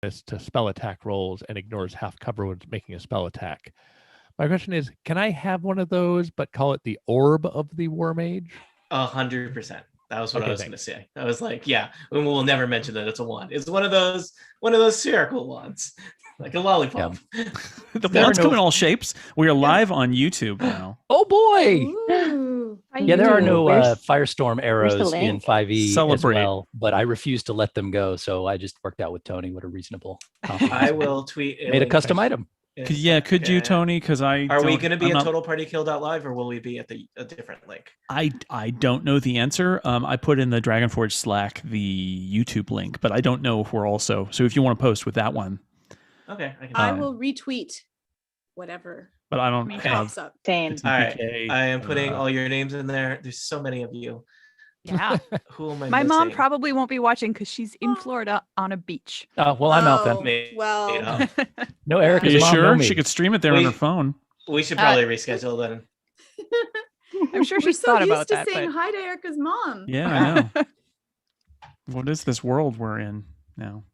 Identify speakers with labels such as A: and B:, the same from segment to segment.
A: to spell attack rolls and ignores half cover when making a spell attack. My question is, can I have one of those but call it the Orb of the War Mage?
B: 100%. That was what I was going to
A: thanks.
B: say. I was like, yeah, we will never mention that it's a wand. It's one of those spherical wands, like a lollipop.
C: Yeah. The wands come in all shapes. We are live on YouTube now.
D: Oh boy!
E: Ooh.
D: Yeah, there are no
F: Where's
D: Firestorm arrows
F: the
D: in
F: link?
D: 5e
C: Celebrate.
D: as well, but I refuse to let them go, so I just worked out with Tony what a reasonable compromise.
B: I will tweet.
D: Made a custom item.
C: Could you, Tony? Because
B: Are we going to be
C: I'm
B: at
C: not-
B: totalpartykill.live or will we be at a different link?
C: I don't know the answer. I put in the Dragonforge Slack the YouTube link, but I don't know if we're also. So if you want to post with that one,
B: Okay.
E: I will retweet whatever
C: but I don't
E: pops
C: have.
E: up.
F: Same.
B: All right.
C: TPK,
B: I am putting all your names in there. There's so many of you.
G: Yeah.
B: Who am I
G: My mom
B: missing?
G: probably won't be watching because she's in Florida on a beach.
D: Well, I'm out then.
B: Made
E: Well,
B: up.
D: No,
C: Are
D: Erica's
C: you
D: mom, no
C: sure
D: me.
C: she could stream it there on her phone?
B: We should probably reschedule then.
G: I'm sure
E: we're
G: she's
E: so
G: thought
E: used
G: about
E: to
G: that.
E: saying
G: But
E: hi to Erica's mom.
C: Yeah, I know. What is this world we're in now?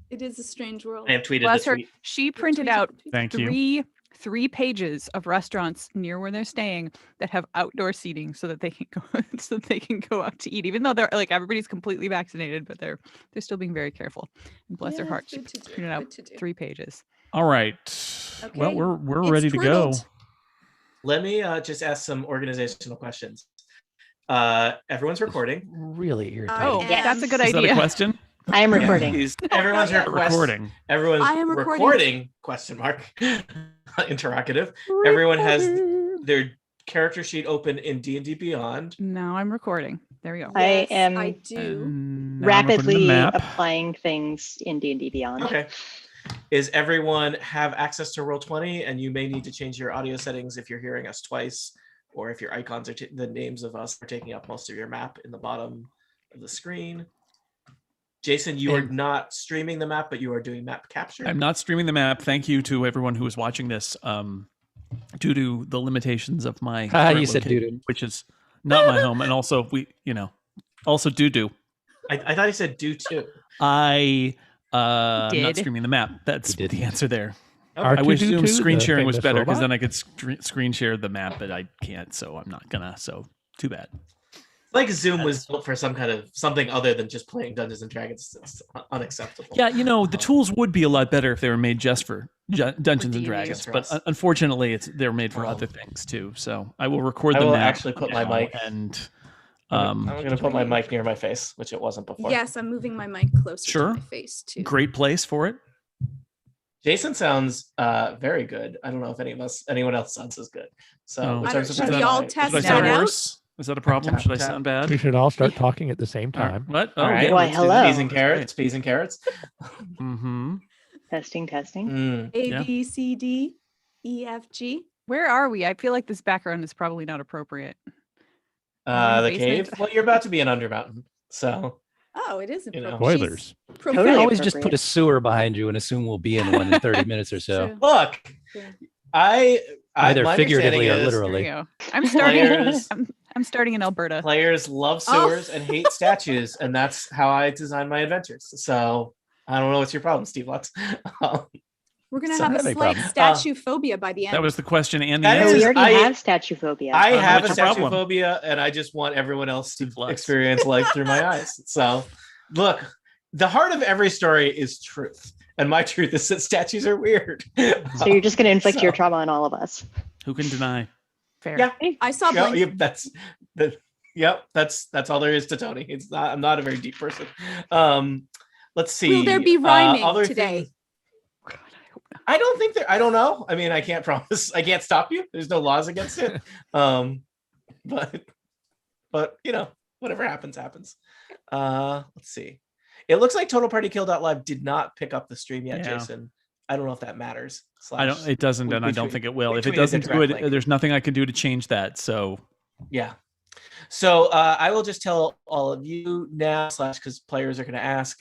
E: It is a strange world.
B: I have tweeted
G: bless
B: the
G: her.
B: tweet.
G: She printed out
C: Thank you.
G: three pages of restaurants near where they're staying that have outdoor seating so that they can go out to eat, even though they're like everybody's completely vaccinated, but they're still being very careful. And bless their
E: Yeah,
G: heart,
E: good
G: she
E: to do,
G: printed out
E: good to do.
G: 3 pages.
C: All right. Well,
E: Okay.
C: we're
E: It's
C: ready to go.
E: twiddled.
B: Let me just ask some organizational questions. Everyone's recording.
D: Really irritating.
G: Oh,
E: am.
G: that's a good
C: Is that a
G: idea.
C: question?
F: I am recording.
B: Everyone's
E: Yeah.
C: Recording.
B: Everyone's
E: I am recording.
B: recording? Question mark. Interrogative. Everyone has their character sheet open in D&D Beyond.
G: Now I'm recording. There we go.
F: I am
E: I do.
C: And now I'm opening the
F: Rapidly
C: map.
F: applying things in D&D Beyond.
B: Okay. Is everyone have access to Roll20? And you may need to change your audio settings if you're hearing us twice, or if your icons are the names of us are taking up most of your map in the bottom of the screen. Jason, you are not streaming the map, but you are doing map capture.
C: I'm not streaming the map. Thank you to everyone who is watching this. Due to the limitations of my
D: You
C: current
D: said
C: location,
D: doo-doo.
C: which is not my home, and also also doo-doo.
B: I thought he said do too.
C: I'm not
G: Did.
C: streaming the map. That's
D: You did.
C: the answer there.
A: R2D2,
C: I wish Zoom screen
A: the
C: sharing was
A: famous
C: better because
A: robot?
C: then I could screen share the map, but I can't, so I'm not gonna. So too bad.
B: Like Zoom was built for something other than just playing Dungeons and Dragons. It's unacceptable.
C: Yeah, the tools would be a lot better if they were made just for Dungeons and
G: D&D.
C: Dragons,
B: Just for
C: but
B: us.
C: unfortunately, they're made for
B: Well,
C: other things too. So I will record
B: I
C: them
B: will
C: now.
B: actually put my mic-
C: and
B: I'm going to put my mic near my face, which it wasn't before.
E: Yes, I'm moving my mic closer
C: Sure.
E: to my face too.
C: great place for it.
B: Jason sounds very good. I don't know if anyone else sounds as good. So,
C: Oh.
B: which
E: I
B: I'm
E: don't-
B: surprised
E: should we
B: by.
E: all test
C: Should I
E: that
C: sound
E: out?
C: worse? Is that a problem? Should I sound bad?
A: We should all start talking at the same
C: All right.
A: time.
C: What?
B: All right.
C: yeah,
F: Why,
C: let's do that.
F: hello.
B: Peas and carrots. Peas and carrots.
C: Mm-hmm.
F: Testing.
B: Mm.
E: A
C: Yeah.
E: B C D E F G.
G: Where are we? I feel like this background is probably not appropriate.
B: The
G: basement.
B: cave. Well, you're about to be in Undermountain, so
E: Oh, it is
B: You know.
E: appropriate.
A: Spoilers.
F: Totally
D: Always just put
F: appropriate.
D: a sewer behind you and assume we'll be in one in 30 minutes or so.
E: True.
B: look.
E: Yeah.
D: Either
B: my
D: figuratively or
B: understanding is
G: There
D: literally.
G: we go. I'm starting.
B: Players,
G: I'm starting in Alberta.
B: players love sewers and hate statues, and that's how I design my adventures. So I don't know what's your problem, Steve Lutz.
E: We're gonna
B: So
E: have a
D: that's a
E: slight
D: problem.
E: statue phobia by the end.
C: That was the question and the
B: That
F: No,
C: answer.
B: is-
F: we already
B: I-
F: have statue phobia.
B: I have
C: what's
B: a
C: your
B: statue
C: problem?
B: phobia, and I just want everyone else to
C: Steve Lutz.
B: experience life through my eyes. So, look, the heart of every story is truth, and my truth is that statues are weird.
F: So you're just going to inflict your
B: So-
F: trauma on all of us.
C: Who can deny?
G: Fair.
B: Yeah.
E: I saw
B: Yeah,
E: Blink.
B: that's all there is to Tony. It's not. I'm not a very deep person. Let's see.
E: Will there be rhyming
B: other
E: today?
B: things- I don't think there. I don't know. I mean, I can't promise. I can't stop you. There's no laws against it. But whatever happens, happens. Let's see. It looks like TotalPartyKill.live did not pick up the stream yet,
C: Yeah.
B: Jason. I don't know if that matters.
C: I don't. It doesn't,
B: we-
C: and
B: we
C: I don't
B: tweet-
C: think it will.
B: we
C: If it
B: tweeted
C: doesn't
B: the
C: do it,
B: direct link.
C: there's nothing I can do to change that. So
B: Yeah. So I will just tell all of you now, because players are going to ask.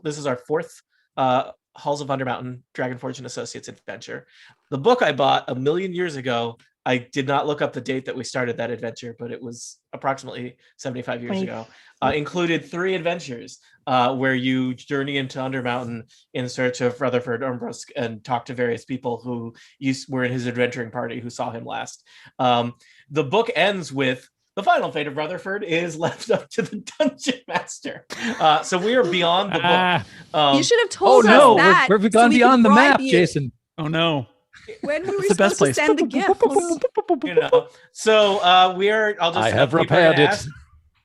B: This is our fourth Halls of Undermountain Dragonforge and Associates adventure. The book I bought 1,000,000 years ago I did not look up the date that we started that adventure, but it was approximately 75 years ago. Included 3 adventures where you journey into Undermountain in search of Rutherford Umbrusk and talk to various people who were in his adventuring party who saw him last. The book ends with the final fate of Rutherford is left up to the dungeon master. So we are beyond the book.
E: You should have
D: Oh
E: told
D: no,
E: us that.
D: we've
E: so
D: gone
E: we could
D: beyond the
E: bribe
D: map,
E: you.
D: Jason.
C: Oh no.
E: When we were
C: It's the best
E: supposed to
C: place.
E: send the gifts.
B: You know, so I'll just
D: I have
B: people are gonna
D: repaired it.
B: ask,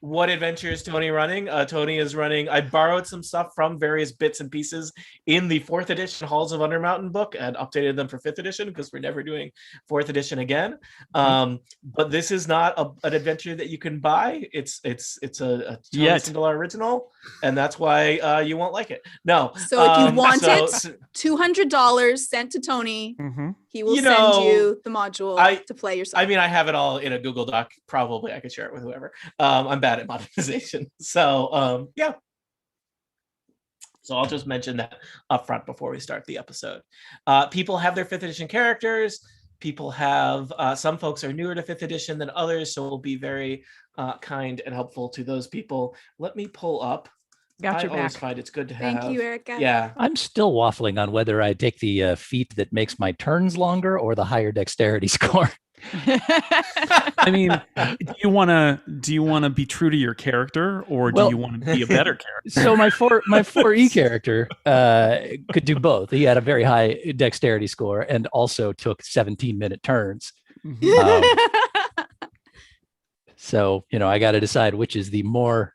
B: what adventure is Tony running? Tony is running. I borrowed some stuff from various bits and pieces in the 4th edition Halls of Undermountain book and updated them for 5th edition because we're never doing 4th edition again. But this is not an adventure that you can buy. It's a Tony Sindelar original, and that's why you won't like it. No.
E: So if you want it, $200 sent to Tony. He will send you the module to play yourself.
B: I mean, I have it all in a Google Doc. Probably I could share it with whoever. I'm bad at monetization. So, yeah. So I'll just mention that up front before we start the episode. People have their 5th edition characters. People have, some folks are newer to 5th edition than others, so we'll be very kind and helpful to those people. Let me pull up.
G: Got your
B: I always
G: back.
B: find it's good to have.
E: Thank you, Erica.
B: Yeah.
D: I'm still waffling on whether I take the feat that makes my turns longer or the higher dexterity score.
C: I mean, do you want to be true to your character, or do you want to be a better character?
D: So my 4E character could do both. He had a very high dexterity score and also took 17-minute turns. So, I got to decide which is the more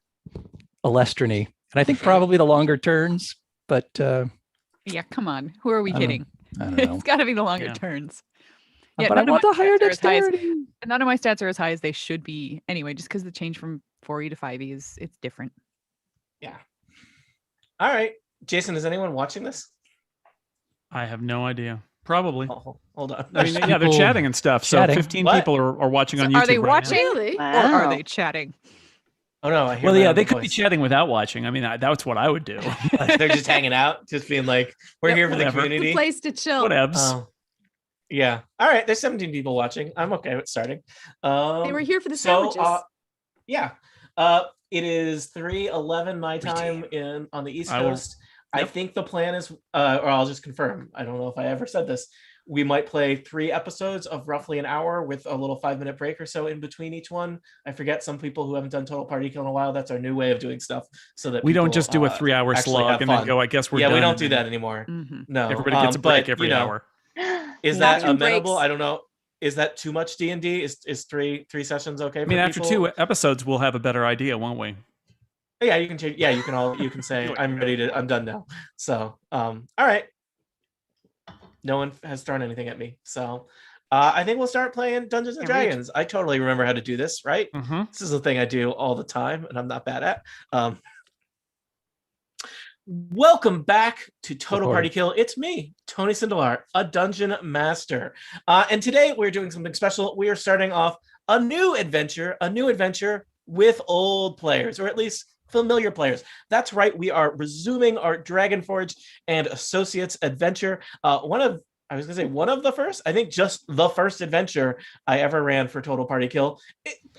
D: Alestriny. And I think probably the longer turns, but
G: Yeah, come on. Who are we kidding?
D: I don't know.
G: It's got to be the longer
C: Yeah.
G: turns.
D: But I want the higher dexterity.
G: None of my stats are as high as they should be anyway, just because the change from 4E to 5E it's different.
B: Yeah. All right. Jason, is anyone watching this?
C: I have no idea. Probably.
B: Oh, hold on.
C: I mean, yeah, they're
D: people
C: chatting and stuff. So
D: chatting.
C: 15
B: What?
C: people are watching on
G: So
C: YouTube.
G: are they
C: right
G: watching?
C: now.
E: Really?
G: Or are
F: Wow.
G: they chatting?
B: Oh no, I hear
C: Well,
B: my
C: yeah,
B: own
C: they could be
B: voice.
C: chatting without watching. I mean, that's what I would do.
B: They're just hanging out, just being like, we're
G: Yep,
B: here for the
C: whatever.
B: community.
E: Good place to chill.
C: Whatevs.
B: Oh. Yeah. All right. There's 17 people watching. I'm okay with starting.
E: They were here for the
B: so,
E: sandwiches.
B: yeah. It is 3:11 my time on the East
C: I will-
B: Coast. I
C: Yep.
B: think the plan is, or I'll just confirm. I don't know if I ever said this. We might play 3 episodes of roughly an hour with a little 5-minute break or so in between each one. I forget some people who haven't done Total Party Kill in a while. That's our new way of doing stuff, so that
C: We don't
B: people,
C: just do a 3-hour
B: actually
C: slog
B: have
C: and then
B: fun.
C: go, I guess we're
B: Yeah,
C: done.
B: we don't
C: and
B: do
C: then
B: that anymore.
G: Mhm.
B: No,
C: Everybody gets a break
B: but,
C: every hour.
B: Is that
E: Bathroom
B: amenable?
E: breaks.
B: I don't know. Is that too much D&D? Is three sessions okay?
C: I mean,
B: for
C: after
B: people?
C: 2 episodes, we'll have a better idea, won't we?
B: Yeah, you can change. Yeah, you can say I'm done now. So, all right. No one has thrown anything at me, so I think we'll start playing Dungeons and
G: Can't reach.
B: Dragons. I totally remember how to do this, right?
C: Mm-hmm.
B: This is a thing I do all the time, and I'm not bad at. Welcome back to Total Party Kill. It's me, Tony Sindelar, a dungeon master. And today we're doing something special. We are starting off a new adventure with old players, or at least familiar players. That's right. We are resuming our Dragonforge and Associates adventure. One of the first, I think just the first adventure I ever ran for Total Party Kill.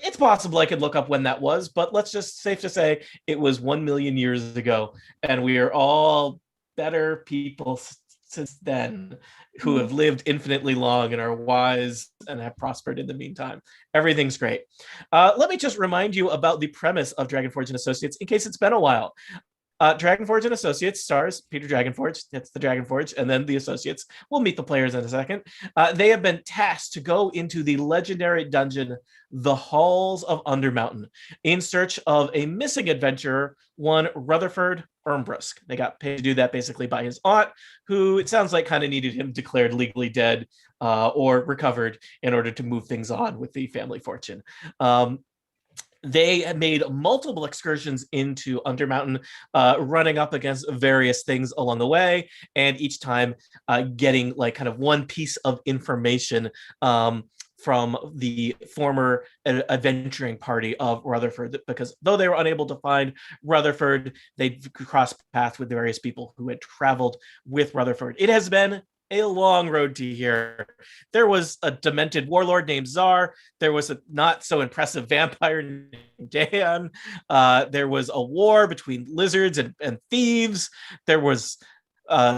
B: It's possible I could look up when that was, but let's just safe to say it was 1 million years ago. And we are all better people since then who have lived infinitely long and are wise and have prospered in the meantime. Everything's great. Let me just remind you about the premise of Dragonforge and Associates in case it's been a while. Dragonforge and Associates stars Peter Dragonforge. That's the Dragonforge, and then the Associates. We'll meet the players in a second. They have been tasked to go into the legendary dungeon, the Halls of Undermountain, in search of a missing adventurer, one Rutherford Umbrusk. They got paid to do that basically by his aunt, who it sounds like kind of needed him declared legally dead or recovered in order to move things on with the family fortune. They had made multiple excursions into Undermountain, running up against various things along the way, and each time getting like kind of one piece of information from the former adventuring party of Rutherford, because though they were unable to find Rutherford, they crossed paths with various people who had traveled with Rutherford. It has been a long road to here. There was a demented warlord named Czar. There was a not so impressive vampire named Dan. There was a war between lizards and thieves. There was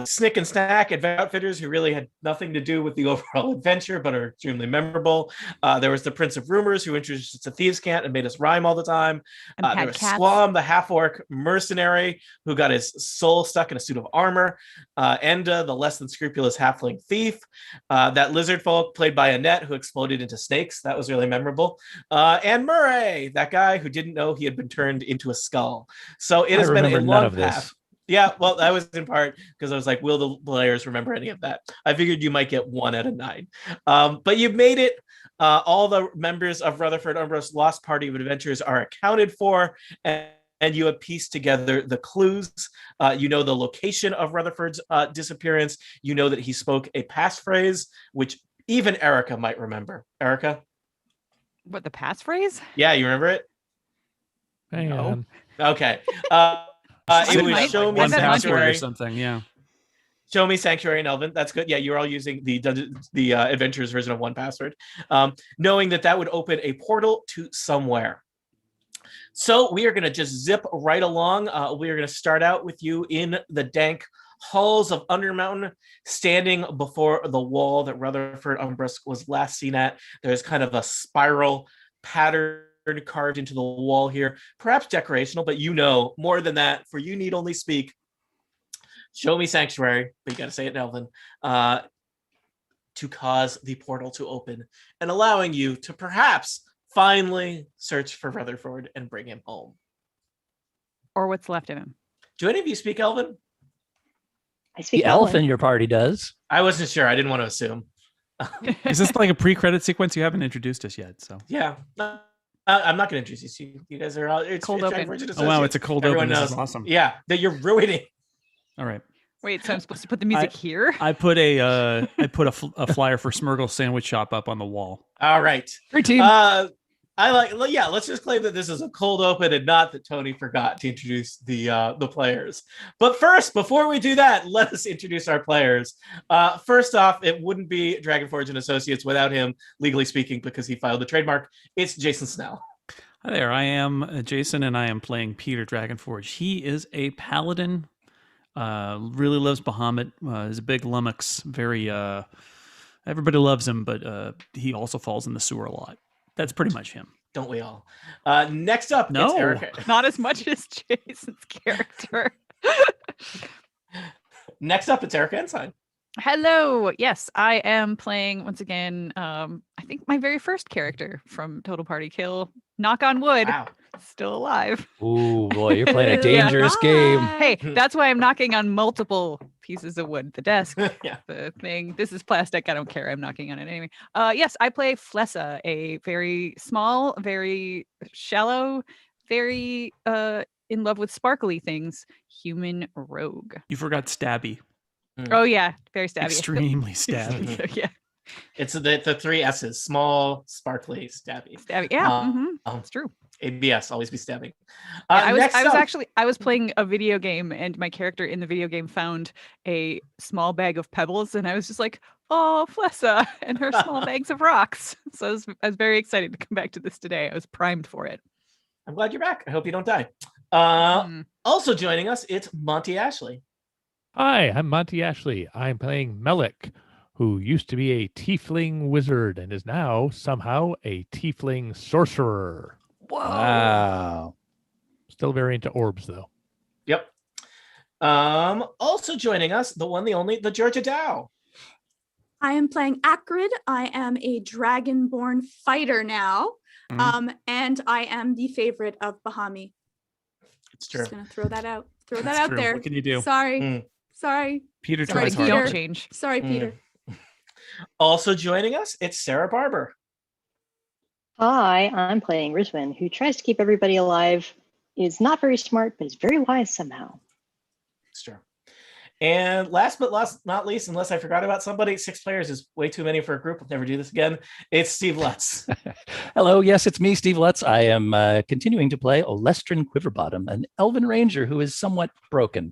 B: Snick and Snack outfitters who really had nothing to do with the overall adventure, but are extremely memorable. There was the Prince of Rumors who introduced us to Thieves' Cant and made us rhyme all the time. There was Squam, the half-orc mercenary who got his soul stuck in a suit of armor. Enda, the less than scrupulous halfling thief. That lizard folk played by Annette who exploded into snakes. That was really memorable. And Murray, that guy who didn't know he had been turned into a skull. So it has been a long path. Yeah, well, that was in part because I was like, will the players remember any of that? I figured you might get 1 out of 9. But you made it. All the members of Rutherford Umbros' Lost Party of Adventures are accounted for, and you have pieced together the clues. You know the location of Rutherford's disappearance. You know that he spoke a passphrase, which even Erica might remember. Erica?
G: What, the passphrase?
B: Yeah, you remember it?
A: Hang on.
B: Okay. It was Show Me Sanctuary
C: or something. Yeah.
B: Show Me Sanctuary in Elven. That's good. Yeah, you're all using the Adventures version of 1Password, knowing that would open a portal to somewhere. So we are going to just zip right along. We are going to start out with you in the dank halls of Undermountain, standing before the wall that Rutherford Umbros was last seen at. There's kind of a spiral pattern carved into the wall here, perhaps decorational, but you know more than that. For you need only speak. Show me Sanctuary, but you got to say it in Elven, to cause the portal to open and allowing you to perhaps finally search for Rutherford and bring him home.
G: Or what's left of him.
B: Do any of you speak Elven?
F: I speak
D: The elf
F: Elven.
D: in your party does.
B: I wasn't sure. I didn't want to assume.
C: Is this like a pre-credit sequence? You haven't introduced us yet, so
B: Yeah. I'm not going to introduce you. You guys are all
G: Cold open.
C: oh wow, it's a cold
B: Everyone
C: open. This
B: knows.
C: is awesome.
B: Yeah, that you're ruining.
C: All right.
G: Wait, so I'm supposed to put the music here?
C: I put a flyer for Smurgle Sandwich Shop up on the wall.
B: All right.
D: Great team.
B: Let's just claim that this is a cold open and not that Tony forgot to introduce the players. But first, before we do that, let us introduce our players. First off, it wouldn't be Dragonforge and Associates without him, legally speaking, because he filed the trademark. It's Jason Snell.
C: Hi there, I am Jason, and I am playing Peter Dragonforge. He is a paladin, really loves Bahamut, is a big lummox, very, everybody loves him, but he also falls in the sewer a lot. That's pretty much him.
B: Don't we all? Next up,
C: No.
B: it's Erica.
G: Not as much as Jason's character.
B: Next up, it's Erica Ensign.
G: Hello. Yes, I am playing once again. I think my very first character from Total Party Kill. Knock on wood.
B: Wow.
G: Still alive.
D: Ooh, boy, you're playing a dangerous game.
G: Hey, that's why I'm knocking on multiple pieces of wood. The desk,
B: Yeah.
G: the thing. This is plastic. I don't care. I'm knocking on it anyway. Yes, I play Flessa, a very small, very shallow, very in love with sparkly things, human rogue.
C: You forgot Stabby.
G: Oh yeah, very stabby.
C: Extremely stabby.
G: Yeah,
B: It's the 3 S's: small, sparkly, stabby.
G: stabby. Yeah, it's true.
B: ABS, always be stabbing.
G: I
B: next up-
G: was playing a video game, and my character in the video game found a small bag of pebbles, and I was just like, "Oh, Flessa and her small bags of rocks." So I was very excited to come back to this today. I was primed for it.
B: I'm glad you're back. I hope you don't die. Also joining us, it's Monty Ashley.
A: Hi, I'm Monty Ashley. I'm playing Melik, who used to be a tiefling wizard and is now somehow a tiefling sorcerer.
G: Whoa!
D: Wow.
A: Still very into orbs, though.
B: Yep. Also joining us, the one, the only, the Georgia Dow.
E: I am playing Akrid. I am a dragonborn fighter now. And I am the favorite of Bahami.
B: It's true.
E: Just gonna throw that out. Throw that
C: That's
E: out
C: true.
E: there.
C: What can you do?
E: Sorry. Sorry.
C: Peter
E: Sorry,
C: tries hard.
G: Don't
E: Peter.
G: change.
E: Sorry, Peter.
B: Also joining us, it's Sarah Barber.
F: Hi, I'm playing Rizwin, who tries to keep everybody alive, is not very smart, but is very wise somehow.
B: It's true. And last but not least, unless I forgot about somebody, 6 players is way too many for a group. I'll never do this again. It's Steve Lutz.
D: Hello, yes, it's me, Steve Lutz. I am continuing to play Olestrin Quiverbottom, an elven ranger who is somewhat broken.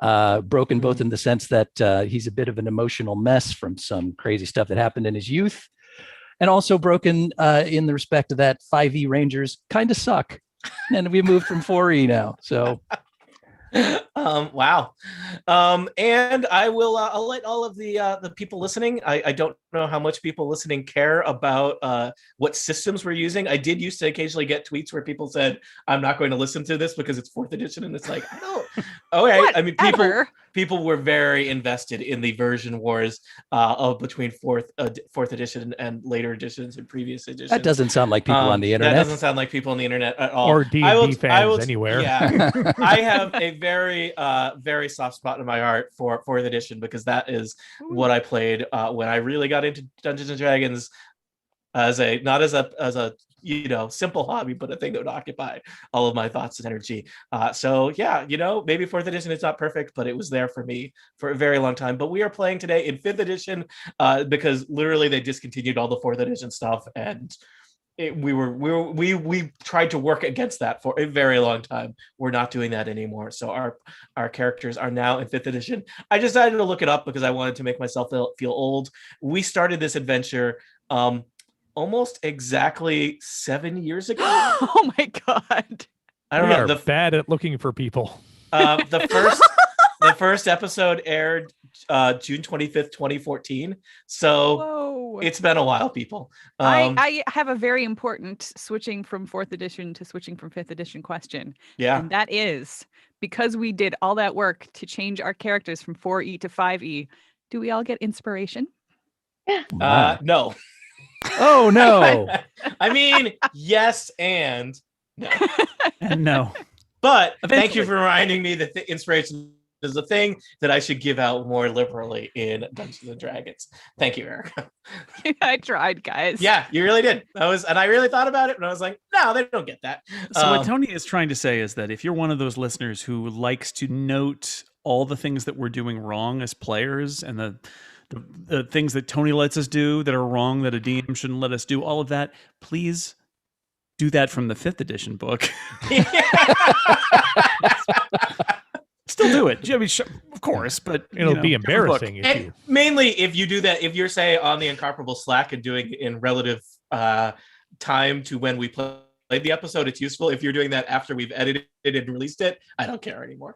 D: Broken both in the sense that he's a bit of an emotional mess from some crazy stuff that happened in his youth, and also broken in the respect that 5e Rangers kind of suck. And we moved from 4e now. So
B: Wow. And I will I'll let all of the people listening. I don't know how much people listening care about what systems we're using. I did used to occasionally get tweets where people said, I'm not going to listen to this because it's 4th edition, and it's like, I don't. Okay. I mean, people were very invested in the version wars of between fourth edition and later editions and previous editions.
D: that doesn't sound like people on the internet.
B: That doesn't sound like people on the internet at all.
A: Or D&D fans anywhere.
B: Yeah, I have a very very soft spot in my heart for 4th edition, because that is what I played when I really got into Dungeons and Dragons as a simple hobby, but a thing that would occupy all of my thoughts and energy. So yeah, maybe 4th edition is not perfect, but it was there for me for a very long time. But we are playing today in 5th edition because literally they discontinued all the 4th edition stuff, and we tried to work against that for a very long time. We're not doing that anymore. So our characters are now in 5th edition. I decided to look it up because I wanted to make myself feel old. We started this adventure almost exactly 7 years ago.
G: Oh my god!
B: I don't
A: We
B: know.
A: are bad at looking for people.
B: The first episode aired June 25th, 2014. So
G: Whoa.
B: it's been a while, people.
G: I have a very important switching from 4th edition to switching from 5th edition question.
B: Yeah.
G: And that is, because we did all that work to change our characters from 4e to 5e, do we all get inspiration?
B: No.
D: Oh no.
B: I mean, yes and no.
C: And no.
B: But
C: Eventually.
B: thank you for reminding me that the inspiration is a thing that I should give out more liberally in Dungeons and Dragons. Thank you, Erica.
G: I tried, guys.
B: Yeah, you really did. And I really thought about it, and I was like, no, they don't get that.
C: So what Tony is trying to say is that if you're one of those listeners who likes to note all the things that we're doing wrong as players, and the things that Tony lets us do that are wrong, that a DM shouldn't let us do, all of that, please do that from the 5th edition book. Still do it. I mean, of course, but
A: It'll be embarrassing if you.
B: Mainly if you do that, if you're, say, on the Incomparable Slack and doing in relative time to when we played the episode, it's useful. If you're doing that after we've edited it and released it, I don't care anymore.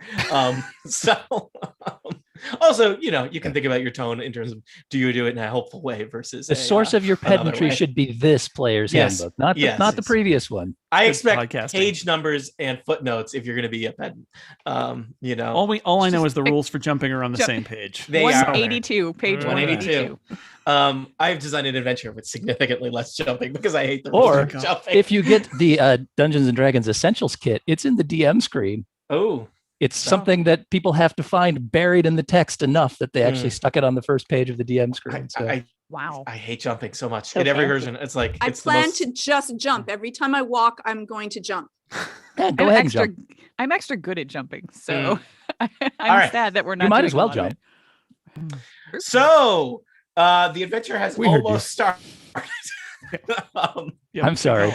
B: Also, you can think about your tone in terms of, do you do it in a helpful way versus
D: The source of your pedantry should be this player's
B: Yes.
D: handbook, not the previous one.
B: I expect
C: podcasting.
B: page numbers and footnotes if you're going to be a pedant.
C: All I know is the rules for jumping are on the same page.
B: They are.
G: 182, page
B: 182.
G: 182.
B: I've designed an adventure with significantly less jumping because I hate the rules
D: Or
B: of jumping.
D: if you get the Dungeons and Dragons Essentials kit, it's in the DM screen.
B: Oh,
D: It's something that people have to find buried in the text enough that they actually stuck it on the first page of the DM screen. So
G: Wow.
B: I hate jumping so much.
F: So
B: In every
F: fancy.
B: version, it's like
E: I
B: it's
E: plan
B: the most...
E: to just jump. Every time I walk, I'm going to jump.
D: yeah, go ahead and jump.
G: I'm extra good at jumping, so I'm
B: right.
G: sad that we're not.
D: You might
G: doing
D: as well
G: a lot of
D: jump.
G: it.
B: So the adventure has
A: We heard you.
B: almost started.
D: I'm sorry.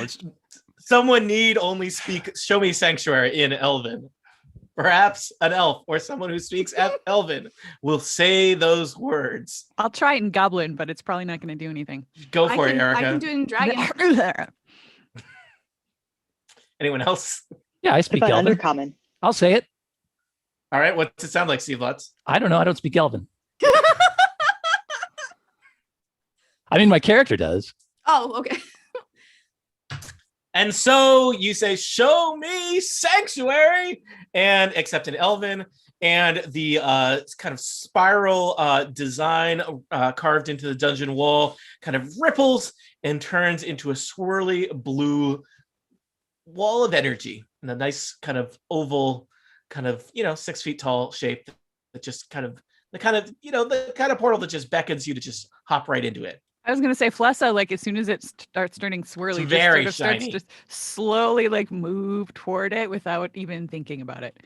B: Someone need only speak Show Me Sanctuary in Elven. Perhaps an elf or someone who speaks Elven will say those words.
G: I'll try it in Goblin, but it's probably not going to do anything.
B: Go for it, Erica.
E: I can do it in Dragon.
B: Anyone else?
D: Yeah, I
F: What
D: speak
F: about
D: Elven.
F: Undercommon?
D: I'll say it.
B: All right. What's it sound like, Steve Lutz?
D: I don't know. I don't speak Elven. I mean, my character does.
E: Oh, okay.
B: And so you say, "Show me sanctuary," and except in Elven, and the kind of spiral design carved into the dungeon wall kind of ripples and turns into a swirly blue wall of energy in a nice kind of oval, kind of 6 feet tall shape that just the kind of portal that just beckons you to just hop right into it.
G: I was gonna say Flessa, like as soon as it starts turning swirly,
B: It's very
G: just sort of
B: shiny.
G: starts to slowly like move toward it without even thinking about it.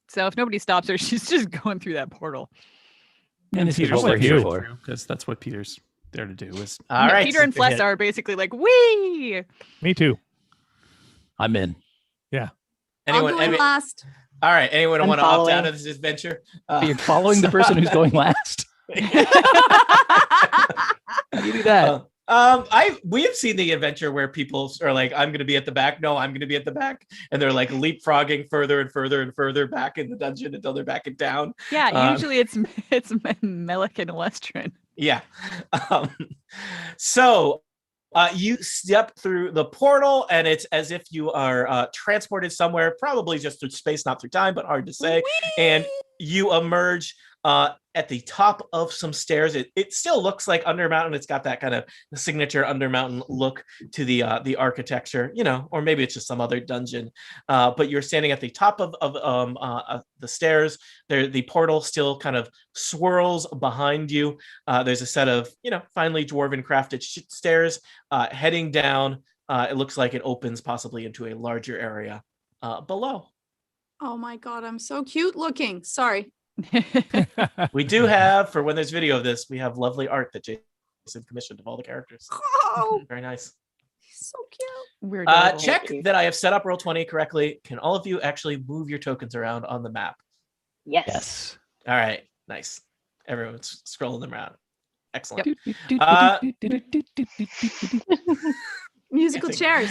G: So if nobody stops her, she's just going through that portal.
D: And this is
C: Peter's
D: what we're
C: letting
D: here
C: her
D: for.
C: through, because that's what Peter's there to do. Is
B: All right.
G: Peter and Flessa are basically like, wee!
A: Me too.
D: I'm in.
B: Anyone,
E: I'll go in last.
B: All right. Anyone
F: I'm
B: want to opt out
F: following.
B: of this adventure?
D: You're following the person who's going last. How do you do that?
B: We have seen the adventure where people are like, I'm going to be at the back. No, I'm going to be at the back. And they're like leapfrogging further and further and further back in the dungeon until they're back and down.
G: Yeah, usually it's Melik and Lestrin.
B: Yeah. So you step through the portal and it's as if you are transported somewhere, probably just through space, not through time, but hard to say.
G: Whee!
B: And you emerge at the top of some stairs. It still looks like Undermountain. It's got that kind of signature Undermountain look to the architecture, or maybe it's just some other dungeon. But you're standing at the top of the stairs. The portal still kind of swirls behind you. There's a set of finely dwarven crafted stairs heading down. It looks like it opens possibly into a larger area below.
E: Oh my god, I'm so cute looking. Sorry.
B: We do have, for when there's video of this, we have lovely art that Jason commissioned of all the characters.
E: Oh,
B: Very nice.
E: he's so cute.
G: We're adorable.
B: Check that I have set up Roll20 correctly. Can all of you actually move your tokens around on the map?
F: Yes.
D: Yes.
B: All right, nice. Everyone's scrolling them around. Excellent.
E: Musical chairs.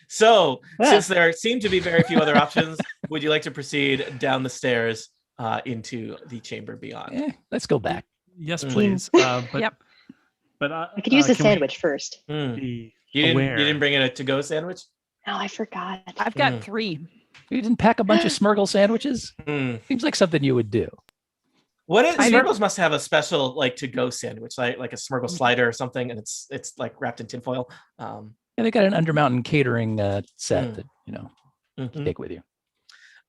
B: So since there seem to be very few other options, would you like to proceed down the stairs into the chamber beyond?
D: Let's go back.
C: Yes, please.
G: Yep.
C: But
F: I could use the sandwich first.
C: Be
B: You
C: aware.
B: didn't bring in a to-go sandwich?
F: Oh, I forgot.
G: I've got 3.
D: You didn't pack a bunch of Smurgle sandwiches?
B: Hmm.
D: Seems like something you would do.
B: What is
G: I didn't-
B: Smurgles must have a special like to-go sandwich, like a Smurgle slider or something, and it's like wrapped in tinfoil.
D: Yeah, they got an Undermountain catering set that
B: Mhm.
D: take with you.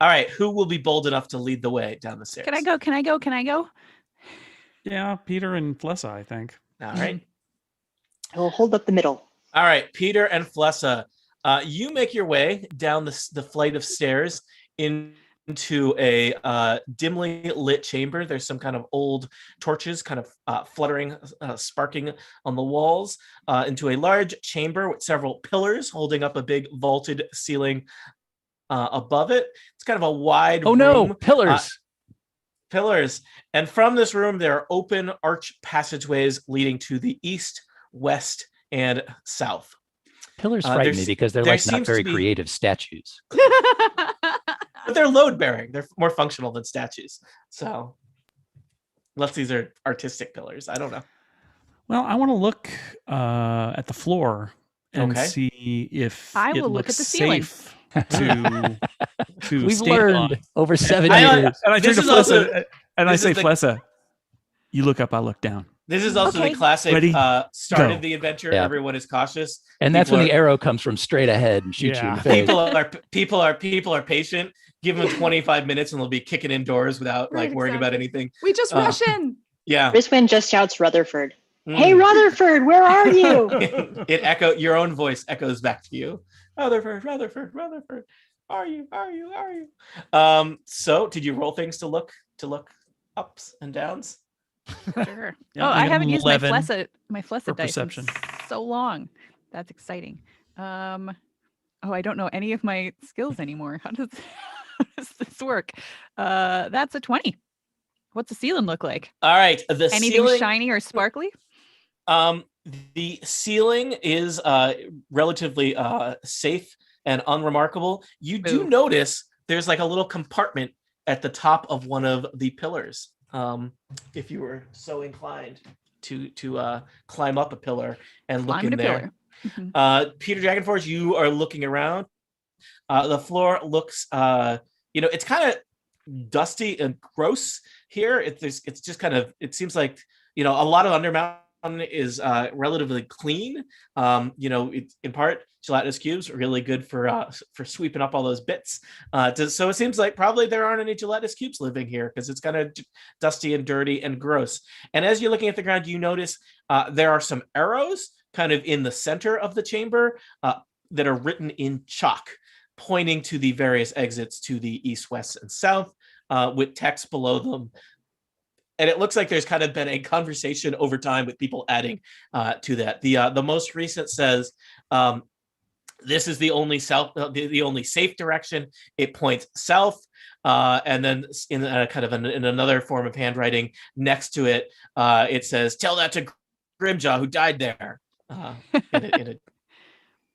B: All right, who will be bold enough to lead the way down the stairs?
G: Can I go? Can I go? Can I go?
C: Yeah, Peter and Flessa, I think.
B: All right.
F: I will hold up the middle.
B: All right, Peter and Flessa, you make your way down the flight of stairs into a dimly lit chamber. There's some kind of old torches kind of fluttering, sparking on the walls, into a large chamber with several pillars holding up a big vaulted ceiling above it. It's kind of a wide
D: Oh
B: room.
D: no, pillars.
B: Pillars. And from this room, there are open arch passageways leading to the east, west, and south.
D: Pillars frighten me because they're
B: there
D: like not
B: seems to
D: very
B: be-
D: creative statues.
B: But they're load bearing. They're more functional than statues. So, unless these are artistic pillars, I don't know.
C: Well, I want to look at the floor and
B: Okay.
C: see if
G: I
C: it
G: will look
C: looks
G: at the ceiling.
C: safe to
D: We've
C: stand
D: learned
C: on.
D: over 7
B: I-
D: years.
C: And I turn
B: This
C: to
B: is also-
C: Flessa and I
B: this
C: say,
B: is the-
C: Flessa, you look up, I look down.
B: This is also
G: Okay.
B: the classic
C: Ready?
B: start
C: Go.
B: of the adventure.
D: Yeah.
B: Everyone is cautious.
D: And that's when
B: People
D: the arrow comes from straight ahead and shoots you in the face.
B: People are patient. Give them 25 minutes and they'll be kicking indoors without
E: Right,
B: like worrying about
E: exactly.
B: anything.
E: We just rush in.
B: Yeah.
F: Briswin just shouts Rutherford.
B: Mm.
F: Hey, Rutherford, where are you?
B: Your own voice echoes back to you. Rutherford. Are you? So did you roll things to look ups and downs?
G: Sure.
C: Yeah,
G: Oh,
C: I
G: I
C: got
G: haven't
C: an
G: used
C: 11
G: my Flessa
C: for
G: dice in
C: perception.
G: so long. That's exciting. Oh, I don't know any of my skills anymore. How does this work? That's a 20. What's the ceiling look like?
B: All right. The
G: Anything
B: ceiling,
G: shiny or sparkly?
B: the ceiling is relatively safe and unremarkable. You do
G: Ooh.
B: notice there's like a little compartment at the top of one of the pillars. If you were so inclined to climb up a pillar and look
G: Climbing
B: in
G: a
B: there.
G: pillar. Mhm.
B: Peter Dragonforge, you are looking around. The floor looks, it's kind of dusty and gross here. It's just kind of, it seems like, a lot of Undermountain is relatively clean. It's in part gelatinous cubes, really good for sweeping up all those bits. So it seems like probably there aren't any gelatinous cubes living here because it's kind of dusty and dirty and gross. And as you're looking at the ground, you notice there are some arrows kind of in the center of the chamber that are written in chalk, pointing to the various exits to the east, west, and south, with text below them. And it looks like there's kind of been a conversation over time with people adding to that. The most recent says, this is the only south, the only safe direction. It points south, and then in a kind of in another form of handwriting next to it, it says, "Tell that to Grimjaw who died there."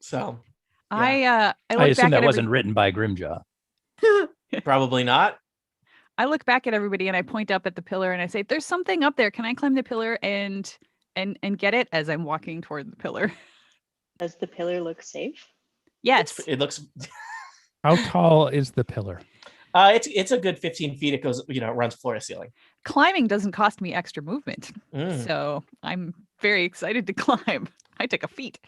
B: So
D: I
G: I look
D: assume
G: back
D: that
G: at
D: wasn't written by Grimjaw.
B: probably not.
G: I look back at everybody and I point up at the pillar and I say, "There's something up there. Can I climb the pillar and get it?" As I'm walking toward the pillar.
F: Does the pillar look safe?
G: Yes.
B: It looks.
A: How tall is the pillar?
B: It's a good 15 feet. It goes, it runs floor to ceiling.
G: Climbing doesn't cost me extra movement,
B: Mm.
G: so I'm very excited to climb. I take a feat.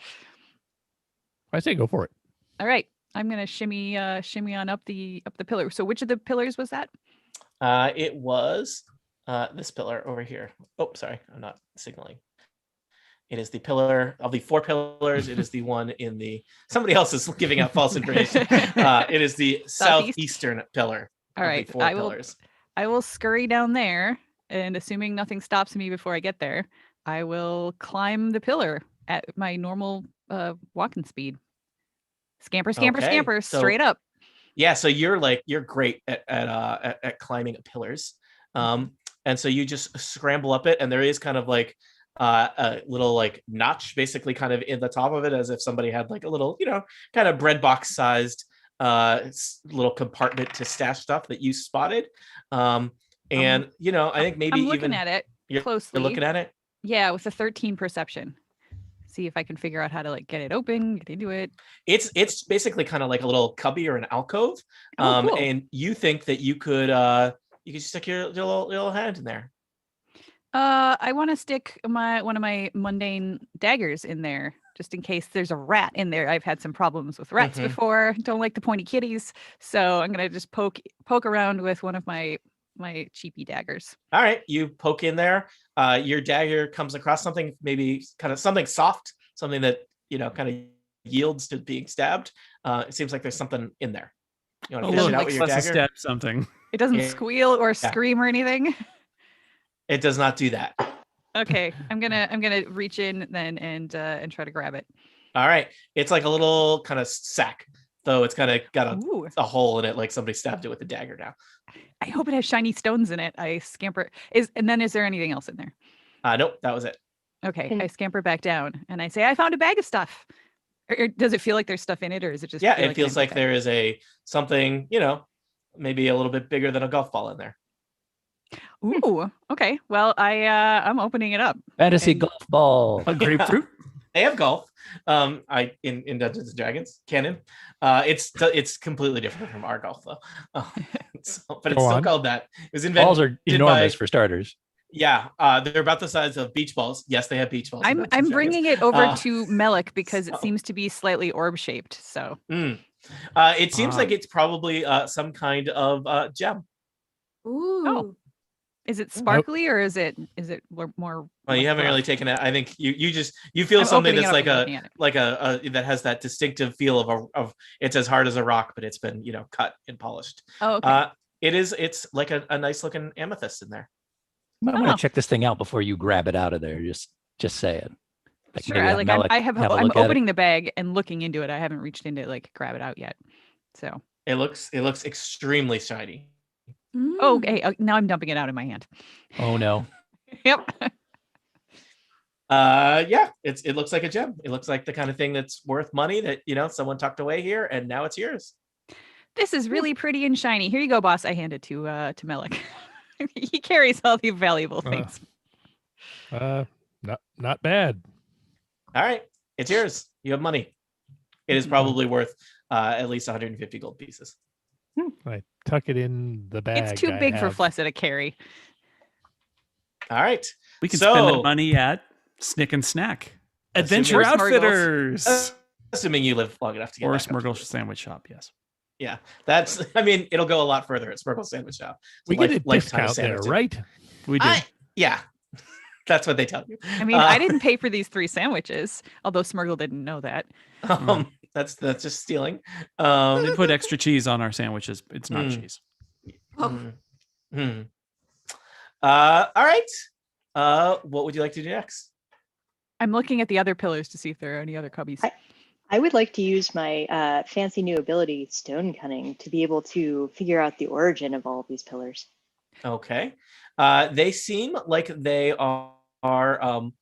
A: I say go for it.
G: All right, I'm gonna shimmy on up the pillar. So which of the pillars was that?
B: It was this pillar over here. Oh, sorry, I'm not signaling. It is the pillar of the 4 pillars. It is the one in the. Somebody else is giving out false information. It is the southeastern pillar.
G: All right,
B: of the 4 pillars.
G: I will scurry down there, and assuming nothing stops me before I get there, I will climb the pillar at my normal walking speed. Scamper, scamper,
B: Okay,
G: scamper,
B: so-
G: straight up.
B: Yeah, so you're great at climbing pillars, and so you just scramble up it, and there is kind of like a little like notch, basically kind of in the top of it, as if somebody had like a little, kind of bread box sized little compartment to stash stuff that you spotted, and I think maybe
G: I'm looking
B: even
G: at it closely.
B: you're looking at it.
G: Yeah, with a 13 perception. See if I can figure out how to like get it open, get into it.
B: It's basically kind of like a little cubby or an alcove,
G: Oh, cool.
B: and you think that you could stick your little hand in there.
G: I want to stick one of my mundane daggers in there, just in case there's a rat in there. I've had some problems with rats
B: Mhm.
G: before. Don't like the pointy kitties, so I'm gonna just poke around with one of my cheapy daggers.
B: All right, you poke in there. Your dagger comes across something, maybe kind of something soft, something that kind of yields to being stabbed. It seems like there's something in there. You want
C: Oh,
B: to fish
C: look,
B: it out with your
C: let's
B: dagger?
C: stab something.
G: It doesn't
B: Yeah.
G: squeal or scream or anything.
B: It does not do that.
G: Okay, I'm gonna reach in then and try to grab it.
B: All right, it's like a little kind of sack, though it's kind of got
G: Ooh,
B: a hole in it, like somebody stabbed it with a dagger now.
G: I hope it has shiny stones in it. I scamper. Is there anything else in there?
B: Nope, that was it.
G: Okay,
F: Can-
G: I scamper back down and I say, "I found a bag of stuff." Or does it feel like there's stuff in it, or is it just?
B: Yeah,
G: feel
B: it
G: an
B: feels
G: empty
B: like
G: bag?
B: there is something, maybe a little bit bigger than a golf ball in there.
G: Ooh, okay. Well, I'm opening it up.
D: Fantasy
G: And-
D: golf ball.
C: A grapefruit?
B: They have golf. In Dungeons and Dragons canon, it's completely different from our golf though. But it's
A: Go
B: still
A: on.
B: called that. It was invented.
D: Balls are enormous for starters.
B: Yeah, they're about the size of beach balls. Yes, they have beach balls. in
G: I'm
B: Dungeons and
G: bringing it over
B: Uh,
G: to Melik because it
B: so-
G: seems to be slightly orb shaped. So
B: Dragons. It seems like it's probably some kind of gem.
E: Ooh.
G: is it sparkly or is it more?
B: Well, you haven't
G: rough?
B: really taken it. I think you feel
G: I'm
B: something
G: opening
B: that's
G: it up
B: like
G: and looking at it.
B: a that has that distinctive feel of it's as hard as a rock, but it's been cut and polished.
G: Oh, okay.
B: It's like a nice looking amethyst in there.
D: I want
G: Oh.
D: to check this thing out before you grab it out of there. Just say it. Like
G: Sure.
D: maybe have Malik have a
G: I'm
D: look at it.
G: opening the bag and looking into it. I haven't reached into like grab it out yet. So
B: It looks extremely shiny.
G: oh,
E: Mm.
G: okay. Now I'm dumping it out in my hand.
D: Oh no.
G: Yep.
B: Yeah, it looks like a gem. It looks like the kind of thing that's worth money that someone tucked away here, and now it's yours.
G: This is really pretty and shiny. Here you go, boss. I hand it to Melik. He carries all the valuable things.
A: Not bad.
B: All right, it's yours. You have money. It is probably worth at least 150 gold pieces.
A: I tuck it in the bag.
G: It's too
A: I
G: big for
A: have.
G: Flessa to carry.
B: All right.
C: We can spend
B: So-
C: that money at Snick and Snack. Adventure
G: Or Smurgles.
C: Outfitters.
B: Assuming you live long enough to get
C: Or a
B: back up to
C: Smurgle
B: it.
C: sandwich shop, yes.
B: Yeah, it'll go a lot further at Smurgle Sandwich Shop. It's
A: We get a
B: lifetime
A: discount there,
B: sandwich.
A: right?
C: We do.
B: Yeah, that's what they tell you.
G: I mean, I didn't pay for these 3 sandwiches, although Smurgle didn't know that.
B: That's just stealing.
C: They put extra cheese on our sandwiches. It's not
B: Mm.
C: cheese.
E: Oh.
B: All right. What would you like to do next?
G: I'm looking at the other pillars to see if there are any other cubbies.
F: I would like to use my fancy new ability, Stone Cunning, to be able to figure out the origin of all of these pillars.
B: Okay. They seem like they are fine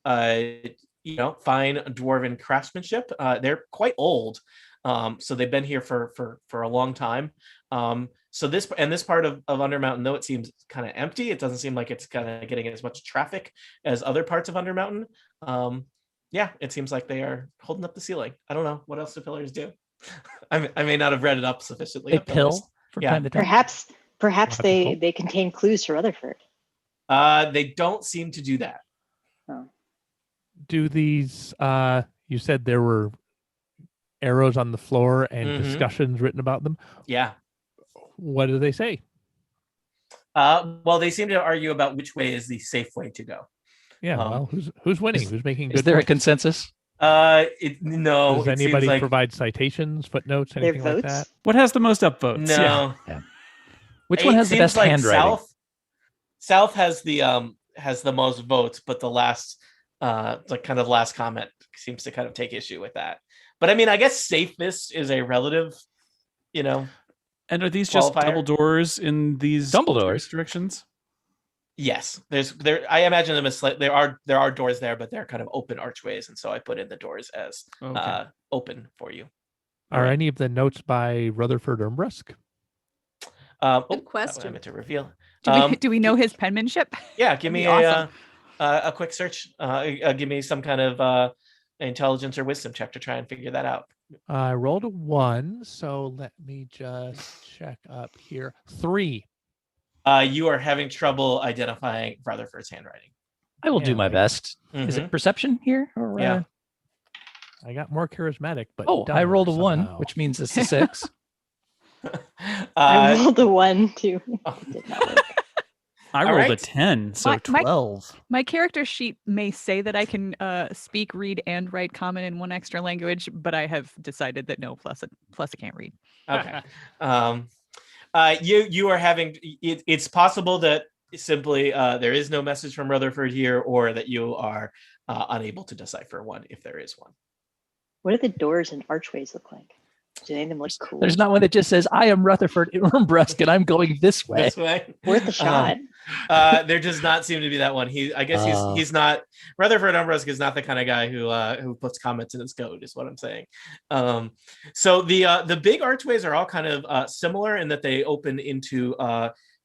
B: dwarven craftsmanship. They're quite old. So they've been here for a long time. So this part of Undermountain, though it seems kind of empty, it doesn't seem like it's kind of getting as much traffic as other parts of Undermountain. Yeah, it seems like they are holding up the ceiling. I don't know what else do pillars do. I may not have read it up sufficiently.
D: They pill from time to time.
F: Perhaps they contain clues for Rutherford.
B: They don't seem to do that.
F: Oh.
A: Do these? You said there were arrows on the floor and discussions written about them.
B: Yeah.
A: What do they say?
B: Well, they seem to argue about which way is the safe way to go.
A: Yeah. Well, who's winning? Who's making good?
D: Is there a
A: points?
D: consensus?
B: No.
A: Does anybody provide citations, footnotes, anything like that?
C: What has the most upvotes?
B: No.
D: Yeah. Which one has the best handwriting?
B: South has the most votes, but the last last comment seems to kind of take issue with that. But I mean, I guess safest is a relative, And
C: are these just
B: qualifier.
C: double doors in these
D: Double doors
C: directions?
B: Yes, there. I imagine them as there are doors there, but they're kind of open archways, and so I put in the doors as open for you.
A: Are any of the notes by Rutherford Umbrusk?
E: Good question.
B: I meant to reveal.
G: Do we know his penmanship?
B: Yeah, give me
G: Awesome.
B: a quick search. Give me some kind of intelligence or wisdom check to try and figure that out.
A: I rolled a 1, so let me just check up here. 3.
B: You are having trouble identifying Rutherford's handwriting.
D: I will do my best. Is it perception here? Or,
B: Yeah.
A: I got more charismatic, but
D: I rolled a 1,
A: somehow.
D: which means it's a 6.
F: I rolled a 1 too. It did not work.
C: I
B: All
C: rolled a
B: right.
C: 10, so
G: My-
C: 12.
G: My character sheet may say that I can speak, read, and write common in one extra language, but I have decided that no, plus I can't read.
B: Okay. You are having. It's possible that simply there is no message from Rutherford here, or that you are unable to decipher one if there is one.
F: What do the doors and archways look like? Do any of them look cool?
D: There's not one that just says, I am Rutherford Umbrusk and I'm going this way.
B: This way.
F: Worth a shot.
B: There does not seem to be that one. I guess he's not. Rutherford Umbrusk is not the kind of guy who puts comments in his code, is what I'm saying. So the big archways are all kind of similar in that they open into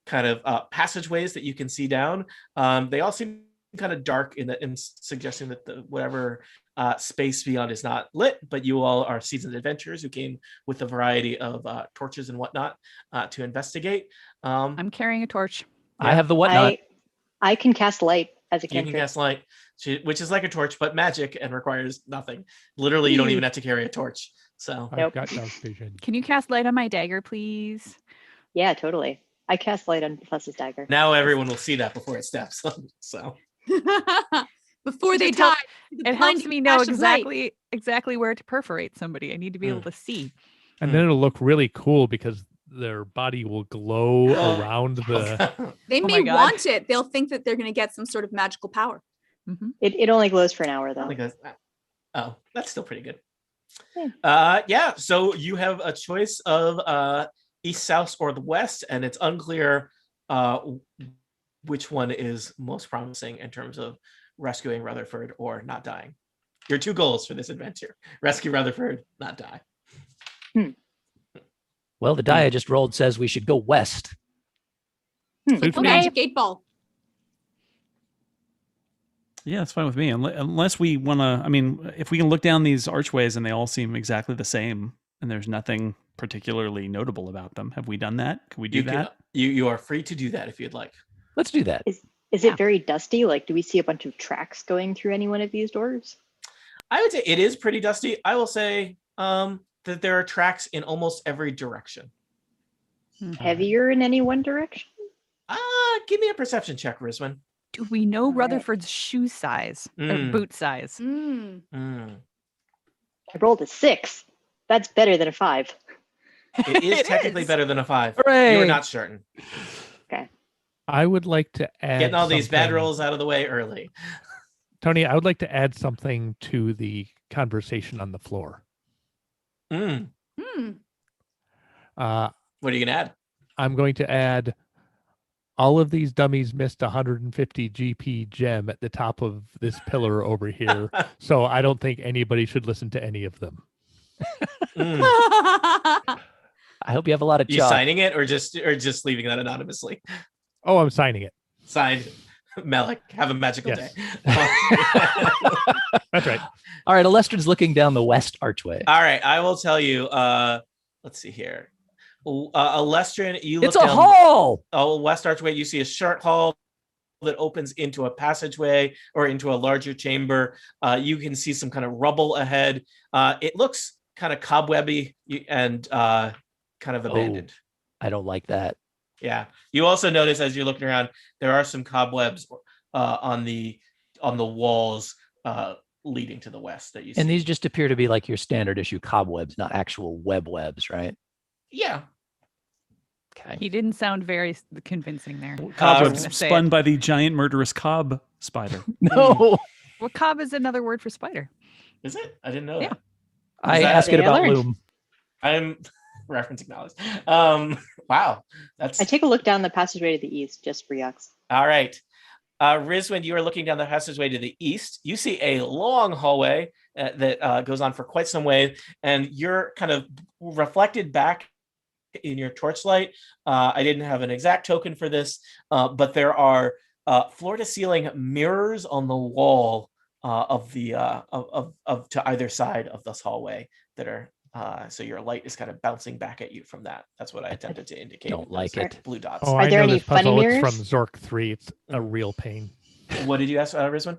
B: kind of passageways that you can see down. They all seem kind of dark in suggesting that whatever space beyond is not lit, but you all are seasoned adventurers who came with a variety of torches and whatnot to investigate.
G: I'm carrying a torch.
D: I have the whatnot.
F: I can cast light as a
B: You can
F: cantrip.
B: cast light, which is like a torch, but magic and requires nothing. Literally, you don't even have to carry a torch. So
A: I've got dark vision.
G: Can you cast light on my dagger, please?
F: Yeah, totally. I cast light on Fuss's dagger.
B: now everyone will see that before it steps. So
E: Before they
G: Just help-
E: die.
G: It helps me know exactly where to perforate somebody. I need to be able to see.
A: And then it'll look really cool because their body will glow around the.
E: They
G: Oh
E: may
G: my God.
E: want it. They'll think that they're going to get some sort of magical power.
G: Mhm.
F: It only glows for an hour though.
B: that's still pretty good.
F: Yeah.
B: So you have a choice of east, south, or the west, and it's unclear which one is most promising in terms of rescuing Rutherford or not dying. Your 2 goals for this adventure: rescue Rutherford, not die.
D: Well, the die I just rolled says we should go west.
A: Suits
E: Oh,
A: me.
E: magic 8-ball.
C: Yeah, it's fine with me. Unless we want to, I mean, if we can look down these archways and they all seem exactly the same and there's nothing particularly notable about them. Have we done that? Can we do that?
B: You are free to do that if you'd like.
D: Let's do that.
F: Is it very dusty? Like, do we see a bunch of tracks going through any one of these doors?
B: I would say it is pretty dusty. I will say that there are tracks in almost every direction.
F: Heavier in any one direction?
B: Give me a perception check, Rizwan.
G: Do we know
F: All right.
G: Rutherford's shoe size or boot size?
E: Mm.
F: I rolled a 6. That's better than a 5.
B: It is
G: It
B: technically
G: is.
B: better than a 5.
D: Hooray!
B: You are not certain.
A: I would like to add
B: Getting all these bad
A: something-
B: rolls out of the way early.
A: Tony, I would like to add something to the conversation on the floor.
B: Mm.
A: Uh,
B: What are you gonna add?
A: I'm going to add all of these dummies missed 150 GP gem at the top of this pillar over here. So I don't think anybody should listen to any of them.
B: Mm.
D: I hope you have a lot of
B: You
D: chalk.
B: signing it or just leaving that anonymously?
A: Oh, I'm signing it.
B: Signed, Malik. Have a magical
A: Yes.
B: day.
A: That's right.
D: All right, Alestrin's looking down the west archway.
B: All right, I will tell you. Let's see here. Alestrin, you look
D: It's a
B: down
D: hall.
B: west archway. You see a short hall that opens into a passageway or into a larger chamber. You can see some kind of rubble ahead. It looks kind of cobwebby and kind of abandoned.
D: I don't like that.
B: Yeah. You also notice as you're looking around, there are some cobwebs on the walls leading to the west that you see.
D: And these just appear to be like your standard issue cobwebs, not actual webs, right?
B: Yeah.
D: Okay.
G: He didn't sound very convincing there.
C: Cobwebs
G: gonna say
C: spun by the giant murderous cob spider.
D: No,
G: Well, cob is another word for spider.
B: Is it? I didn't know
G: Yeah.
B: that.
D: I
B: that-
D: ask it
F: Yeah, I
D: about
F: learned.
D: loom.
B: I'm referencing knowledge. Wow. That's
F: I take a look down the passageway to the east just for yucks.
B: all right. Rizwin, you are looking down the passageway to the east. You see a long hallway that goes on for quite some way, and you're kind of reflected back in your torchlight. I didn't have an exact token for this, but there are floor-to-ceiling mirrors on the wall of the of to either side of this hallway that are. So your light is kind of bouncing back at you from that. That's what I attempted to indicate.
D: Don't
B: with
D: like
B: those
D: it.
B: Blue dots.
A: Oh,
F: Are
A: I
F: there
A: know
F: any
A: this
F: funny
A: puzzle. It's from
F: mirrors?
A: Zork 3. It's a real pain.
B: What did you ask, Rizwin?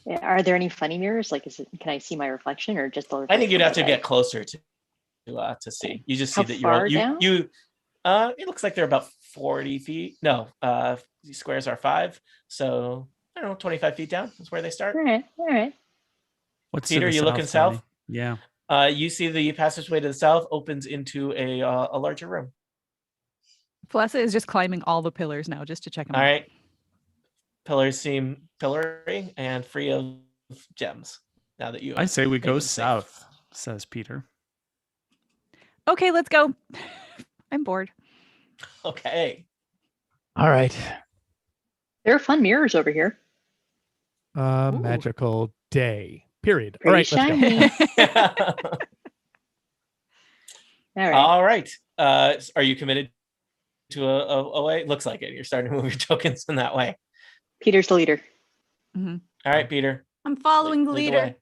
F: Yeah, are there any funny mirrors? Like, can I see my reflection or just the
B: I
F: reflection
B: think you'd
F: of
B: have to
F: my
B: get
F: bag?
B: closer to see. You just see
F: How
B: that
F: far
B: you're
F: down?
B: you. It looks like they're about 40 feet. No, these squares are 5, so I don't know, 25 feet down is where they start.
F: All right.
C: What's to
B: Peter,
C: the
B: you looking
C: Tony?
B: south?
C: Yeah.
B: You see the passageway to the south opens into a larger room.
G: Flessa is just climbing all the pillars now just to check them
B: All
G: out.
B: right, pillars seem pillary and free of gems. Now that you,
C: I say we
B: make
C: go
B: them safe.
C: south, says Peter.
G: Okay, let's go. I'm bored.
B: Okay.
D: All right.
F: There are fun mirrors over here.
G: Ooh.
A: Magical day. Period.
F: Pretty
A: All right, let's go.
F: shiny. All right.
B: All right. Are you committed to a way? Looks like it. You're starting to move your tokens in that way.
F: Peter's the leader.
B: All right, Peter.
E: I'm following the
B: lead
E: leader.
B: way.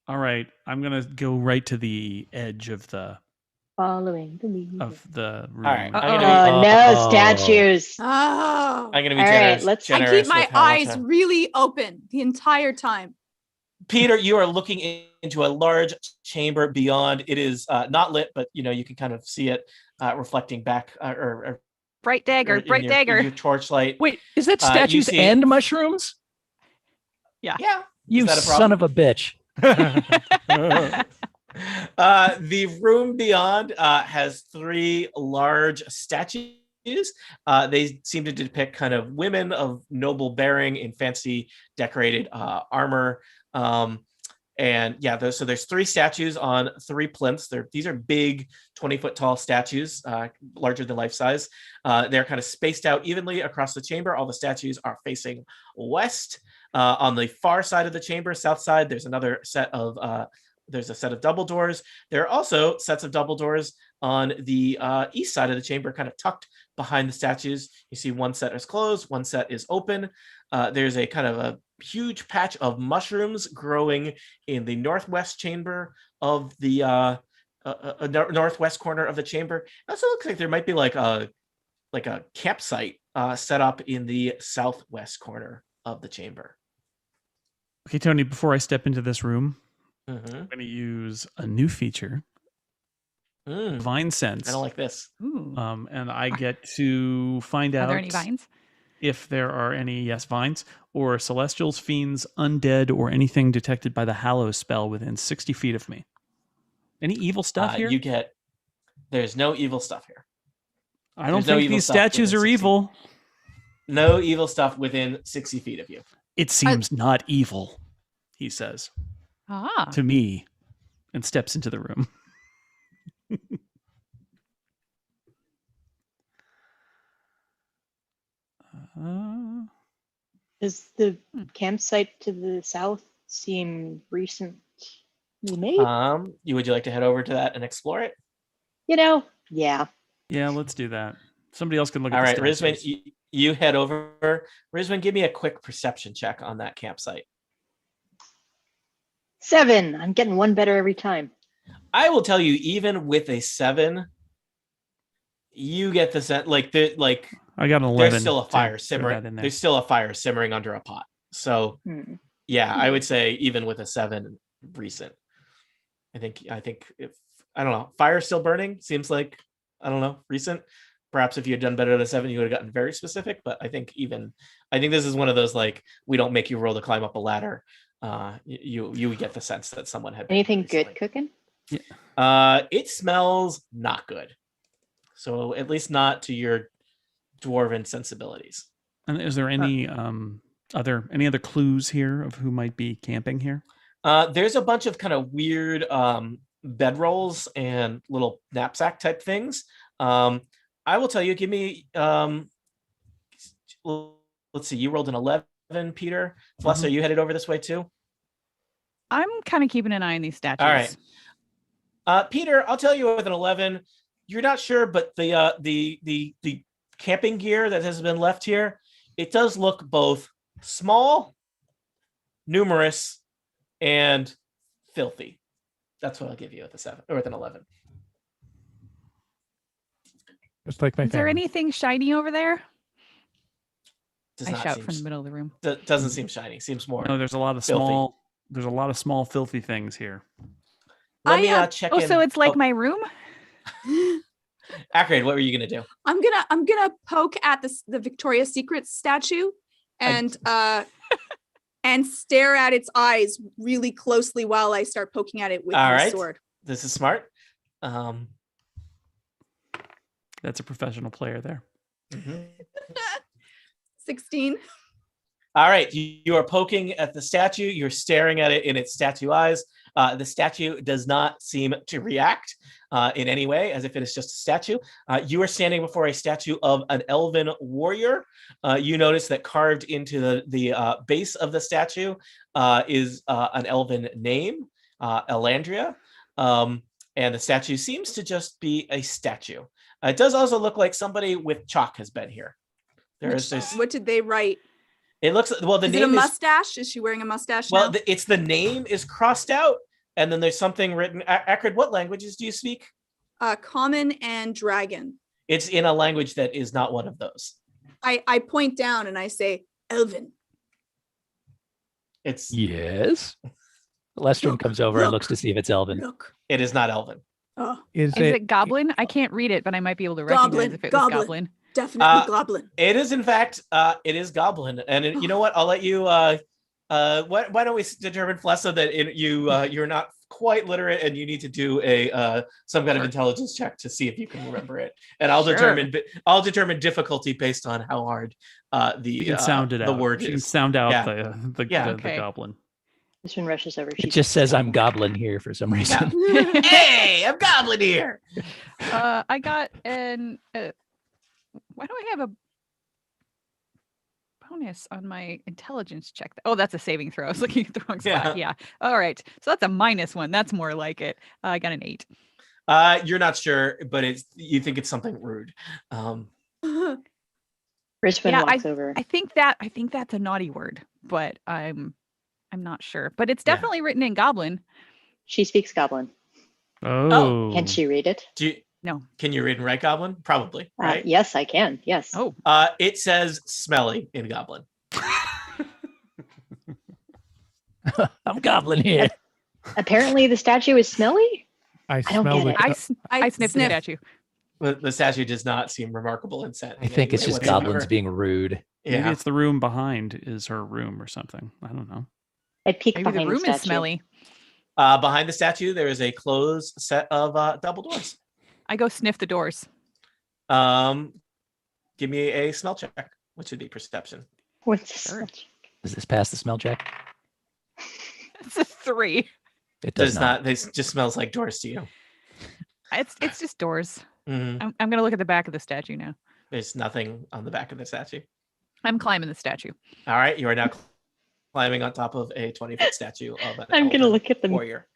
C: All right, I'm gonna go right to the edge of the
F: Following the leader.
C: room.
B: All right, I'm
F: Oh,
B: gonna
F: no statues.
E: Oh.
B: I'm gonna be
F: All right,
B: generous.
F: let's-
E: I keep
B: generous
E: my
B: with how much
E: eyes
B: I-
E: really open the entire time.
B: Peter, you are looking into a large chamber beyond. It is not lit, but you can kind of see it reflecting back or
G: Bright dagger,
B: in
G: bright
B: your,
G: dagger.
B: in your torchlight.
D: Wait, is that
B: You
D: statues
B: see-
D: and mushrooms?
B: Yeah.
D: You
B: that a
D: son of a bitch.
B: The room beyond has 3 large statues. They seem to depict kind of women of noble bearing in fancy decorated armor. And yeah, so there's 3 statues on 3 plinths. These are big 20-foot tall statues, larger than life size. They're kind of spaced out evenly across the chamber. All the statues are facing west. On the far side of the chamber, south side, there's another set of there's a set of double doors. There are also sets of double doors on the east side of the chamber, kind of tucked behind the statues. You see one set is closed, one set is open. There's a kind of a huge patch of mushrooms growing in the northwest chamber of the northwest corner of the chamber. It also looks like there might be like a campsite set up in the southwest corner of the chamber.
C: Okay, Tony, before I step into this room,
B: Mm-hmm.
C: I'm going to use a new feature, Vine Sense.
B: I don't like this.
G: Ooh.
C: And I get to find
G: Are
C: out
G: there any vines?
C: if there are any, vines, or celestials, fiends, undead, or anything detected by the Hallow spell within 60 feet of me. Any evil stuff here?
B: There's no evil stuff here.
C: I don't
B: there's no
C: think
B: evil
C: these
B: stuff
C: statues
B: within
C: are
B: 60.
C: evil.
B: No evil stuff within 60 feet of you.
C: It seems not evil, he says
G: Ah.
C: to me, and steps into the room.
F: Does the campsite to the south seem recently made?
B: Would you like to head over to that and explore it?
F: Yeah.
C: Yeah, let's do that. Somebody else can look
B: All
C: at
B: right,
C: the
B: Rizwan,
C: statues.
B: you head over. Rizwan, give me a quick perception check on that campsite.
F: 7. I'm getting one better every time.
B: I will tell you, even with a 7, you get the sense
C: I got an 11.
B: there's still a
C: to
B: fire
C: throw
B: simmering.
C: that in there.
B: There's still a fire simmering under a pot. So yeah, I would say even with a 7, recent. I think if I don't know, fire still burning seems like, I don't know, recent. Perhaps if you had done better than a 7, you would have gotten very specific. But I think this is one of those, like, we don't make you roll to climb up a ladder. You would get the sense that someone had been
F: Anything
B: recently.
F: good cooking?
B: It smells not good. So at least not to your dwarven sensibilities.
C: And is there any other clues here of who might be camping here?
B: There's a bunch of kind of weird bedrolls and little knapsack type things. I will tell you, give me let's see, you rolled an 11, Peter. Plus, are you headed over this way too?
G: I'm kind of keeping an eye on these statues.
B: All right. Peter, I'll tell you, with an 11, you're not sure, but the camping gear that has been left here, it does look both small, numerous, and filthy. That's what I'll give you with a 7 or with an 11.
A: Just like my
G: Is there
A: family.
G: anything shiny over there?
B: Does
G: I
B: not
G: shout
B: seem-
G: from the middle of the room.
B: Doesn't seem shiny. Seems more.
C: No, there's a lot of
B: filthy.
C: small filthy things here.
B: Let me
E: I,
B: check
G: Oh,
B: in.
G: so it's like my room?
B: Akrid, what were you gonna do?
E: I'm gonna poke at the Victoria's Secret statue and and stare at its eyes really closely while I start poking at it with
B: All
E: my
B: right.
E: sword.
B: This is smart.
C: That's a professional player there.
E: 16.
B: All right, you are poking at the statue. You're staring at it in its statue eyes. The statue does not seem to react in any way, as if it is just a statue. You are standing before a statue of an elven warrior. You notice that carved into the base of the statue is an elven name, Elandria. And the statue seems to just be a statue. It does also look like somebody with chalk has been here.
E: What did they write?
B: It looks, well, the
E: Is
B: name
E: it a
B: is,
E: mustache? Is she wearing a mustache
B: well,
E: now?
B: it's the name is crossed out, and then there's something written. Akrid, what languages do you speak?
E: Common and dragon.
B: It's in a language that is not one of those.
E: I point down and I say, Elven.
B: It's
D: Yes. Lestrin
E: Look,
D: comes over and
E: look,
D: looks to see if it's Elven.
E: Look.
B: It is not Elven.
E: Oh,
A: Is
G: Is it goblin? I can't read it, but I might be able to recognize
E: Goblin,
G: if it was
E: goblin.
G: goblin.
E: definitely goblin.
B: It is, in fact, it is Goblin. And you know what? I'll let you. Why don't we determine, Flessa, that you're not quite literate and you need to do some kind of intelligence check to see if you can remember it. And I'll determine difficulty based on how hard
C: You can sound it
B: the
C: out.
B: word
C: You can
B: is.
C: sound out
B: Yeah.
C: the
G: Okay.
C: goblin.
F: This one rushes over.
D: It just says I'm Goblin here for some reason.
B: Hey, I'm Goblin here.
G: I got an. Why do I have a bonus on my intelligence check? Oh, that's a saving throw. I was looking at the wrong spot. Yeah. All right. So that's a -1. That's more like it. I got an 8.
B: You're not sure, but you think it's something rude.
F: Richmond walks over.
G: I think that's a naughty word, but I'm not sure. But it's definitely written in Goblin.
F: She speaks Goblin.
C: Oh.
F: Can she read it?
G: No.
B: Can you read and write Goblin? Probably, right?
F: Yes, I can. Yes.
G: Oh.
B: It says smelly in Goblin.
D: I'm Goblin here.
F: Apparently the statue is smelly.
A: I
F: don't
A: smell
F: get
A: it.
F: it.
G: I sniffed the
E: sniff.
G: statue.
B: The statue does not seem remarkable in scent.
D: I think it's just goblins being rude.
C: Maybe
B: Yeah.
C: it's the room behind is her room or something. I don't know.
F: I peek
G: Maybe the
F: behind
G: room
F: statue.
G: is smelly.
B: Behind the statue, there is a closed set of double doors.
G: I go sniff the doors.
B: Give me a smell check, which would be perception.
F: What's this?
G: Sure.
D: Does this pass the smell check?
G: It's a 3.
D: It
B: Does not. This just smells like doors to you.
G: It's just doors.
B: Mhm.
G: I'm gonna look at the back of the statue now.
B: There's nothing on the back of the statue.
G: I'm climbing the statue.
B: All right, you are now climbing on top of a 20-foot statue of an
F: I'm gonna
B: elven
F: look at the
B: warrior.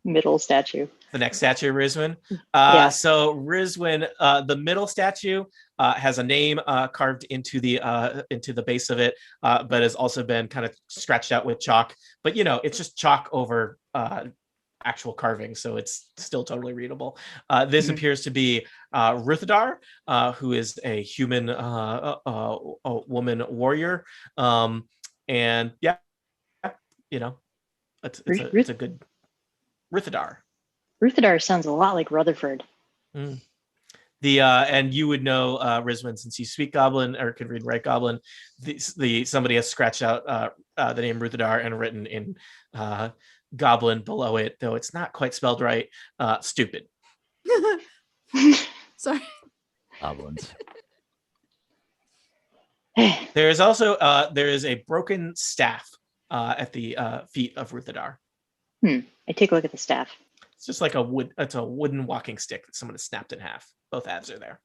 F: middle statue.
B: The next statue, Rizwin.
F: Yeah.
B: So Rizwin, the middle statue has a name carved into the base of it, but has also been kind of scratched out with chalk. But it's just chalk over actual carving, so it's still totally readable. This appears to be Ruthadar, who is a human a woman warrior, and yeah, it's a good Ruthadar.
F: Ruthadar sounds a lot like Rutherford.
B: And you would know Rizwin, since you speak Goblin or can read and write Goblin. Somebody has scratched out the name Ruthadar and written in Goblin below it, though it's not quite spelled right. Stupid.
E: Sorry.
D: Goblins.
B: There is also there is a broken staff at the feet of Ruthadar.
F: I take a look at the staff.
B: It's just like it's a wooden walking stick that someone has snapped in half. Both halves are there.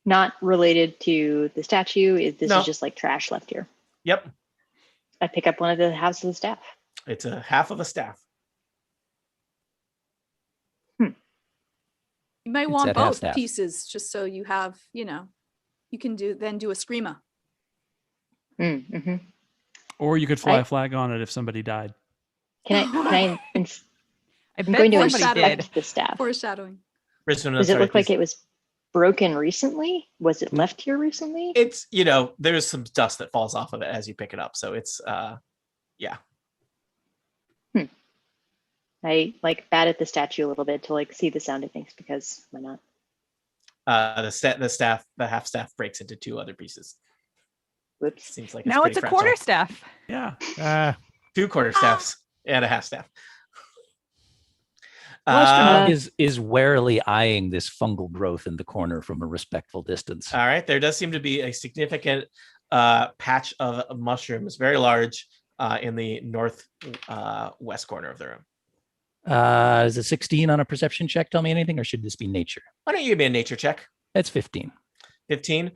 F: Not related to the statue. This
B: No.
F: is just like trash left here.
B: Yep,
F: I pick up one of the halves of the staff.
B: it's a half of a staff.
E: You might
D: It's
E: want
D: at half
E: both
D: staff.
E: pieces just so you have, you can do a screamer.
F: Mm-hmm.
C: Or you could fly
F: I-
C: a flag on it if somebody died.
F: Can I
G: I
F: I'm
G: bet
F: going to
G: somebody
E: foreshadowing.
G: did.
F: inspect the staff.
E: Foreshadowing.
B: Rizwin, I'm
F: Does it
B: sorry,
F: look like
B: please.
F: it was broken recently? Was it left here recently?
B: It's there's some dust that falls off of it as you pick it up, so it's yeah.
F: I bat at the statue a little bit to see the sound it makes, because why not?
B: The half staff breaks into two other pieces.
F: Whoops.
B: Seems like
G: Now it's
B: pretty
G: a
B: fragile.
G: quarter staff.
C: Yeah.
B: Two quarter staffs and a half staff.
D: Western is warily eyeing this fungal growth in the corner from a respectful distance.
B: All right, there does seem to be a significant patch of mushrooms, very large, in the north west corner of the room.
D: Is a 16 on a perception check tell me anything, or should this be nature?
B: Why don't you give me a nature check?
D: That's 15.
B: 15.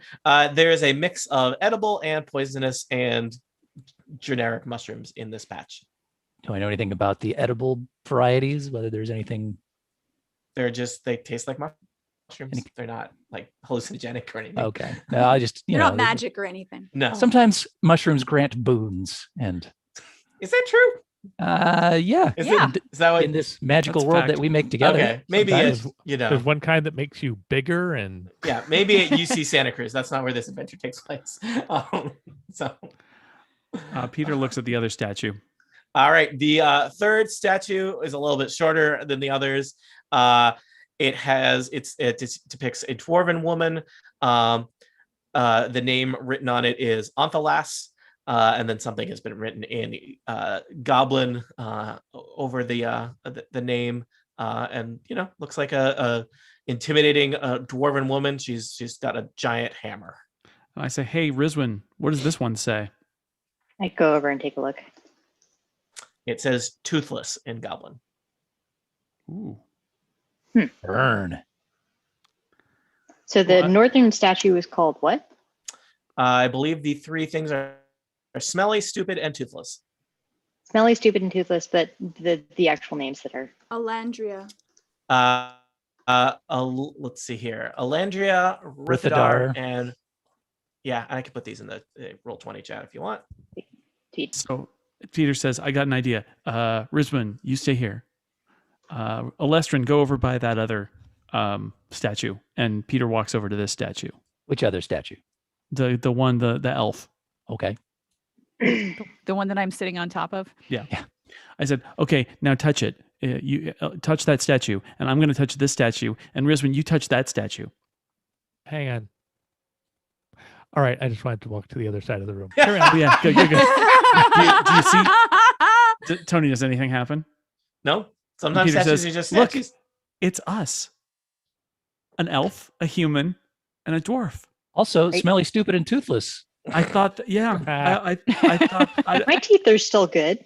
B: There is a mix of edible and poisonous and generic mushrooms in this patch.
D: Do I know anything about the edible varieties? Whether there's anything?
B: They taste like mushrooms. They're not like hallucinogenic or anything.
D: Okay. No, I just
E: They're not magic or anything.
B: No.
D: Sometimes mushrooms grant boons, and
B: Is that true?
D: yeah.
B: Is
G: Yeah.
B: that what?
D: In this magical
C: That's
D: world
C: fact.
D: that we make together.
B: Okay, maybe
D: sometimes-
B: it's
A: There's one kind that makes you bigger, and
B: yeah, maybe at UC Santa Cruz. That's not where this adventure takes place. So,
C: Peter looks at the other statue.
B: all right, the third statue is a little bit shorter than the others. It depicts a dwarven woman. The name written on it is Onthalas, and then something has been written in Goblin over the name, and looks like a intimidating dwarven woman. She's got a giant hammer.
C: And I say, hey, Rizwin, what does this one say?
F: I go over and take a look.
B: It says toothless in Goblin.
C: Ooh.
D: Burn.
F: So the
C: What?
F: northern statue is called what?
B: I believe the three things are smelly, stupid, and toothless.
F: Smelly, stupid, and toothless, but the actual names that are.
E: Alandria.
B: Let's see here. Alandria,
D: Ruthadar.
B: Ruthadar, and yeah, I can put these in the Roll20 chat if you want.
C: So Peter says, I got an idea. Rizwin, you stay here. Alestrin, go over by that other statue. And Peter walks over to this statue.
D: Which other statue?
C: The elf.
D: Okay.
G: The one that I'm sitting on top of.
C: Yeah. I said, okay, now touch it. You touch that statue, and I'm going to touch this statue. And Rizwin, you touch that statue.
A: hang on. All right, I just wanted to walk to the other side of the room.
C: Carry on. Yeah, good. Do you see? Tony, does anything happen?
B: No? Sometimes
C: Peter
B: statues
C: says,
B: are just
C: "Look,
B: statues.
C: it's us. An elf, a human, and a dwarf."
D: Also,
F: Right.
D: smelly, stupid, and toothless
C: I thought, yeah, I thought,
F: My teeth are still good.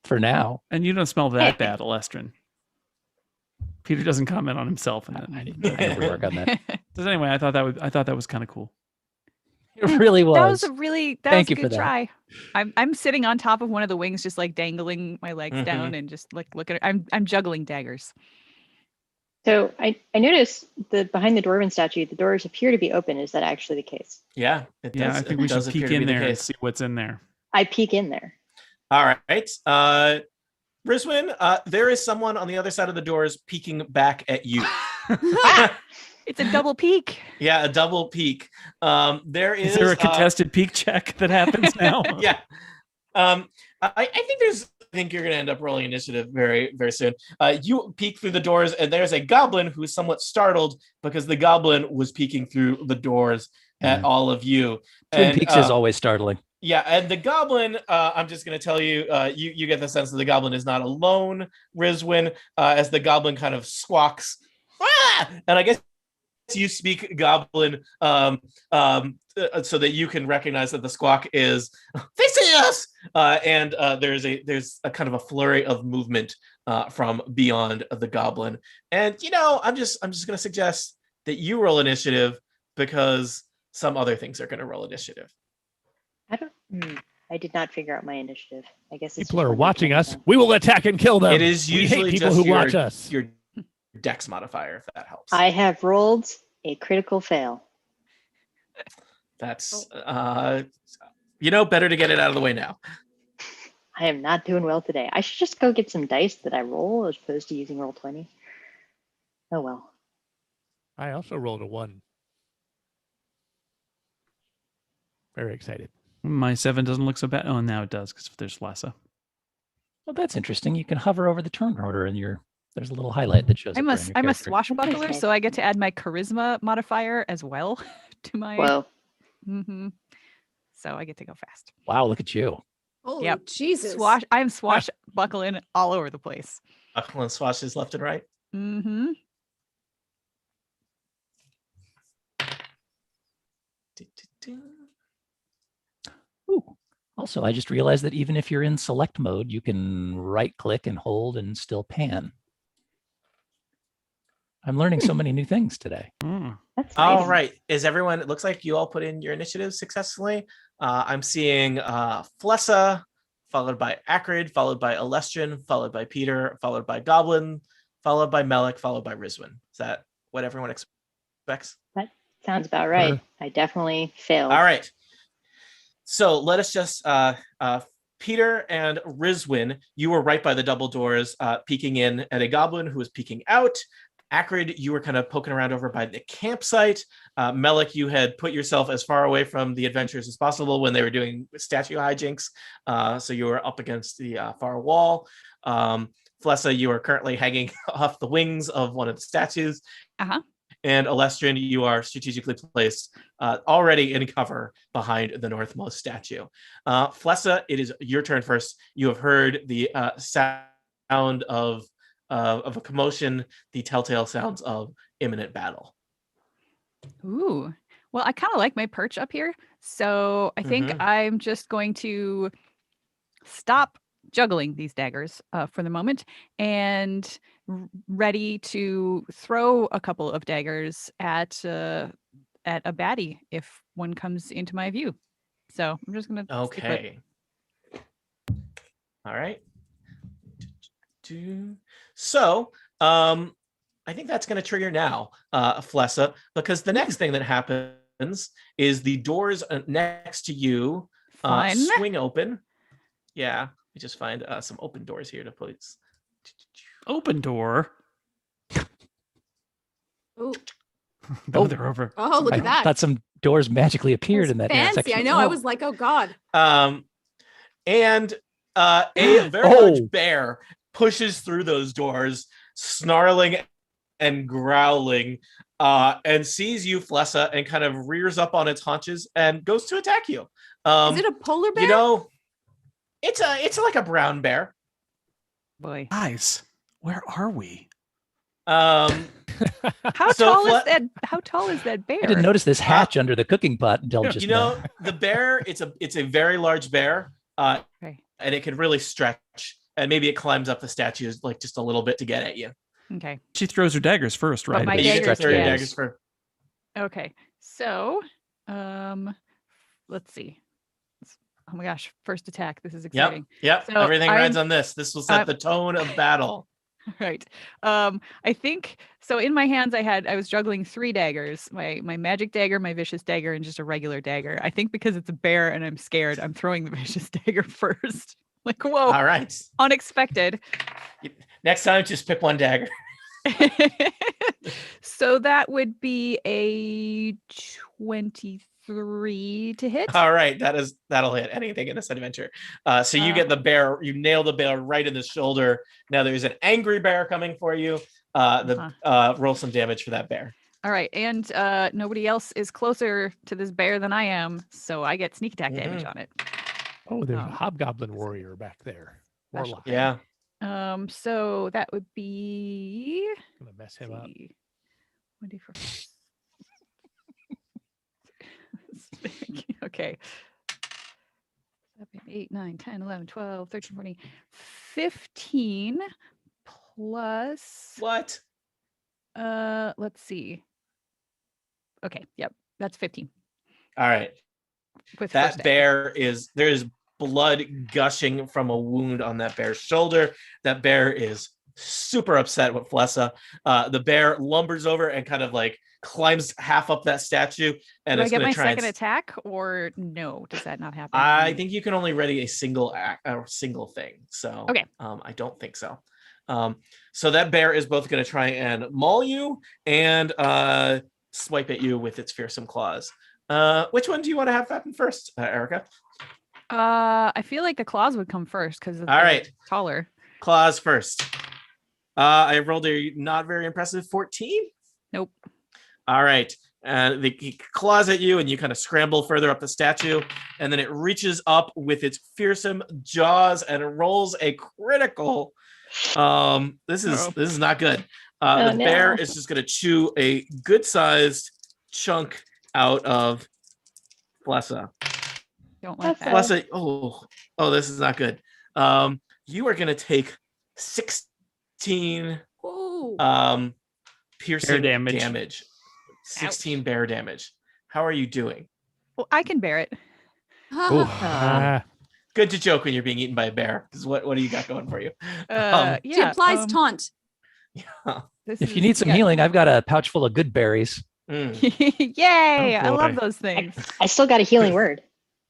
D: for now.
C: and you don't smell that bad, Alestrin. Peter doesn't comment on himself, and
D: I
C: then
D: need to work on that.
C: so anyway, I thought that was kind of cool.
D: It really was.
G: That was a really
D: Thank you
G: good
D: for that.
G: try. I'm sitting on top of one of the wings, just like dangling my legs down and just like looking. I'm juggling daggers.
F: So I noticed that behind the Dwarven statue, the doors appear to be open. Is that actually the case?
B: Yeah, it does.
C: Yeah, I think
B: it
C: we
B: does
C: should
B: appear
C: peek
B: to be
C: in
B: the
C: there and
B: case.
C: see what's in there.
F: I peek in there.
B: All right. Rizwin, there is someone on the other side of the doors peeking back at you.
G: It's a double peek.
B: Yeah, a double peek. There
C: Is there a contested peek check that happens now?
B: Yeah. I think you're going to end up rolling initiative very, very soon. You peek through the doors, and there's a goblin who's somewhat startled because the goblin was peeking through the doors at all of you.
D: Twin
B: And,
D: Peaks is always startling.
B: Yeah, and the goblin, I'm just going to tell you, you get the sense that the goblin is not alone, Rizwin, as the goblin kind of squawks. Ah! And I guess you speak goblin so that you can recognize that the squawk is Theseus! And there's a kind of a flurry of movement from beyond the goblin. And, I'm just going to suggest that you roll initiative because some other things are going to roll initiative.
F: I did not figure out my initiative. I guess it's
A: People are
F: just
A: watching
F: one
A: us.
F: thing.
A: We will attack and kill them.
B: It is
A: We hate
B: usually
A: people
B: just
A: who watch us.
B: your dex modifier, if that helps.
F: I have rolled a critical fail.
B: That's better to get it out of the way now.
F: I am not doing well today. I should just go get some dice that I roll as opposed to using Roll20. Oh well.
A: I also rolled a 1. Very excited.
C: My 7 doesn't look so bad. Oh, now it does because there's Lassa.
D: Well, that's interesting. You can hover over the turn order, and there's a little highlight that shows.
G: I'm
D: up
G: a
D: there in
G: I'm
D: your
G: a
D: character.
G: swashbuckler, so I get to add my charisma modifier as well to my.
F: Whoa.
G: Mm-hmm. So I get to go fast.
D: Wow, look at you.
E: Oh,
G: Yep.
E: Jesus.
G: I'm swashbuckling all over the place.
B: Buckling swashes left and right.
G: Mm-hmm.
D: Ooh. Also, I just realized that even if you're in select mode, you can right-click and hold and still pan. I'm learning so many new things today.
C: Mm.
F: That's
B: All
F: nice.
B: right. Is everyone, it looks like you all put in your initiative successfully. I'm seeing Flessa, followed by Acrid, followed by Alestian, followed by Peter, followed by Goblin, followed by Melik, followed by Rizwin. Is that what everyone expects?
F: Sounds about right.
A: Sure.
F: I definitely failed.
B: All right. So let us just, Peter and Rizwin, you were right by the double doors, peeking in at a goblin who was peeking out. Acrid, you were kind of poking around over by the campsite. Melik, you had put yourself as far away from the adventurers as possible when they were doing statue hijinks. So you were up against the far wall. Flessa, you are currently hanging off the wings of one of the statues.
G: Uh-huh.
B: And Alestrin, you are strategically placed already in cover behind the northmost statue. Flessa, it is your turn first. You have heard the sound of a commotion, the telltale sounds of imminent battle.
G: Ooh. Well, I kind of like my perch up here. So I think I'm just going to stop juggling these daggers for the moment and ready to throw a couple of daggers at a baddie if one comes into my view. So I'm just going to
B: Okay. All right. So, I think that's going to trigger now, Flessa, because the next thing that happens is the doors next to you
G: Fun.
B: swing open. Yeah, we just find some open doors here to place.
C: Open door.
E: Ooh.
C: Oh, they're over.
E: Oh, look
D: I
E: at that.
D: thought some doors magically
E: It
D: appeared
E: was
D: in that
E: fancy.
D: section.
E: I know. I
D: Oh.
E: was like, oh God.
B: And a very large bear pushes through those doors, snarling and growling, and sees you, Flessa, and kind of rears up on its haunches and goes to attack you.
E: Is it a polar bear?
B: It's like a brown bear.
G: Boy.
C: Guys, where are we?
G: How
B: So
G: tall is that bear?
D: I didn't notice this hatch under the cooking pot until just now.
B: The bear, it's a very large bear,
G: Okay.
B: and it can really stretch, and maybe it climbs up the statues like just a little bit to get at you.
G: Okay.
C: She throws her daggers first, right?
G: my
B: You get to
G: daggers,
B: throw your
G: yeah.
B: daggers first.
G: Okay. So, let's see. Oh my gosh! First attack. This is exciting.
B: Yep.
G: So
B: Everything rides
G: I'm-
B: on this. This will set the tone of battle.
G: Right. I think so. In my hands, I was juggling 3 daggers: my magic dagger, my vicious dagger, and just a regular dagger. I think because it's a bear and I'm scared, I'm throwing the vicious dagger first. Like, whoa,
B: All right.
G: unexpected.
B: Next time, just pick one dagger.
G: So that would be a 23 to hit.
B: All right, that'll hit anything in this adventure. So you get the bear, you nail the bear right in the shoulder. Now there's an angry bear coming for you. Roll some damage for that bear.
G: All right, and nobody else is closer to this bear than I am, so I get sneak attack damage on it.
A: Oh, there's a Hobgoblin warrior back there.
G: Special.
A: Warlock.
B: Yeah.
G: So that would be
A: Gonna mess him up.
G: 24. Okay. 7, 8, 9, 10, 11, 12, 13, 14, 15 plus.
B: What?
G: Let's see. Okay, yep, that's 15.
B: All right.
G: With
B: That
G: first
B: bear there's blood gushing from a wound on that bear's shoulder. That bear is super upset with Flessa. The bear lumbers over and kind of like climbs half up that statue, and
G: Do I
B: it's
G: get
B: going
G: my
B: to try
G: second
B: and
G: attack, or no? Does that not happen?
B: I think you can only ready a single thing. So
G: Okay.
B: I don't think so. So that bear is both going to try and maul you and swipe at you with its fearsome claws. Which one do you want to have happen first, Erica?
G: I feel like the claws would come first because
B: All right.
G: taller.
B: Claws first. I rolled a not very impressive 14.
G: Nope.
B: All right. He claws at you and you kind of scramble further up the statue, and then it reaches up with its fearsome jaws and it rolls a critical. This is not good. The bear is just going to chew a good-sized chunk out of Flessa.
G: Don't like that.
B: Flessa, oh, this is not good. You are going to take 16
G: Ooh.
B: piercing
C: Bear damage.
B: damage. 16 bear damage. How are you doing?
G: Well, I can bear it.
A: Oh,
B: Good to joke when you're being eaten by a bear. Because what do you got going for you?
E: She applies taunt.
D: If you need some healing, I've got a pouch full of good berries.
G: Yay! I
C: Oh,
G: love
C: boy.
G: those things.
F: I still got a healing word.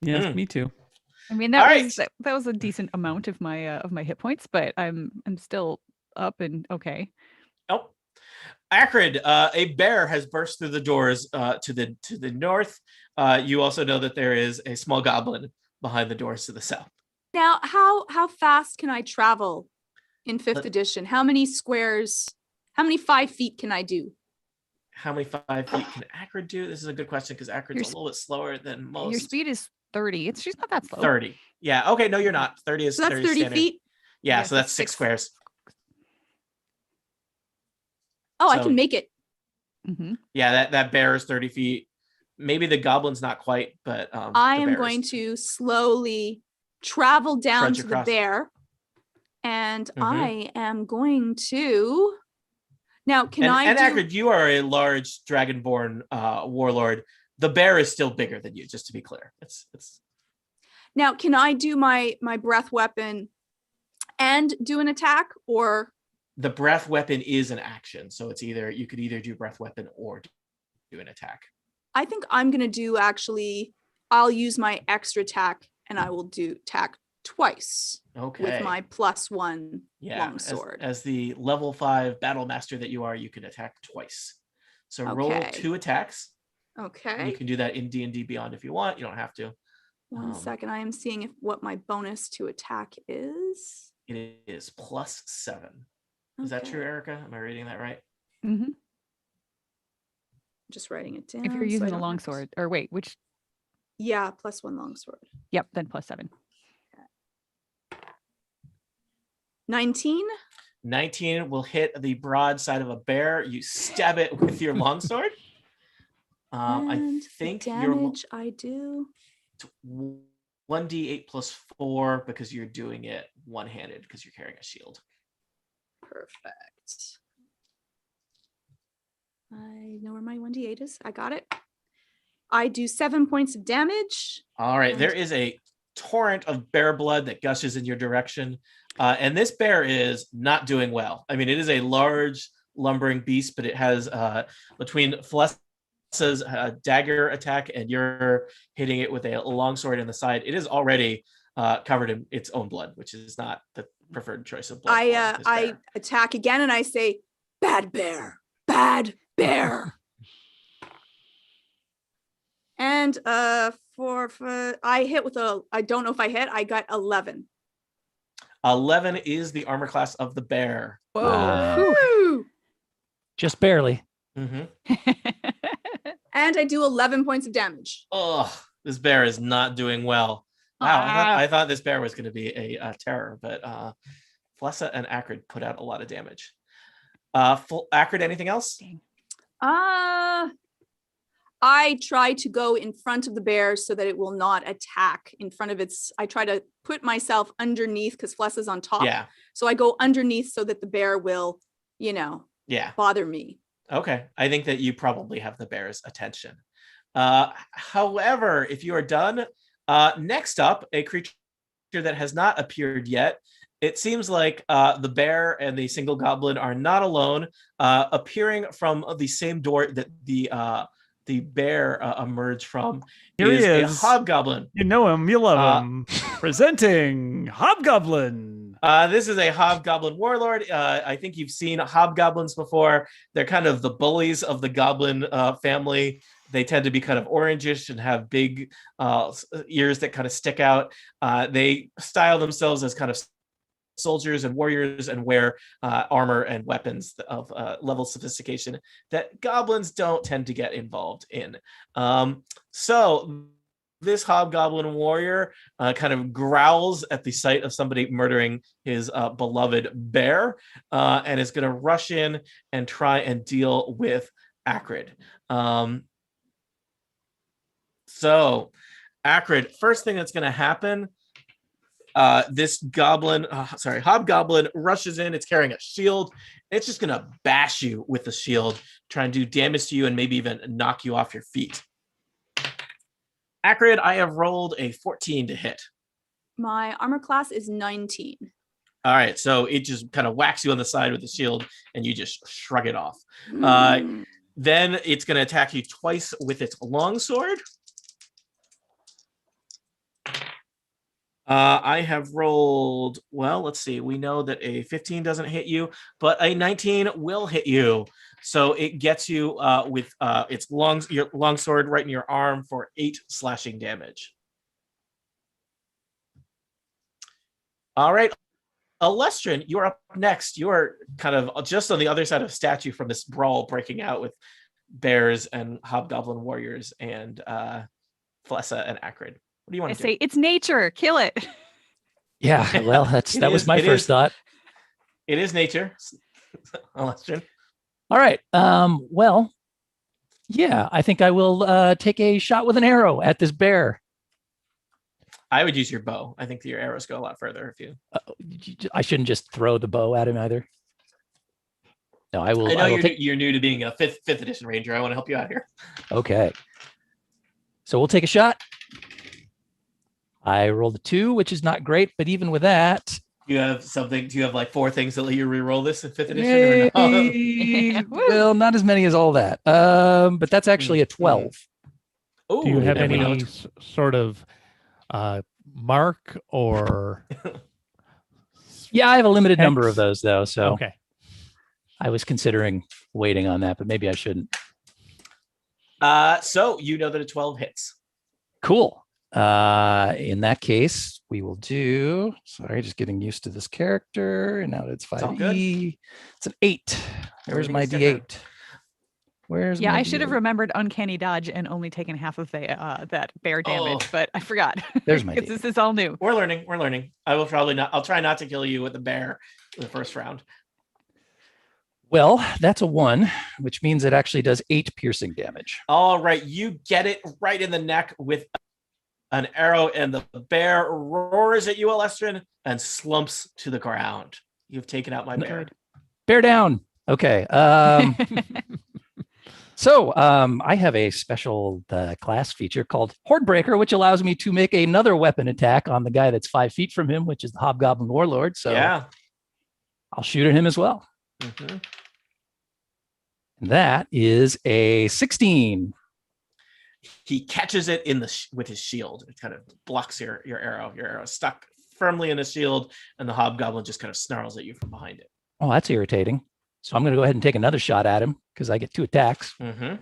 C: Yes, me too.
G: I mean,
B: All
G: that was a decent amount of my hit points, but I'm still up and okay.
B: Oh, Acrid, a bear has burst through the doors to the north. You also know that there is a small goblin behind the doors to the south.
E: Now, how fast can I travel in 5th edition? How many squares? How many 5 feet can I do?
B: How many 5 feet can Acrid do? This is a good question because Acrid's a little bit slower than most.
G: Your speed is 30. She's not that slow.
B: 30. Yeah. Okay. No, you're not. 30 is.
E: So that's 30
B: standard.
E: feet.
B: Yeah.
G: Yes,
B: So that's
G: that's
B: 6
G: six.
B: squares.
E: Oh, I
B: So-
E: can make it.
G: Mm-hmm.
B: Yeah. That bear is 30 feet. Maybe the goblin's not quite, but
E: I
B: the
E: am
B: bear
E: going
B: is.
E: to slowly travel down
B: Trudge
E: to
B: across.
E: the bear, and
B: Mhm.
E: I am going to. Now, can I
B: And
E: do?
B: Acrid, you are a large dragonborn warlord. The bear is still bigger than you, just to be clear. It's
E: Now, can I do my breath weapon and do an attack, or
B: the breath weapon is an action, so it's you could either do breath weapon or do an attack.
E: I think I'm gonna do actually. I'll use my extra attack, and I will do attack twice
B: Okay.
E: with my +1
B: yeah,
E: longsword.
B: as the level 5 battle master that you are, you can attack twice. So roll
E: Okay.
B: 2 attacks.
E: Okay.
B: You can do that in D&D Beyond if you want. You don't have to.
E: One second. I am seeing what my bonus to attack is.
B: It is +7. Is that
E: Okay.
B: true, Erica? Am I reading that right?
G: Mm-hmm.
E: Just writing it down.
G: If you're
E: so I
G: using a
E: don't have to-
G: longsword, or wait, which?
E: Yeah, +1 longsword.
G: Yep, then +7.
E: 19.
B: 19 will hit the broad side of a bear. You stab it with your longsword. I
E: And the
B: think your
E: damage I do.
B: 1d8 +4 because you're doing it one-handed because you're carrying a shield.
E: Perfect. I know where my 1d8 is. I got it. I do 7 points of damage.
B: All right,
E: And-
B: there is a torrent of bear blood that gushes in your direction. And this bear is not doing well. I mean, it is a large, lumbering beast, but it has between Flessa's dagger attack and you're hitting it with a longsword in the side, it is already covered in its own blood, which is not the preferred choice of blood.
E: I attack again and I say, bad bear, bad bear. And for I hit with I don't know if I hit, I got 11.
B: 11 is the armor class of the bear.
E: Woo!
D: Just barely.
B: Mm-hmm.
E: And I do 11 points of damage.
B: Oh, this bear is not doing well. Wow, I thought this bear was going to be a terror, but Flessa and Acrid put out a lot of damage. Acrid, anything else?
E: I try to go in front of the bear so that it will not attack in front of its. I try to put myself underneath because Fless is on top.
B: Yeah.
E: So I go underneath so that the bear will, bother me.
B: Okay. I think that you probably have the bear's attention. However, if you are done, next up, a creature that has not appeared yet. It seems like the bear and the single goblin are not alone, appearing from the same door that the bear emerged from.
C: Here he
B: a
C: is.
B: Hobgoblin.
C: You know him, you love him. Presenting Hobgoblin.
B: This is a Hobgoblin warlord. I think you've seen Hobgoblins before. They're kind of the bullies of the goblin family. They tend to be kind of orangish and have big ears that kind of stick out. They style themselves as kind of soldiers and warriors and wear armor and weapons of level sophistication that goblins don't tend to get involved in. So this Hobgoblin warrior kind of growls at the sight of somebody murdering his beloved bear and is going to rush in and try and deal with Acrid. So Acrid, first thing that's going to happen, this Hobgoblin rushes in. It's carrying a shield. It's just going to bash you with the shield, try and do damage to you and maybe even knock you off your feet. Acrid, I have rolled a 14 to hit.
E: My armor class is 19.
B: All right, so it just kind of whacks you on the side with the shield and you just shrug it off. Then it's going to attack you twice with its longsword. I have rolled, well, let's see. We know that a 15 doesn't hit you, but a 19 will hit you. So it gets you with your longsword right in your arm for 8 slashing damage. All right. Alestrin, you are up next. You are kind of just on the other side of statue from this brawl breaking out with bears and Hobgoblin warriors and Flessa and Acrid. What do you want to do?
G: Say it's nature. Kill it.
D: Yeah, well, that was my first thought.
B: It is nature. Alestrin.
D: All right. Well, yeah, I think I will take a shot with an arrow at this bear.
B: I would use your bow. I think that your arrows go a lot further if you.
D: I shouldn't just throw the bow at him either. No, I will.
B: I know
D: you're
B: new to being a fifth edition ranger. I want to help you out here.
D: Okay. So we'll take a shot. I rolled a 2, which is not great, but even with that,
B: you have something. Do you have like 4 things that let you re-roll this in 5th edition? Or no?
D: Well, not as many as all that. But that's actually a 12.
B: Ooh,
A: Do you have
B: and we know
A: any sort of mark or?
D: Yeah, I have a limited number of those though, so
A: Okay.
D: I was considering waiting on that, but maybe I shouldn't.
B: So you know that a 12 hits.
D: Cool. In that case, we will do. Sorry, just getting used to this character, and now it's
B: all good.
D: 5e. It's an 8. Where's my
B: Everything's different.
D: D8? Where's
G: Yeah,
D: my
G: I should have
D: D8?
G: remembered uncanny dodge and only taken half of that bear damage,
B: Oh.
G: but I forgot.
D: There's my
G: 'Cause this is all new.
B: We're learning. I will probably not. I'll try not to kill you with the bear in the first round.
D: Well, that's a 1, which means it actually does 8 piercing damage.
B: All right, you get it right in the neck with an arrow, and the bear roars at you, Alestrin, and slumps to the ground. You've taken out my bear.
D: Bear down. Okay. So I have a special class feature called Horde Breaker, which allows me to make another weapon attack on the guy that's 5 feet from him, which is the Hobgoblin Warlord. So
B: Yeah.
D: I'll shoot at him as well.
B: Mhm.
D: And that is a 16.
B: He catches it in the with his shield. It kind of blocks your arrow. Your arrow is stuck firmly in his shield, and the Hobgoblin just kind of snarls at you from behind it.
D: Oh, that's irritating. So I'm going to go ahead and take another shot at him because I get 2 attacks.
B: Mm-hmm.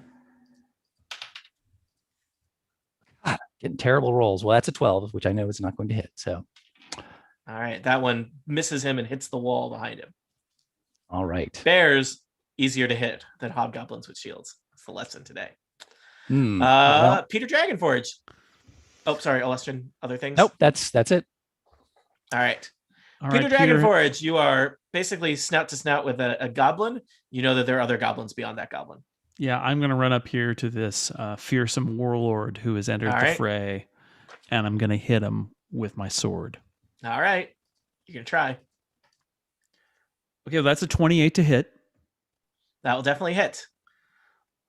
D: Getting terrible rolls. Well, that's a 12, which I know is not going to hit. So,
B: All right, that one misses him and hits the wall behind him.
D: all right.
B: Bears easier to hit than Hobgoblins with shields. That's the lesson today.
D: Well,
B: Peter Dragonforge. Oh, sorry, Olestrin. Other things?
D: nope, that's it.
B: All right.
C: All
B: Peter
C: right, Peter.
B: Dragonforge, you are basically snout to snout with a goblin. You know that there are other goblins beyond that goblin.
C: Yeah, I'm going to run up here to this fearsome warlord who has entered
B: All
C: the
B: right.
C: fray, and I'm going to hit him with my sword.
B: All right. You can try.
C: Okay, well, that's a 28 to hit.
B: That will definitely hit.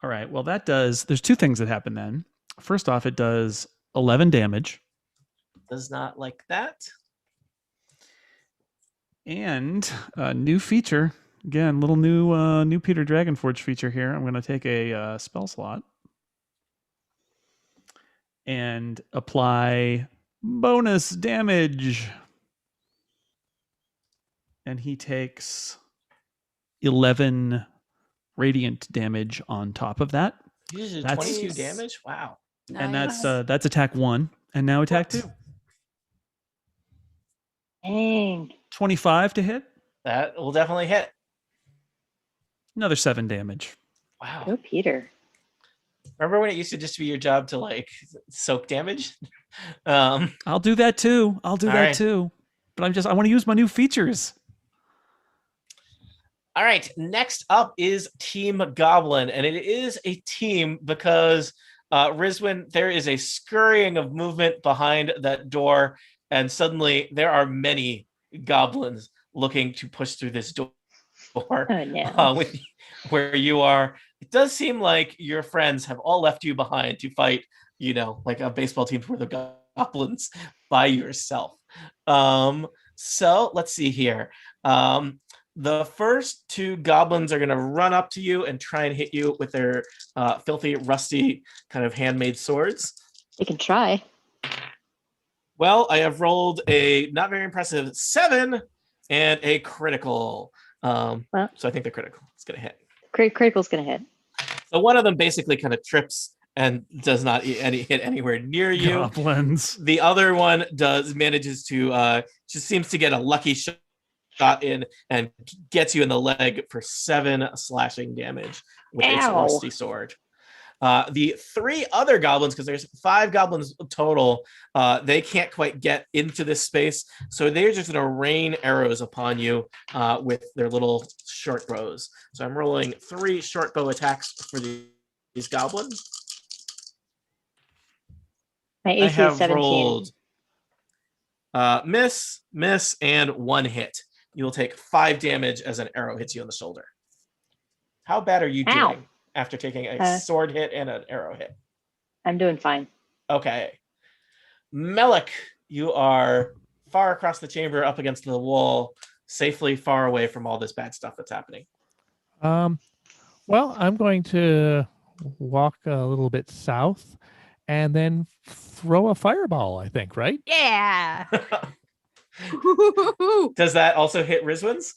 C: All right, well, there's 2 things that happen then. First off, it does 11 damage.
B: Does not like that.
C: And a new feature. Again, little new Peter Dragonforge feature here. I'm going to take a spell slot and apply bonus damage. And he takes 11 radiant damage on top of that.
B: Usually
C: That's-
B: 22 damage. Wow.
C: And that's attack 1. And now attack 2.
F: Dang.
C: 25 to hit.
B: That will definitely hit.
C: Another 7 damage.
B: Wow.
F: Go, Peter.
B: Remember when it used to just be your job to like soak damage?
C: I'll do that too. All
B: right.
C: too. But I want to use my new features.
B: All right. Next up is Team Goblin. And it is a team because Rizwin, there is a scurrying of movement behind that door. And suddenly there are many goblins looking to push through this door.
F: Oh, no.
B: Where you are. It does seem like your friends have all left you behind to fight, like a baseball team for the goblins by yourself. So let's see here. The first 2 goblins are going to run up to you and try and hit you with their filthy, rusty, kind of handmade swords.
F: You can try.
B: Well, I have rolled a not very impressive 7 and a critical. So I think the critical is going to hit.
F: Critical's going to hit.
B: So one of them basically kind of trips and does not hit anywhere near you.
C: Goblins.
B: The other one manages to just seems to get a lucky shot in and gets you in the leg for 7 slashing damage with its
F: Ow.
B: rusty sword. The 3 other goblins, because there's 5 goblins total, they can't quite get into this space, so they're just going to rain arrows upon you with their little short bows. So I'm rolling 3 short bow attacks for these goblins.
F: My
B: I
F: AC is
B: have
F: 17.
B: rolled miss, and 1 hit. You will take 5 damage as an arrow hits you on the shoulder. How bad are you
F: Ow.
B: doing after taking a sword hit and an arrow hit?
F: I'm doing fine.
B: Okay. Melik, you are far across the chamber up against the wall, safely far away from all this bad stuff that's happening.
A: Well, I'm going to walk a little bit south and then throw a fireball, I think, right?
G: Yeah.
B: Does that also hit Rizwin's?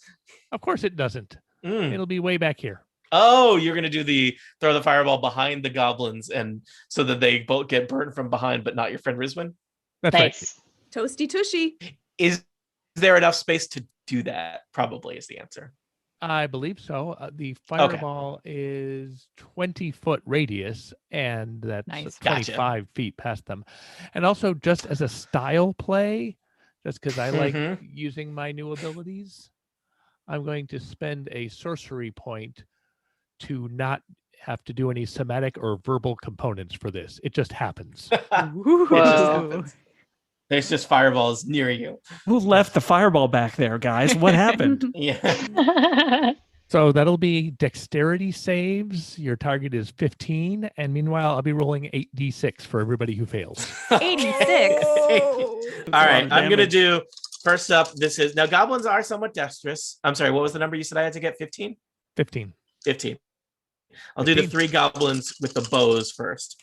A: Of course it doesn't. It'll be way back here.
B: Oh, you're gonna do throw the fireball behind the goblins, and so that they both get burned from behind, but not your friend Rizwin.
A: That's right.
F: Nice.
E: Toasty tushy.
B: Is there enough space to do that? Probably is the answer.
A: I believe so. The fireball is 20-foot radius, and that's
G: Nice.
A: 25 feet past them. And also, just as a style play, just because I like
B: Mhm.
A: using my new abilities, I'm going to spend a sorcery point to not have to do any somatic or verbal components for this. It just happens.
B: It just
F: Whoa.
B: happens. There's just fireballs near you.
C: Who left the fireball back there, guys? What happened?
B: Yeah.
A: So that'll be dexterity saves. Your target is 15. And meanwhile, I'll be rolling 8d6 for everybody who fails.
G: 86.
E: Oh.
B: All right,
C: of
B: I'm gonna
C: damage.
B: do first up. This is now goblins are somewhat dexterous. I'm sorry, what was the number you said I had to get? 15.
A: 15.
B: 15. I'll do the
A: 15.
B: 3 goblins with the bows first,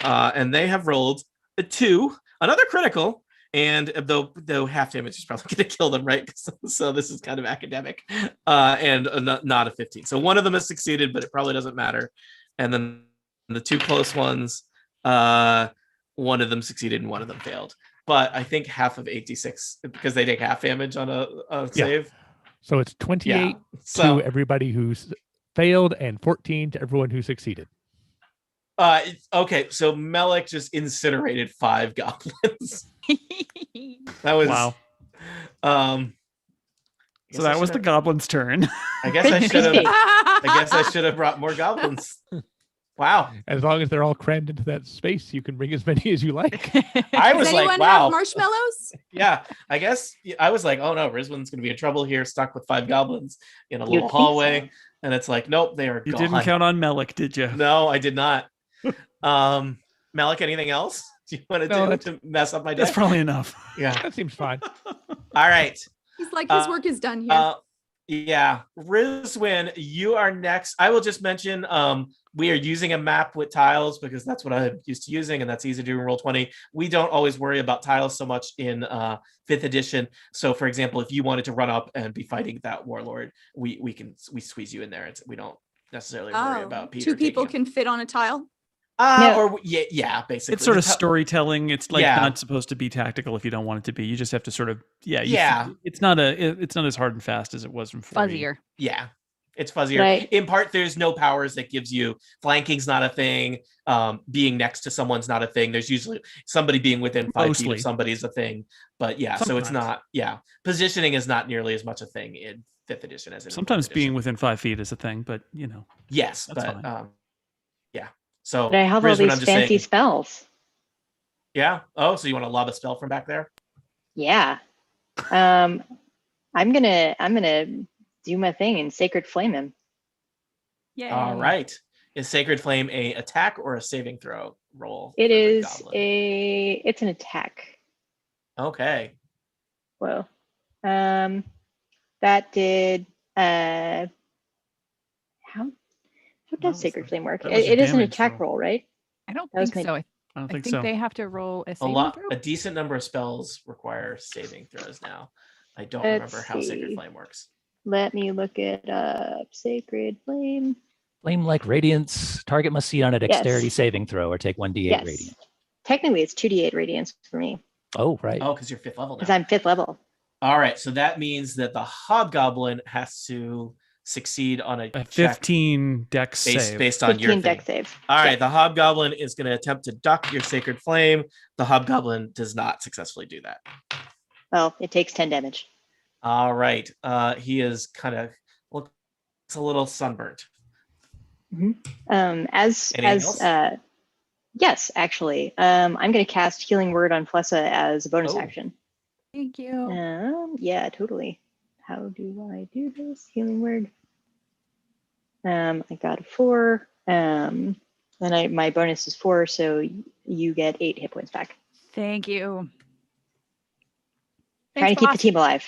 B: and they have rolled a 2, another critical. And though half damage is probably going to kill them, right? So this is kind of academic, and not a 15. So one of them has succeeded, but it probably doesn't matter. And then the 2 close ones, one of them succeeded and one of them failed. But I think half of 8d6 because they take half damage on a save.
A: So it's 28
B: So
A: to everybody who's failed and 14 to everyone who succeeded.
B: okay, so Melik just incinerated 5 goblins. That was
C: Wow.
B: guess
C: So
B: I
C: that was the
B: should've-
C: goblin's turn.
B: I guess I should have.
F: Crispy.
B: I guess I should have brought more goblins. Wow.
A: As long as they're all crammed into that space, you can bring as many as you like.
B: I
E: Does
B: was
E: anyone
B: like, wow.
E: have marshmallows?
B: Yeah, I guess I was like, oh no, Rizwan's going to be in trouble here, stuck with 5 goblins in a
F: You'd
B: little
F: think
B: hallway.
F: so.
B: And it's like, nope, they are
C: You
B: gone.
C: didn't count on Melik, did you?
B: No, I did not. Melik, anything else? Do you want to
A: No,
B: do to mess up my day?
C: That's probably enough.
B: Yeah.
A: That seems fine.
B: All right.
E: He's like, his work is done here.
B: Yeah, Rizwin, you are next. I will just mention we are using a map with tiles because that's what I'm used to using, and that's easy to do in Roll20. We don't always worry about tiles so much in 5th edition. So, for example, if you wanted to run up and be fighting that warlord, we squeeze you in there. We don't necessarily worry about Peter.
E: 2 people
B: taking
E: can fit on a tile.
B: it. Or yeah, basically.
C: It's sort of
B: The ti-
C: storytelling. It's like
B: Yeah.
C: not supposed to be tactical if you don't want it to be. You just have to sort of
B: Yeah.
C: It's not as hard and fast as it was from 40.
G: Fuzzier.
B: Yeah, it's fuzzier.
F: Right.
B: In part, there's no powers that gives you flanking's not a thing. Being next to someone's not a thing. There's usually somebody being within 5 feet
C: Mostly.
B: of somebody's a thing. But yeah, so it's
C: Sometimes.
B: not. Yeah, positioning is not nearly as much a thing in 5th edition as it is in
C: Sometimes
B: 4th
C: being
B: edition.
C: within 5 feet is a thing, but
B: Yes,
C: that's
B: but
C: fine.
B: yeah. So
F: But I have all
B: Rizwan,
F: these
B: I'm just
F: fancy
B: saying,
F: spells.
B: yeah. Oh, so you want to lob a spell from back there?
F: Yeah. I'm gonna do my thing and sacred flame him.
G: Yay.
B: All right. Is Sacred Flame a attack or a saving throw roll?
F: It
B: for the
F: is
B: goblin?
F: it's an attack.
B: Okay.
F: Whoa. That did how does
C: was
F: sacred
C: the-
F: flame work?
C: that was your
F: It is an
C: damage
F: attack
C: roll.
F: roll, right?
G: I don't
F: That was
G: think
F: my-
G: so.
C: I don't
G: I
C: think,
G: think
C: so.
G: they have to roll a
B: A
G: saving
B: lot,
G: throw.
B: a decent number of spells require saving throws now. I don't
F: Let's
B: remember how Sacred
F: see.
B: Flame works.
F: Let me look it up. Sacred flame.
D: Flame like radiance. Target must see on a dexterity
F: Yes.
D: saving throw or take 1d8
F: Yes.
D: radiant.
F: Technically, it's 2d8 radiance for me
D: Oh, right.
B: Oh, because you're 5th level
F: because
B: now.
F: I'm 5th level.
B: All right, so that means that the Hobgoblin has to succeed on a
C: A
B: check
C: 15 dex save.
B: based on your
F: 15
B: thing.
F: deck save.
B: All right,
F: Yeah.
B: the Hobgoblin is going to attempt to duck your Sacred Flame. The Hobgoblin does not successfully do that.
F: Well, it takes 10 damage.
B: All right, he is kind of looks a little sunburnt.
F: Anything
B: else?
F: Yes, actually. I'm going to cast Healing Word on Flessa as a bonus
B: Oh.
F: action.
G: Thank you.
F: Yeah, totally. How do I do this? Healing Word. I got a 4. Then my bonus is 4, so you get 8 hit points back.
G: Thank you.
F: Trying to keep the team alive.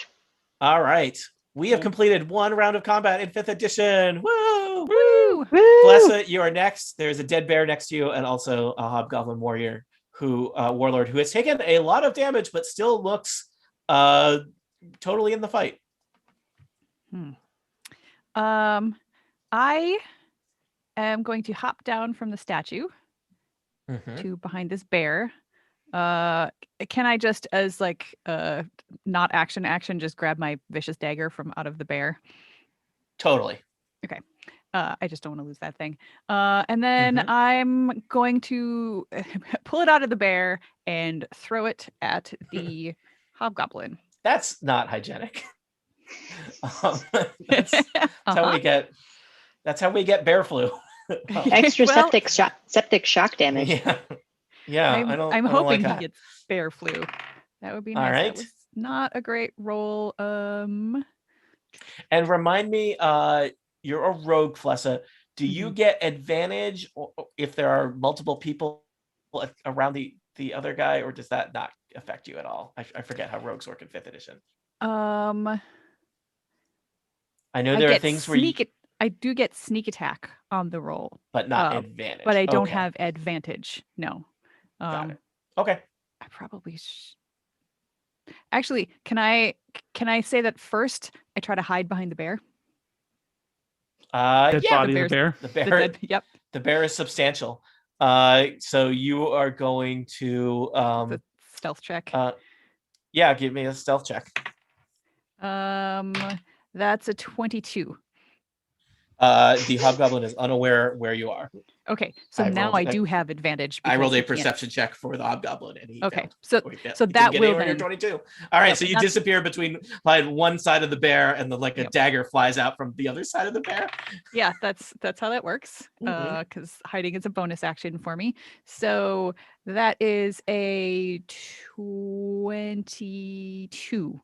B: All right, we have completed 1 round of combat in 5th edition. Woo!
G: Woo!
F: Woo!
B: Flessa, you are next. There's a dead bear next to you, and also a Hobgoblin warrior warlord who has taken a lot of damage, but still looks totally in the fight.
G: I am going to hop down from the statue to behind this bear. Can I just, as like not action, just grab my vicious dagger from out of the bear?
B: Totally.
G: I just don't want to lose that thing. And then I'm going to pull it out of the bear and throw it at the hobgoblin.
B: That's not hygienic. That's how we get. That's how we get bear flu.
F: Extra
G: Well-
F: septic shock damage.
B: Yeah.
G: I'm,
B: I don't.
G: I'm
B: I don't
G: hoping
B: like
G: he
B: that.
G: gets bear flu. That would be
B: All
G: nice.
B: right.
G: That was not a great roll.
B: And remind me, you're a rogue, Flessa. Do you get advantage if there are multiple people around the other guy, or does that not affect you at all? I forget how rogues work in 5th edition.
G: I
B: I know there are
G: get
B: things where you,
G: I do get sneak attack on the roll,
B: but not advantage.
G: but I don't
B: Okay.
G: have advantage. No.
B: Got it. Okay.
G: I probably actually can I say that first I try to hide behind the bear?
C: Dead
B: Yeah,
C: body of the bear.
B: the
G: The
B: bear.
G: dead- yep.
B: The bear is substantial. So you are going to
G: The stealth check.
B: yeah, give me a stealth check.
G: That's a 22.
B: The hobgoblin is unaware where you are.
G: Okay, so
B: I
G: now
B: rolled
G: I
B: a-
G: do have advantage.
B: I rolled
G: because
B: a
G: he can't-
B: perception check for the hobgoblin, and he
G: Okay,
B: failed.
G: so
B: He
G: so
B: didn't
G: that
B: get
G: will
B: anywhere near
G: then
B: 22. All right,
G: Yep,
B: so you
G: that's-
B: disappear behind one side of the bear, and then like a
G: Yep.
B: dagger flies out from the other side of the bear.
G: yeah, that's how that works.
B: Mhm.
G: Because hiding is a bonus action for me. So that is a 22.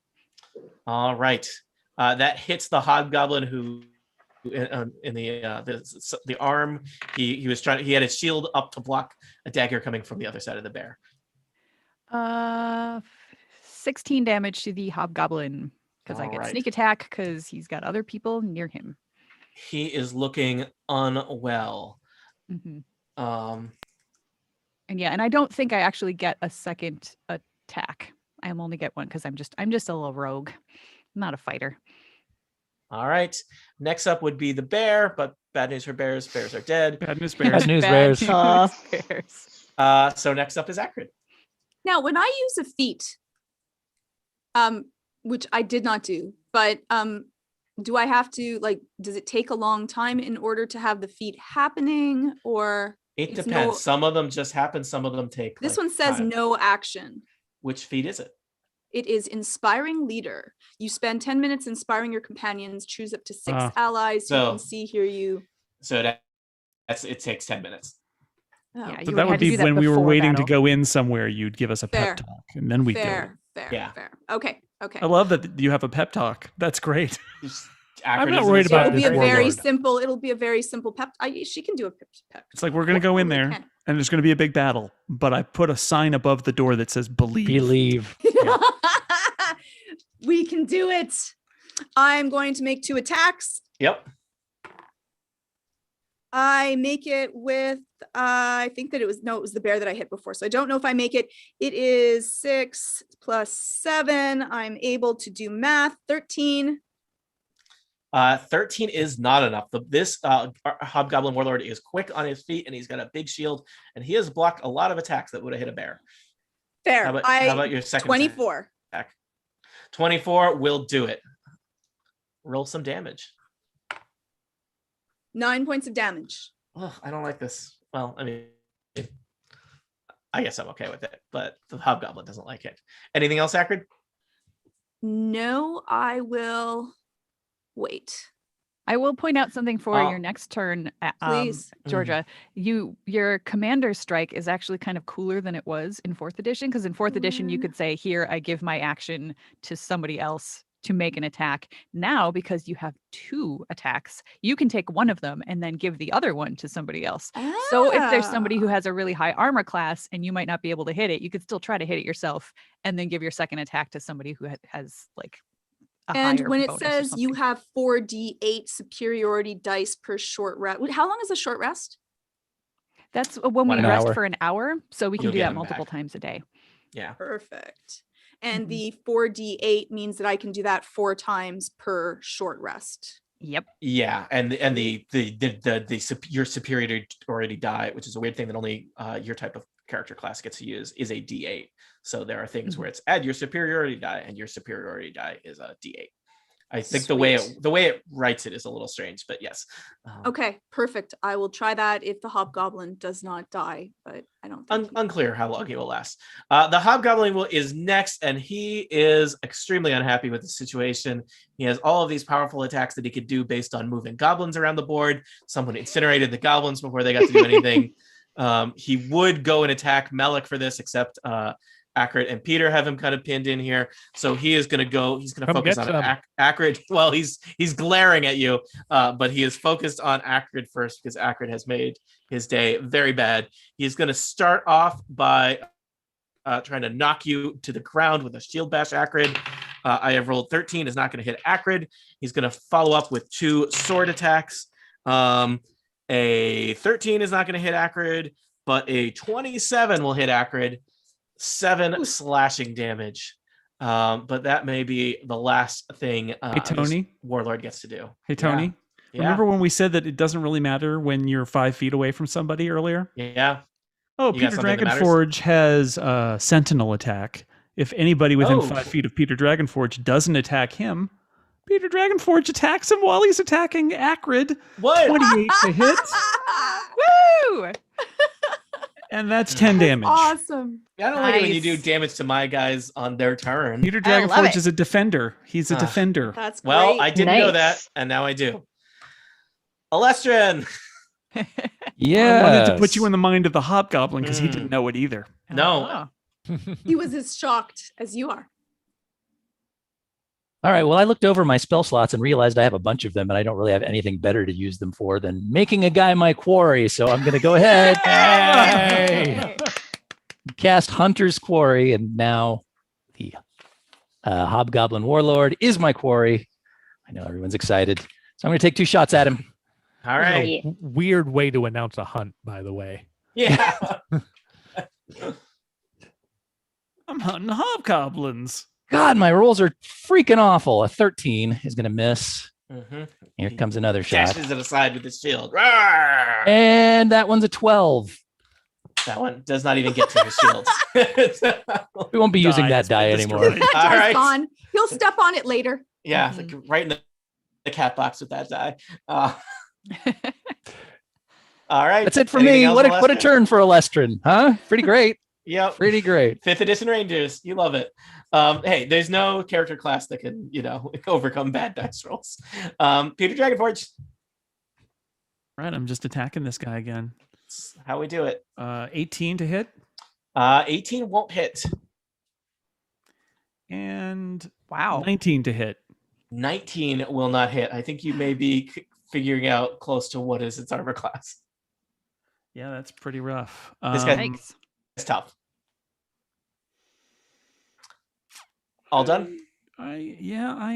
B: All right, that hits the hobgoblin who. In the arm, he was trying. He had his shield up to block a dagger coming from the other side of the bear.
G: 16 damage to the hobgoblin because I get
B: Alright.
G: sneak attack because he's got other people near him.
B: He is looking unwell.
G: hmm
B: Um,
G: And yeah, and I don't think I actually get a second attack. I only get one because I'm just a little rogue, I'm not a fighter.
B: all right. Next up would be the bear, but bad news for bears. Bears are dead.
C: Bad news bears.
D: Bad news,
G: Bad
D: bears.
G: news,
F: Aw.
G: bears.
B: So next up is Acrid.
E: Now, when I use a feat, which I did not do, but do I have to does it take a long time in order to have the feat happening, or
B: It
E: It's
B: depends.
E: no-
B: Some of them just happen. Some of them take.
E: this
B: like,
E: one says
B: time.
E: no action?
B: Which feat is it?
E: It is inspiring leader. You spend 10 minutes inspiring your companions, choose up to 6
C: Ah.
E: allies you
B: So-
E: can see, hear you.
B: So it takes 10 minutes.
E: Oh,
G: Yeah,
C: So
G: you
C: that
G: had
C: would
G: to do
C: be
G: that
C: when we were
G: before
C: waiting to
G: battle.
C: go in somewhere. You'd give us a
E: Fair.
C: pep talk, and then we'd go.
E: fair, fair,
B: Yeah.
E: fair. Okay.
C: I love that you have a pep talk. That's great.
B: Just-
A: I'm
B: Acrid
A: not
B: is in
A: worried
B: this
A: about
E: It'll
B: one.
E: be a
A: this
E: very
A: warlord.
E: simple. It'll be a very simple pep. She can do a pep.
C: It's like we're gonna go in there, and there's gonna be a big battle. But I put a sign above the door that says "Believe."
D: Believe.
E: We can do it. I'm going to make 2 attacks.
B: Yep.
E: I make it with, I think that it was the bear that I hit before. So I don't know if I make it. It is 6 plus 7. I'm able to do math. 13.
B: 13 is not enough. This hobgoblin warlord is quick on his feet, and he's got a big shield, and he has blocked a lot of attacks that would have hit a bear.
E: Fair.
B: How about your second
E: 24.
B: attack? 24 will do it. Roll some damage.
E: 9 points of damage.
B: Oh, I don't like this. Well, I mean, I guess I'm okay with it, but the hobgoblin doesn't like it. Anything else, Acrid?
E: No, I will wait.
G: I will point out something for
B: Oh.
G: your next turn,
E: Please.
G: Georgia. Your commander strike is actually kind of cooler than it was in 4th edition, because in 4th edition you
E: Mm.
G: could say, "Here, I give my action to somebody else to make an attack." Now, because you have 2 attacks, you can take one of them and then give the other one to somebody else. So if there's somebody who
E: Ah.
G: has a really high armor class and you might not be able to hit it, you could still try to hit it yourself and then give your second attack to somebody who has like a
E: And
G: higher
E: when it
G: bonus or
E: says you
G: something.
E: have 4d8 superiority dice per short rest, how long is a short rest?
G: That's when we
B: An
G: rest
D: hour.
G: for an hour, so we can
B: You'll
G: do
B: get
G: that
B: 'em
G: multiple
B: back.
G: times a day.
B: Yeah.
E: Perfect. And
G: Mhm.
E: the 4d8 means that I can do that 4 times per short rest.
G: Yep.
B: Yeah, and your superiority die, which is a weird thing that only your type of character class gets to use, is a D8. So there are things where it's add your superiority die, and your superiority die is a D8. I think the way
E: Sweet.
B: it writes it is a little strange, but yes.
E: Okay, perfect. I will try that if the hobgoblin does not die, but I don't think he-
B: Unclear how long he will last. The hobgoblin is next, and he is extremely unhappy with the situation. He has all of these powerful attacks that he could do based on moving goblins around the board. Someone incinerated the goblins before they got to do anything. He would go and attack Melik for this, except Acrid and Peter have him kind of pinned in here. So he is going to go. He's going to
A: Come
B: focus
A: get
B: on
A: some.
B: Acrid. Well, he's glaring at you, but he is focused on Acrid first because Acrid has made his day very bad. He's going to start off by trying to knock you to the ground with a shield bash. Acrid. I have rolled 13. Is not going to hit Acrid. He's going to follow up with 2 sword attacks. A 13 is not going to hit Acrid, but a 27 will hit Acrid. 7 slashing damage. But that may be the last thing
C: Hey, Tony.
B: this Warlord gets to do.
C: Hey, Tony.
B: Yeah.
C: Remember when we said that it doesn't really matter when you're 5 feet away from somebody earlier?
B: Yeah.
C: Oh,
B: You got
C: Peter
B: something that matters?
C: Dragonforge has Sentinel Attack. If anybody within
B: Oh.
C: 5 feet of Peter Dragonforge doesn't attack him, Peter Dragonforge attacks him while he's attacking Acrid.
B: What?
C: 28 to hit,
G: Woo!
C: and that's 10 damage.
E: Awesome.
B: I don't like it when you do
G: Nice.
B: damage to my guys on their turn.
C: Peter
G: I love
C: Dragonforge
G: it.
C: is a defender. He's a defender.
E: That's great.
B: Well, I didn't know that,
F: Nice.
B: and now I do. Alestrin.
D: Yeah.
C: I wanted to put you in the mind of the Hobgoblin because he
B: Mm.
C: didn't know it either.
B: No.
G: Oh.
E: He was as shocked as you are.
D: All right. Well, I looked over my spell slots and realized I have a bunch of them, and I don't really have anything better to use them for than making a guy my quarry. So I'm going to go ahead,
A: Hey!
D: cast Hunter's Quarry, and now the Hobgoblin Warlord is my quarry. I know everyone's excited, so I'm going to take 2 shots at him.
B: All right.
F: Yeah.
A: Weird way to announce a hunt, by the way.
B: Yeah.
C: I'm hunting hobgoblins.
D: God, my rolls are freaking awful. A 13 is going to miss.
B: Mhm.
D: Here comes another shot,
B: Dashes it aside with his shield. Rawr!
D: and that one's a 12.
B: That one does not even get to his shield.
D: We won't be using that
C: It's
D: die
C: been
D: anymore.
C: destroyed.
B: All
E: Die's
B: right.
E: gone. He'll step on it later.
B: Yeah,
G: Mhm.
B: like right in the cat box with that die. All right.
D: That's it for
B: Anything
D: me.
B: else,
D: What a
B: Alestrin?
D: turn for Alestrin, huh? Pretty great.
B: Yep.
D: Pretty great.
B: 5th edition Rangers. You love it. Hey, there's no character class that can, overcome bad dice rolls. Peter Dragonforge.
C: Right, I'm just attacking this guy again.
B: That's how we do it.
C: 18 to hit,
B: 18 won't hit.
C: and
G: Wow.
C: 19 to hit.
B: 19 will not hit. I think you may be figuring out close to what is its armor class.
C: Yeah, that's pretty rough.
B: This guy-
G: Yikes.
B: It's tough. All done?
C: I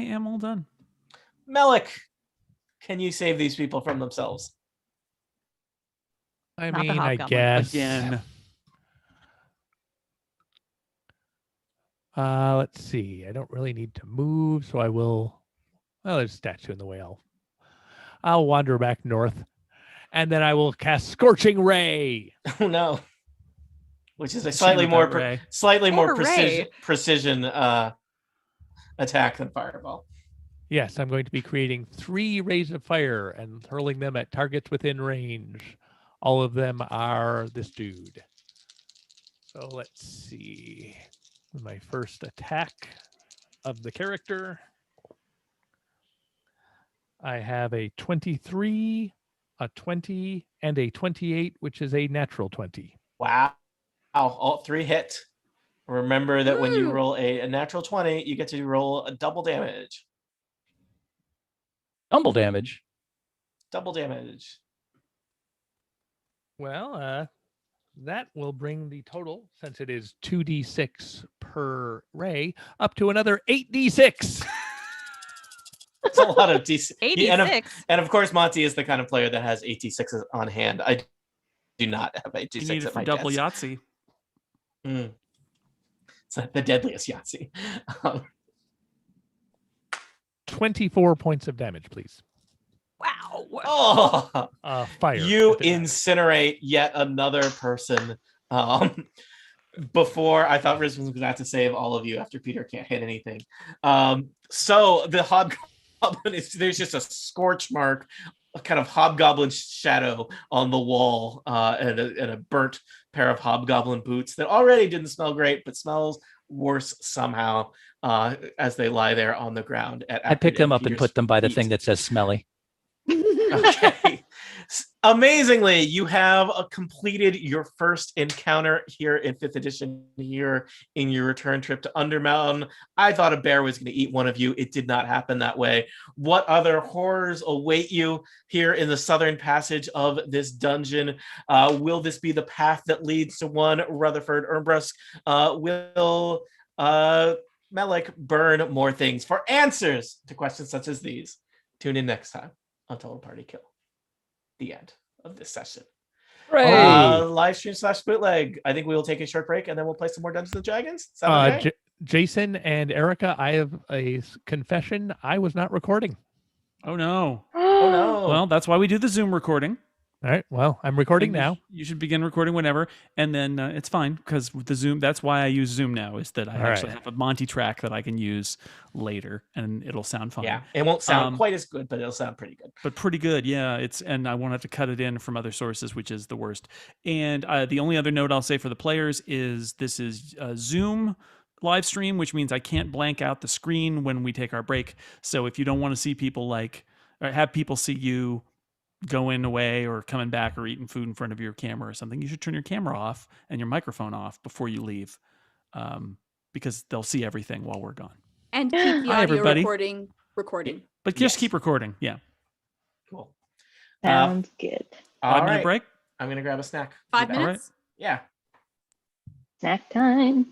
C: am all done.
B: Melik, can you save these people from themselves?
A: I
G: Not the
A: mean, I
G: Hobgoblin.
A: guess.
C: Again.
A: Let's see. I don't really need to move, so I will. Well, there's a statue in the way. I'll wander back north, and then I will cast Scorching Ray.
B: Oh no. Which is a
C: Shame
B: slightly more
C: about Ray.
G: Hooray.
B: precision attack than fireball.
A: Yes, I'm going to be creating 3 rays of fire and hurling them at targets within range. All of them are this dude. So let's see. My first attack of the character. I have a 23, a 20, and a 28, which is a natural 20.
B: Wow. All 3 hit. Remember that when you
E: Woo.
B: roll a natural 20, you get to roll a double damage.
D: Double damage.
B: Double damage.
A: Well, that will bring the total, since it is 2d6 per ray, up to another 8d6.
B: It's a lot of decent.
G: 86.
B: And of course, Monty is the kind of player that has 86s on hand. I do not have 86
C: You need it
B: at
C: for
B: my
C: double
B: desk.
C: Yahtzee.
B: It's like the deadliest Yahtzee.
A: 24 points of damage, please.
G: Wow.
B: Oh,
A: Fire.
B: you
A: if it matters.
B: incinerate yet another person. Before I thought Riz was going to have to save all of you after Peter can't hit anything. So the Hobgoblin there's just a scorch mark, a kind of Hobgoblin shadow on the wall, and a burnt pair of Hobgoblin boots that already didn't smell great, but smells worse somehow as they lie there on the ground.
D: I picked them up and put them by the thing that says smelly.
B: Okay. Amazingly, you have completed your first encounter here in 5th edition here in your return trip to Undermountain. I thought a bear was going to eat one of you. It did not happen that way. What other horrors await you here in the southern passage of this dungeon? Will this be the path that leads to one Rutherford Ermbrusk? Will Melik burn more things? For answers to questions such as these, tune in next time on Total Party Kill. The end of this session. Live stream / bootleg. I think we will take a short break and then we'll play some more Dungeons and Dragons. Sound okay?
A: Jason and Erica, I have a confession. I was not recording.
C: Oh no.
B: Oh no.
C: Well, that's why we do the Zoom recording.
A: All right. Well, I'm recording
C: And
A: now.
C: You should begin recording whenever, and then it's fine because with the Zoom. That's why I use Zoom now. Is that I actually have a Monty track that I can use later, and it'll sound fine.
B: Yeah, it won't sound quite as good, but it'll sound pretty good.
C: But pretty good, yeah. And I won't have to cut it in from other sources, which is the worst. And the only other note I'll say for the players is this is Zoom live stream, which means I can't blank out the screen when we take our break. So if you don't want to see people or have people see you going away or coming back or eating food in front of your camera or something, you should turn your camera off and your microphone off before you leave, because they'll see everything while we're gone.
E: And keep the
C: Hi,
E: audio
C: everybody.
E: recording.
C: But just keep recording. Yeah.
B: Cool.
F: Sounds good.
C: 5-minute break.
B: I'm going to grab a snack.
E: 5
B: Be back.
E: minutes?
B: Yeah.
F: Snack time.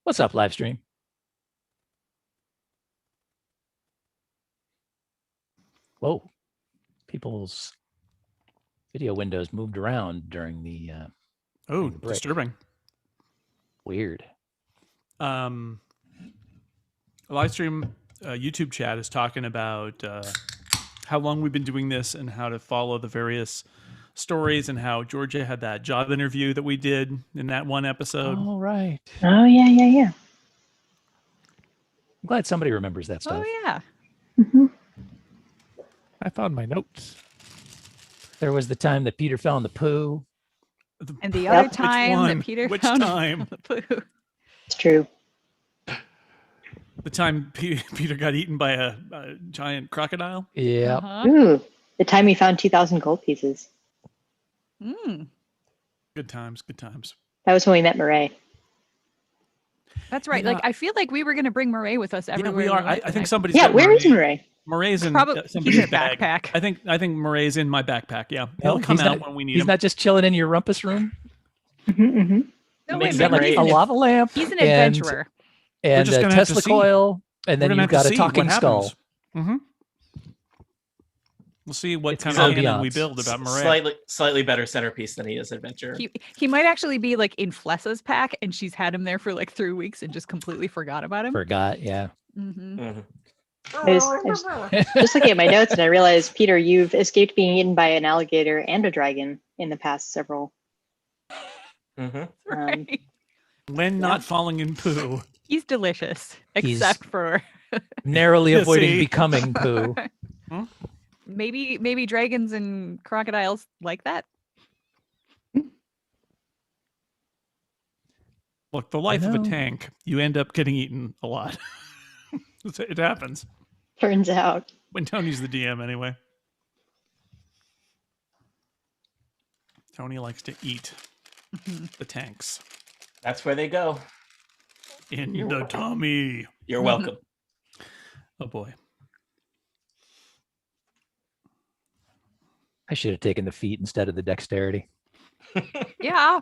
D: What's up, live stream? Whoa. People's video windows moved around during the
C: Oh,
D: the break.
C: disturbing.
D: Weird.
C: Live stream YouTube chat is talking about how long we've been doing this and how to follow the various stories, and how Georgia had that job interview that we did in that one episode.
D: All right.
F: Oh, yeah.
D: I'm glad somebody remembers that stuff.
G: Oh yeah.
F: Mhm.
A: I found my notes.
D: There was the time that Peter fell in the poo.
G: And the
F: Yep.
G: other
F: Which
G: time
C: one?
G: that Peter
C: Which
G: found
C: time?
G: the poo.
F: It's true.
C: The time Peter got eaten by a giant crocodile.
D: Yeah.
G: Uh-huh.
F: Ooh, the time we found 2,000 gold pieces.
G: Mm,
C: Good times, good times.
F: That was when we met Murray.
G: that's right.
C: Yeah.
G: Like I feel like we were gonna bring Murray with us everywhere.
C: Yeah, we
G: we
C: are.
G: went,
C: I
G: and
C: think somebody's
F: Yeah,
C: got
F: where is
C: Murray.
F: Murray?
C: Murray's in
G: Probably
C: somebody's
G: he's in
C: bag.
G: backpack.
C: I think Murray's in my backpack. Yeah, he'll
D: No,
C: come
D: he's
C: out
D: not-
C: when we need
D: He's
C: him.
D: not just chilling in your rumpus room.
F: Mm-hmm.
G: No,
B: Makes
D: He's
G: wait,
D: got
B: that
G: maybe
D: like
B: great.
D: a lava lamp.
G: he's an
D: and-
G: adventurer.
D: And
C: just
D: a
C: gonna have to
D: Tesla
C: see.
D: coil. And then
C: We're gonna
D: you've
C: have
D: got
C: to
D: a
C: see
D: talking
C: what
D: skull.
C: happens. Mm-hmm. We'll see what
D: It's
C: kind of canon we
D: ambiance.
C: build about Murray.
B: Slightly better centerpiece than he is adventure.
G: He might actually be like in Flessa's pack, and she's had him there for like 3 weeks and just completely forgot about him.
D: Forgot. Yeah.
G: Mm-hmm.
B: Mhm.
F: I was just looking at my notes and I realized, Peter, you've escaped being eaten by an alligator and a dragon in the past several.
B: Mhm.
G: Right.
C: When not falling in poo.
G: He's delicious,
D: He's-
G: except for
D: Narrowly
C: Yeah,
D: avoiding
C: see?
D: becoming poo.
G: maybe dragons and crocodiles like that.
C: Look, the life of a
D: know.
C: tank, you end up getting eaten a lot. It happens.
F: Turns out.
C: When Tony's the DM, anyway. Tony likes to eat the tanks
B: That's where they go.
C: in the tummy.
B: You're welcome.
C: Oh boy.
D: I should have taken the feet instead of the dexterity.
G: Yeah.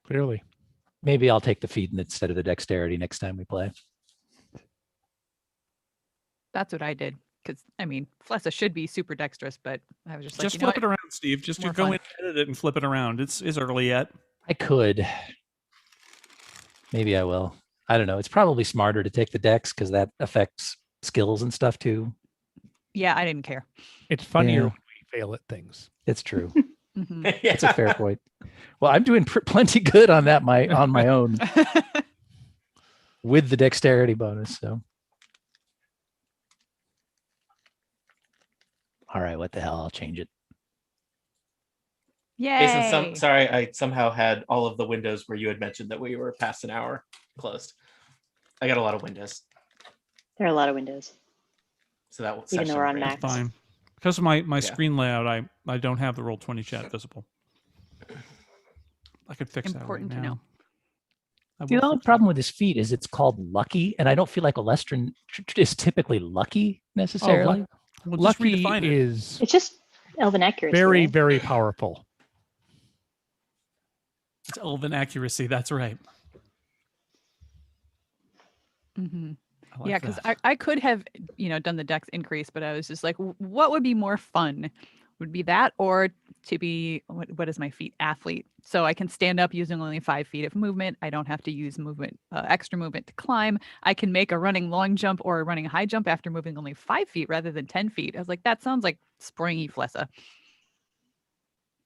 A: Clearly.
D: Maybe I'll take the feet instead of the dexterity next time we play.
G: That's what I did. Because I mean, Flessa should be super dexterous, but I was just like,
C: Just
G: you know
C: flip
G: what?
C: it around, Steve. Just
G: More
C: go
G: fun.
C: in, edit it, and flip it around. It's early yet.
D: I could. Maybe I will. I don't know. It's probably smarter to take the dex because that affects skills and stuff too.
G: Yeah, I didn't care.
A: It's funnier
D: Yeah.
A: when we fail at things.
D: It's true.
G: Mhm.
D: That's a fair point. Well, I'm doing plenty good on that on my own with the dexterity bonus. So, all right, what the hell? I'll change it.
G: Yay.
B: Jason, sorry, I somehow had all of the windows where you had mentioned that we were past an hour closed. I got a lot of windows,
F: There are a lot of windows.
B: so that
F: Even
B: section
F: though we're on
B: ran.
F: Mac.
C: Fine. Because of my
B: Yeah.
C: screen layout, I don't have the Roll20 chat visible. I could fix
G: Important
C: that
G: to
C: right
G: know.
C: now. I
D: The
C: will
D: only
C: fix
D: problem with his feat is it's called lucky, and I don't feel like Olestrin is typically lucky necessarily.
C: that. We'll just
A: Lucky
C: redefine it.
A: is
F: It's just elven accuracy.
A: very,
F: right?
A: very powerful.
C: It's elven accuracy. That's right.
G: hmm
C: I like
G: Yeah, because
C: that.
G: I could have, done the dex increase, but I was just like, what would be more fun? Would be that or to be, what is my feat? Athlete. So I can stand up using only 5 feet of movement. I don't have to use extra movement to climb. I can make a running long jump or a running high jump after moving only 5 feet rather than 10 feet. I was like, that sounds like springy Flessa.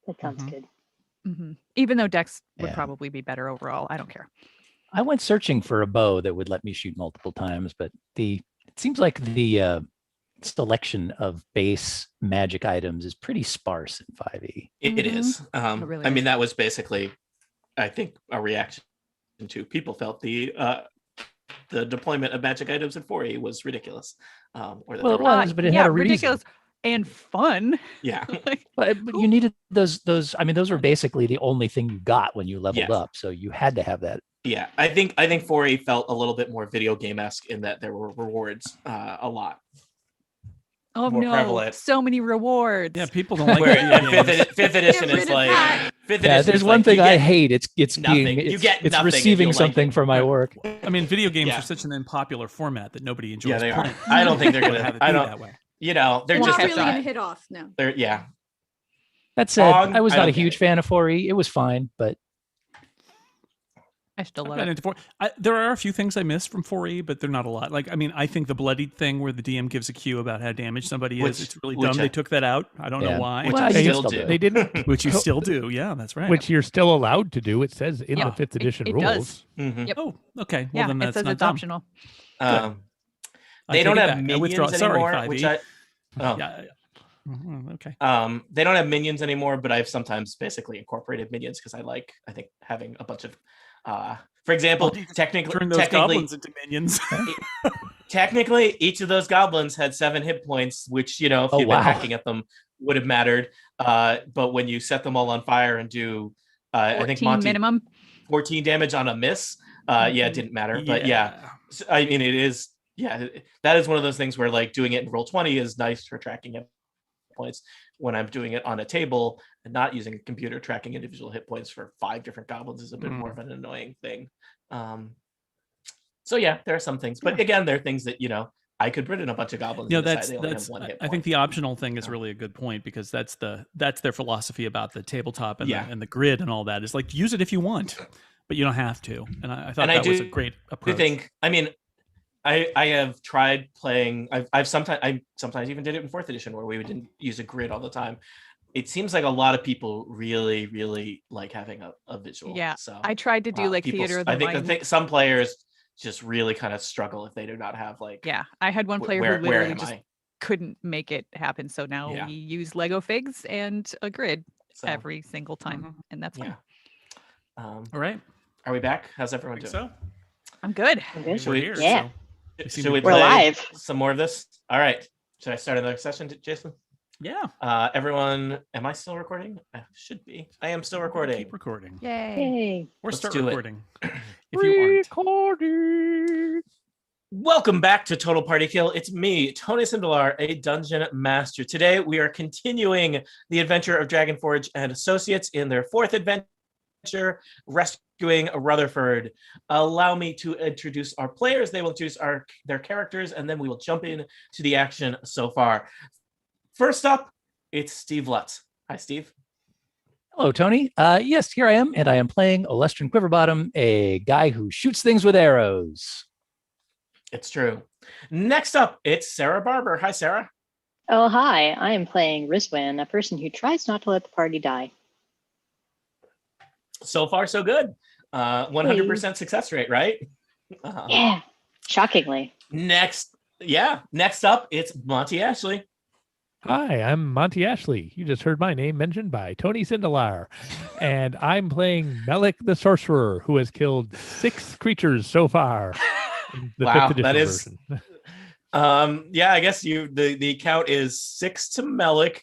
F: That sounds
C: Mhm.
F: good.
G: Even though dex would
D: Yeah.
G: probably be better overall. I don't care.
D: I went searching for a bow that would let me shoot multiple times, but it seems like the selection of base magic items is pretty sparse in 5e.
B: It
G: Mhm.
B: is.
G: It really
B: I mean,
G: is.
B: that was basically, I think, a reaction to people felt the deployment of magic items in 4e was ridiculous. Or that
D: Well,
B: they
D: it
B: were-
D: was, but it had a reason.
G: ridiculous and fun.
B: yeah.
G: Like,
D: But you needed those. I mean, those were basically the only thing you got when you leveled
B: Yes.
D: up. So you had to have that.
B: Yeah, I think 4e felt a little bit more video game-esque in that there were rewards a lot.
G: oh
B: More
G: no,
B: prevalent.
G: so many rewards.
C: Yeah, people don't like
B: Where
C: video games.
B: fifth edition
G: Get
B: is
G: rid of
B: like
G: that.
B: Fifth
D: Yeah,
B: edition
D: there's
B: is
D: one
B: like,
D: thing
B: you
D: I
B: get
D: hate. It's
B: nothing.
D: being
B: You
D: it's,
B: get
D: it's
B: nothing if
D: receiving
B: you like
D: something
B: it.
D: for my work.
C: I mean, video games
B: Yeah.
C: are such an unpopular format that nobody enjoys
B: Yeah, they are.
C: playing.
B: I don't think they're
C: Have
B: gonna.
C: it
B: I
C: be
B: don't.
C: that way.
B: You know, they're
E: It's
B: just
E: not
B: a
E: really going to
B: threat.
E: hit off. No.
B: They're yeah.
D: That said,
B: Pong,
D: I was
B: I
D: not
B: don't
D: a
B: get
D: huge
B: it.
D: fan of 4E. It was fine, but
G: I still
C: I've
G: love
C: gotten
G: it.
C: into 4. There are a few things I missed from 4E, but they're not a lot. Like, I mean, I think the bloodied thing where the DM gives a cue about how damaged somebody
B: Which-
C: is, it's really
B: which
C: dumb.
B: I-
C: They took that out. I don't
D: Yeah.
C: know why.
B: Which
D: Well,
B: I
D: you can
B: still
D: still
B: do.
D: do it.
A: They didn't,
C: Which you still do. Yeah, that's right.
A: which you're still allowed to do. It says in
G: Yeah,
A: the 5th edition
G: it
A: rules.
G: does.
B: Mhm.
G: Yep.
C: Oh, okay. Well,
G: Yeah,
C: then
G: it
C: that's
G: says
C: not
G: it's
C: dumb.
G: optional.
C: I
B: They
C: take
B: don't
C: it
B: have
C: back. I
B: minions
C: withdraw. Sorry,
B: anymore,
C: 5e.
B: which I. Oh.
C: Yeah. Okay.
B: They don't have minions anymore, but I've sometimes basically incorporated minions because I think having a bunch of, for example,
C: Well, you can
B: technically,
C: Turn those goblins into minions.
B: technically, each of those goblins had 7 hit points, which if
D: Oh,
B: you'd
D: wow.
B: been hacking at them would have mattered. But when you set them all on fire and do, I think
G: 14
B: Monty
G: minimum.
B: 14 damage on a miss, yeah, it didn't matter. But yeah, so, I mean, it is. Yeah, that is one of those things where like doing it in Roll20 is nice for tracking hit points. When I'm doing it on a table and not using a computer, tracking individual hit points for 5 different goblins is a bit more of an annoying thing. So yeah, there are some things, but again, there are things that I could bring in a bunch of goblins.
C: No,
B: and decide
C: that's
B: they only have 1 hit
C: I think
B: point.
C: the optional thing is really a good point because that's their philosophy about the tabletop and
B: Yeah.
C: the grid and all that is like use it if you want, but you don't have to. And I thought
B: And I
C: that was a
B: do
C: great
B: I
C: approach.
B: think. I mean, I have tried playing. I sometimes even did it in 4th edition where we didn't use a grid all the time. It seems like a lot of people really, really like having a visual.
G: Yeah,
B: So
G: I tried to do like
B: people-
G: theater of the
B: I
G: mind.
B: think some players just really kind of struggle if they do not have like.
G: Yeah, I had one player
B: Where
G: who literally
B: am
G: just
B: I?
G: couldn't make it happen. So now
B: Yeah.
G: we use Lego figs and a grid
B: So,
G: every single time,
C: Mhm.
G: and that's fine.
B: yeah.
C: All right.
B: Are we back? How's
C: I
B: everyone
C: think
B: doing?
C: so.
F: I'm
G: I'm good.
F: good.
B: Should
C: We're
B: we-
C: here.
F: Yeah.
C: So. You seem
B: Should
C: to
B: we
C: be-
F: We're
B: play
F: live.
B: some more of this? All right. Should I start another session, Jason?
C: Yeah.
B: Everyone, am I still recording? I should be. I am still recording.
C: Keep recording.
G: Yay.
F: Yay.
C: Or
B: Let's
C: start
B: do it.
C: recording. If you aren't.
A: Recording.
B: Welcome back to Total Party Kill. It's me, Tony Sindelar, a Dungeon Master. Today we are continuing the adventure of Dragonforge and Associates in their 4th adventure, rescuing Rutherford. Allow me to introduce our players. They will introduce their characters, and then we will jump in to the action so far. First up, it's Steve Lutz. Hi, Steve.
D: hello, Tony. Yes, here I am, and I am playing Olestrin Quiverbottom, a guy who shoots things with arrows.
B: It's true. Next up, it's Sarah Barber. Hi, Sarah.
F: Oh, hi. I am playing Rizwan, a person who tries not to let the party die.
B: So far, so good. 100% success rate, right?
F: Yeah. Shockingly.
B: Next up, it's Monty Ashley.
A: Hi, I'm Monty Ashley. You just heard my name mentioned by Tony Sindelar. And I'm playing Melik the Sorcerer, who has killed 6 creatures so far. In the
B: Wow,
A: 5th edition
B: that is-
A: version.
B: Yeah, I guess the count is 6 to Melik,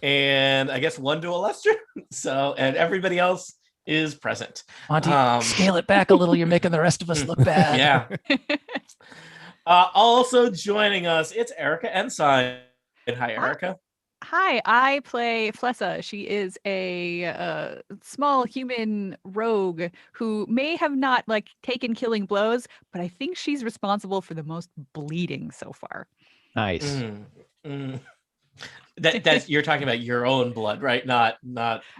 B: and I guess 1 to Alestra. So, and everybody else is present.
D: Monty,
B: Um,
D: scale it back a little. You're making the rest of us look bad.
B: Yeah. Also joining us, it's Erica Ensign. Hi, Erica.
G: Hi, I play Flessa. She is a small human rogue who may have not like taken killing blows, but I think she's responsible for the most bleeding so far.
D: Nice.
B: Mm, mm. That's you're talking about your own blood, right? Not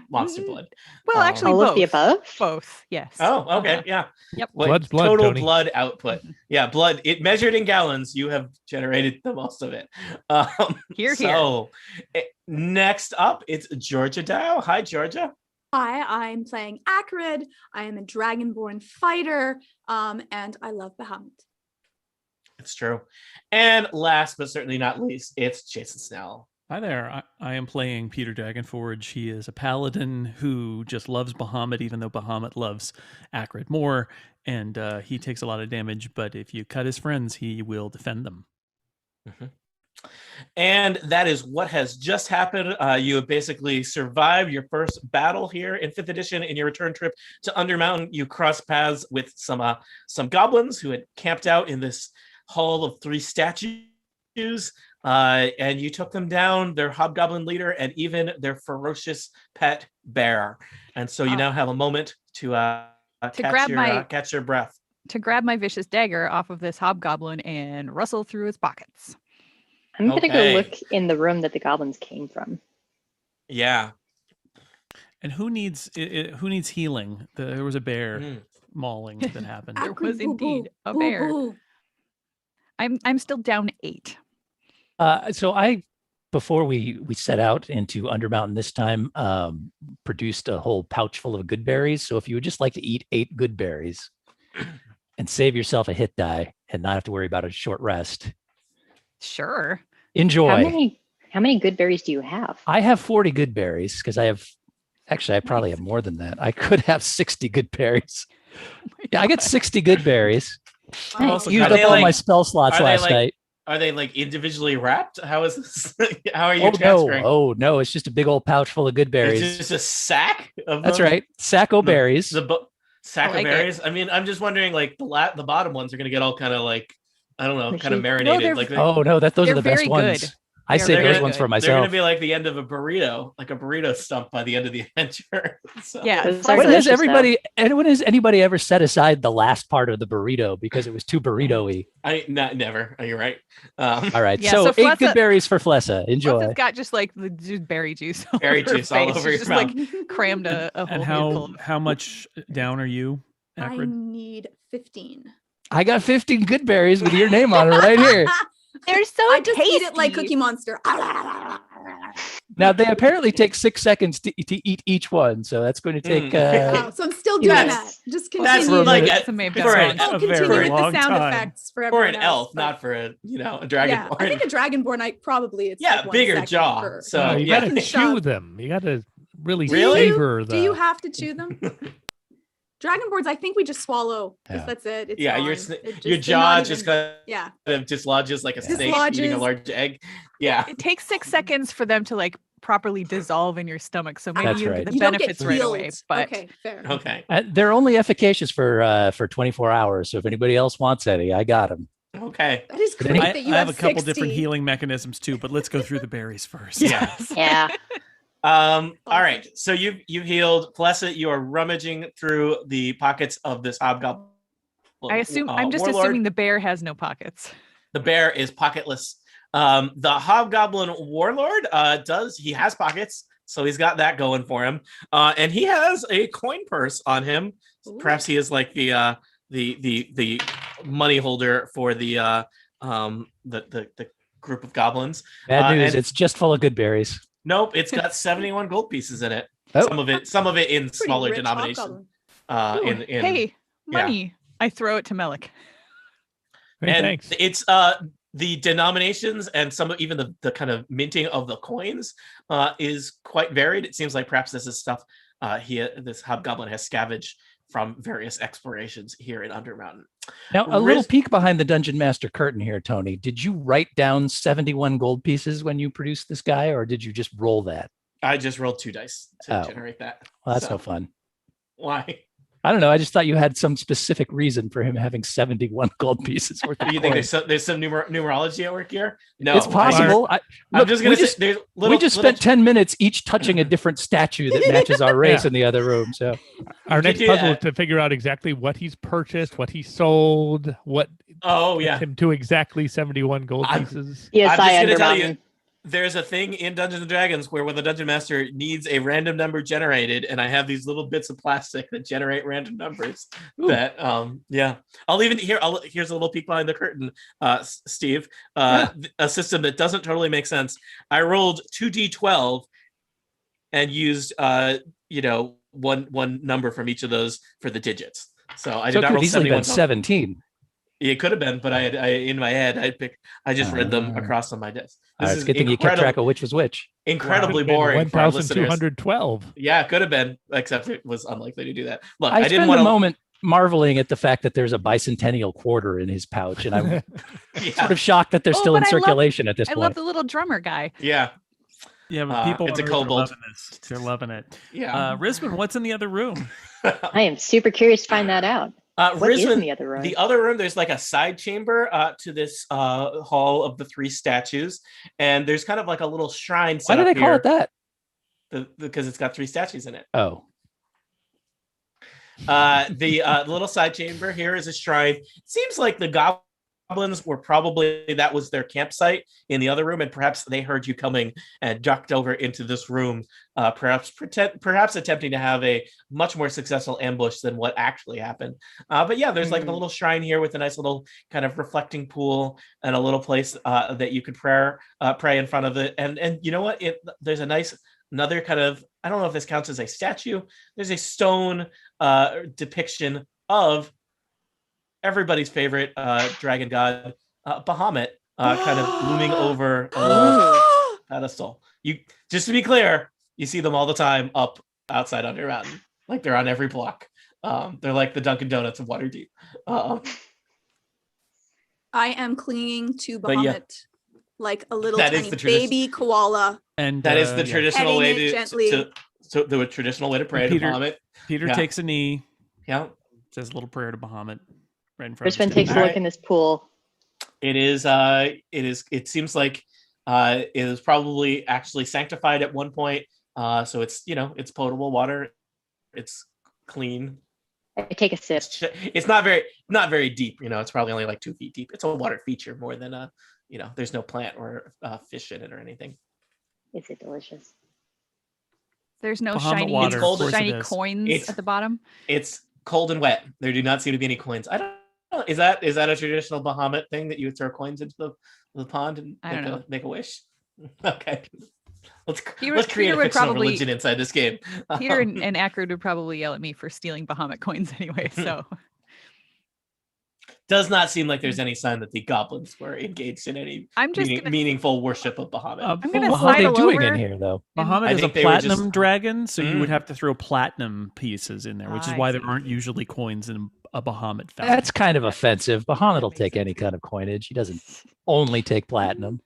B: monster blood.
G: Well, actually,
F: All
G: both.
F: of the above?
G: Both, yes.
B: Oh, okay,
G: Uh-huh.
B: yeah.
G: Yep.
B: What
A: Blood's blood,
B: total
A: Tony.
B: blood output? Yeah, blood. It measured in gallons. You have generated the most of it.
G: Here, here.
B: So next up, it's Georgia Dow. Hi, Georgia.
E: Hi, I'm playing Acrid. I am a Dragonborn fighter, and I love Bahamut.
B: It's true. And last but certainly not least, it's Jason Snell.
C: Hi there. I am playing Peter Dragonforge. He is a paladin who just loves Bahamut, even though Bahamut loves Acrid more. And he takes a lot of damage, but if you cut his friends, he will defend them.
B: Mm-hmm. And that is what has just happened. You have basically survived your first battle here in 5th edition. In your return trip to Undermountain, you cross paths with some goblins who had camped out in this hall of 3 statues. and you took them down, their hobgoblin leader, and even their ferocious pet bear. And so you now have a moment to catch your breath.
G: To grab my vicious dagger off of this hobgoblin and rustle through his pockets.
F: I'm gonna
B: Okay.
F: go look in the room that the goblins came from.
B: Yeah.
C: And who needs healing? There was a bear mauling that happened.
G: There was indeed a bear. I'm still down 8.
D: So before we set out into Undermountain this time, produced a whole pouch full of good berries. So if you would just like to eat 8 good berries and save yourself a hit die and not have to worry about a short rest,
G: Sure.
D: enjoy.
F: How many good berries do you have?
D: I have 40 good berries because I probably have more than that. I could have 60 good berries. Yeah, I get 60 good berries. I
F: Nice.
D: used up all my spell slots last night.
B: Are they like individually wrapped? How is this? How are you
D: Oh
B: transferring?
D: no, it's just a big old pouch full of good berries.
B: It's just a sack of
D: That's
B: them?
D: right. Sack o' berries.
B: Sack
G: I like
B: of
G: it.
B: berries. I mean, I'm just wondering, like the bottom ones are gonna get all kind of like, I don't know, kind of
F: Mushy.
B: marinated.
G: they're-
B: Like
D: Oh no, those
G: They're
D: are the best
G: very
D: ones.
G: good.
D: I
G: They're
D: save
B: very
D: those ones
G: good.
D: for
B: they're
D: myself.
B: gonna be like the end of a burrito, like a burrito stump by the end of the adventure. So-
G: Yeah.
F: Those are
D: When has
F: delicious, though.
D: when has anybody ever set aside the last part of the burrito because it was too burrito-y?
B: Never. You're right.
D: All right.
G: Yeah,
D: so
G: so
D: 8 good
G: Flessa-
D: berries for Flessa. Enjoy.
G: It's got just like the just berry juice. All
B: Berry
G: over her
B: juice all
G: face.
B: over
G: She's
B: your
G: just like crammed a whole
C: And
G: handful.
C: how much down are you,
E: I
C: Akrid?
E: need 15.
D: I got 15 good berries with your name on it right here.
G: They're so
E: I just eat it like
G: tasty.
E: Cookie Monster.
D: Now they apparently take 6 seconds to eat each one, so that's going to take.
E: Wow, so I'm still doing
B: That's-
E: that. Just
B: That's
E: continue.
B: like
G: That's a maybe
B: for an,
G: that's
E: I'll
C: a
E: continue
C: very
E: with the
C: long
E: sound
C: time.
E: effects for
B: for
E: everyone
B: an
E: else,
B: elf,
E: but-
B: not for a dragonborn.
E: Yeah, I think a Dragonborn, probably it's
B: Yeah,
E: like 1
B: bigger
E: second
B: jaw,
E: per-
B: so-
A: No, you
B: yeah.
A: gotta chew
E: Shove.
A: them. You gotta really
B: Really?
A: savor the.
E: Do you have to chew them? Dragonborns, I think we just swallow.
D: Yeah.
E: That's it. It's
B: Yeah,
E: gone.
B: your
E: It
B: your
E: they're
B: jaw
E: not
B: just
E: even-
B: kind
E: yeah.
B: of dislodges like a snake eating a
E: Dislodges.
B: large egg. Yeah.
G: It takes 6 seconds for them to like properly dissolve in your stomach. So maybe
D: That's
G: you
D: right.
G: get the
E: You don't get
G: benefits right away.
E: healed.
G: But
E: Okay, fair.
B: Okay.
D: They're only efficacious for 24 hours. So if anybody else wants any, I got them.
B: Okay.
E: That is
D: But
E: great
C: I
E: that you
C: have a couple
E: 60.
C: different healing mechanisms too, but let's go through the berries first.
B: Yeah.
F: Yeah.
B: All right. So you've healed. Flessa, you are rummaging through the pockets of this hobgoblin.
G: I assume I'm just
B: warlord.
G: assuming the bear has no pockets.
B: The bear is pocketless. The hobgoblin warlord he has pockets, so he's got that going for him. And he has a coin purse on him.
E: Ooh.
B: Perhaps he is like the money holder for the group of goblins.
D: Bad news.
B: and-
D: It's just full of good berries.
B: Nope, it's got 71 gold pieces in it.
D: Oh.
B: Some of it in
E: Pretty
B: smaller
E: rich
B: denomination.
E: hobgoblin.
G: Ooh,
B: In
G: hey, money. I throw it to Melik.
A: Hey,
B: and
A: thanks.
B: it's the denominations and even the kind of minting of the coins is quite varied. It seems like perhaps this is stuff this hobgoblin has scavenged from various explorations here in Undermountain.
D: Now, a little
B: Riz-
D: peek behind the Dungeon Master curtain here, Tony. Did you write down 71 gold pieces when you produced this guy, or did you just roll that?
B: I just rolled 2 dice to
D: Oh.
B: generate that.
D: Well, that's
B: So,
D: no fun.
B: Why?
D: I don't know. I just thought you had some specific reason for him having 71 gold pieces worth of
B: Do you think
D: coins.
B: there's some numerology at work here? No,
D: It's possible.
B: I'm
D: Look,
B: just gonna say there's
D: we just spent 10 minutes each touching a different statue that matches our race
A: Yeah.
D: in the other room. So
A: Our
B: Did
A: next
B: you,
A: puzzle is to figure out exactly what he's purchased, what he sold, what
B: Oh
A: gets
B: yeah.
A: him to exactly 71 gold
B: I'm-
A: pieces.
F: Yes,
B: I'm
F: I
B: just gonna tell you,
F: Undermountain.
B: there's a thing in Dungeons and Dragons where when the dungeon master needs a random number generated, and I have these little bits of plastic that generate random numbers.
D: Ooh.
B: That yeah, I'll even here's a little peek behind the curtain, Steve. A system that doesn't totally make sense. I rolled 2d12 and used one number from each of those for the digits. So I
D: So
B: did
D: it
B: not
D: could
B: roll
D: have easily
B: 71
D: been 17.
B: It could have been, but I in my head I just read them
D: Ah.
B: across on my desk.
D: All
B: This
D: right,
B: is
D: it's a good thing you kept track of which was which.
B: incredibly boring for our listeners.
A: 1,212.
B: Yeah, it could have been, except it was unlikely to do that. Look,
D: I
B: I didn't
D: spent
B: want
D: a
B: to.
D: moment marveling at the fact that there's a bicentennial quarter in his pouch, and I'm
B: Yeah,
D: sort of shocked that they're
G: Oh,
D: still in
G: but I love-
D: circulation at this
G: I
D: point.
G: love the little drummer guy.
B: yeah,
C: Yeah, but people
B: it's a
C: on Earth are
B: kobold.
C: loving this. They're loving it.
B: yeah.
C: Risman, what's in the other room?
F: I am super curious to find that out. What is in
B: Rizwan,
F: the other room?
B: the other room, there's like a side chamber to this hall of the 3 statues, and there's kind of like a little shrine set
D: Why do
B: up
D: they call it
B: here
D: that?
B: because it's got 3 statues in it.
D: Oh,
B: The little side chamber here is a shrine. Seems like the goblins were probably, that was their campsite in the other room, and perhaps they heard you coming and ducked over into this room, perhaps attempting to have a much more successful ambush than what actually happened. But yeah, there's like a little shrine here with a nice little kind of reflecting pool and a little place that you could pray in front of it. And you know what? There's a nice another kind of, I don't know if this counts as a statue. There's a stone depiction of everybody's favorite dragon god, Bahamut, kind of looming over a little pedestal. You, just to be clear, you see them all the time up outside Under Mountain. Like they're on every block. They're like the Dunkin' Donuts of Waterdeep.
E: I am clinging to
B: But yeah.
E: Bahamut like a little
B: That is
E: tiny
B: the tradition-
E: baby koala.
C: And
B: That is the
C: yeah.
B: traditional way
E: Petting it
B: to
E: gently.
B: so the traditional way to pray to
C: Peter-
B: Bahamut.
C: Peter
B: Yeah.
C: takes a knee,
B: Yeah.
C: says a little prayer to Bahamut right in front of
F: Brisbane
C: his
F: takes a
C: face.
F: look in this pool.
B: It seems like it is probably actually sanctified at one point. So it's, it's potable water. It's clean.
F: I take a sip.
B: It's not very deep. It's probably only like 2 feet deep. It's a water feature more than there's no plant or fish in it or anything.
F: Is it delicious?
G: There's no
C: Bahamut
G: shiny,
C: water,
B: of course it
G: shiny
C: is.
G: coins
B: It's-
G: at the bottom.
B: It's cold and wet. There do not seem to be any coins. I don't know. Is that a traditional Bahamut thing that you would throw coins into the pond and
G: I don't know.
B: make a wish? Okay. Let's
G: Peter-
B: create
G: Peter
B: a
G: would
B: fictional
G: probably-
B: religion inside this game.
G: Peter and Ackard would probably yell at me for stealing Bahamut coins anyway. So
B: Does not seem like there's any sign that the goblins were engaged in any
G: I'm just gonna,
B: meaningful worship of Bahamut.
C: I'm
G: I'm gonna
D: well, how are they
G: sidle
D: doing
G: over.
D: in here though?
C: Bahamut
B: I
C: is a
B: think they were just-
C: platinum dragon, so you would
B: Mm.
C: have to throw platinum pieces in there, which is
G: I
C: why there
G: see.
C: aren't usually coins in a Bahamut fountain.
D: That's kind of offensive. Bahamut will
G: makes
D: take
G: sense.
D: any kind of coinage. He doesn't only take platinum.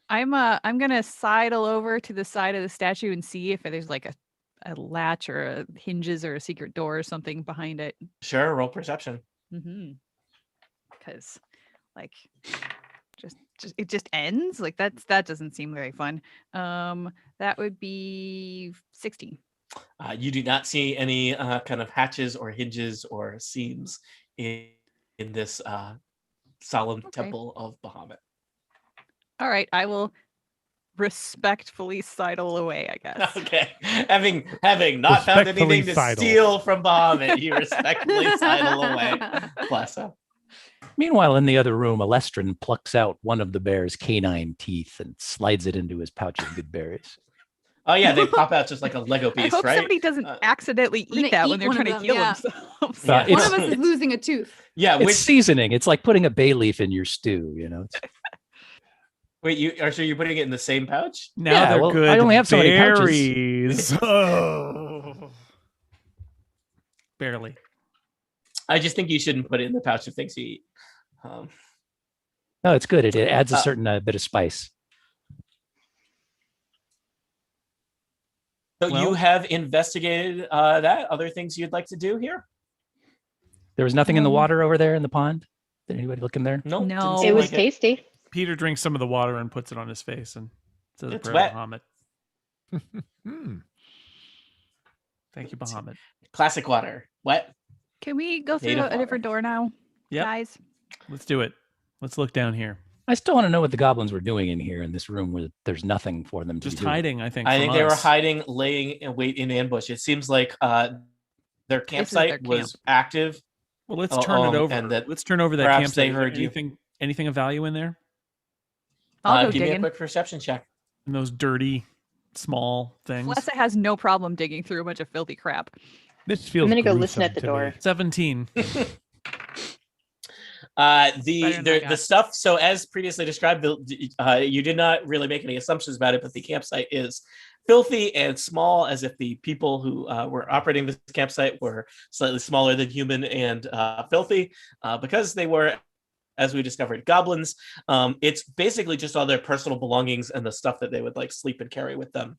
G: I'm gonna sidle over to the side of the statue and see if there's like a latch or a hinges or a secret door or something behind it.
B: Sure, roll perception.
G: Because like just it just ends like that doesn't seem very fun. That would be 16.
B: You do not see any kind of hatches or hinges or seams in this solemn
G: Okay.
B: temple of Bahamut.
G: All right, I will respectfully sidle away, I guess.
B: Okay, having not found
A: Respectfully
B: anything to
A: sidle.
B: steal from Bahamut, you respectfully sidle away. Bless him.
D: Meanwhile, in the other room, Alestrin plucks out one of the bear's canine teeth and slides it into his pouch of good berries.
B: Oh yeah, they pop out just like a Lego
G: I
B: piece,
G: hope
B: right?
G: somebody doesn't accidentally
E: We're
G: eat
E: gonna
G: that when
E: eat
G: they're
E: one of
G: trying to
E: them,
G: heal
E: yeah.
G: themselves.
B: Yeah,
E: One
B: it's-
E: of us is losing a tooth.
B: Yeah,
D: It's
B: which
D: seasoning. It's like putting a bay leaf in your stew.
B: wait, you're putting it in the same pouch?
C: Now
D: Yeah,
C: they're
D: well,
C: good.
D: I only have so many pouches.
C: berries. Oh. Barely.
B: I just think you shouldn't put it in the pouch of things you eat.
D: No, it's good. It adds a
B: Uh,
D: certain bit of spice.
B: So you
C: Well-
B: have investigated that. Other things you'd like to do here?
D: There was nothing in the
G: Um,
D: water over there in the pond. Did anybody look in there?
B: No, didn't
G: No.
B: seem
F: It was
B: like
F: tasty.
C: Peter drinks some of the water and puts it on his face and says,
B: It's
C: "Prayer to
B: wet.
C: Bahamut."
A: Hmm.
C: Thank you, Bahamut.
B: Classic water, wet.
G: Can we go through
B: Native
G: a different door now,
C: Yep.
G: guys?
C: Let's do it. Let's look down here.
D: I still want to know what the goblins were doing in here in this room where there's nothing for them to
C: Just
D: be doing.
C: hiding, I think.
B: I
C: from
B: think they were
C: us.
B: hiding, laying in wait in ambush. It seems like their
G: their
B: campsite was active.
C: Well, let's turn it over.
B: and that
C: Let's turn over that
B: perhaps
C: campsite.
B: they
C: Is there
B: heard you.
C: anything of value in there?
G: I'll go
B: Give me a
G: digging.
B: quick perception check.
C: In those dirty, small things.
G: Flessa has no problem digging through a bunch of filthy crap.
A: This feels.
F: I'm gonna go
A: gruesome
F: listen at the
A: to
F: door.
A: me.
C: 17.
G: Better than I
B: The
G: got.
B: stuff. So as previously described, you did not really make any assumptions about it, but the campsite is filthy and small, as if the people who were operating this campsite were slightly smaller than human and filthy, because they were, as we discovered, goblins. It's basically just all their personal belongings and the stuff that they would like sleep and carry with them.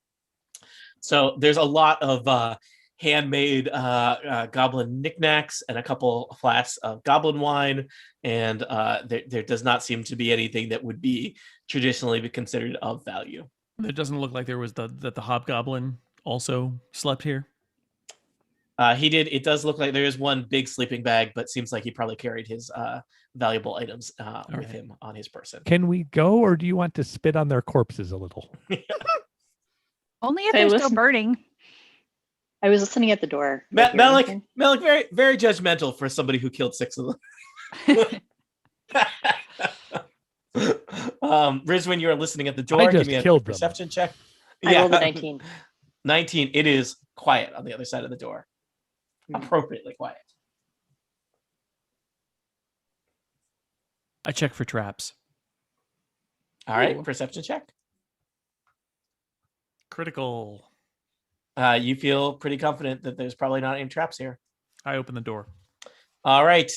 B: So there's a lot of handmade goblin knickknacks and a couple flasks of goblin wine, and there does not seem to be anything that would be traditionally be considered of value.
C: It doesn't look like there was that the Hobgoblin also slept here.
B: He did. It does look like there is one big sleeping bag, but seems like he probably carried his valuable items with him on his person.
A: Can we go, or do you want to spit on their corpses a little?
G: Only if
F: Hey,
G: they're still
F: listen.
G: burning.
F: I was listening at the door. Did I hear
B: Malik,
F: anything?
B: very, very judgmental for somebody who killed 6 of them. Rizwin, you are listening at the door.
A: I
B: Give
A: just
B: me a
A: killed them.
B: perception check.
F: I rolled a 19.
B: 19. It is quiet on the other side of the door. Appropriately quiet.
C: I check for traps.
B: All right,
G: Ooh.
B: perception check.
C: Critical.
B: You feel pretty confident that there's probably not any traps here.
C: I open the door.
B: All right.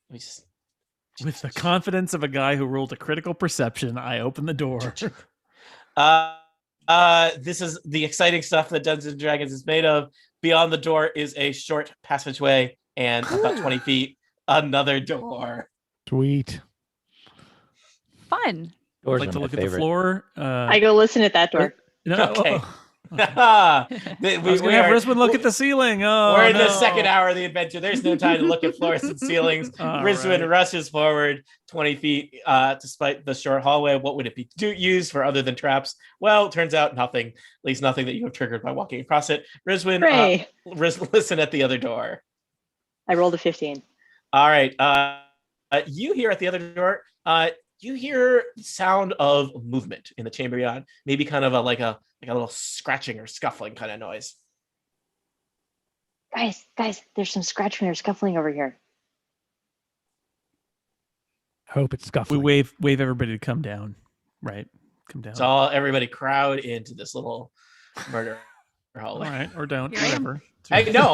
B: Let me just
C: With the confidence of a guy who rolled a critical perception, I open the door.
B: This is the exciting stuff that Dungeons and Dragons is made of. Beyond the door is a short passageway, and about 20 feet, another door.
A: Sweet.
G: Fun.
C: I'd
D: Doors
C: like
D: are
C: to
D: my
C: look at the
D: favorite.
C: floor.
F: I go listen at that door.
C: No,
B: Okay.
C: oh,
B: I
C: I was going to have Rizwin look at the ceiling. Oh,
B: we're in the
C: no.
B: second hour of the adventure. There's no time to look at floors and ceilings.
C: All
B: Rizwin
C: right.
B: rushes forward 20 feet despite the short hallway. What would it be used for other than traps? Well, it turns out nothing. At least nothing that you have triggered by walking across it. Rizwin,
F: Hooray.
B: listen at the other door.
F: I rolled a 15.
B: All right. You hear at the other door, you hear the sound of movement in the chamber beyond. Maybe kind of like a little scratching or scuffling kind of noise.
F: Guys, there's some scratching or scuffling over here.
A: I hope it's
C: We
A: scuffling.
C: wave everybody to come down. Right. Come down.
B: So everybody crowd into this little murder
C: All
B: hallway.
C: right. Or don't.
G: Here I am.
C: Whatever.
B: No,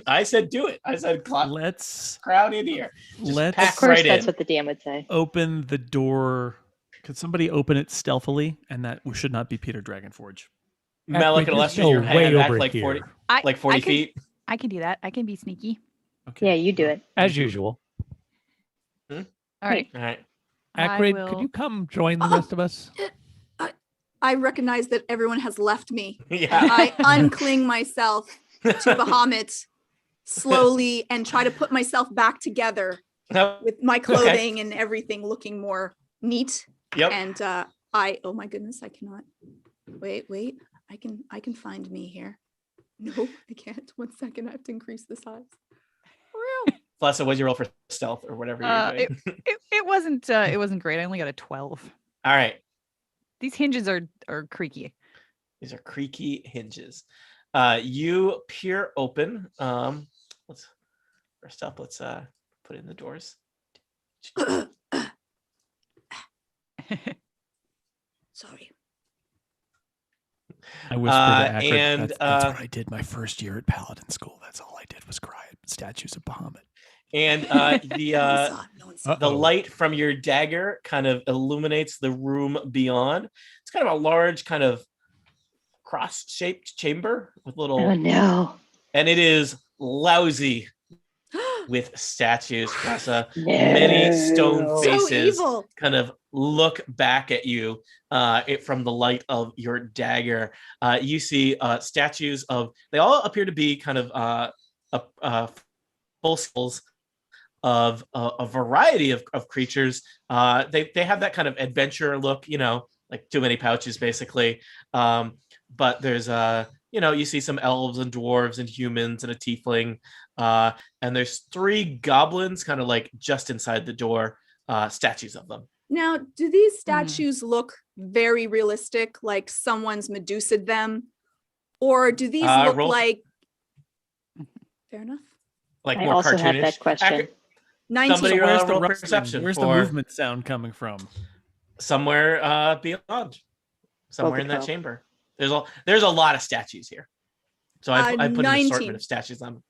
B: I said do it. I said
C: Let's
B: crowd in here. Just
C: let's
B: pack
F: Of course,
B: right
F: that's
B: in.
F: what the DM would say.
C: open the door. Could somebody open it stealthily? And that should not be Peter Dragonforge.
B: Malik,
A: Actually,
B: unless
A: just go
B: your
A: way
B: hand back
A: over
B: like
A: here.
B: 40,
G: I,
B: like 40
G: I can,
B: feet.
G: I can do that. I can be sneaky.
C: Okay.
F: Yeah, you do it.
D: As usual.
G: All right.
B: All right.
A: Akrid,
G: will-
A: could you come join the rest of us?
E: I recognize that everyone has left me.
B: Yeah.
E: I uncling myself to Bahamut slowly and try to put myself back together with my clothing and everything looking more neat.
B: Yep.
E: And oh my goodness, I cannot. Wait, I can find me here. No, I can't. 1 second, I have to increase the size.
B: Flessa, what'd you roll for stealth or whatever you're doing?
G: It wasn't great. I only got a 12.
B: All right.
G: These hinges are creaky.
B: These are creaky hinges. You peer open. Let's put in the doors.
E: Sorry.
C: I whispered to Akrid,
B: and,
C: that's what I did my first year at Paladin School. That's all I did was cry at statues of Bahamut.
B: And
E: No one saw it, no one saw it.
B: the
A: Uh-oh.
B: light from your dagger kind of illuminates the room beyond. It's kind of a large, kind of cross-shaped chamber with little,
F: Oh no.
B: and it is lousy with statues. Flessa.
F: No.
B: Many stone
E: So
B: faces
E: evil.
B: kind of look back at you from the light of your dagger. You see statues of, they all appear to be kind of full skulls of a variety of creatures. They have that kind of adventure look, like too many pouches basically. But there's you see some elves and dwarves and humans and a tiefling. And there's 3 goblins kind of like just inside the door, statues of them.
E: Now, do these statues look very realistic, like someone's Medusa'd them? Or do these look
B: roll-
E: like... Fair enough.
B: Like
F: I
B: more
F: also
B: cartoonish.
F: have that question.
E: 19.
B: Somebody
C: Where's
B: roll
C: rustling?
B: perception
C: Where's the
B: for-
C: movement sound coming from?
B: Somewhere beyond, somewhere in that
F: 12.
B: chamber. There's a lot of statues here, so I put an
E: 19.
B: assortment of statues on.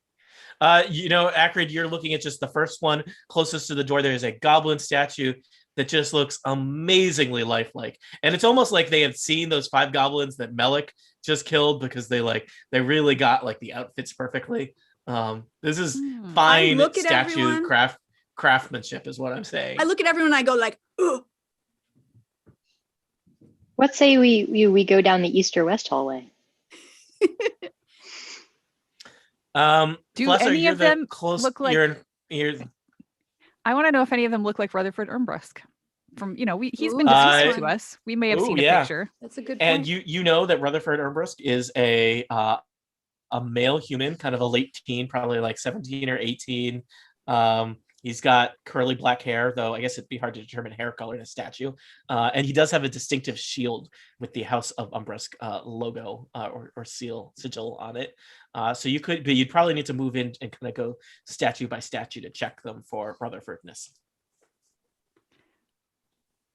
B: Akrid, you're looking at just the first one closest to the door. There is a goblin statue that just looks amazingly lifelike. And it's almost like they had seen those 5 goblins that Melik just killed because they really got like the outfits perfectly. This is fine
E: look at
B: statue
E: everyone-
B: craftsmanship is what I'm saying.
E: I look at everyone and I go like, ugh.
F: What say we go down the east or west hallway?
G: Do
B: Plus,
G: any
B: you're
G: of
B: the
G: them
B: close,
G: look like-
B: you're
G: I want to know if any of them look like Rutherford Ermbrusk. From he's been
E: Ooh,
G: deceased
E: uh,
G: to us. We may have
B: ooh,
G: seen
B: yeah.
G: a picture.
E: That's a good
B: and
E: point.
B: you know that Rutherford Ermbrusk is a male human, kind of a late teen, probably like 17 or 18. He's got curly black hair, though I guess it'd be hard to determine hair color in a statue. And he does have a distinctive shield with the House of Umbrusk logo or sigil on it. So you'd probably need to move in and kind of go statue by statue to check them for Rutherfordness.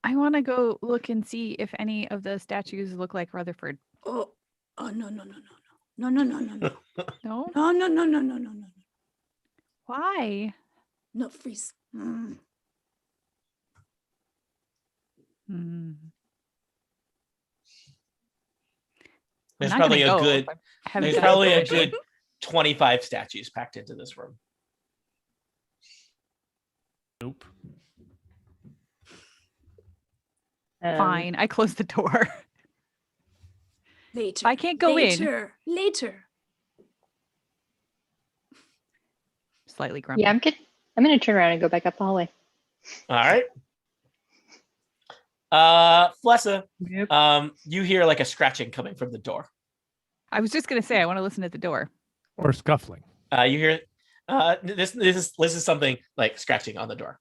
G: I want to go look and see if any of the statues look like Rutherford.
E: Oh, no, no, no, no, no, no, no, no, no,
G: No?
E: no, no, no, no, no, no, no,
G: Why?
E: no, freeze.
G: Hmm.
B: There's
G: I'm not
B: probably
G: gonna
B: a
G: go
B: good
G: if I haven't
B: there's
G: done
B: probably a
G: it.
B: good 25 statues packed into this room.
C: Nope.
G: Fine. I closed the door.
E: Later.
G: I can't go in.
E: Later.
G: Slightly grumpy.
F: Yeah, I'm gonna turn around and go back up the hallway.
B: All right. Flessa,
C: Yep.
B: you hear like a scratching coming from the door.
G: I was just gonna say I want to listen at the door.
A: Or scuffling.
B: You hear this is something like scratching on the door.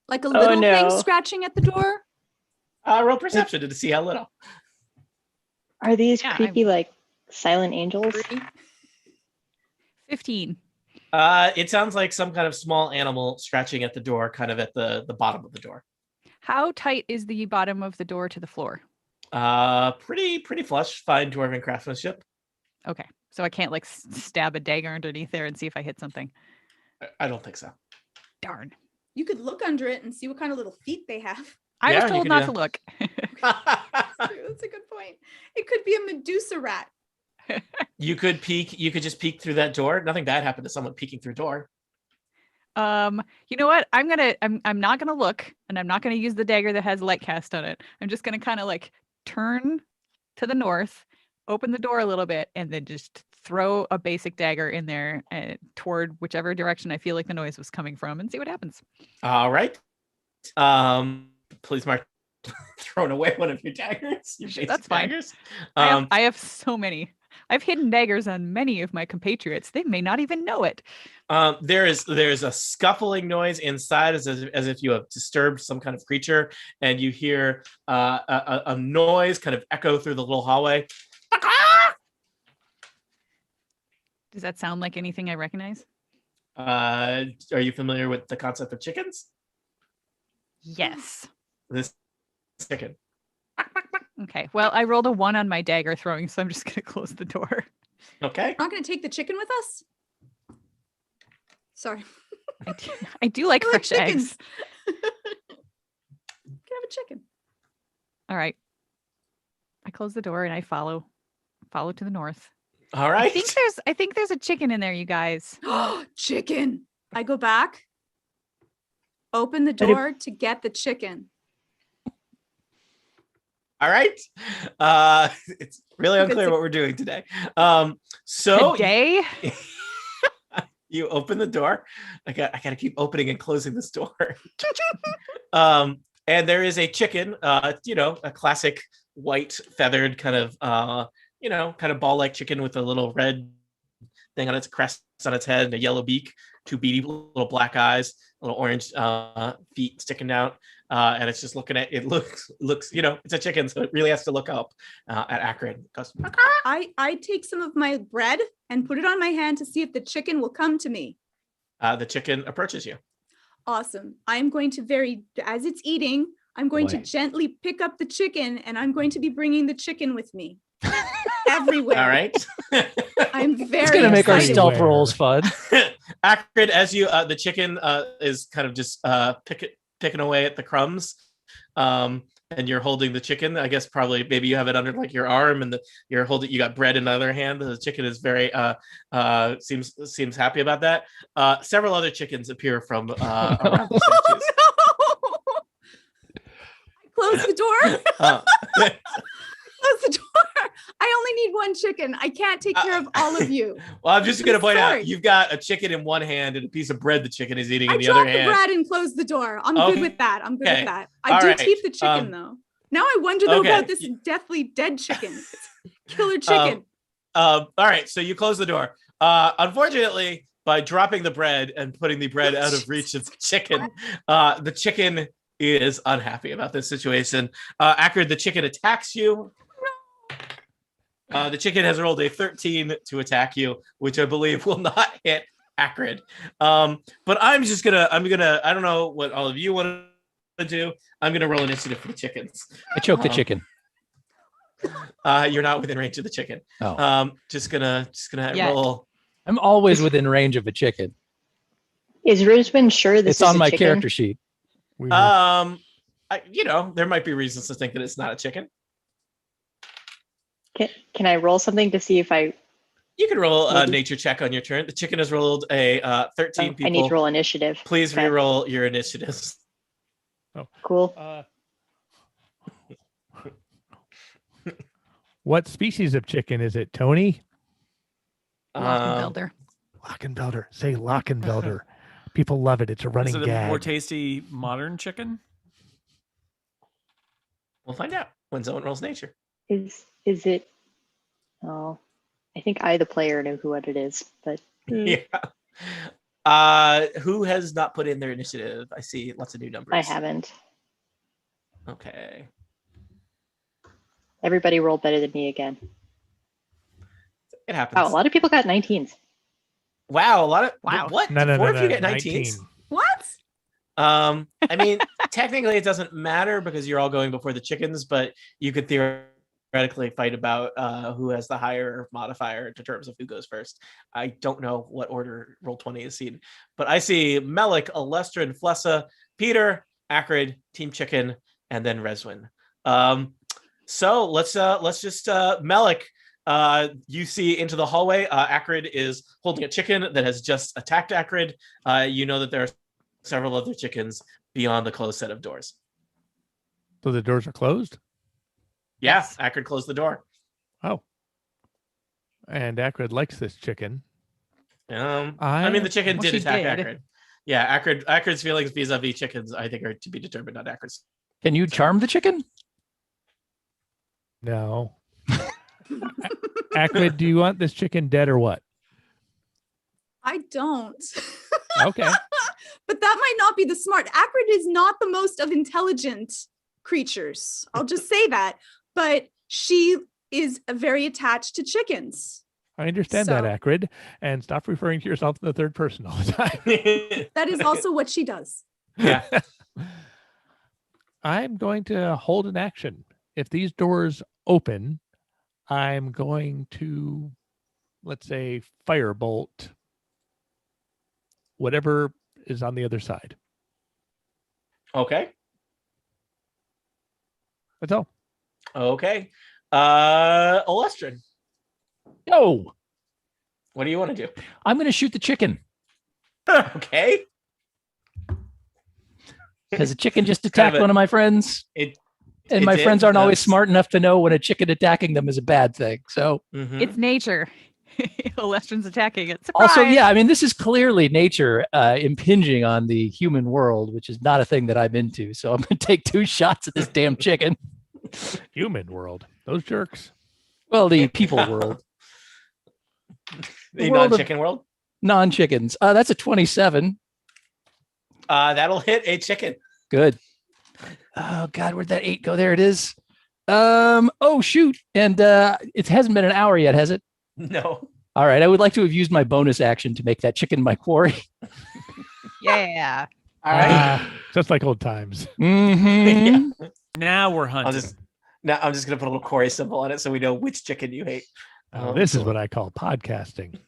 E: Like a little
F: no.
E: thing scratching at the door.
B: Roll perception to see how little.
F: Are these
G: Yeah,
F: creepy like silent angels?
G: 15.
B: It sounds like some kind of small animal scratching at the door, kind of at the bottom of the door.
G: How tight is the bottom of the door to the floor?
B: Pretty flush, fine dwarven craftsmanship.
G: Okay. So I can't like stab a dagger underneath there and see if I hit something.
B: I don't think so.
G: Darn.
E: You could look under it and see what kind of little feet they have.
G: I
B: Yeah,
G: was
B: you
G: told
B: could
G: not
B: do
G: to look.
E: That's a good point. It could be a Medusa rat.
B: You could just peek through that door. Nothing bad happened to someone peeking through a door.
G: You know what? I'm not gonna look, and I'm not gonna use the dagger that has light cast on it. I'm just gonna kind of like turn to the north, open the door a little bit, and then just throw a basic dagger in there toward whichever direction I feel like the noise was coming from, and see what happens.
B: All right. Please mark throwing away one of your daggers. Your basic
G: That's fine.
B: daggers.
G: I have so many. I've hidden daggers on many of my compatriots. They may not even know it.
B: There's a scuffling noise inside as if you have disturbed some kind of creature, and you hear a noise kind of echo through the little hallway.
G: Does that sound like anything I recognize?
B: Are you familiar with the concept of chickens?
G: Yes.
B: This chicken.
G: Okay. Well, I rolled a 1 on my dagger throwing, so I'm just gonna close the door.
B: Okay.
E: Not going to take the chicken with us? Sorry.
G: I do like
E: I like
G: fresh eggs.
E: chickens. Can I have a chicken?
G: All right. I close the door and I follow to the north.
B: All right.
G: I think there's a chicken in there, you guys.
E: Chicken. I go back, open the
F: But if-
E: door to get the chicken.
B: All right. It's really
E: Good
B: unclear
E: to-
B: what we're doing today. So
G: Today?
B: you open the door. I gotta keep opening and closing this door. And there is a chicken, a classic white feathered kind of kind of ball-like chicken with a little red thing on its crest on its head and a yellow beak, 2 beady little black eyes, little orange feet sticking out. And it's just looking at it. Looks it's a chicken, so it really has to look up at Akron. It goes,
E: I take some of my bread and put it on my hand to see if the chicken will come to me.
B: the chicken approaches you.
E: Awesome. I'm going to as it's eating, I'm going to
D: Boy.
E: gently pick up the chicken and I'm going to be bringing the chicken with me everywhere.
B: All right.
E: I'm very
D: It's gonna make our
E: excited.
D: stealth
A: Everywhere.
D: rolls fun.
B: Akron, as you the chicken is kind of just picking away at the crumbs. and you're holding the chicken. I guess probably maybe you have it under like your arm, and you got bread in the other hand. The chicken is very seems happy about that. Several other chickens appear from around the statues.
E: Close the door. Close the door. I only need one chicken. I can't take care of all of you.
B: Well, I'm just going to point
E: Sorry.
B: out you've got a chicken in one hand and a piece of bread the chicken is eating
E: I
B: in the other
E: dropped the
B: hand.
E: bread and closed the door. I'm good with that. I'm good
B: Okay.
E: with that. I
B: All
E: do
B: right.
E: keep the chicken though. Now I wonder though
B: Okay.
E: about this deathly dead chicken. It's a killer chicken.
B: All right, so you close the door. Unfortunately, by dropping the bread and putting the bread out of reach of the chicken is unhappy about this situation. Akrid, the chicken attacks you. The chicken has rolled a 13 to attack you, which I believe will not hit Akrid. But I'm gonna, I don't know what all of you want to do. I'm gonna roll initiative for the chickens.
D: I choked the chicken.
B: You're not within range of the chicken.
D: Oh.
B: Just gonna
G: Yeah.
B: roll.
D: I'm always within range of a chicken.
F: Is Roseman sure this
D: It's
F: is
D: on
F: a
D: my
F: chicken?
D: character sheet.
A: Weird.
B: There might be reasons to think that it's not a chicken.
F: Can I roll something to see if I?
B: You can roll a
F: Maybe.
B: nature check on your turn. The chicken has rolled a 13 people.
F: I need to roll initiative.
B: Please
F: Okay.
B: re-roll your initiatives.
F: Cool.
A: What species of chicken is it, Tony?
G: Lockenbelder.
A: Lockenbelder. Say Lockenbelder. People love it. It's a running
C: Is it a
A: gag.
C: more tasty modern chicken?
B: We'll find out when someone rolls nature.
F: Is it? Oh, I think I, the player, know what it is, but
B: Yeah. Who has not put in their initiative? I see lots of new numbers.
F: I haven't.
B: Okay.
F: Everybody rolled better than me again.
B: It happens.
F: Wow, a lot of people got 19s.
B: Wow, a lot of
G: Wow.
B: What?
A: No,
B: Four
A: no,
B: of you
A: no.
B: get 19s?
E: What?
B: I mean, technically it doesn't matter because you're all going before the chickens, but you could theoretically fight about who has the higher modifier in terms of who goes first. I don't know what order Roll20 is seen, but I see Melik, Alestrin, Flessa, Peter, Akrid, Team Chicken, and then Reswin. So let's just Melik. You see into the hallway. Akrid is holding a chicken that has just attacked Akrid. You know that there are several other chickens beyond the closed set of doors.
A: So the doors are closed?
B: Yes, Akrid closed the door.
A: Oh. And Akrid likes this chicken.
B: I mean, the chicken
G: Well,
B: did
G: she
B: attack
G: did.
B: Akrid. Yeah, Akrid's feelings vis-a-vis chickens, I think, are to be determined, not Akrid's.
D: Can you charm the chicken?
A: No. Akrid, do you want this chicken dead or what?
E: I don't.
A: Okay.
E: But that might not be the smart. Akrid is not the most of intelligent creatures. I'll just say that. But she is very attached to chickens.
A: I understand that, Akrid. And stop referring to yourself in the third person all the time.
E: That is also what she does.
B: Yeah.
A: I'm going to hold an action. If these doors open, I'm going to, let's say, firebolt whatever is on the other side.
B: Okay.
A: That's all.
B: Okay. Alestrin,
D: No,
B: what do you want to do?
D: I'm going to shoot the chicken
B: Okay.
D: because the chicken just
B: Kind
D: attacked
B: of
D: one of my friends.
B: It
D: My
B: did,
D: friends aren't always
B: that's-
D: smart enough to know when a chicken attacking them is a bad thing. So
B: Mhm.
G: It's nature. Alestrin's attacking it. Surprise!
D: also, yeah, I mean, this is clearly nature impinging on the human world, which is not a thing that I'm into. So I'm going to take 2 shots at this damn chicken.
A: Human world. Those jerks.
D: Well, the people world,
B: The
D: world of-
B: non-chicken world.
D: non-chickens. That's a 27.
B: That'll hit a chicken.
D: Good. Oh God, where'd that 8 go? There it is. Oh shoot. And it hasn't been an hour yet, has it?
B: No.
D: All right. I would like to have used my bonus action to make that chicken my quarry.
G: Yeah.
B: All right.
A: Just like old times.
D: Mhm.
B: Yeah.
C: Now we're hunting.
B: I'm just gonna put a little Corey symbol on it so we know which chicken you hate.
A: This is what I call podcasting.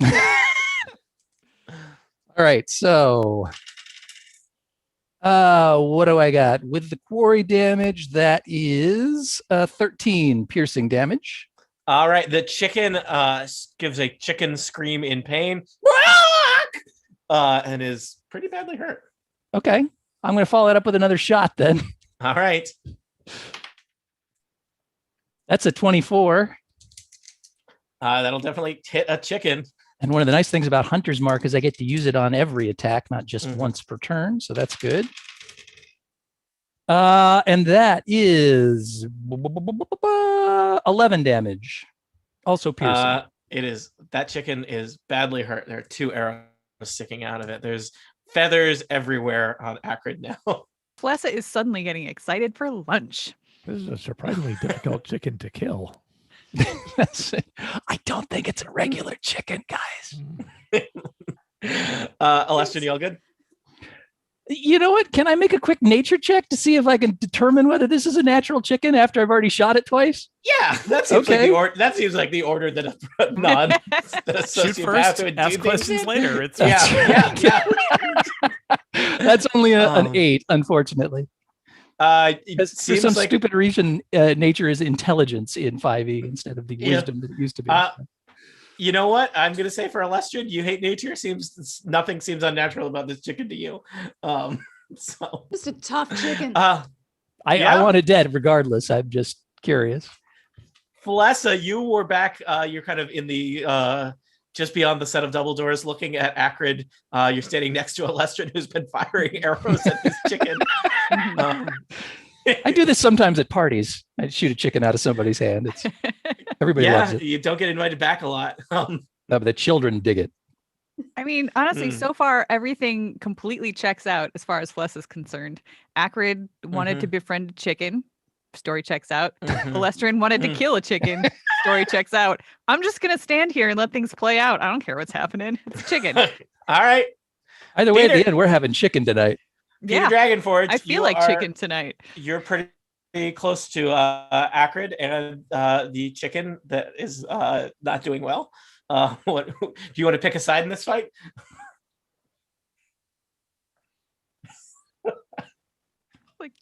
D: All right. So What do I got? With the quarry damage, that is 13 piercing damage.
B: All right. The chicken gives a chicken scream in pain and is pretty badly hurt.
D: Okay. I'm going to follow that up with another shot then.
B: All right.
D: That's a 24.
B: That'll definitely hit a chicken.
D: And one of the nice things about Hunter's Mark is I get to use it on every attack, not just once per turn. So that's good. And that is 11 damage. Also piercing.
B: That chicken is badly hurt. There are 2 arrows sticking out of it. There's feathers everywhere on Acrid now.
G: Flessa is suddenly getting excited for lunch.
A: This is a surprisingly difficult chicken to kill.
D: I don't think it's a regular chicken, guys.
B: Alestin, you all good?
D: You know what? Can I make a quick nature check to see if I can determine whether this is a natural chicken after I've already shot it twice?
B: Yeah, that seems
D: Okay.
B: like the order that a non
C: Shoot first, ask questions later. It's
B: Yeah.
D: That's only an 8, unfortunately.
B: It
D: For some stupid reason, nature is intelligence in 5e instead of the wisdom that it used to be.
B: You know what? I'm going to say for Alestrid, you hate nature. Nothing seems unnatural about this chicken to you. So
E: Just a tough chicken.
D: I want it dead regardless. I'm just curious.
B: Flessa, you were back. You're kind of in the just beyond the set of double doors looking at Acrid. You're standing next to Alestrid, who's been firing arrows at this chicken.
D: I do this sometimes at parties. I shoot a chicken out of somebody's hand. Everybody loves it.
B: You don't get invited back a lot.
D: No, but the children dig it.
G: I mean, honestly, so far everything completely checks out as far as Fless is concerned. Acrid wanted to befriend a chicken. Story checks out. Alestrin wanted to kill a chicken. Story checks out. I'm just gonna stand here and let things play out. I don't care what's happening. It's a chicken.
B: All right.
D: Either way, at the end, we're having chicken tonight.
B: Peter Dragonforge,
G: I feel like chicken tonight.
B: You're pretty close to Acrid and the chicken that is not doing well. What do you want to pick a side in this fight?
G: Like,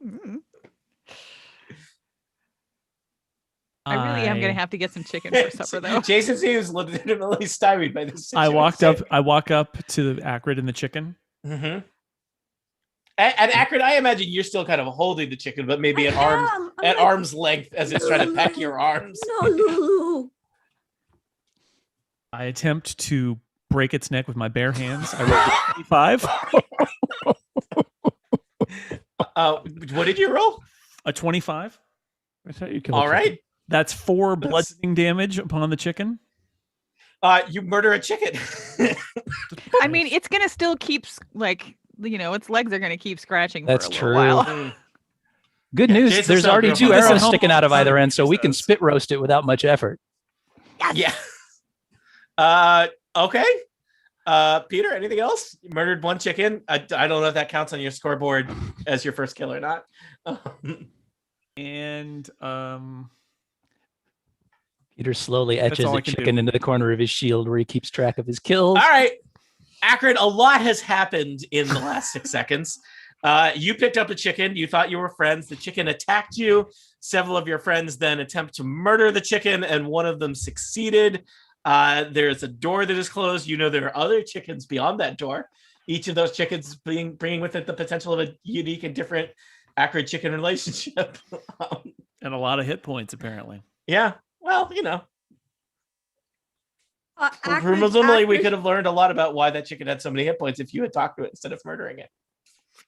G: I really am gonna have to get some chicken for supper, though.
B: Jason seems legitimately stymied by this situation.
C: I walk up to the Acrid and the chicken.
B: Mm-hmm. And Acrid, I imagine you're still kind of holding the chicken, but maybe at arm's length as it's trying to peck your arms.
E: No, Lulu.
C: I attempt to break its neck with my bare hands. I rolled a 25.
B: What did you roll?
C: A 25.
A: That's how you kill.
B: All right.
C: That's 4 bludgeoning damage upon the chicken.
B: You murder a chicken.
G: I mean, it's gonna still keep its legs are gonna keep scratching.
D: That's
G: for a little while.
D: Good news.
B: Jason's
D: There's
B: not
D: already
B: gonna
D: 2
B: hold this
D: arrows
B: at
D: sticking
B: home.
D: out of either end, so we can spit roast it without much effort.
B: Yeah. Okay. Peter, anything else? You murdered 1 chicken. I don't know if that counts on your scoreboard as your first kill or not.
C: And
D: Peter slowly etches
C: all I
D: a
C: can
D: chicken
C: do.
D: into the corner of his shield where he keeps track of his kills.
B: All right. Acrid, a lot has happened in the last 6 seconds. You picked up a chicken. You thought you were friends. The chicken attacked you. Several of your friends then attempt to murder the chicken, and one of them succeeded. There's a door that is closed. You know there are other chickens beyond that door. Each of those chickens bringing with it the potential of a unique and different Acrid chicken relationship.
C: and a lot of hit points, apparently.
B: Yeah. Well, presumably we could have learned a lot about why that chicken had so many hit points if you had talked to it instead of murdering it.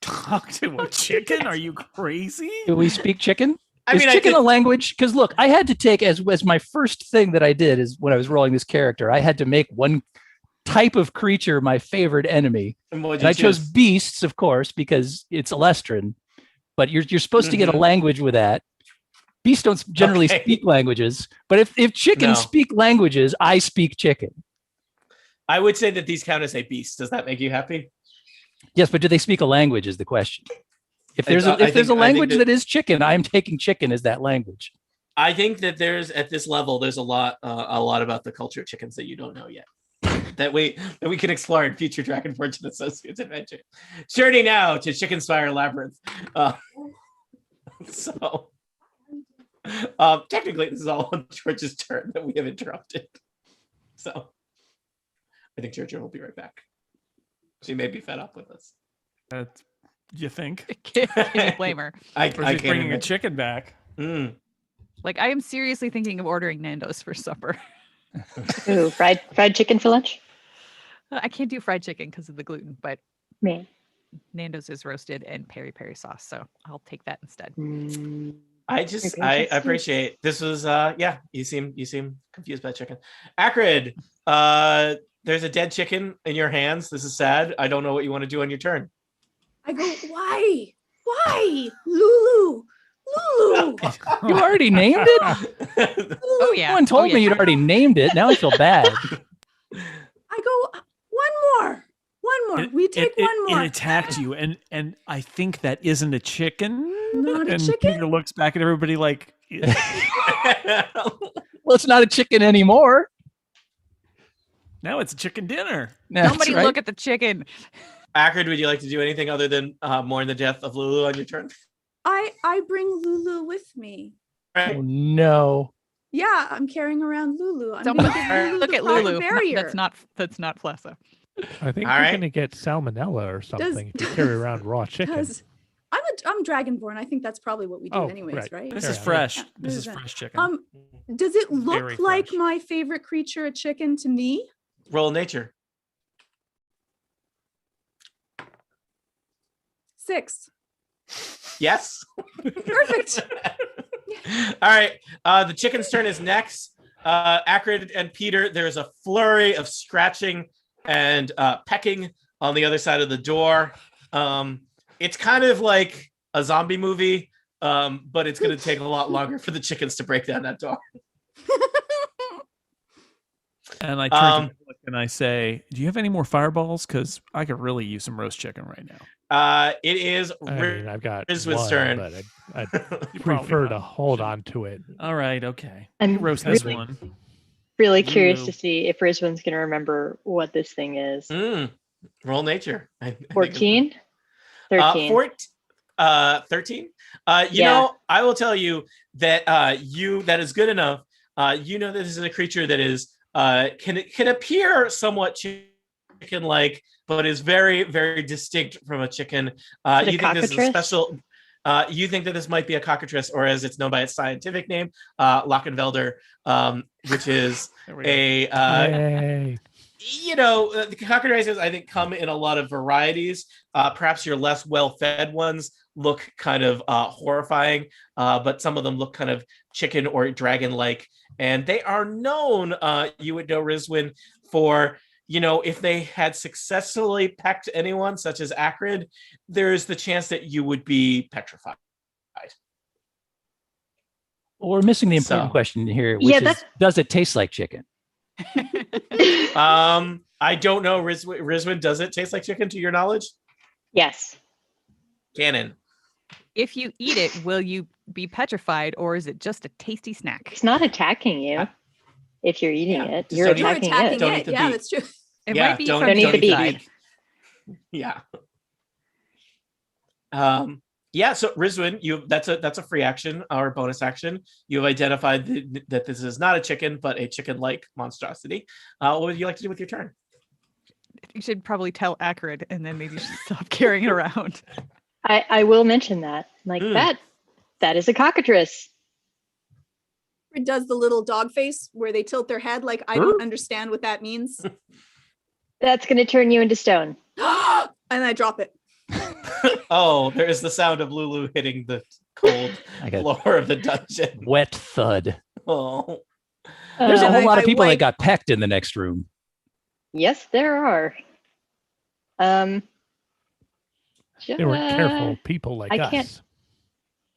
C: Talk to a chicken? Are you crazy?
D: Do we speak chicken?
B: I
D: Is
B: mean,
D: chicken a language? Because look, I had to take as my first thing that I did is when I was rolling this character, I had to make one type of creature my favorite enemy.
B: And
D: I chose beasts, of course, because it's Alestrin. But you're supposed to get a language with that. Beasts don't generally speak languages, but if chickens speak languages, I speak chicken.
B: I would say that these count as a beast. Does that make you happy?
D: Yes, but do they speak a language is the question. If there's a language that is chicken, I'm taking chicken as that language.
B: I think that at this level, there's a lot about the culture of chickens that you don't know yet. that we can explore in future Dragonforge and Associates adventure. Journey now to Chicken Spire Labyrinth. So technically this is all on George's turn that we have interrupted. So I think Georgia will be right back. She may be fed up with us.
C: You think?
G: Can you blame her?
B: I
C: Or she's
B: can't
C: bringing a
B: imagine.
C: chicken back.
G: Like, I am seriously thinking of ordering Nando's for supper.
F: Ooh, fried chicken for lunch?
G: I can't do fried chicken because of the gluten, but
F: Man.
G: Nando's is roasted and peri-peri sauce, so I'll take that instead.
B: I appreciate this was you seem confused by chicken. Acrid, there's a dead chicken in your hands. This is sad. I don't know what you want to do on your turn.
E: I go, why? Lulu.
D: You already named it?
G: Oh yeah.
D: Someone told
G: oh, yeah.
D: me you'd already named it. Now I feel bad.
E: I go, one more. We take one more.
C: It attacked you, and I think that isn't a chicken.
E: Not a
C: and
E: chicken?
C: Peter looks back at everybody like,
D: Well, it's not a chicken anymore.
C: now it's a chicken dinner.
D: That's
G: Somebody
D: right.
G: look at the chicken.
B: Acrid, would you like to do anything other than mourn the death of Lulu on your turn?
E: I bring Lulu with me.
D: Oh, no.
E: Yeah, I'm carrying around Lulu. I'm
G: Somebody
E: gonna give
G: look at
E: the
G: Lulu.
E: barrier.
G: That's not Flessa.
A: I think
B: All
A: you're
B: right.
A: going to get salmonella or something if you carry around raw chicken.
E: Because I'm Dragonborn. I think that's probably what we do
A: Oh,
E: anyways,
A: right.
E: right?
C: This
A: Fair
C: is
A: enough.
C: fresh.
E: Yeah,
C: This is
E: this is
C: fresh chicken.
E: Does it look
C: Very
E: like
C: fresh.
E: my favorite creature, a chicken, to me?
B: Roll nature.
E: 6.
B: Yes.
E: Perfect.
B: All right. The chicken's turn is next. Acrid and Peter, there's a flurry of scratching and pecking on the other side of the door. It's kind of like a zombie movie, but it's going to take a lot longer for the chickens to break down that door.
C: And I turn to Nick and I say, "Do you have any more fireballs? Because I could really use some roast chicken right now."
B: It is
A: I mean, I've got
B: Rizwin's
A: one,
B: turn.
A: but I'd
C: You
A: prefer
C: probably
A: to
C: not.
A: hold on to it.
C: All right, okay.
F: I'm
C: You roast this
F: really,
C: one.
F: really curious
C: Lulu.
F: to see if Rizwin's going to remember what this thing is.
B: Roll nature. I think
F: 14? 13.
B: 13. You
F: Yeah.
B: know, I will tell you that that is good enough. You know that this is a creature that is can appear somewhat chicken-like, but is very, very distinct from a chicken.
F: Is it a
B: You think this is a
F: cockatrice?
B: special? You think that this might be a cockatrice, or as it's known by its scientific name, Lockenvelder, which is
C: There we go.
B: a
A: Yay.
B: you know, the cockatrices, I think, come in a lot of varieties. Perhaps your less well-fed ones look kind of horrifying, but some of them look kind of chicken or dragon-like. And they are known, you would know, Rizwin, for, you know, if they had successfully pecked anyone, such as Acrid, there's the chance that you would be petrified.
D: Well, we're missing the important
B: So-
D: question here, which
F: Yeah,
D: is,
F: that's-
D: does it taste like chicken?
B: I don't know, Rizwin, does it taste like chicken to your knowledge?
F: Yes.
B: Cannon.
G: If you eat it, will you be petrified, or is it just a tasty snack?
F: It's not attacking you if you're eating
B: Yeah,
F: it.
B: just
F: You're
B: don't eat
E: You're
F: attacking
E: attacking
F: it.
B: Don't eat
E: it.
B: the
E: Yeah,
B: beak.
E: that's true.
G: It
B: Yeah,
G: might be
B: don't
G: from
F: eat the
G: the
F: beak.
G: inside.
B: Yeah. Yeah, so Rizwin, that's a free action or bonus action. You have identified that this is not a chicken, but a chicken-like monstrosity. What would you like to do with your turn?
G: You should probably tell Acrid, and then maybe you should stop carrying it around.
F: I will mention that. Like that is a cockatrice.
E: It does the little dog face where they tilt their head like I don't understand what that means.
F: That's going to turn you into stone.
E: And I drop it.
B: Oh, there is the sound of Lulu hitting the cold
D: I got
B: floor of the dungeon.
D: wet thud.
B: Oh,
D: There's a
F: Uh,
D: whole lot of
E: I
D: people that
E: wipe-
D: got pecked in the next room.
F: Yes, there are.
A: They were careful people like
F: I
A: us.
F: can't-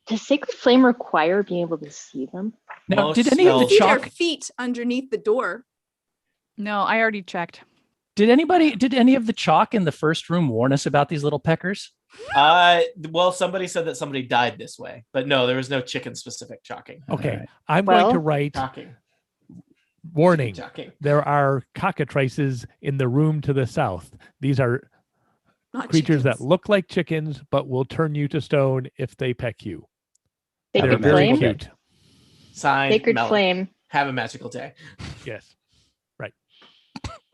F: Does Sacred Flame require being able to see them?
D: Now,
B: Most
D: did any of the
B: spells-
E: See their
D: chalk?
E: feet underneath the door.
G: No, I already checked.
D: Did any of the chalk in the first room warn us about these little peckers?
B: well, somebody said that somebody died this way, but no, there was no chicken-specific chalking.
A: Okay,
D: Alright.
A: I'm going to
F: Well-
A: write
B: Chalking.
A: Warning.
B: Shocking.
A: There are cockatrices in the room to the south. These are
E: Not
A: creatures that
E: chickens.
A: look like chickens, but will turn you to stone if they peck you. They're
F: Sacred
A: very
F: flame.
A: cute.
B: Signed,
F: Sacred
B: Melon.
F: flame.
B: Have a magical day.
A: Yes.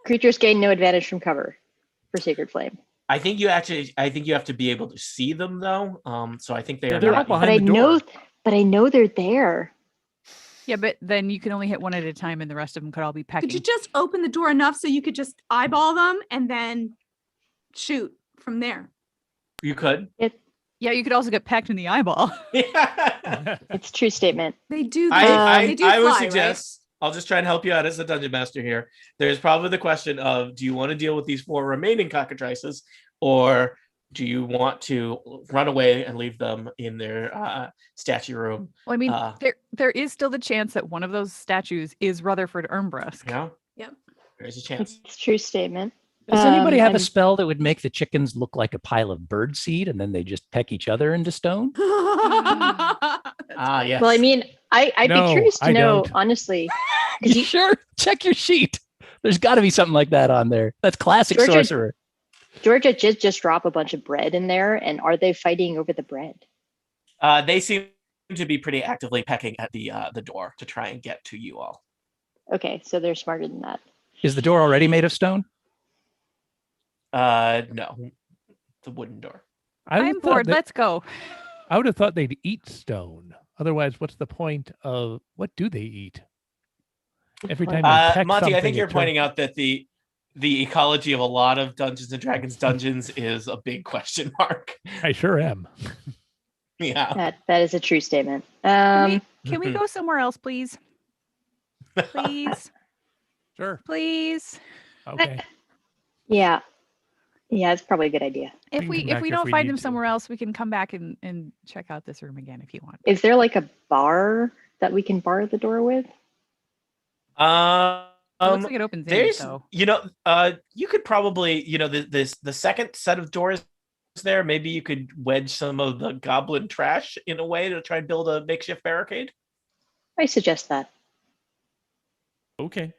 F: Creatures gain no advantage from cover for sacred flame.
B: I think you have to be able to see them though. So I think they are
C: they're
B: not.
C: all behind
F: But I
C: the door.
F: know, but I know they're there.
G: Yeah, but then you can only hit one at a time, and the rest of them could all be pecking.
E: Could you just open the door enough so you could just eyeball them and then shoot from there?
B: You could.
G: Yeah, you could also get pecked in the eyeball.
F: It's a true statement.
E: They do.
B: I
E: they do
B: would
E: fly,
B: suggest. I'll just try and help you out as a dungeon master here. There's probably the question of: do you want to deal with these 4 remaining cockatrices, or do you want to run away and leave them in their statue room?
G: Well, I mean, there is still the chance that one of those statues is Rutherford Ermbrusk.
B: Yeah.
E: Yep.
B: There's a chance.
F: It's a true statement.
D: Does anybody have a
F: and-
D: spell that would make the chickens look like a pile of bird seed and then they just peck each other into stone?
B: Yes.
F: Well, I mean, I'd
A: No,
F: be curious to
A: I
F: know,
A: don't.
F: honestly.
D: You sure? Check your sheet. There's got to be something like that on there. That's classic
F: Georgia-
D: sorcerer.
F: Georgia just drop a bunch of bread in there, and are they fighting over the bread?
B: They seem to be pretty actively pecking at the door to try and get to you all.
F: Okay, so they're smarter than that.
D: Is the door already made of stone?
B: No, the wooden door.
A: I would
G: I'm
A: thought
G: bored.
A: that-
G: Let's go.
A: I would have thought they'd eat stone. Otherwise, what's the point of what do they eat? Every time they peck
B: Monty, I
A: something,
B: think
A: it
B: you're
A: turns-
B: pointing out that the ecology of a lot of Dungeons and Dragons dungeons is a big question mark.
A: I sure am.
B: Yeah.
F: That is a true statement.
G: Can we go somewhere else, please? Please,
A: Sure.
G: please.
A: Okay.
F: Yeah, it's probably a good idea.
A: We
G: If
A: can
G: we
A: come
G: if
A: back
G: we
A: if
G: don't
A: we
G: find
A: need
G: them
A: to.
G: somewhere else, we can come back and check out this room again if you want.
F: Is there like a bar that we can bar the door with?
G: It looks like it opens in,
B: There's,
G: so
B: you could probably, the second set of doors there, maybe you could wedge some of the goblin trash in a way to try and build a makeshift barricade.
F: I suggest that.
C: Okay.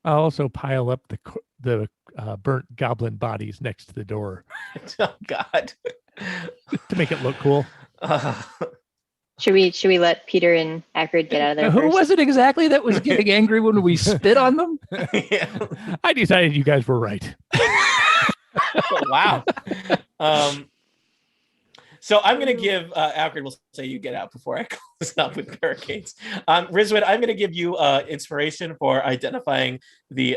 A: I'll also pile up the burnt goblin bodies next to the door
B: Oh God.
A: to make it look cool.
F: Should we let Peter and Akrid get out of there
D: Who
F: first?
D: was it exactly that was getting angry when we spit on them?
B: Yeah.
A: I decided you guys were right.
B: Wow. So I'm going to give Alfred will say you get out before I close up with barricades. Rizwin, I'm going to give you inspiration for identifying the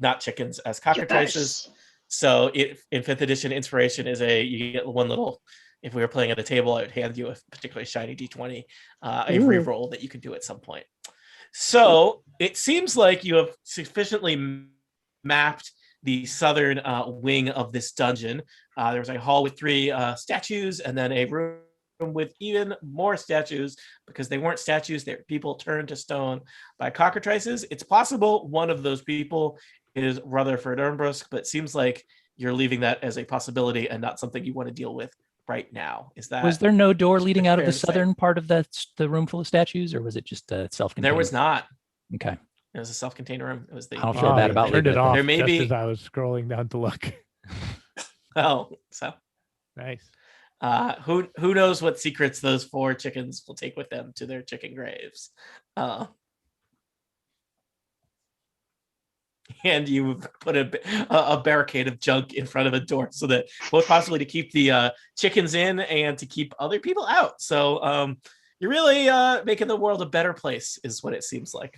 B: not chickens as cockatrices.
F: Yes.
B: So in 5th edition, inspiration is you get one little. If we were playing at a table, I would hand you a particularly shiny D20, a
F: Ooh.
B: reroll that you can do at some point. So it seems like you have sufficiently mapped the southern wing of this dungeon. There's a hall with 3 statues, and then a room with even more statues, because they weren't statues, they were people turned to stone by cockatrices. It's possible one of those people is Rutherford Ermbrusk, but it seems like you're leaving that as a possibility and not something you want to deal with right now. Is that
D: Was there no door leading out of
B: fair
D: the
B: to say?
D: southern part of the room full of statues, or was it just self-contained?
B: There was not.
D: Okay.
B: It was a self-contained room. It was the.
D: I don't feel bad about
A: turned
D: leaving
A: it
D: it
A: off
B: there may
A: just
B: be-
A: as I was scrolling down to look.
B: Oh, so
A: Nice.
B: who knows what secrets those 4 chickens will take with them to their chicken graves. And you put a barricade of junk in front of a door so that both possibly to keep the chickens in and to keep other people out. So you're really making the world a better place, is what it seems like.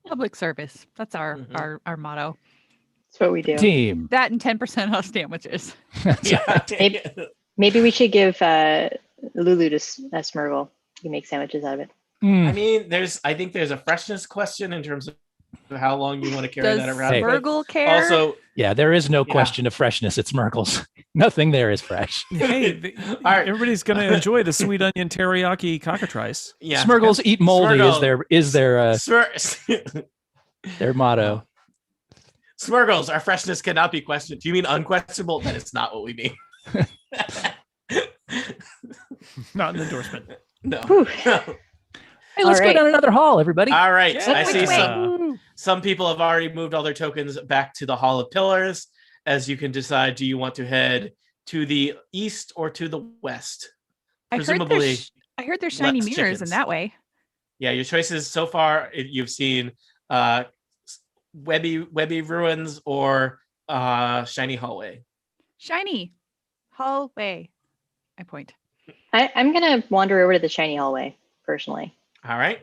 G: public service. That's our
B: Mhm.
G: our motto.
F: That's what we do.
D: Team.
G: That and 10% off sandwiches.
B: Yeah.
F: Maybe we should give Lulu to Smurgle. You can make sandwiches out of it.
D: Mm.
B: I mean, I think there's a freshness question in terms of how long you want to carry
G: Does
B: that around.
D: Hey.
B: but
G: Smirgle care?
B: Also,
D: Yeah, there is no
B: Yeah.
D: question of freshness at Smirkles. Nothing there is fresh.
C: Hey,
B: All right.
C: everybody's going to enjoy the sweet onion teriyaki cockatrice.
B: yeah.
D: Smirkles eat moldy
B: Smurgle.
D: is their motto.
B: Smurgles, our freshness cannot be questioned. Do you mean unquestionable? That is not what we mean.
C: Not an endorsement.
B: No.
F: Whew.
D: Hey, let's
F: All
D: go
F: right.
D: down another hall, everybody.
B: All right.
C: Yeah.
B: I see
C: Yeah.
B: some people have already moved all their tokens back to the Hall of Pillars. As you can decide, do you want to head to the east or to the west?
G: I heard
B: Presumably,
G: there's shiny
B: less
G: mirrors in
B: chickens.
G: that way.
B: Yeah, your choices so far, you've seen webby ruins or shiny hallway.
G: Shiny hallway. I point.
F: I'm gonna wander over to the shiny hallway personally.
B: All right.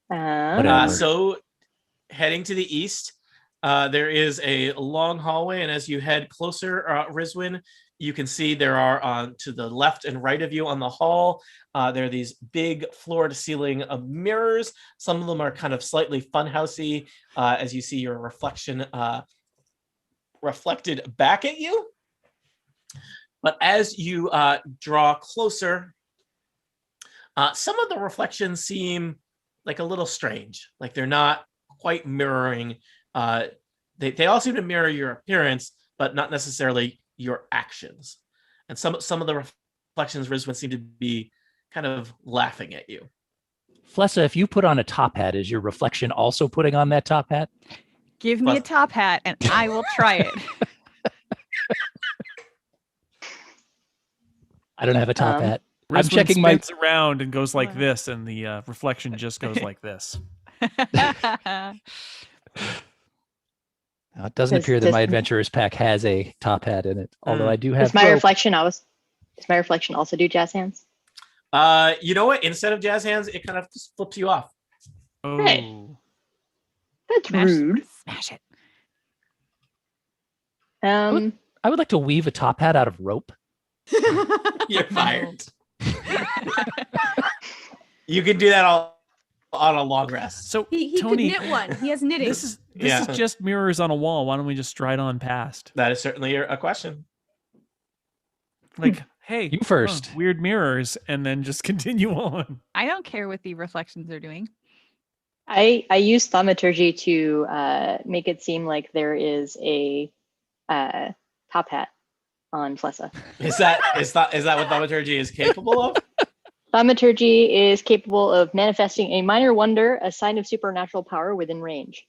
D: Whatever.
B: So heading to the east, there is a long hallway, and as you head closer, Rizwin, you can see there are to the left and right of you on the hall, there are these big floor-to-ceiling mirrors. Some of them are kind of slightly funhousey, as you see your reflection reflected back at you. But as you draw closer, some of the reflections seem like a little strange, like they're not quite mirroring. They all seem to mirror your appearance, but not necessarily your actions. And some of the reflections, Rizwin, seem to be kind of laughing at you.
D: Flessa, if you put on a top hat, is your reflection also putting on that top hat?
G: Give me a top hat and I will try it.
D: I don't have a top hat. I'm
C: Rizwin
D: checking my.
C: spins around and goes like this, and the reflection just goes like this.
D: It doesn't appear that
F: Does-
D: my adventurer's pack has a top hat in it, although I do have.
F: Does my
D: rope.
F: reflection also do jazz hands?
B: You know what? Instead of jazz hands, it kind of just flips you off.
C: Oh,
F: Hey. That's
G: Smash-
F: rude.
G: Smash it.
F: Um,
D: I would like to weave a top hat out of rope.
B: You're fired. You can do that all on a long rest.
C: so
E: He
C: Tony,
E: could knit one. He has knitting.
C: this is
B: Yeah.
C: just mirrors on a wall. Why don't we just stride on past?
B: That is certainly a question.
C: Like, hey,
D: You first.
C: weird mirrors, and then just continue on.
G: I don't care what the reflections are doing.
F: I use thaumaturgy to make it seem like there is a top hat on Flessa.
B: Is that what thaumaturgy is capable of?
F: Thaumaturgy is capable of manifesting a minor wonder, a sign of supernatural power within range.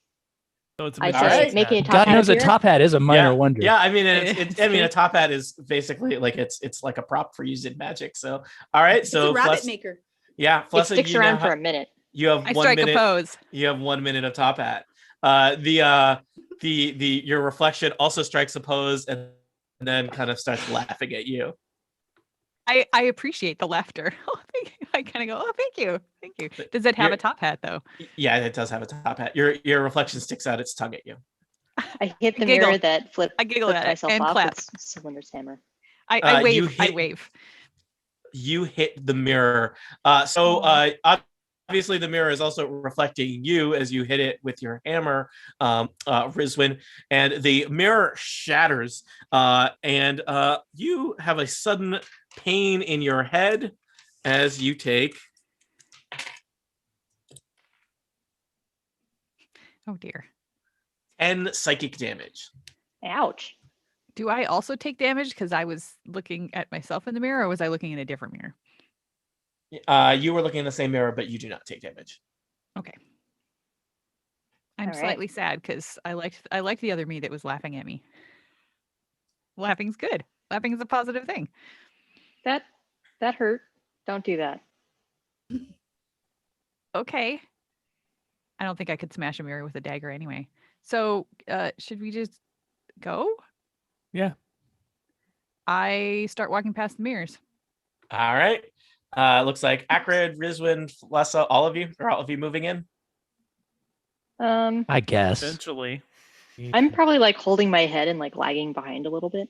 C: So it's a
F: I
B: All right.
F: say
C: magician's
F: making a
C: hat.
F: top
D: God
F: hat
D: knows a
F: appear.
D: top hat is a minor
B: yeah.
D: wonder.
B: Yeah, I mean,
G: It's
B: I mean, a
G: true.
B: top hat is basically like it's like a prop for use in magic. So, all right,
E: It's
B: so
E: a rabbit
B: Flessa-
E: maker.
B: yeah,
F: It
B: Flessa,
F: sticks
B: you
F: around
B: now
F: for
B: ha-
F: a minute.
B: you have
G: I
B: 1
G: strike
B: minute.
G: a pose.
B: You have 1 minute of top hat. Your reflection also strikes a pose and then kind of starts laughing at you.
G: I appreciate the laughter. I kind of go, oh, thank you. Does it have
B: You're-
G: a top hat though?
B: Yeah, it does have a top hat. Your reflection sticks out its tongue at you.
F: I hit the
G: Giggle.
F: mirror that flipped
G: I giggle
F: flipped
G: at it
F: myself
G: and
F: off
G: clap.
F: with Cylinder's hammer.
G: I wave.
B: you
G: I
B: hit-
G: wave.
B: You hit the mirror. Obviously the mirror is also reflecting you as you hit it with your hammer, Rizwin, and the mirror shatters, and you have a sudden pain in your head as you take
G: Oh dear.
B: 10 psychic damage.
F: Ouch.
G: Do I also take damage because I was looking at myself in the mirror, or was I looking in a different mirror?
B: You were looking in the same mirror, but you do not take damage.
G: I'm
F: All right.
G: slightly sad because I liked the other me that was laughing at me. Laughing's good. Laughing is a positive thing.
F: That hurt. Don't do that.
G: Okay. I don't think I could smash a mirror with a dagger anyway. So should we just go?
C: Yeah.
G: I start walking past the mirrors.
B: All right. Looks like Acrid, Rizwin, Flessa, all of you moving in.
D: I guess.
C: Eventually.
F: I'm probably like holding my head and like lagging behind a little bit.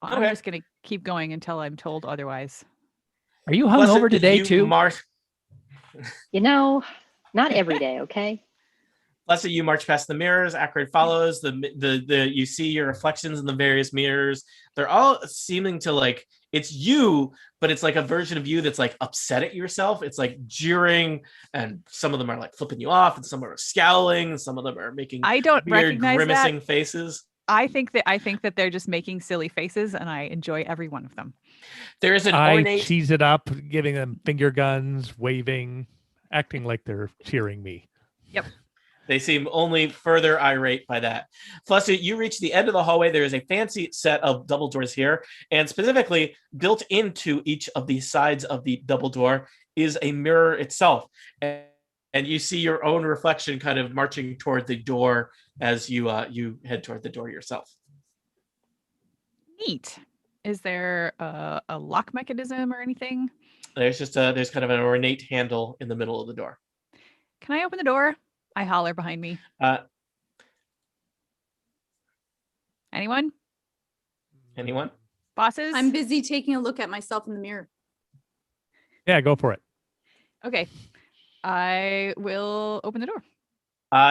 G: I'm
B: Okay.
G: just gonna keep going until I'm told otherwise.
D: Are you
B: Flessa,
D: hungover today
B: you
D: too?
F: You know, not every day, okay?
B: Flessa, you march past the mirrors. Acrid follows. You see your reflections in the various mirrors. They're all seeming to like it's you, but it's like a version of you that's like upset at yourself. It's like jeering, and some of them are like flipping you off, and some are scowling, and some of them are making
G: I don't
B: weird
G: recognize
B: grimacing
G: that.
B: faces.
G: I think that they're just making silly faces, and I enjoy every one of them.
B: There is an
A: I
B: ornate.
A: cheese it up, giving them finger guns, waving, acting like they're cheering me.
B: They seem only further irate by that. Plus, you reach the end of the hallway. There is a fancy set of double doors here, and specifically built into each of the sides of the double door is a mirror itself. And you see your own reflection kind of marching toward the door as you head toward the door yourself.
G: Neat. Is there a lock mechanism or anything?
B: There's there's kind of an ornate handle in the middle of the door.
G: Can I open the door? I holler behind me. Anyone?
B: Anyone?
G: Bosses?
E: I'm busy taking a look at myself in the mirror.
A: Yeah, go for it.
G: Okay. I will open the door.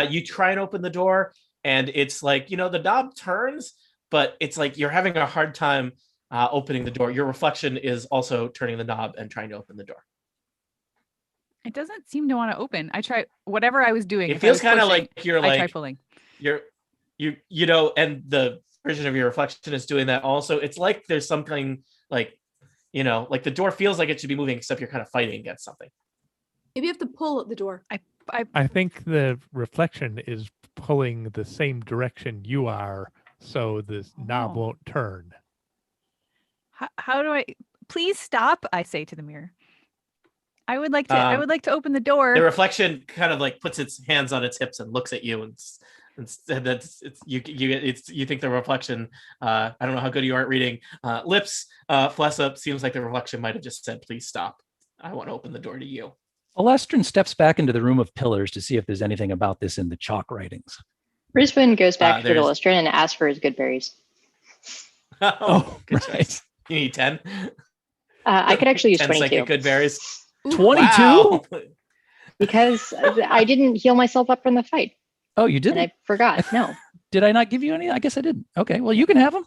B: You try and open the door, and it's like, the knob turns, but it's like you're having a hard time opening the door. Your reflection is also turning the knob and trying to open the door.
G: It doesn't seem to want to open. I try whatever I was doing.
B: It
G: if I
B: feels
G: was
B: kind of
G: pushing,
B: like you're
G: I try
B: like
G: pulling.
B: and the version of your reflection is doing that also. It's like there's something like, like the door feels like it should be moving, except you're kind of fighting against something.
E: Maybe you have to pull at the door.
A: I think the reflection is pulling the same direction you are, so the knob
G: Oh.
A: won't turn.
G: How do I? Please stop! I say to the mirror. I would like to open the door.
B: The reflection kind of like puts its hands on its hips and looks at you, and you think the reflection. I don't know how good you are at reading lips. Flessa seems like the reflection might have just said, "Please stop. I want to open the door to you."
D: Alestrin steps back into the room of pillars to see if there's anything about this in the chalk writings.
F: Brisbane goes back to the
B: there's-
F: Lestrin and asks for his good berries.
B: Good choice. You need 10.
F: I could actually use
B: 10
F: 22
B: psychic good berries.
D: 22?
B: Wow.
F: because I didn't heal myself up from the fight,
D: Oh, you
F: and
D: didn't?
F: I forgot. No,
D: Did I not give you any? I guess I didn't. Okay, well, you can have them.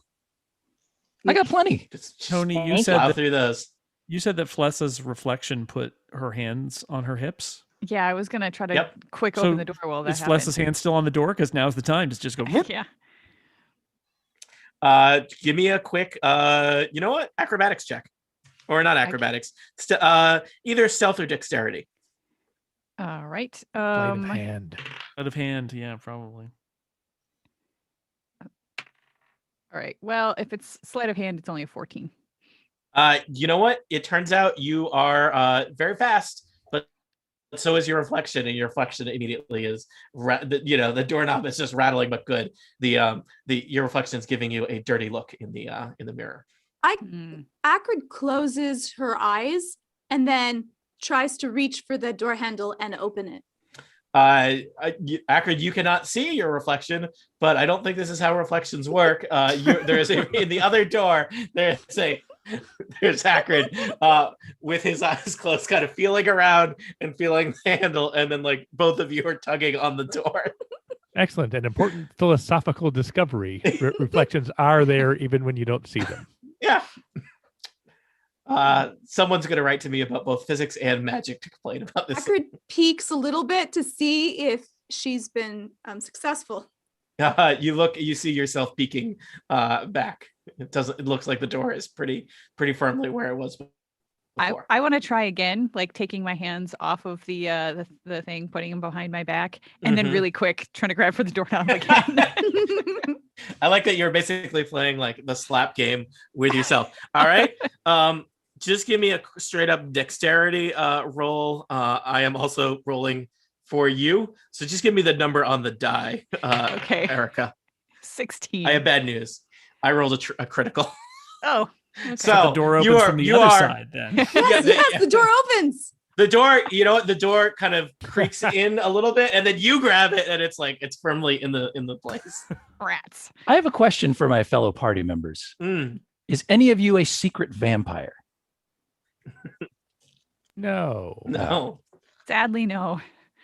D: I got plenty.
B: Just
C: Tony, you
F: Thank
C: said
B: plow
C: that,
B: through those.
C: you said that Flessa's reflection put her hands on her hips.
G: Yeah, I was gonna try to
B: Yep.
G: quick
C: So
G: open the door while that
C: Is
G: happened.
C: Flessa's hand still on the door? Because now's the time to just go. whoop.
G: Yeah.
B: Give me a quick, you know what? Acrobatics check. Or not acrobatics. Either stealth or dexterity.
G: All right.
A: Sleight of hand.
C: Out of hand, yeah, probably.
G: All right. Well, if it's sleight of hand, it's only a 14.
B: You know what? It turns out you are very fast, but so is your reflection, and your reflection immediately is, the doorknob is just rattling, but good. Your reflection is giving you a dirty look in the mirror.
E: Akrid closes her eyes and then tries to reach for the door handle and open it.
B: Akrid, you cannot see your reflection, but I don't think this is how reflections work. There's in the other door. There's Akrid with his eyes closed, kind of feeling around and feeling the handle, and then like both of you are tugging on the door.
A: Excellent. An important philosophical discovery. Reflections are there even when you don't see them.
B: Yeah. Someone's going to write to me about both physics and magic to complain about this.
E: Akrid peeks a little bit to see if she's been successful.
B: You see yourself peeking back. It looks like the door is pretty firmly where it was before.
G: I want to try again, like taking my hands off of the thing, putting them behind my back, and then really quick trying to grab for the doorknob again.
B: I like that you're basically playing like the slap game with yourself. All right. Just give me a straight up dexterity roll. I am also rolling for you. So just give me the number on the die,
G: Okay.
B: Erica.
G: 16.
B: I have bad news. I rolled a critical.
G: Oh. Okay.
B: So
C: The door opens from the other side then.
E: Yes, the door opens.
B: The door, you know what? The door kind of creaks in a little bit, and then you grab it, and it's like it's firmly in the place.
G: Rats.
D: I have a question for my fellow party members. Is any of you a secret vampire?
A: No.
B: No.
G: Sadly, no.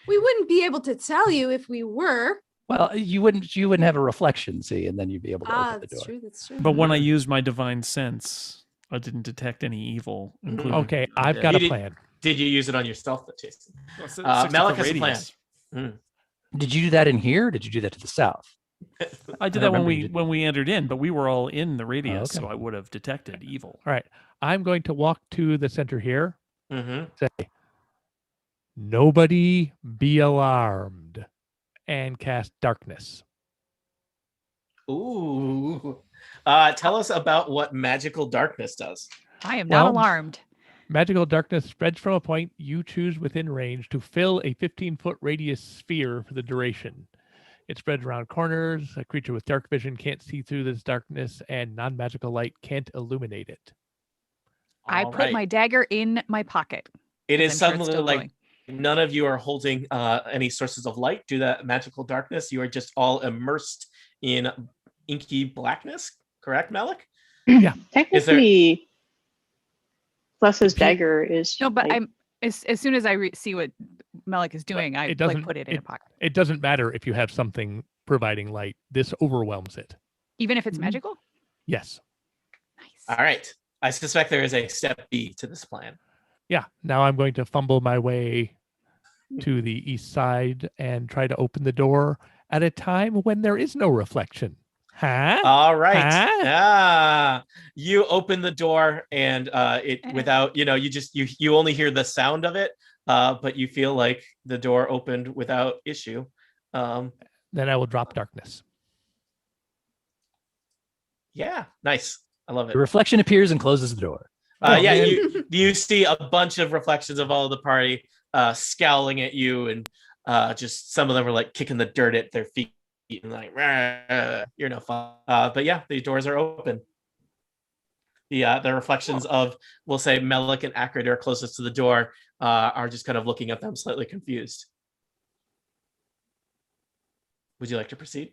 E: We wouldn't be able to tell you if we were.
D: Well, you wouldn't have a reflection, see, and then you'd be able to open the
E: That's
D: door.
E: true. That's true.
C: But when I used my divine sense, I didn't detect any evil. Including
A: Okay, I've
C: Yeah.
A: got
B: You
A: a
B: did-
A: plan.
B: Did you use it on your stealth, Jason?
C: Well,
B: Malik has a
C: radius.
B: plan.
D: Did you do that in here? Or did you do that to the south?
C: I did
D: I
C: that when
D: remember you
C: we
D: did.
C: entered in, but we were all in the radius,
D: okay.
C: so I would have detected evil.
A: All right. I'm going to walk to the center here.
B: Mm-hmm.
A: Say, nobody be alarmed, and cast darkness.
B: Ooh. Tell us about what magical darkness does.
G: I am not
A: Well,
G: alarmed.
A: Magical darkness spreads from a point you choose within range to fill a 15-foot radius sphere for the duration. It spreads around corners. A creature with dark vision can't see through this darkness, and non-magical light can't illuminate it.
G: I
B: All
G: put
B: right.
G: my dagger in my pocket.
B: It
G: 'cause
B: is
G: I'm sure it's
B: suddenly
G: still
B: like
G: glowing.
B: none of you are holding any sources of light due to that magical darkness. You are just all immersed in inky blackness. Correct, Malik?
A: Yeah.
F: Technically, Blessa's
A: Pe-
F: dagger is
G: No, but
F: like,
G: I'm as soon as I see what Melik is doing, I
A: it
G: like
A: doesn't-
G: put it in a pocket,
A: It doesn't matter if you have something providing light. This overwhelms it.
G: even if it's
F: Mhm.
G: magical.
A: Yes.
G: Nice.
B: All right. I suspect there is a step B to this plan.
A: Yeah. Now I'm going to fumble my way to the east side and try to open the door at a time when there is no reflection. Huh?
B: All right.
A: Huh?
B: You open the door and it without, you only hear the sound of it, but you feel like the door opened without issue.
A: Then I will drop darkness.
B: Yeah, nice. I love it.
D: The reflection appears and closes the door.
B: Yeah,
A: man.
B: you see a bunch of reflections of all of the party scowling at you, and just some of them are like kicking the dirt at their feet and like, "Rah, you're no fun." But yeah, the doors are open. The reflections of, we'll say, Melik and Akrid are closest to the door, are just kind of looking at them slightly confused. Would you like to proceed?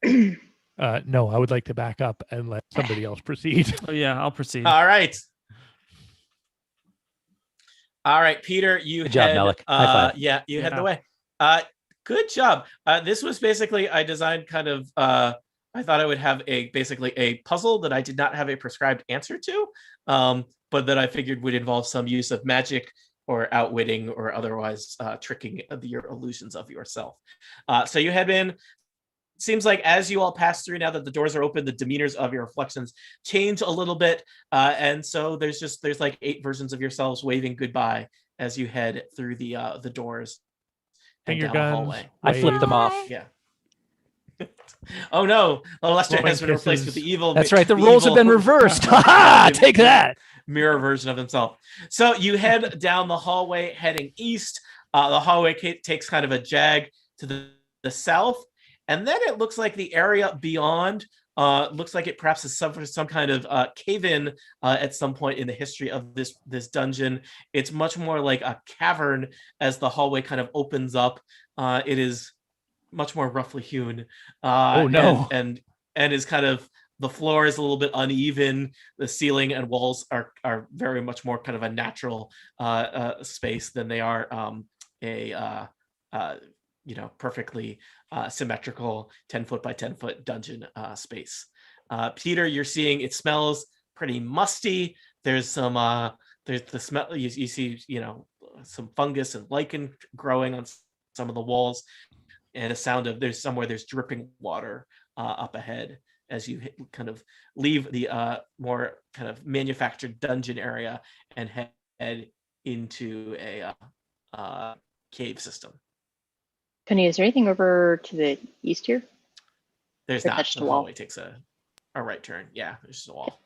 A: No, I would like to back up and let somebody else proceed.
C: Oh yeah, I'll proceed.
B: All right. All right, Peter, you
D: Good job,
B: head.
D: Malik. High five.
B: Yeah, you head
C: Yeah.
B: the way. Good job. This was basically, I designed kind of. I thought I would have basically a puzzle that I did not have a prescribed answer to, but that I figured would involve some use of magic or outwitting or otherwise tricking your illusions of yourself. So you head in. Seems like as you all pass through, now that the doors are open, the demeanors of your reflections change a little bit, and so there's like 8 versions of yourselves waving goodbye as you head through the doors and
A: Finger
B: down the
A: guns.
B: hallway.
D: I flipped them off.
B: Yeah. Oh no, Lester
A: Blowing
B: has been replaced with
A: kisses.
B: the evil.
D: That's right. The roles have been reversed. Ha ha! Take that.
B: Mirror version of himself. So you head down the hallway, heading east. The hallway takes kind of a jag to the south. And then it looks like the area beyond looks like it perhaps has suffered some kind of cave-in at some point in the history of this dungeon. It's much more like a cavern as the hallway kind of opens up. It is much more roughly hewn.
A: Oh, no.
B: And is kind of, the floor is a little bit uneven. The ceiling and walls are very much more kind of a natural space than they are perfectly symmetrical 10-foot by 10-foot dungeon space. Peter, you're seeing it smells pretty musty. There's some there's the smell. You see some fungus and lichen growing on some of the walls, and a sound of there's dripping water up ahead as you kind of leave the more kind of manufactured dungeon area and head into a cave system.
F: Penny, is there anything over to the east here?
B: There's
F: Or
B: not.
F: touch the
B: The
F: wall?
B: hallway takes a right turn. Yeah, there's just a wall.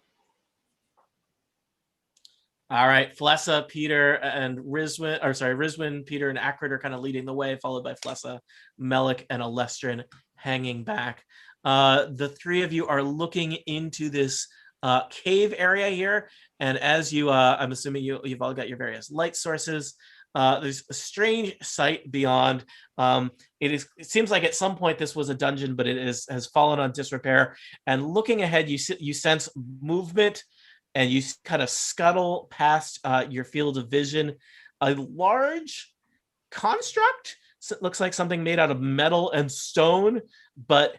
B: All right, Flessa, Peter, and Rizwin, Peter, and Akrid are kind of leading the way, followed by Flessa, Melik, and Alestrin hanging back. The 3 of you are looking into this cave area here, and as you, I'm assuming you've all got your various light sources. There's a strange sight beyond. It seems like at some point this was a dungeon, but it has fallen on disrepair. And looking ahead, you sense movement, and you kind of scuttle past your field of vision. A large construct. So it looks like something made out of metal and stone, but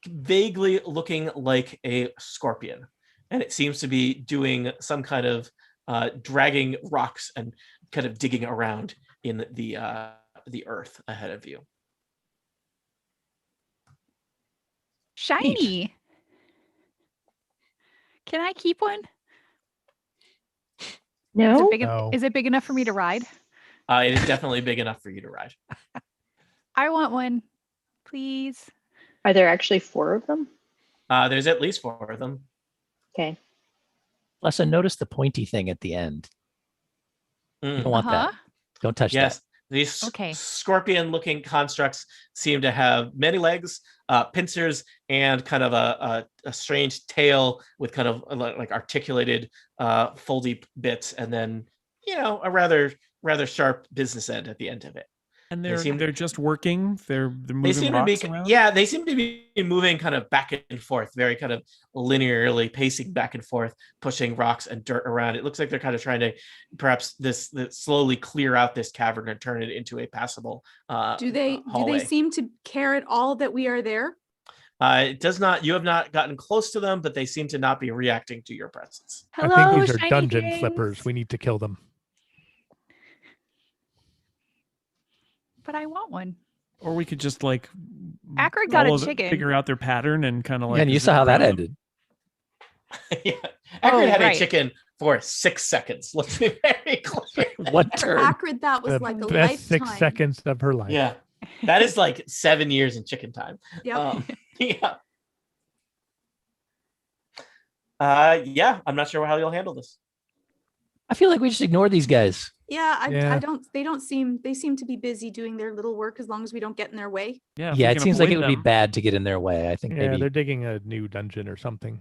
B: vaguely looking like a scorpion. And it seems to be doing some kind of dragging rocks and kind of digging around in the earth ahead of you.
G: Shiny. Can I keep one?
F: No.
A: No.
G: Is it big enough for me to ride?
B: It is definitely big enough for you to ride.
G: I want one, please.
F: Are there actually 4 of them?
B: There's at least 4 of them.
F: Okay.
D: Lesson, notice the pointy thing at the end. You don't want that. Don't touch
B: Yes.
D: that.
B: These
G: Okay.
B: scorpion-looking constructs seem to have many legs, pincers, and kind of a strange tail with kind of like articulated foldy bits, and then a rather sharp business end at the end of it.
C: And
B: They seem-
C: they're just working. They're
B: They
C: moving
B: seem to
C: rocks
B: be
C: around.
B: they seem to be moving kind of back and forth, very kind of linearly pacing back and forth, pushing rocks and dirt around. It looks like they're kind of trying to perhaps this slowly clear out this cavern and turn it into a passable
E: Do they
B: hallway.
E: seem to care at all that we are there?
B: It does not. You have not gotten close to them, but they seem to not be reacting to your presence.
G: Hello,
A: I think these are
G: shiny
A: dungeon
G: things.
A: flippers. We need to kill them.
G: But I want one.
C: Or we could just like
G: Akron got a
C: follow
G: chicken.
C: figure out their pattern and kind of like.
D: and you
C: zip
D: saw how that
C: around.
D: ended.
B: Yeah, Akron had
G: right.
B: a chicken for 6 seconds. Let's be very clear.
D: One
E: For
D: turn.
E: Akrid, that was
A: The
E: like a
A: best
E: lifetime.
A: 6 seconds of her life.
B: Yeah, that is like 7 years in chicken time.
E: Yep.
B: Yeah. Yeah, I'm not sure how you'll handle this.
D: I feel like we just ignore these guys.
E: Yeah,
A: Yeah.
E: they seem to be busy doing their little work as long as we don't get in their way.
C: Yeah, if
D: Yeah,
C: we
D: it
C: can
D: seems like it
C: avoid
D: would be
C: them.
D: bad to get in their way. I think
A: Yeah,
D: maybe
A: they're digging a new dungeon or something.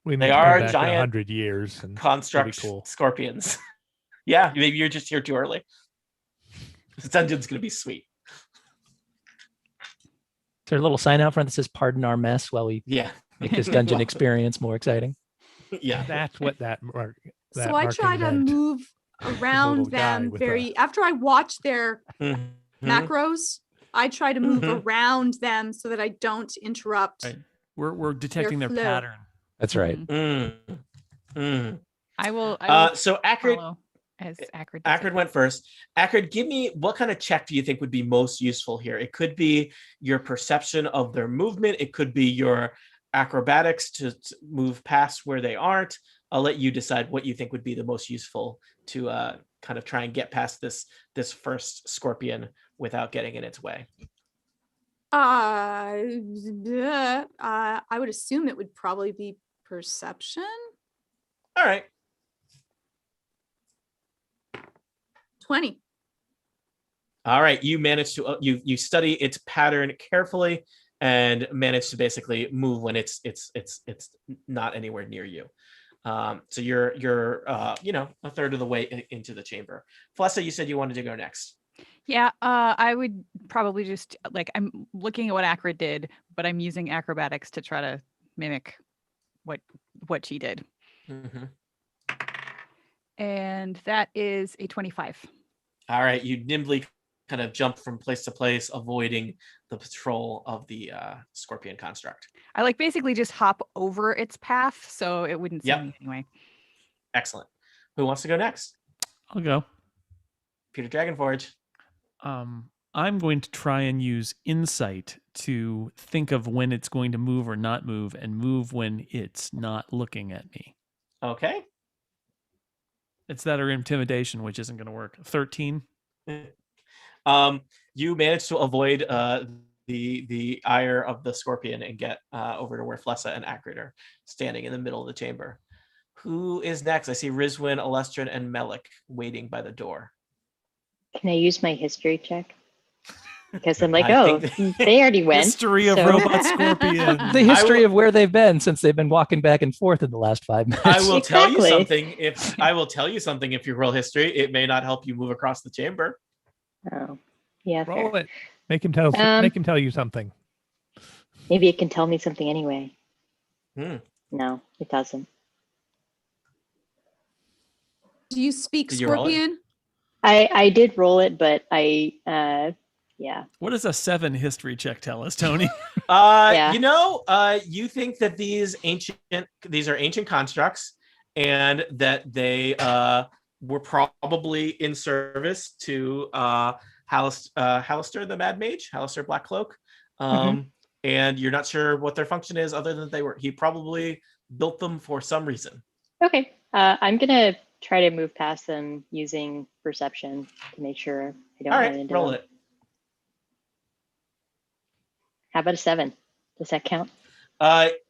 A: We
B: They
A: need to
B: are
A: come back in
B: giant
A: 100 years. And
B: Construct
A: cool.
B: scorpions. Yeah, maybe you're just here too early. This dungeon's gonna be sweet.
D: is there a little sign out front that says "Pardon our mess" while we
B: Yeah,
D: make this dungeon experience more exciting.
B: yeah.
A: that's what that
E: So I try to move around
A: little guy
E: them
A: with
E: very after I watch their
B: Mhm.
E: macros, I try to move
B: Mhm.
E: around them so that I don't interrupt.
C: Right. We're detecting their
E: flow.
C: pattern.
D: That's right.
G: Mhm. I will
B: So Akron
G: follow as Akron.
B: Akron went first. Akron, give me what kind of check do you think would be most useful here? It could be your perception of their movement. It could be your acrobatics to move past where they aren't. I'll let you decide what you think would be the most useful to kind of try and get past this first scorpion without getting in its way.
E: I would assume it would probably be perception.
B: All right.
E: 20.
B: All right. You manage to you study its pattern carefully and manage to basically move when it's not anywhere near you. So you're a third of the way into the chamber. Flessa, you said you wanted to go next.
G: Yeah, I would probably just I'm looking at what Akron did, but I'm using acrobatics to try to mimic what she did.
B: Mm-hmm.
G: And that is a 25.
B: All right, you nimbly kind of jump from place to place, avoiding the patrol of the scorpion construct.
G: I basically just hop over its path so it wouldn't see
B: Yep.
G: me anyway.
B: Excellent. Who wants to go next?
C: I'll go.
B: Peter Dragonforge.
C: I'm going to try and use insight to think of when it's going to move or not move, and move when it's not looking at me.
B: Okay.
C: It's that or intimidation, which isn't going to work. 13.
B: You managed to avoid the ire of the scorpion and get over to where Flessa and Akrid are standing in the middle of the chamber. Who is next? I see Rizwin, Alestrin, and Melik waiting by the door.
F: Can I use my history check? Because I'm like,
B: I think
F: they already went.
C: History of
F: so-
C: robot scorpion.
D: The history of where they've been since they've been walking back and forth in the last 5 minutes.
B: I will tell you
F: Exactly.
B: something. If you roll history, it may not help you move across the chamber.
F: Oh, yeah. fair.
A: Roll it. Make him tell you something.
F: Maybe it can tell me something anyway.
B: Hmm.
F: No, it doesn't.
E: Do you speak
B: Did you roll it?
E: Scorpion?
F: I did roll it, but yeah.
C: What does a 7 history check tell us, Tony?
F: Yeah.
B: You think that these are ancient constructs, and that they were probably in service to Hallister the Mad Mage, Hallister Blackcloak. and you're not sure what their function is other than he probably built them for some reason.
F: Okay. I'm gonna try to move past them using perception to make sure I don't
B: All
F: run
B: right,
F: into
B: roll
F: them.
B: it.
F: How about a 7? Does that count?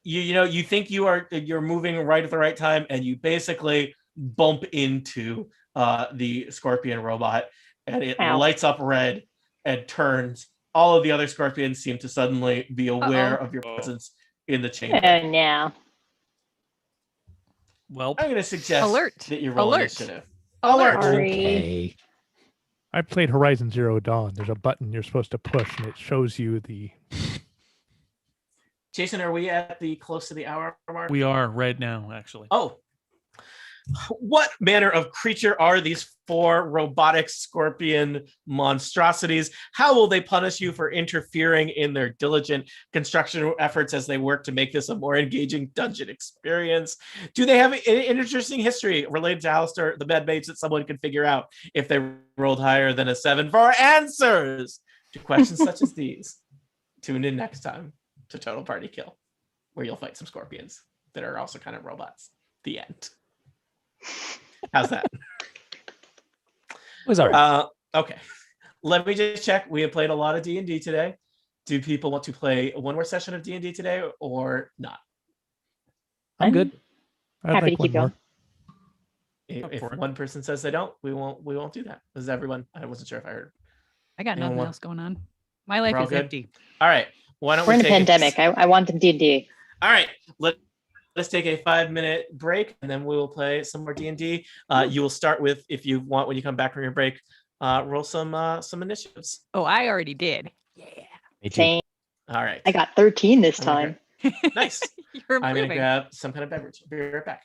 B: You think you're moving right at the right time, and you basically bump into the scorpion robot, and it
F: Ow.
B: lights up red and turns. All of the other scorpions seem to suddenly be aware of your presence in the chamber.
F: Oh no.
C: Well,
B: I'm going to suggest
G: Alert.
B: that you roll
G: Alert.
B: initiative.
G: Alert.
F: Sorry.
D: Okay.
A: I played Horizon Zero Dawn. There's a button you're supposed to push, and it shows you the.
B: Jason, are we at the close to the hour mark?
C: we are right now, actually.
B: Oh. What manner of creature are these 4 robotic scorpion monstrosities? How will they punish you for interfering in their diligent construction efforts as they work to make this a more engaging dungeon experience? Do they have an interesting history related to Alistair, the bedmates, that someone can figure out if they rolled higher than a 7 for answers to questions such as these? Tune in next time to Total Party Kill, where you'll fight some scorpions that are also kind of robots. The end. How's that?
D: It was all right.
B: Okay. Let me just check. We have played a lot of D&D today. Do people want to play one more session of D&D today or not?
D: I'm good.
A: I'd
F: Happy
A: like
F: to
A: one
F: keep
A: more.
F: going.
B: If
C: for it.
B: one person says they don't, we won't do that. This is everyone. I wasn't sure if I heard.
G: I got
B: Anyone
G: nothing
B: want-
G: else going on. My life
B: We're all
G: is
B: good?
G: empty.
B: All right. Why don't
F: We're
B: we
F: in a
B: take
F: pandemic. I want them D&D.
B: All right. Let's take a 5-minute break, and then we will play some more D&D. You will start with, if you want, when you come back from your break, roll some initiatives.
G: Oh, I already did. Yeah.
D: Me too.
F: Same.
B: All right.
F: I got 13 this
B: I'm gonna
F: time.
B: Nice.
G: You're
B: I'm going to
G: improving.
B: grab some kind of beverage. Be right back.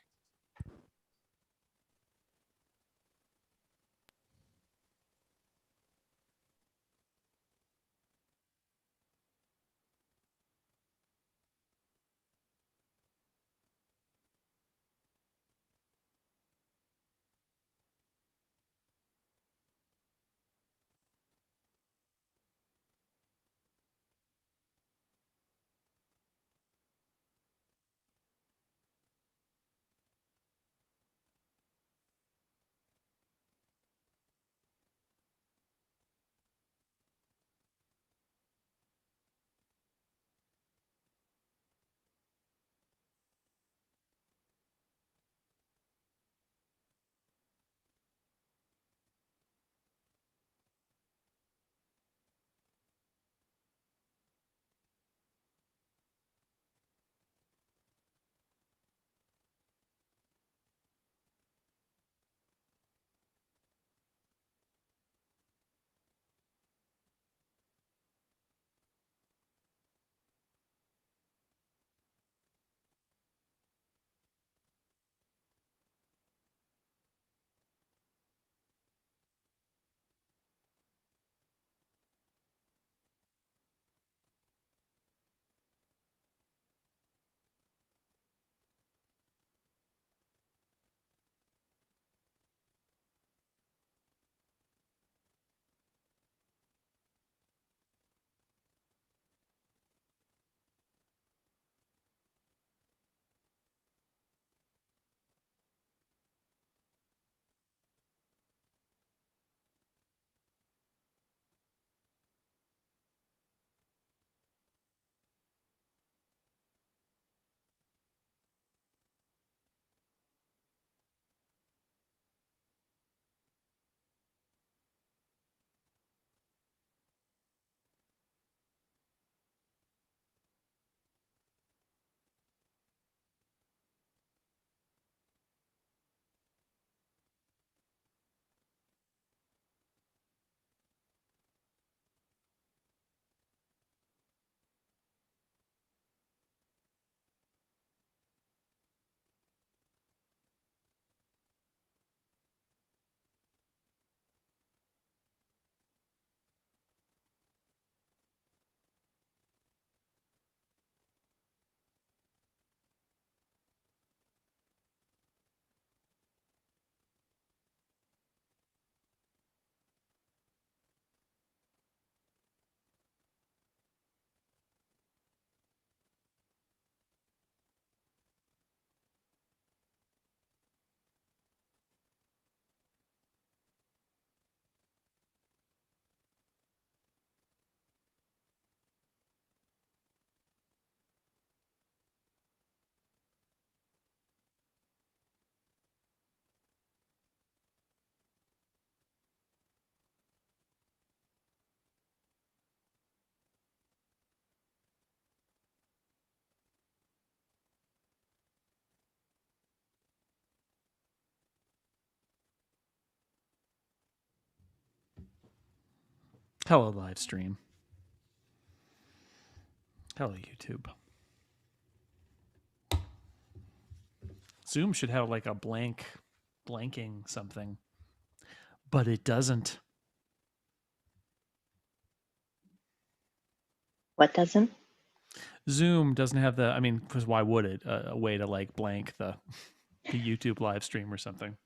C: Hello, live stream. Hello, YouTube. Zoom should have like a blanking something, but it doesn't.
F: What doesn't?
C: Zoom doesn't have the, I mean, because why would it? A way to like blank the YouTube live stream or something.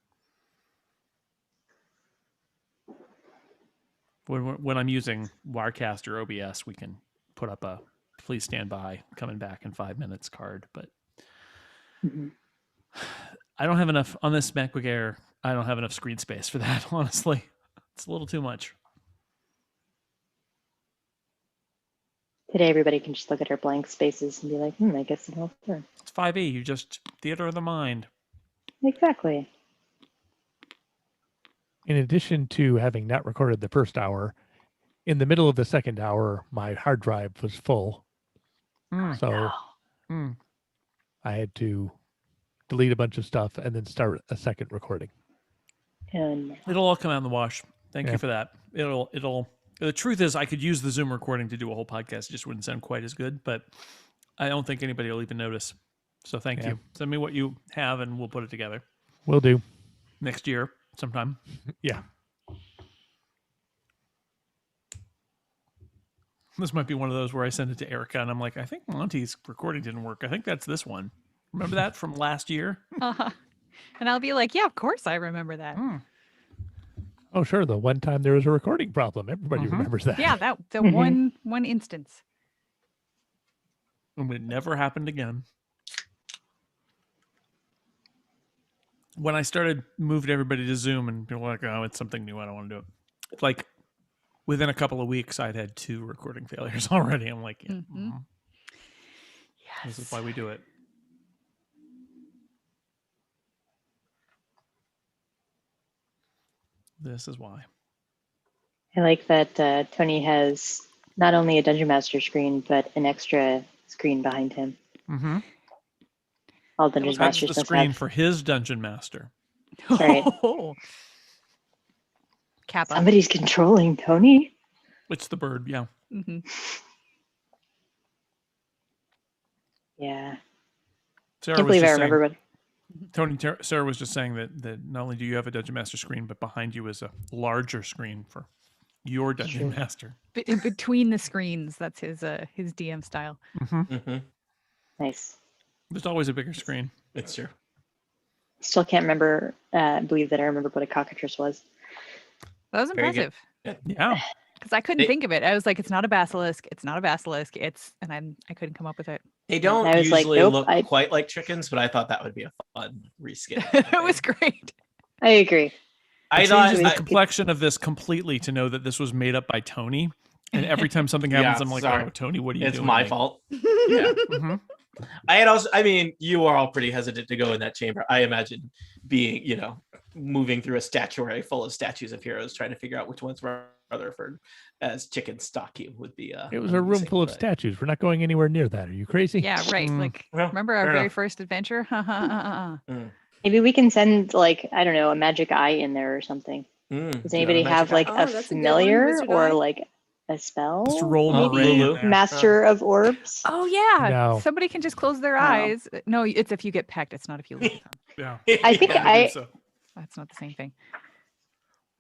C: When I'm using Wirecast or OBS, we can put up a please stand by, coming back in 5 minutes card. But I don't have enough on this MacBook Air. I don't have enough screen space for that, honestly. It's a little too much.
F: Today, everybody can just look at our blank spaces and be like, I guess it'll work.
C: It's 5e. You just theater of the mind.
F: Exactly.
A: In addition to having not recorded the first hour, in the middle of the second hour, my hard drive was full. So I had to delete a bunch of stuff and then start a second recording.
F: And
C: It'll all come out in the wash. Thank
A: Yeah.
C: you for that. It'll. The truth is, I could use the Zoom recording to do a whole podcast. It just wouldn't sound quite as good, but I don't think anybody will even notice. So thank
A: Yeah.
C: you. Send me what you have, and we'll put it together
A: Will do.
C: next year sometime.
A: Yeah.
C: This might be one of those where I send it to Erica, and I'm like, I think Monty's recording didn't work. I think that's this one. Remember that from last year?
G: Uh-huh. And I'll be like, yeah, of course I remember that.
A: Oh, sure. The one time there was a recording problem. Everybody remembers that.
G: Yeah, that the one instance.
C: And it never happened again. When I started moving everybody to Zoom, and people were like, oh, it's something new, I don't want to do it. Like, within a couple of weeks, I'd had 2 recording failures already. I'm like, yeah, this is why we do it. This is why.
F: I like that Tony has not only a Dungeon Master screen, but an extra screen behind him. All Dungeon
C: That's
F: Masters
C: the
F: must
C: screen
F: have.
C: for his Dungeon Master.
F: Right.
G: Kappa.
F: Somebody's controlling Tony.
C: It's the bird, yeah.
F: Yeah.
C: Sarah
F: Can't
C: was
F: believe I
C: just saying-
F: remember what.
C: Sarah was just saying that not only do you have a Dungeon Master screen, but behind you is a larger screen for your Dungeon Master.
G: In between the screens, that's his DM style.
F: Nice.
C: There's always a bigger screen.
B: It's true.
F: Still can't remember. Believe that I remember what a cockatrice was.
G: That was
B: Very good.
G: impressive
C: Yeah.
G: because I couldn't think of it. I was like, it's not a basilisk. It's not a basilisk. And I couldn't come up with it.
B: They don't
F: I was like,
B: usually
F: nope,
B: look
F: I-
B: quite like chickens, but I thought that would be a fun reskin.
G: It was great.
F: I agree.
B: I
C: It
B: thought
C: changes the
B: I-
C: complexion of this completely to know that this was made up by Tony. And every time something happens,
B: Yeah,
C: I'm like,
B: sorry.
C: oh, Tony, what are you
B: it's
C: doing?
B: my
C: mate?"
B: fault. Yeah.
C: Mhm.
B: I mean, you are all pretty hesitant to go in that chamber. I imagine being, moving through a statuary full of statues of heroes, trying to figure out which one's Rutherford as chicken stock you would be.
A: It was a room
B: amusing,
A: full of
B: but-
A: statues. We're not going anywhere near that. Are you crazy?
G: Yeah, right. Like,
B: Well,
G: remember our
B: fair
G: very
B: enough.
G: first adventure?
F: Maybe we can send like I don't know a magic eye in there or something. Does anybody have like
E: eye.
F: a
E: Oh, that's a good one.
F: familiar
E: Wizard
F: or
E: eye.
F: like a spell?
C: Just roll
B: Oh,
C: Moraine in
B: Lulu.
C: there.
F: Master of Orbs.
G: Oh yeah.
A: No.
G: Somebody can just close their
F: Oh.
G: eyes. No, it's if you get pecked. It's not if you lose them.
C: Yeah.
F: I think
B: Yeah.
F: I.
C: So,
G: That's not the same thing.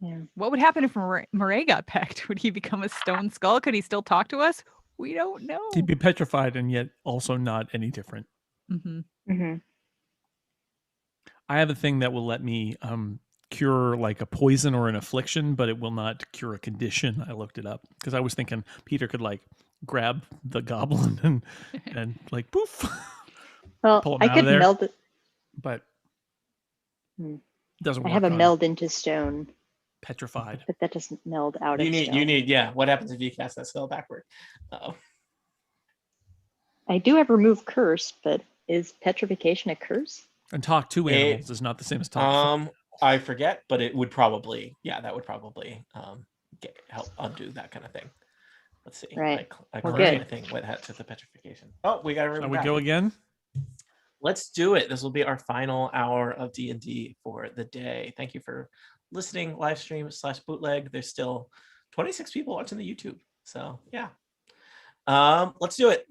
F: Yeah.
G: What would happen if Murray got pecked? Would he become a stone skull? Could he still talk to us? We don't know.
C: he'd be petrified and yet also not any different.
G: Mm-hmm.
F: hmm
C: I have a thing that will let me cure like a poison or an affliction, but it will not cure a condition. I looked it up because I was thinking Peter could like grab the goblin and like poof,
F: Well,
C: Pull 'em
F: I
C: out of
F: could
C: there.
F: meld it.
C: but
F: Hmm.
C: doesn't
F: I
C: work.
F: have a
C: on
F: meld into stone,
C: petrified.
F: but that doesn't meld out
B: You
F: of
B: need,
F: stone.
B: yeah. What happens if you cast that spell backward? Uh-oh.
F: I do have remove curse, but is petrification a curse?
C: And talk to animals is not the same as talk.
B: I forget, but it would probably, that would probably help undo that kind of thing. Let's see.
F: Right.
B: I
F: Well,
B: closed
F: good.
B: my thing. What had to the petrification? Oh, we got to
C: Shall we go again?
B: Let's do it. This will be our final hour of D&D for the day. Thank you for listening, live stream /bootleg. There's still 26 people watching the YouTube. So yeah. Let's do it.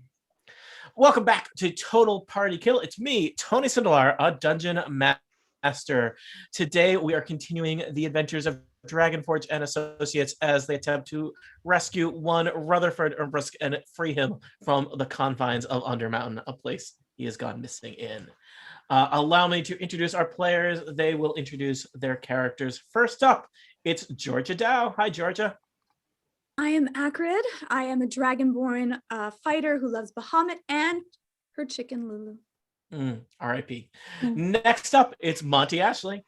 B: Welcome back to Total Party Kill. It's me, Tony Sindelar, a dungeon master. Today we are continuing the adventures of Dragonforge and Associates as they attempt to rescue one Rutherford Umbrusk and free him from the confines of Undermountain, a place he has gone missing in. Allow me to introduce our players. They will introduce their characters. First up, it's Georgia Dow. Hi, Georgia.
E: I am Acrid. I am a dragonborn fighter who loves Bahamut and her chicken Lulu.
B: R.I.P. Next up, it's Monty Ashley.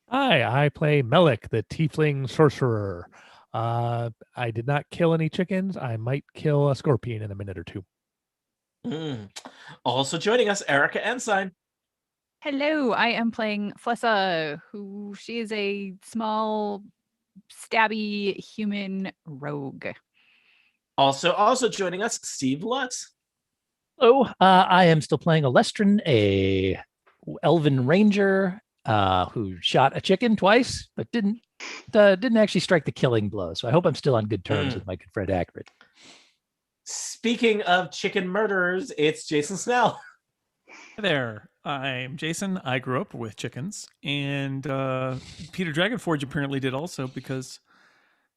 A: Hi, I play Melik, the tiefling sorcerer. I did not kill any chickens. I might kill a scorpion in a minute or two.
B: Also joining us, Erica Ensign.
G: Hello, I am playing Flessa, she is a small, stabby human rogue.
B: Also joining us, Steve Lutz.
D: Hello, I am still playing Alestrin, a elven ranger who shot a chicken twice, but didn't actually strike the killing blow. So I hope I'm still on good terms with my good friend Acrid.
B: Speaking of chicken murderers, it's Jason Snell.
C: Hi there. I'm Jason. I grew up with chickens, and Peter Dragonforge apparently did also because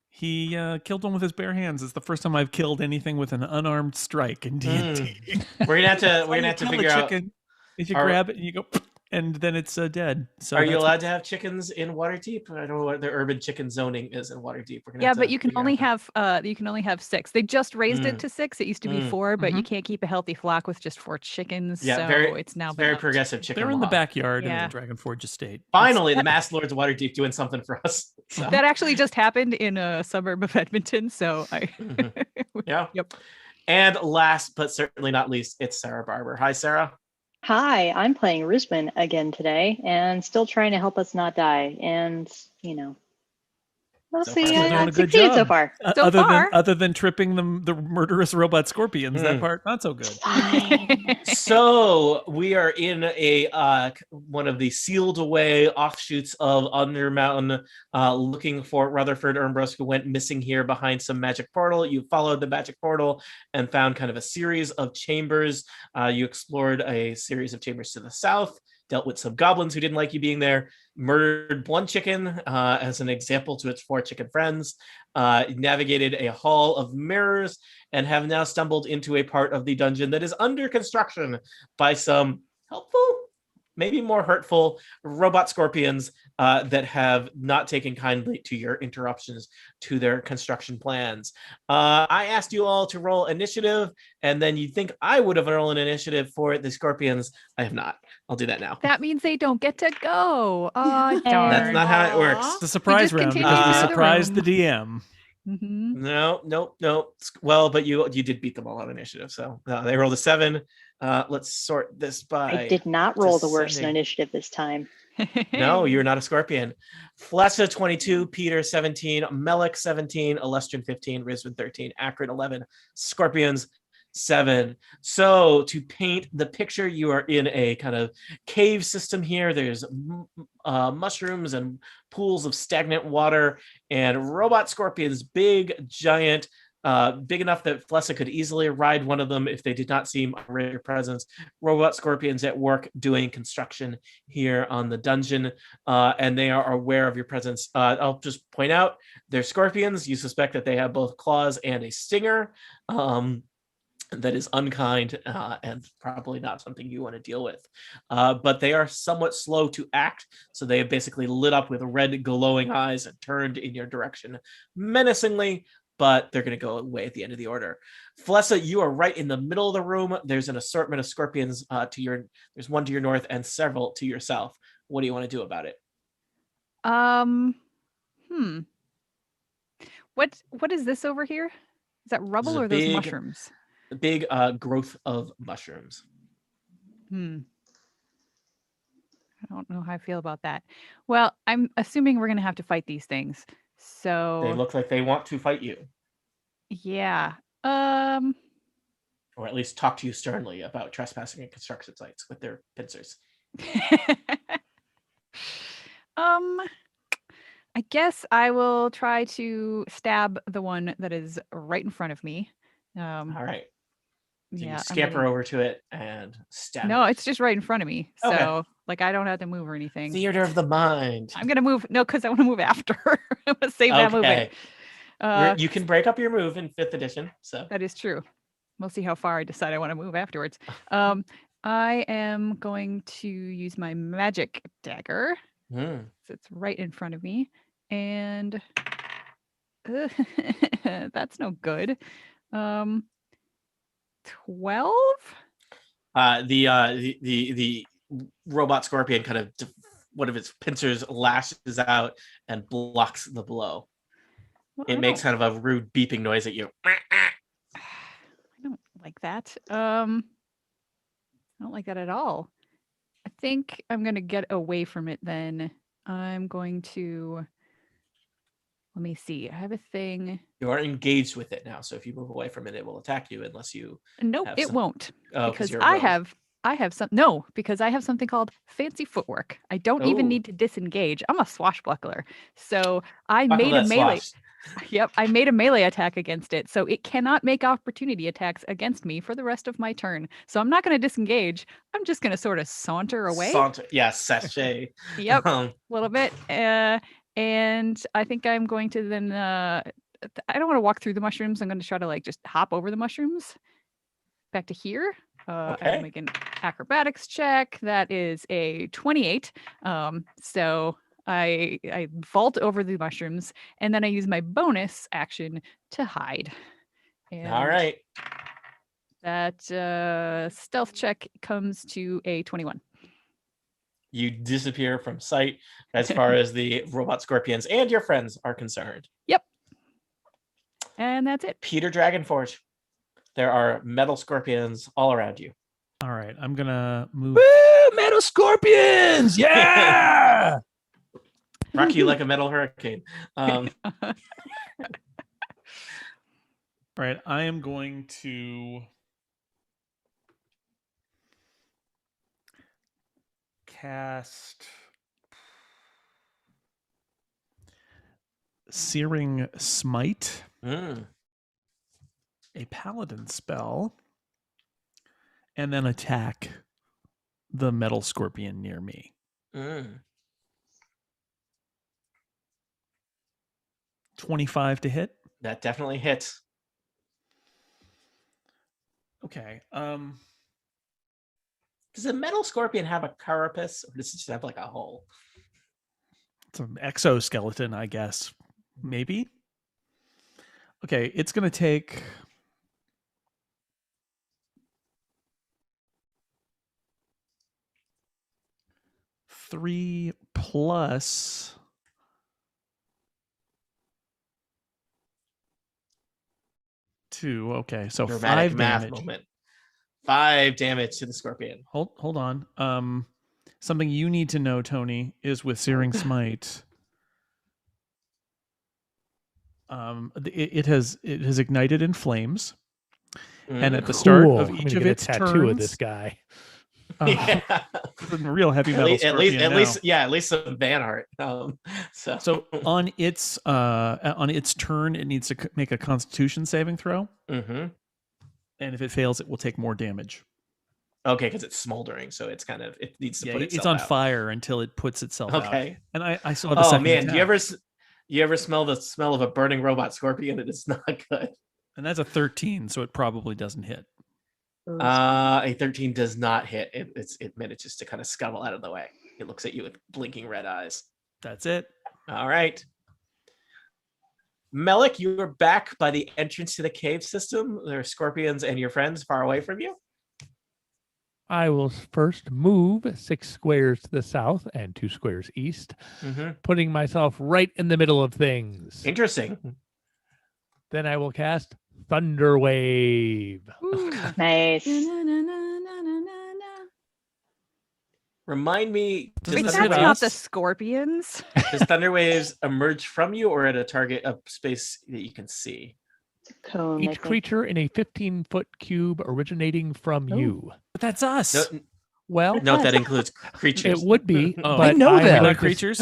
C: he killed one with his bare hands. It's the first time I've killed anything with an unarmed strike in D&D.
B: We're gonna have to figure out.
C: If you grab it and you go, and then it's dead. So
B: are you allowed to have chickens in Waterdeep? I don't know what the urban chicken zoning is in Waterdeep.
G: Yeah, but you can only have 6. They just raised it to 6. It used to be 4, but you can't keep a healthy flock with just 4 chickens.
B: Yeah,
G: so it's now
B: very progressive chicken.
C: They're in the backyard
G: in
C: the Dragonforge estate.
B: Finally, the Mass Lords of Waterdeep doing something for us. So.
G: That actually just happened in a suburb of Edmonton. So
B: yeah.
G: Yep.
B: And last but certainly not least, it's Sarah Barber. Hi, Sarah.
F: Hi, I'm playing Risman again today and still trying to help us not die. And, we'll
B: So
F: see.
B: far, doing
F: I've succeeded so far.
C: Other than tripping the murderous robot scorpions, that part not so good.
B: So we are in a one of the sealed away offshoots of Undermountain, looking for Rutherford Umbrusk, who went missing here behind some magic portal. You followed the magic portal and found kind of a series of chambers. You explored a series of chambers to the south, dealt with some goblins who didn't like you being there, murdered one chicken as an example to its 4 chicken friends, navigated a hall of mirrors, and have now stumbled into a part of the dungeon that is under construction by some helpful, maybe more hurtful robot scorpions that have not taken kindly to your interruptions to their construction plans. I asked you all to roll initiative, and then you'd think I would have rolled an initiative for the scorpions. I have not. I'll do that now.
G: That means they don't get to go. Oh, darn.
B: That's not how it works.
C: It's a surprise round because we surprised the DM.
G: Mm-hmm.
B: No. Well, but you did beat them all on initiative, so they rolled a 7. Let's sort this by.
F: I did not roll the worst in initiative this time.
B: No, you're not a scorpion. Flessa 22, Peter 17, Melik 17, Alestrin 15, Risman 13, Acrid 11, Scorpions 7. So to paint the picture, you are in a kind of cave system here. There's mushrooms and pools of stagnant water and robot scorpions, big, giant, big enough that Flessa could easily ride one of them if they did not seem a rare presence. Robot scorpions at work doing construction here on the dungeon, and they are aware of your presence. I'll just point out, they're scorpions. You suspect that they have both claws and a stinger. That is unkind and probably not something you want to deal with. But they are somewhat slow to act, so they have basically lit up with red glowing eyes and turned in your direction menacingly, but they're going to go away at the end of the order. Flessa, you are right in the middle of the room. There's an assortment of scorpions there's one to your north and several to your south. What do you want to do about it?
G: What is this over here? Is that rubble or those mushrooms?
B: The big growth of mushrooms.
G: I don't know how I feel about that. Well, I'm assuming we're going to have to fight these things. So
B: They look like they want to fight you.
G: Yeah.
B: Or at least talk to you sternly about trespassing at construction sites with their pincers.
G: I guess I will try to stab the one that is right in front of me.
B: All right. So
G: Yeah,
B: you
G: I'm
B: scamper
G: gonna-
B: over to it and stab.
G: No,
B: it.
G: it's just right in front of me.
B: Okay.
G: So like I don't have to move or anything.
B: Theater of the mind.
G: I'm gonna move. No, because I want to move after. I'm gonna save that movement.
B: You can break up your move in 5th edition. So
G: That is true. We'll see how far I decide I want to move afterwards. I am going to use my magic dagger.
B: Hmm.
G: So it's right in front of me. And that's no good. 12?
B: The robot scorpion kind of one of its pincers lashes out and blocks the blow.
G: Well,
B: It makes kind of a rude beeping noise at you.
G: I don't like that. I don't like that at all. I think I'm going to get away from it then. I'm going to, let me see. I have a thing.
B: You are engaged with it now, so if you move away from it, it will attack you unless you.
G: Nope,
B: have
G: it
B: some-
G: won't.
B: Oh,
G: Because
B: you're a
G: I
B: rogue.
G: have some, no, because I have something called fancy footwork. I don't even
B: Oh.
G: need to disengage. I'm a swashbuckler. So I
B: Buckle
G: made a
B: that
G: melee.
B: swash.
G: Yep, I made a melee attack against it, so it cannot make opportunity attacks against me for the rest of my turn. So I'm not going to disengage. I'm just going to sort of saunter away.
B: Yeah, sachet.
G: Yep, a
B: Um,
G: little bit. And I think I'm going to then. I don't want to walk through the mushrooms. I'm going to try to like just hop over the mushrooms back to here. I
B: Okay.
G: will make an acrobatics check. That is a 28. So I vault over the mushrooms, and then I use my bonus action to hide. And
B: all right.
G: that stealth check comes to a 21.
B: You disappear from sight as far as the robot scorpions and your friends are concerned.
G: And that's it.
B: Peter Dragonforge. There are metal scorpions all around you.
C: All right, I'm gonna move.
D: Woo! Metal scorpions! Yeah!
B: Rock you like a metal hurricane.
C: All right, I am going to cast Searing Smite,
B: Mm.
C: a paladin spell, and then attack the metal scorpion near me.
B: Mm.
C: 25 to hit.
B: That definitely hits.
C: Okay.
B: Does a metal scorpion have a carapace, or does it just have like a hole?
C: It's an exoskeleton, I guess. Maybe. Okay, it's going to take 3 plus 2. Okay, so
B: Dramatic
C: 5
B: math
C: damage.
B: moment. 5 damage to the scorpion.
C: Hold on. Something you need to know, Tony, is with Searing Smite. It has ignited in flames, and at the start
A: Cool.
C: of
A: I'm
C: each
A: gonna
C: of
A: get a
C: its
A: tattoo
C: turns,
A: of this guy.
B: Yeah.
C: it's a real heavy
B: At
C: metal
B: least,
C: scorpion
B: at
C: now.
B: least, yeah, at least some van art.
C: So on its turn, it needs to make a Constitution saving throw,
B: hmm
C: and if it fails, it will take more damage.
B: Okay, because it's smoldering, so it's kind of it needs to
C: Yeah,
B: put
C: it's
B: itself
C: on
B: out.
C: fire until it puts itself out.
B: Okay.
C: And I still have a
B: Oh
C: second
B: man,
C: attack.
B: you ever smell the smell of a burning robot scorpion? It is not good.
C: And that's a 13, so it probably doesn't hit.
B: A 13 does not hit. It manages to kind of scuttle out of the way. It looks at you with blinking red eyes.
C: That's it.
B: All right. Melik, you are back by the entrance to the cave system. There are scorpions and your friends far away from you.
A: I will first move 6 squares to the south and 2 squares east, putting myself right in the middle of things.
B: Interesting.
A: Then I will cast Thunder Wave.
F: Nice.
B: Remind me, does
C: Wait,
G: Wait,
C: Does
G: that's
C: it hit
G: not
C: us?
G: the scorpions.
B: does thunder waves emerge from you or at a target of space that you can see?
F: It's a cone. I
A: Each
F: think.
A: creature in a 15-foot cube originating from
F: Oh.
A: you.
C: But that's us.
B: No,
A: Well,
B: note that includes creatures.
A: it would be,
C: Oh,
A: but
D: I know
A: I'm
D: that.
A: going
C: Other
A: to-
C: creatures?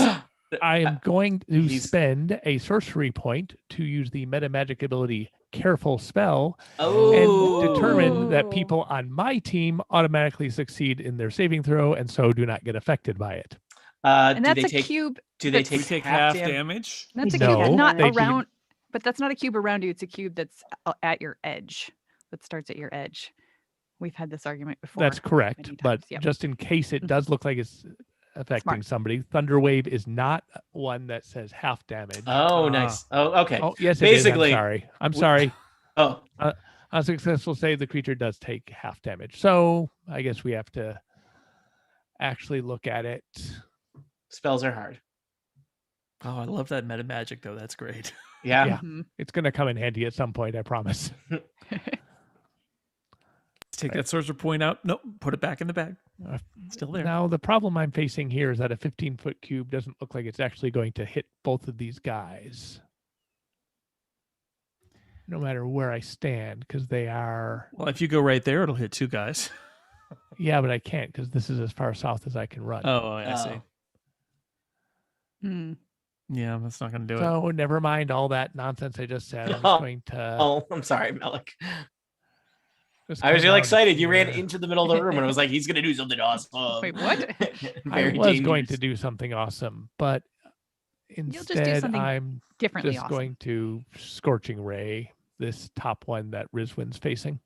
A: I am going to
B: he's-
A: spend a sorcery point to use the meta magic ability Careful Spell
B: Oh,
A: and determine that
E: Ooh.
A: people on my team automatically succeed in their saving throw and so do not get affected by it.
G: And
B: do
G: that's
B: they
G: a
B: take?
G: cube.
B: Do they
G: that's-
C: We
B: take
C: take half
B: damage?
C: damage.
G: That's a
A: No,
G: cube that's not
A: they do-
G: around, but that's not a cube around you. It's a cube that's at your edge. That starts at your edge. We've had this argument before.
A: That's correct.
G: many
A: But
G: times, yep.
A: just in case it does look like it's affecting
G: Smart.
A: somebody, Thunder Wave is not one that says half damage.
B: Oh, nice. Oh, okay.
A: Oh, yes,
B: basically-
A: it is. I'm sorry. I'm
B: w-
A: sorry.
B: Oh,
A: A successful save, the creature does take half damage. So I guess we have to actually look at it.
B: spells are hard.
C: Oh, I love that meta magic though. That's great.
B: Yeah.
A: Yeah.
G: Mhm.
A: It's going to come in handy at some point, I promise.
C: Take that sorcerer point out. Nope, put it back in the bag.
A: Uh,
C: Still there.
A: Now, the problem I'm facing here is that a 15-foot cube doesn't look like it's actually going to hit both of these guys. No matter where I stand, because they are...
C: Well, if you go right there, it'll hit two guys.
A: Yeah, but I can't, because this is as far south as I can run.
C: Oh, I see.
B: Oh.
G: Hmm.
C: Yeah, that's not going to do it.
A: So never mind all that nonsense I just said. I'm
B: Oh.
A: just going to...
B: Oh, I'm sorry, Melik.
A: just
B: I was
A: come
B: really
A: down
B: excited. You ran
A: here.
B: into the middle of the room and I was like, he's gonna do something awesome.
G: Wait, what?
A: I
B: Very
A: was going
B: dangerous.
A: to do something awesome, but
G: just do
A: instead
G: something
A: I'm
G: Differently
A: just
G: awesome.
A: going to Scorching Ray, this top one that Rizwin's facing.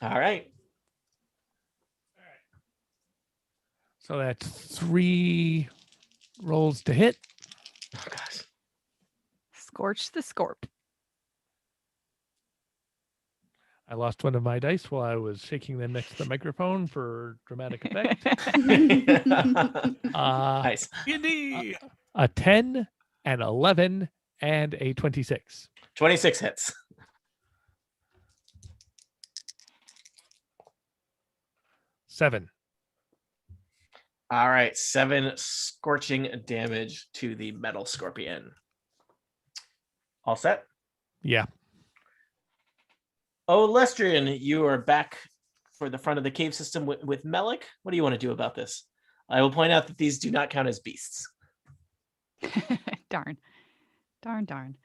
B: All right.
A: So that's 3 rolls to hit.
B: Oh gosh.
G: Scorch the Scorp.
A: I lost one of my dice while I was shaking them next to the microphone for dramatic effect.
B: Nice.
C: Indeed.
A: A 10, an 11, and a 26.
B: 26 hits.
A: Seven.
B: All right. 7 scorching damage to the metal scorpion. All set?
A: Yeah.
B: Oh, Lestrian, you are back for the front of the cave system with Melik. What do you want to do about this? I will point out that these do not count as beasts.
G: Darn. Darn.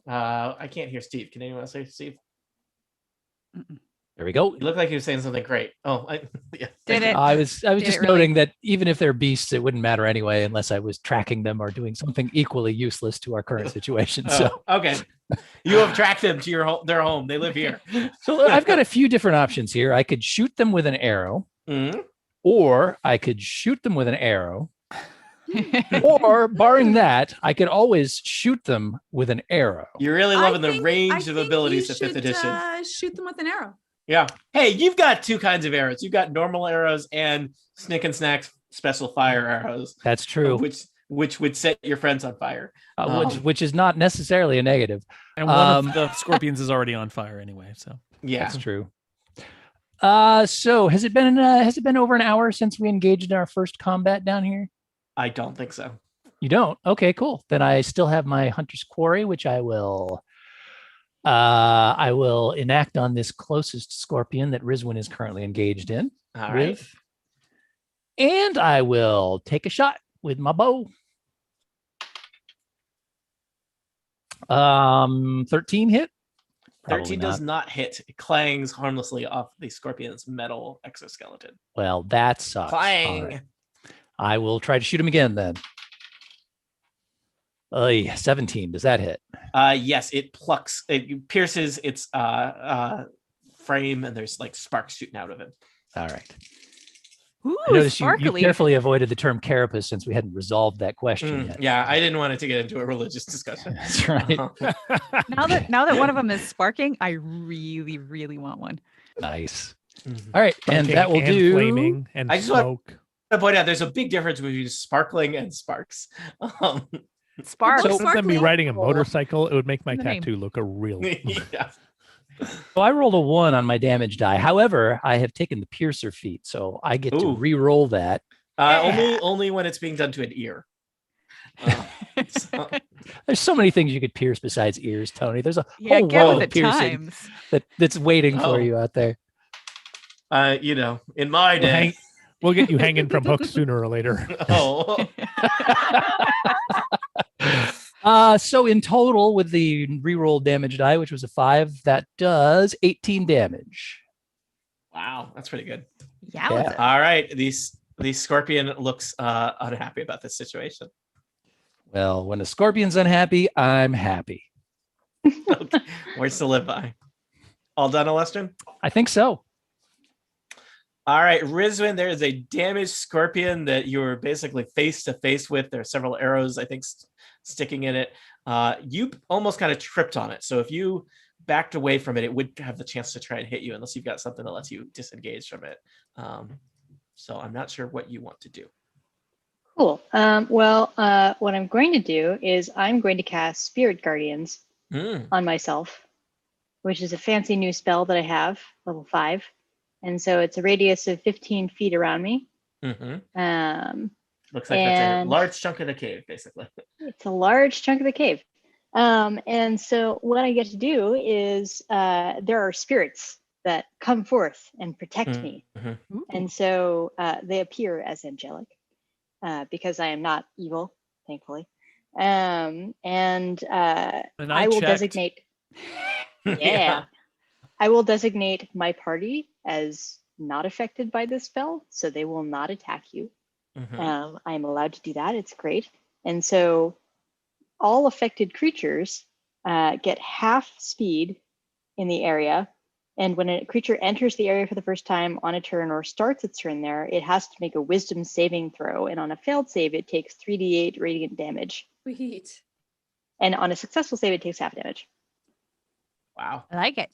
B: I can't hear Steve. Can anyone else say Steve?
G: Mm-mm.
D: There we go.
B: You look like you were saying something great. Oh, yeah.
G: Did it?
D: I was
G: Did
D: just
G: it really?
D: noting that even if they're beasts, it wouldn't matter anyway unless I was tracking them or doing something equally useless to our current situation. So,
B: Oh, okay. You have tracked them to their home. They live here.
D: so I've got a few different options here. I could shoot them with an arrow,
B: Mhm.
D: or I could shoot them with an arrow, or barring that, I could always shoot them with an arrow.
B: You're really
E: I
B: loving the
E: think- I
B: range of
E: think
B: abilities
E: you
B: of 5th
E: should,
B: edition.
E: shoot them with an arrow.
B: Yeah. Hey, you've got 2 kinds of arrows. You've got normal arrows and Snick and Snack special fire arrows,
D: That's true.
B: which would set your friends on fire.
D: Which is not necessarily a negative.
C: And one of the scorpions is already on fire anyway. So
B: Yeah.
D: That's true. So has it been over an hour since we engaged in our first combat down here?
B: I don't think so.
D: You don't? Okay, cool. Then I still have my Hunter's Quarry, which I will enact on this closest scorpion that Rizwin is currently engaged in.
B: All right.
D: with. And I will take a shot with my bow. 13 hit.
B: 13 does
D: not.
B: not hit. It clangs harmlessly off the scorpion's metal exoskeleton.
D: Well, that sucks. All
B: Clang.
D: right. I will try to shoot him again then. 17. Does that hit?
B: Yes, it pierces its frame, and there's like sparks shooting out of it.
D: All right.
G: Ooh,
D: I noticed you
G: sparkly.
D: carefully avoided the term carapace since we hadn't resolved that question yet.
B: Yeah, I didn't want it to get into a religious discussion.
D: That's right.
G: Now that one of them is sparking, I really, really want one.
D: Nice.
B: Mhm.
D: All right. And
A: Okay,
D: that will
A: and
D: do.
A: flaming and
B: I just want-
A: smoke.
B: I point out there's a big difference between sparkling and sparks.
G: Sparks.
E: So-
A: Instead of me
E: sparkling.
A: riding a motorcycle, it would make my
G: The name.
A: tattoo look a real.
B: Yeah.
D: So I rolled a 1 on my damage die. However, I have taken the piercer feat, so I get to
B: Ooh.
D: re-roll that.
B: Only when it's being done to an ear. So-
D: There's so many things you could pierce besides ears, Tony. There's a
G: Yeah,
D: whole
G: get
D: world
G: with
D: of
G: the
D: piercing
G: times.
D: that's waiting
B: Oh.
D: for you out there.
B: in my day.
A: We'll get you hanging from hooks sooner or later.
B: Oh,
D: So in total, with the reroll damage die, which was a 5, that does 18 damage.
B: wow, that's pretty good.
G: Yowza.
B: All right, the scorpion looks unhappy about this situation.
D: Well, when a scorpion's unhappy, I'm happy.
B: Okay. Words to live by. All done, Alestrin?
D: I think so.
B: All right, Rizwin, there is a damaged scorpion that you're basically face to face with. There are several arrows, I think, sticking in it. You almost kind of tripped on it. So if you backed away from it, it would have the chance to try and hit you unless you've got something that lets you disengage from it. So I'm not sure what you want to do.
F: Cool. What I'm going to do is I'm going to cast Spirit Guardians on myself, which is a fancy new spell that I have, level 5. And so it's a radius of 15 feet around me.
B: Mm-hmm. Looks like that's a large chunk of the cave, basically.
F: It's a large chunk of the cave. And so what I get to do is there are spirits that come forth and protect me. And so they appear as angelic because I am not evil, thankfully. I will designate. Yeah. I will designate my party as not affected by this spell, so they will not attack you. I'm allowed to do that. It's great. And so all affected creatures get half speed in the area. And when a creature enters the area for the first time on a turn or starts its turn there, it has to make a wisdom saving throw. And on a failed save, it takes 3d8 radiant damage.
E: Sweet.
F: And on a successful save, it takes half damage.
B: Wow.
G: I like it.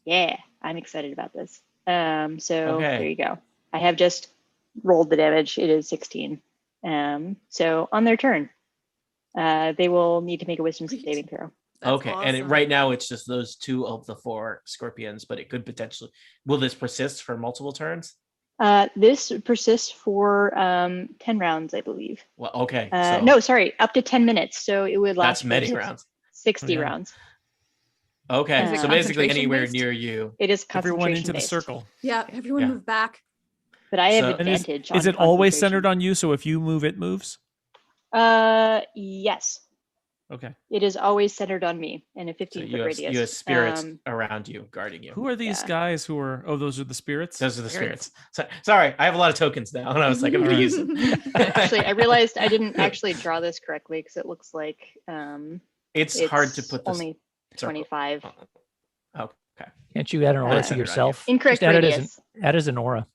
F: Yeah, I'm excited about this. So
B: Okay.
F: there you go. I have just rolled the damage. It is 16. So on their turn, they will need to make a wisdom
E: Sweet.
F: saving throw.
E: That's
B: Okay, and
E: awesome.
B: right now it's just those 2 of the 4 scorpions, but it could potentially. Will this persist for multiple turns?
F: This persists for 10 rounds, I believe.
B: Well, okay.
F: No, sorry, up to 10 minutes. So it would last
B: That's
F: for
B: many rounds.
F: 60
C: Yeah.
F: rounds.
B: Okay,
F: Is it
B: so basically
G: concentration
B: anywhere
G: based?
B: near you.
F: It is
C: Everyone
F: concentration
C: into the
F: based.
C: circle.
E: Yeah, everyone
B: Yeah.
E: move back.
F: But I have
B: So-
C: And
F: advantage.
C: is
F: on
C: it always
F: concentration.
C: centered on you? So if you move, it moves?
F: Yes.
C: Okay.
F: It is always centered on me in a
B: So
F: 15-foot
B: you have
F: radius.
B: spirits around you, guarding you.
C: Who are these
F: Yeah.
C: guys who are, oh, those are the spirits?
B: Those are the spirits. Sorry, I have a lot of tokens now, and I was like, I'm going to use them.
F: Actually, I realized I didn't actually draw this correctly because it looks like
B: It's hard to put this.
F: only
B: circle.
F: 25.
B: Okay.
D: Can't you add an aura
F: Uh,
D: to
B: centered on you.
D: yourself?
F: Incorrect
D: Just add it
F: radius.
D: as an aura.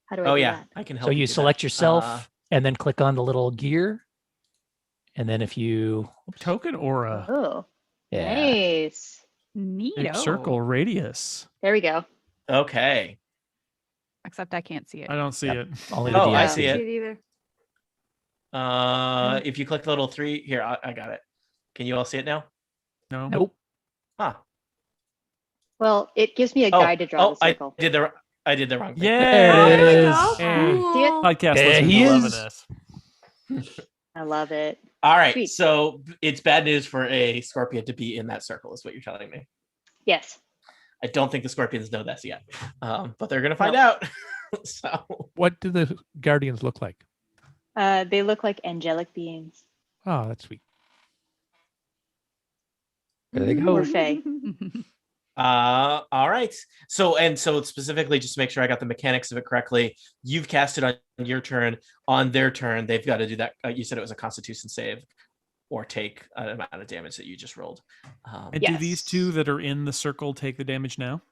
F: How do I
B: Oh
F: do
B: yeah,
F: that?
B: I can help.
D: So you
B: do that.
D: select yourself and then click on the little gear. And then if you,
C: Token aura.
F: Oh,
D: yeah,
F: nice.
G: Neat.
C: Big circle radius.
F: There we go.
B: Okay.
G: Except I can't see it.
C: I don't see
D: Yep.
C: it.
D: only the
B: Oh, I
D: DIC.
B: see it.
E: either.
B: If you click the little 3 here, I got it. Can you all see it now?
C: No.
D: Nope.
B: Huh.
F: Well, it gives me a guide to draw the circle.
B: I did the wrong thing.
C: Yeah.
D: There it is.
E: Cool.
C: Podcast
D: There
C: listeners
D: he
C: are loving
D: is.
C: this.
F: I love it.
B: All right.
F: Sweet.
B: So it's bad news for a scorpion to be in that circle, is what you're telling me.
F: Yes.
B: I don't think the scorpions know this yet, but they're gonna find out. So
A: What do the guardians look like?
F: They look like angelic beings.
A: Oh, that's sweet.
D: There they go.
F: Or fae.
B: all right. So specifically, just to make sure I got the mechanics of it correctly, you've cast it on your turn. On their turn, they've got to do that. You said it was a Constitution save, or take an amount of damage that you just rolled.
C: And do these 2 that are in the circle take the damage now?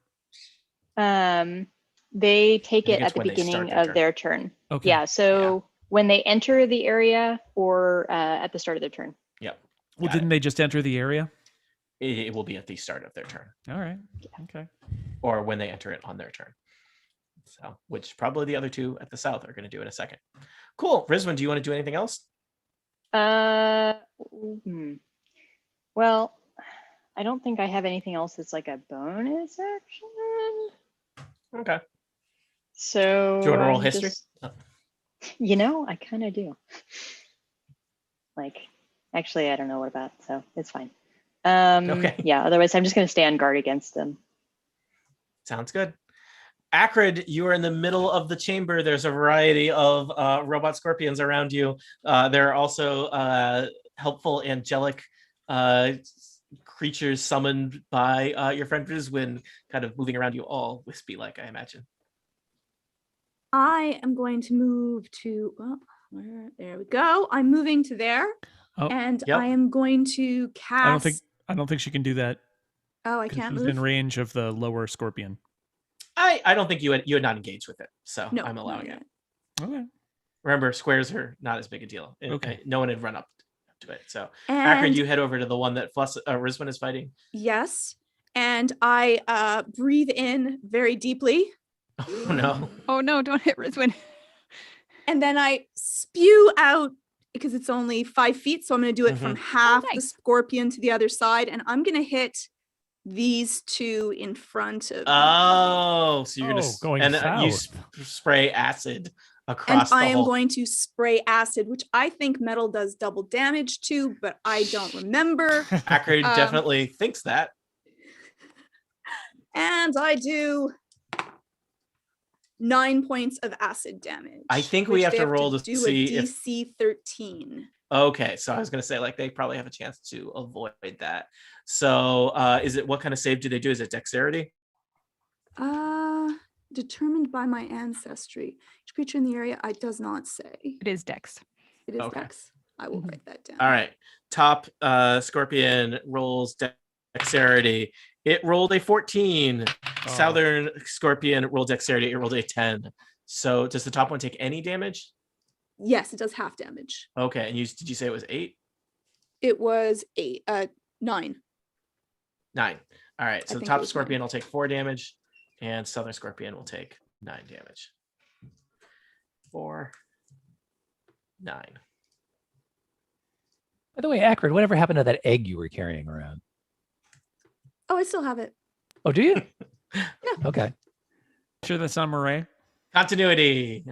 F: They take
B: I
F: it
B: think
F: at
B: it's
F: the
B: when they start
F: beginning
B: their
F: of
B: turn.
F: their turn.
C: Okay.
F: Yeah. So when they enter the area or at the start of their turn.
B: Yep.
C: Well,
B: Got
C: didn't they just enter the area?
B: It will be at the start of their turn,
C: All right. Okay.
B: or when they enter it on their turn. So, which probably the other 2 at the south are going to do in a second. Cool. Rizwin, do you want to do anything else?
F: Well, I don't think I have anything else that's like a bonus action.
B: Okay.
F: So
B: Do you want to roll
F: I'm
B: history?
F: just- You know, I kind of do. Like, actually, I don't know what about, so it's fine.
B: Okay.
F: Yeah, otherwise I'm just going to stay on guard against them.
B: Sounds good. Acrid, you are in the middle of the chamber. There's a variety of robot scorpions around you. There are also helpful angelic creatures summoned by your friend Rizwin, kind of moving around you, all wispy-like, I imagine.
E: I am going to move to, there we go. I'm moving to there.
C: Oh,
E: And
B: yep.
E: I am going to cast.
C: I don't think she can do that.
E: Oh, I
C: 'cause
E: can't
C: she's
E: move.
C: in range of the lower scorpion.
B: I don't think you had not engaged with it, so
E: No,
B: I'm
E: not
B: allowing
E: yet.
B: it.
C: Okay.
B: Remember, squares are not as big a deal.
C: Okay.
B: No one had run up to it. So,
E: And
B: Acrid, you head over to the one that Rizwin is fighting.
E: yes, and I breathe in very deeply,
B: Oh, no.
G: Oh no, don't hit Rizwin.
E: and then I spew out because it's only 5 feet, so I'm going to do it from
B: Mhm.
E: half the
G: nice.
E: scorpion to the other side, and I'm going to hit these two in front of me.
B: Oh, so you're
A: Oh, going
B: and you
A: south.
B: spray acid
E: And
B: across
E: I
B: the
E: am
B: whole.
E: going to spray acid, which I think metal does double damage to, but I don't remember.
B: Acrid
E: um,
B: definitely thinks that.
E: And I do 9 points of acid damage.
B: I think we
E: which
B: have
E: they
B: to roll to
E: do
B: see
E: a
B: if-
E: DC 13.
B: Okay, so I was going to say, like, they probably have a chance to avoid that. So, is it what kind of save do they do? Is it dexterity?
E: Determined by my ancestry. Each creature in the area, it does not say.
G: It is Dex.
E: It is
B: Okay.
E: Dex. I will
G: Mhm.
E: write that down.
B: All right. Top scorpion rolls dexterity. It rolled a 14.
A: Oh.
B: Southern scorpion rolled dexterity. It rolled a 10. So does the top one take any damage?
E: Yes, it does half damage.
B: Okay. And did you say it was 8?
E: It was 9.
B: 9. All right.
E: I
B: So the
E: think it
B: top
E: was
B: scorpion
E: 9.
B: will take 4 damage, and Southern scorpion will take 9 damage. 4, 9.
D: By the way, Acrid, whatever happened to that egg you were carrying around?
E: Oh, I still have it.
D: Oh, do you? Okay.
C: Sure, that's not Murray.
B: Continuity.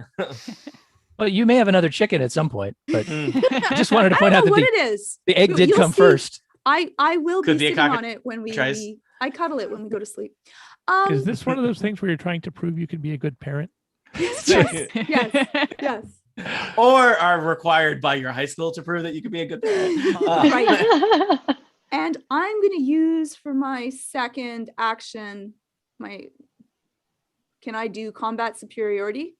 D: Well, you may have another chicken at some point, but
B: Mm.
D: I just wanted to
E: I
D: point
E: don't
D: out
E: know
D: that
E: what it is.
D: the egg did
E: You'll
D: come
E: see.
D: first.
E: I will
B: Could
E: be
B: be a
E: sitting on it when
B: cockatrice.
E: I cuddle it when we go to sleep.
A: Is this one of those things where you're trying to prove you can be a good parent?
E: yes, yes, yes.
B: Or are required by your high school to prove that you could be a good parent.
E: Right. And I'm going to use for my second action, can I do combat superiority?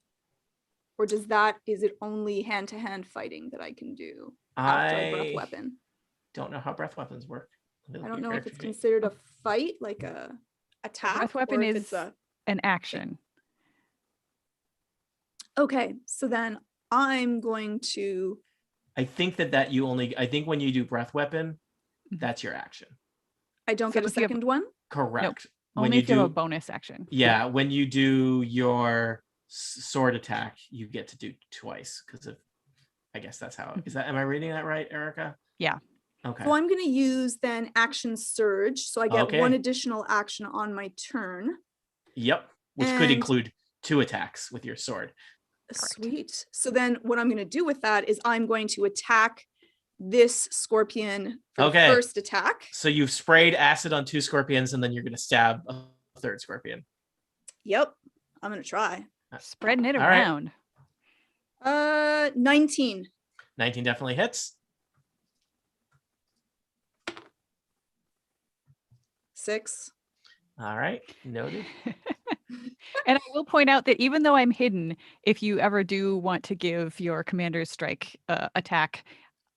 E: Or is it only hand-to-hand fighting that I can do after a breath
B: I
E: weapon?
B: don't know how breath weapons work.
E: I don't know if it's considered a fight, like a attack.
G: Breath weapon
E: or if
G: is
E: it's a...
G: an action.
E: Okay, so then I'm going to...
B: I think I think when you do breath weapon, that's your action.
E: I don't
G: So
E: get a
G: if you have-
E: second one?
B: Correct. When
G: Only
B: you
G: if you have a
B: do,
G: bonus action.
B: yeah, when you do your sword attack, you get to do twice because of. I guess that's how. Am I reading that right, Erica?
G: Yeah.
B: Okay.
E: So I'm going to use then action surge. So I get one
B: Okay.
E: additional action on my turn.
B: Yep. Which could
E: And-
B: include 2 attacks with your sword.
G: Correct.
E: Sweet. So then what I'm going to do with that is I'm going to attack this scorpion for
B: Okay.
E: the first attack.
B: So you've sprayed acid on 2 scorpions, and then you're going to stab a 3rd scorpion.
E: Yep. I'm going to try.
G: Spreading it
B: All right.
G: around.
E: 19.
B: 19 definitely hits.
E: 6.
B: All right. Noted.
G: And I will point out that even though I'm hidden, if you ever do want to give your commander's strike attack,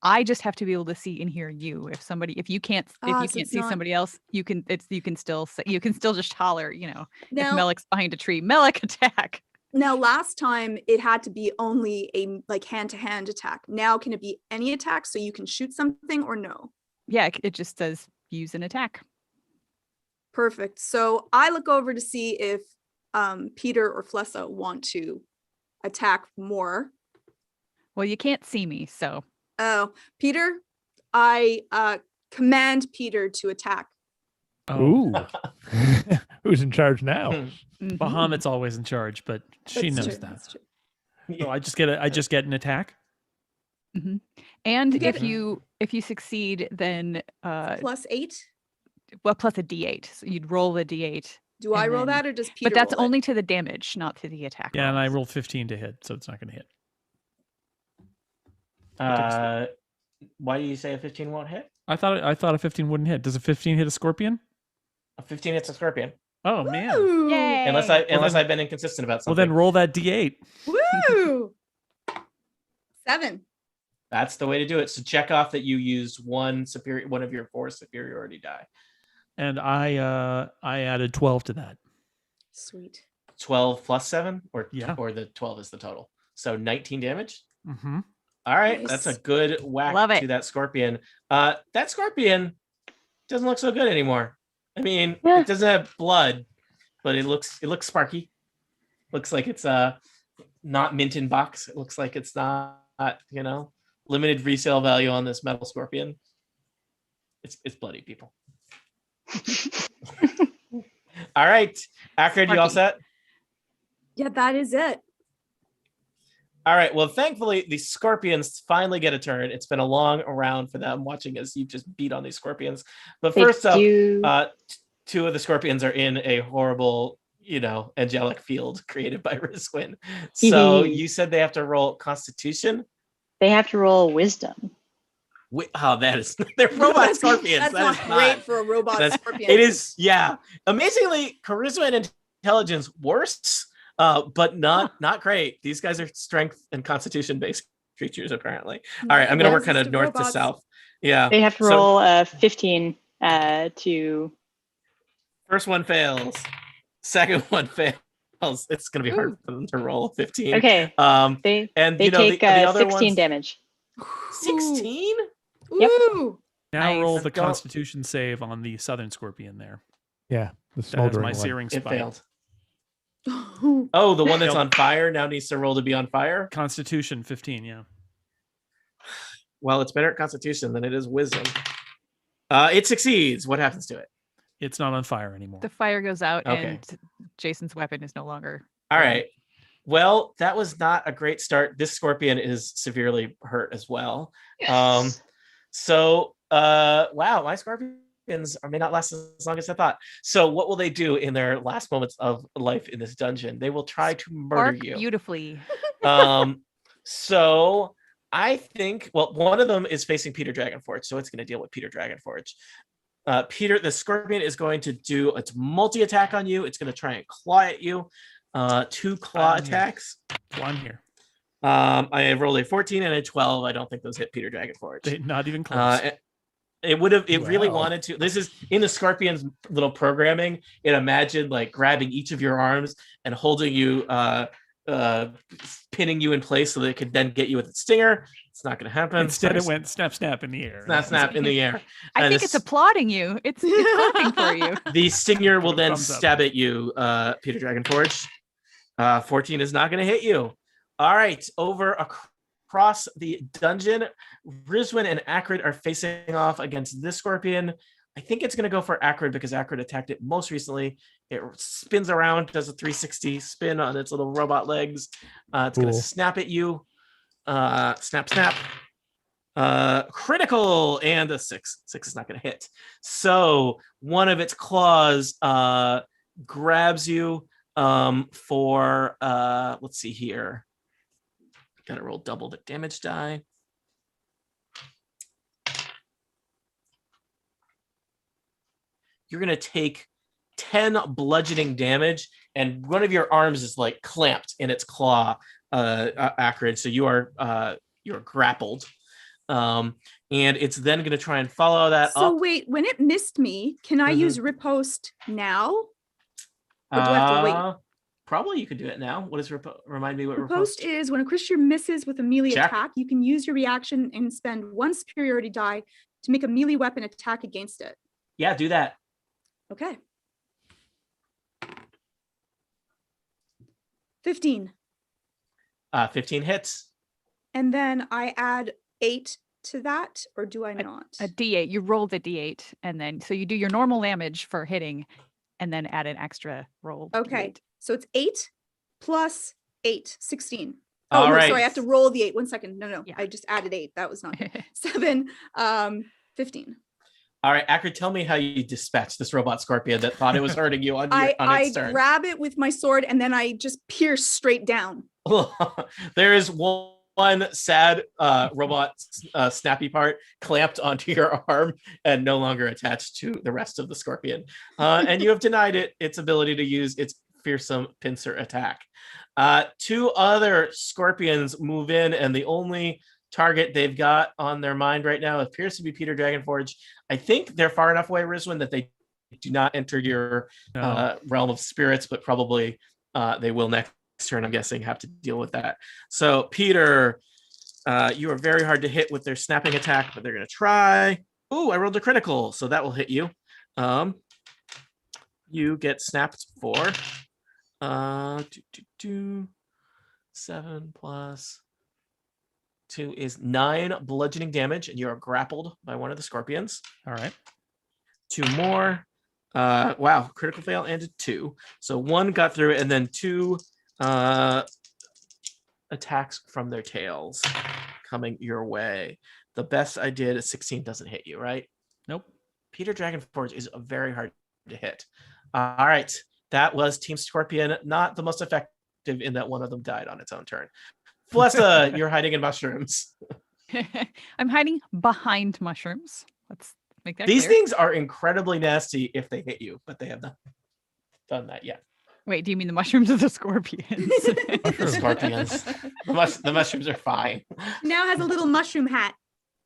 G: I just have to be able to see and hear you. If you can't
E: So
G: see
E: it's not-
G: somebody else, you can still just holler, if
E: Now,
G: Melik's behind a tree, Melik attack.
E: now last time it had to be only a like hand-to-hand attack. Now can it be any attack so you can shoot something or no?
G: Yeah, it just says use an attack.
E: Perfect. So I look over to see if Peter or Flessa want to attack more.
G: Well, you can't see me, so
E: Oh, Peter, I command Peter to attack.
C: Oh,
A: Ooh. Who's in charge now?
G: mhm.
C: Bahamut's always in charge, but she
E: That's
C: knows
E: true,
C: that.
E: that's true.
C: So I just get an attack.
G: And
E: You get
G: if you succeed, then
E: +8.
G: plus a D8. So you'd roll the D8
E: Do I
G: And
E: roll
G: then-
E: that or does Peter
G: But that's
E: roll it?
G: only to the damage, not to the attack.
C: Yeah, and I
G: rolls.
C: rolled 15 to hit, so it's not going to hit.
B: Why do you say a 15 won't hit?
C: I thought a 15 wouldn't hit. Does a 15 hit a scorpion?
B: A 15 hits a scorpion.
C: Oh man.
E: Woo!
G: Yay!
B: Unless I've been inconsistent about
C: Well,
B: something.
C: then roll that d8.
E: Woo! 7.
B: That's the way to do it. So check off that you used one of your 4 superiority die.
C: And I added 12 to that.
E: Sweet.
B: 12 plus 7, or
C: Yeah.
B: or the 12 is the total. So 19 damage.
C: Mm-hmm.
B: All right, that's a
E: Nice.
B: good whack
G: Love it.
B: to that scorpion. That scorpion doesn't look so good anymore. I mean,
F: Yeah.
B: it doesn't have blood, but it looks sparky. Looks like it's not mint in box. It looks like it's not, limited resale value on this metal scorpion. It's bloody, people. All right, Akrid, you all
G: Sparky.
B: set?
E: Yeah, that is it.
B: All right. Well, thankfully, the scorpions finally get a turn. It's been a long round for them, watching as you just beat on these scorpions. But
F: They
B: first up,
F: do-
B: 2 of the scorpions are in a horrible, angelic field created by Rizwin. So you said they have to roll Constitution.
F: They have to roll wisdom.
B: That is they're robot scorpions.
E: That's
B: That
E: not
B: is
E: great for a robot
B: that's-
E: scorpion.
B: It is, yeah. Amazingly, charisma and intelligence worse. But not great. These guys are strength and constitution based creatures, apparently. All right, I'm gonna work kind of north to south. Yeah.
F: They have to
B: So-
F: roll 15 to.
B: First one fails. Second one fails. It's gonna be hard for them to roll 15.
F: Okay.
B: And
F: They take
B: the other
F: 16
B: ones,
F: damage.
B: 16.
F: Yep.
E: Ooh.
C: Now
G: Nice.
C: roll the
B: Don't-
C: Constitution save on the southern scorpion there.
A: Yeah, the
C: That has
A: smoldering
C: my
A: one.
C: searing
B: It
C: spike.
B: failed. Oh, the one that's on fire now needs to roll to be on fire.
C: Constitution 15, yeah.
B: Well, it's better at Constitution than it is Wisdom. It succeeds. What happens to it?
C: It's not on fire anymore.
G: The fire goes out
B: Okay.
G: and Jason's weapon is no longer.
B: All right. Well, that was not a great start. This scorpion is severely hurt as well.
F: Yes.
B: Wow, my scorpions may not last as long as I thought. So what will they do in their last moments of life in this dungeon? They will try to murder
G: Bark
B: you.
G: beautifully.
B: So I think, well, one of them is facing Peter Dragonforge, so it's going to deal with Peter Dragonforge. The scorpion is going to do its multi-attack on you. It's going to try and claw at you. 2 claw
C: I'm here.
B: attacks.
C: One here.
B: I rolled a 14 and a 12. I don't think those hit Peter Dragonforge.
C: Not even close.
B: It would have. It really
A: Wow.
B: wanted to. This is in the scorpion's little programming. It imagined like grabbing each of your arms and holding you, pinning you in place so that it could then get you with its stinger. It's not going to happen.
C: Instead, it
B: Sorry.
C: went snap, snap in the air.
B: snap, snap in the air.
G: I
B: And
G: think it's applauding you. It's clapping for you.
B: The stinger will then
C: Thumbs up.
B: stab at you, Peter Dragonforge. 14 is not going to hit you. All right, over across the dungeon, Rizwin and Akrid are facing off against this scorpion. I think it's going to go for Akrid because Akrid attacked it most recently. It spins around, does a 360 spin on its little robot legs. It's going to
A: Cool.
B: snap at you. Snap, snap. Critical and a 6. 6 is not going to hit. So one of its claws grabs you for let's see here. Gotta roll double the damage die. You're gonna take 10 bludgeoning damage, and one of your arms is like clamped in its claw, Akrid. So you're grappled. And it's then going to try and follow that
E: So
B: up.
E: wait, when it missed me, can I
B: Mhm.
E: use riposte now? Or do I have to wait?
B: Probably you could do it now. What is remind me what
E: Riposte is when a creature misses with a melee
B: Check.
E: attack, you can use your reaction and spend 1 superiority die to make a melee weapon attack against it.
B: Yeah, do that.
E: Okay. 15.
B: 15 hits.
E: And then I add 8 to that, or do I not?
G: A D8. You roll the D8, and then so you do your normal damage for hitting, and then add an extra roll.
E: Okay.
G: D8.
E: So it's 8 plus 8, 16.
B: All
E: no,
B: right.
E: sorry, I have to roll the 8. 1 second. No,
G: Yeah.
E: I just added 8. That was not 7, 15.
B: All right, Akrid, tell me how you dispatch this robot scorpion that thought it was hurting you on
E: I
B: its turn.
E: grab it with my sword and then I just pierce straight down.
B: There is one sad robot snappy part clamped onto your arm and no longer attached to the rest of the scorpion. And you have denied it its ability to use its fearsome pincer attack. Two other scorpions move in, and the only target they've got on their mind right now appears to be Peter Dragonforge. I think they're far enough away, Rizwin, that they do not enter your realm of spirits, but probably they will next turn, I'm guessing, have to deal with that. So Peter, you are very hard to hit with their snapping attack, but they're going to try. Ooh, I rolled a critical, so that will hit you. You get snapped for 7 plus 2 is 9 bludgeoning damage, and you are grappled by one of the scorpions.
C: All right.
B: 2 more. Wow, critical fail and a 2. So 1 got through, and then 2 attacks from their tails coming your way. The best I did is 16 doesn't hit you, right?
C: Nope.
B: Peter Dragonforge is very hard to hit. All right, that was Team Scorpion, not the most effective in that one of them died on its own turn. Flessa, you're hiding in mushrooms.
G: I'm hiding behind mushrooms. Let's make that
B: These
G: clear.
B: things are incredibly nasty if they hit you, but they have not done that yet.
G: Wait, do you mean the mushrooms or the scorpions?
B: The scorpions. The mushrooms are fine.
E: Now has a little mushroom hat.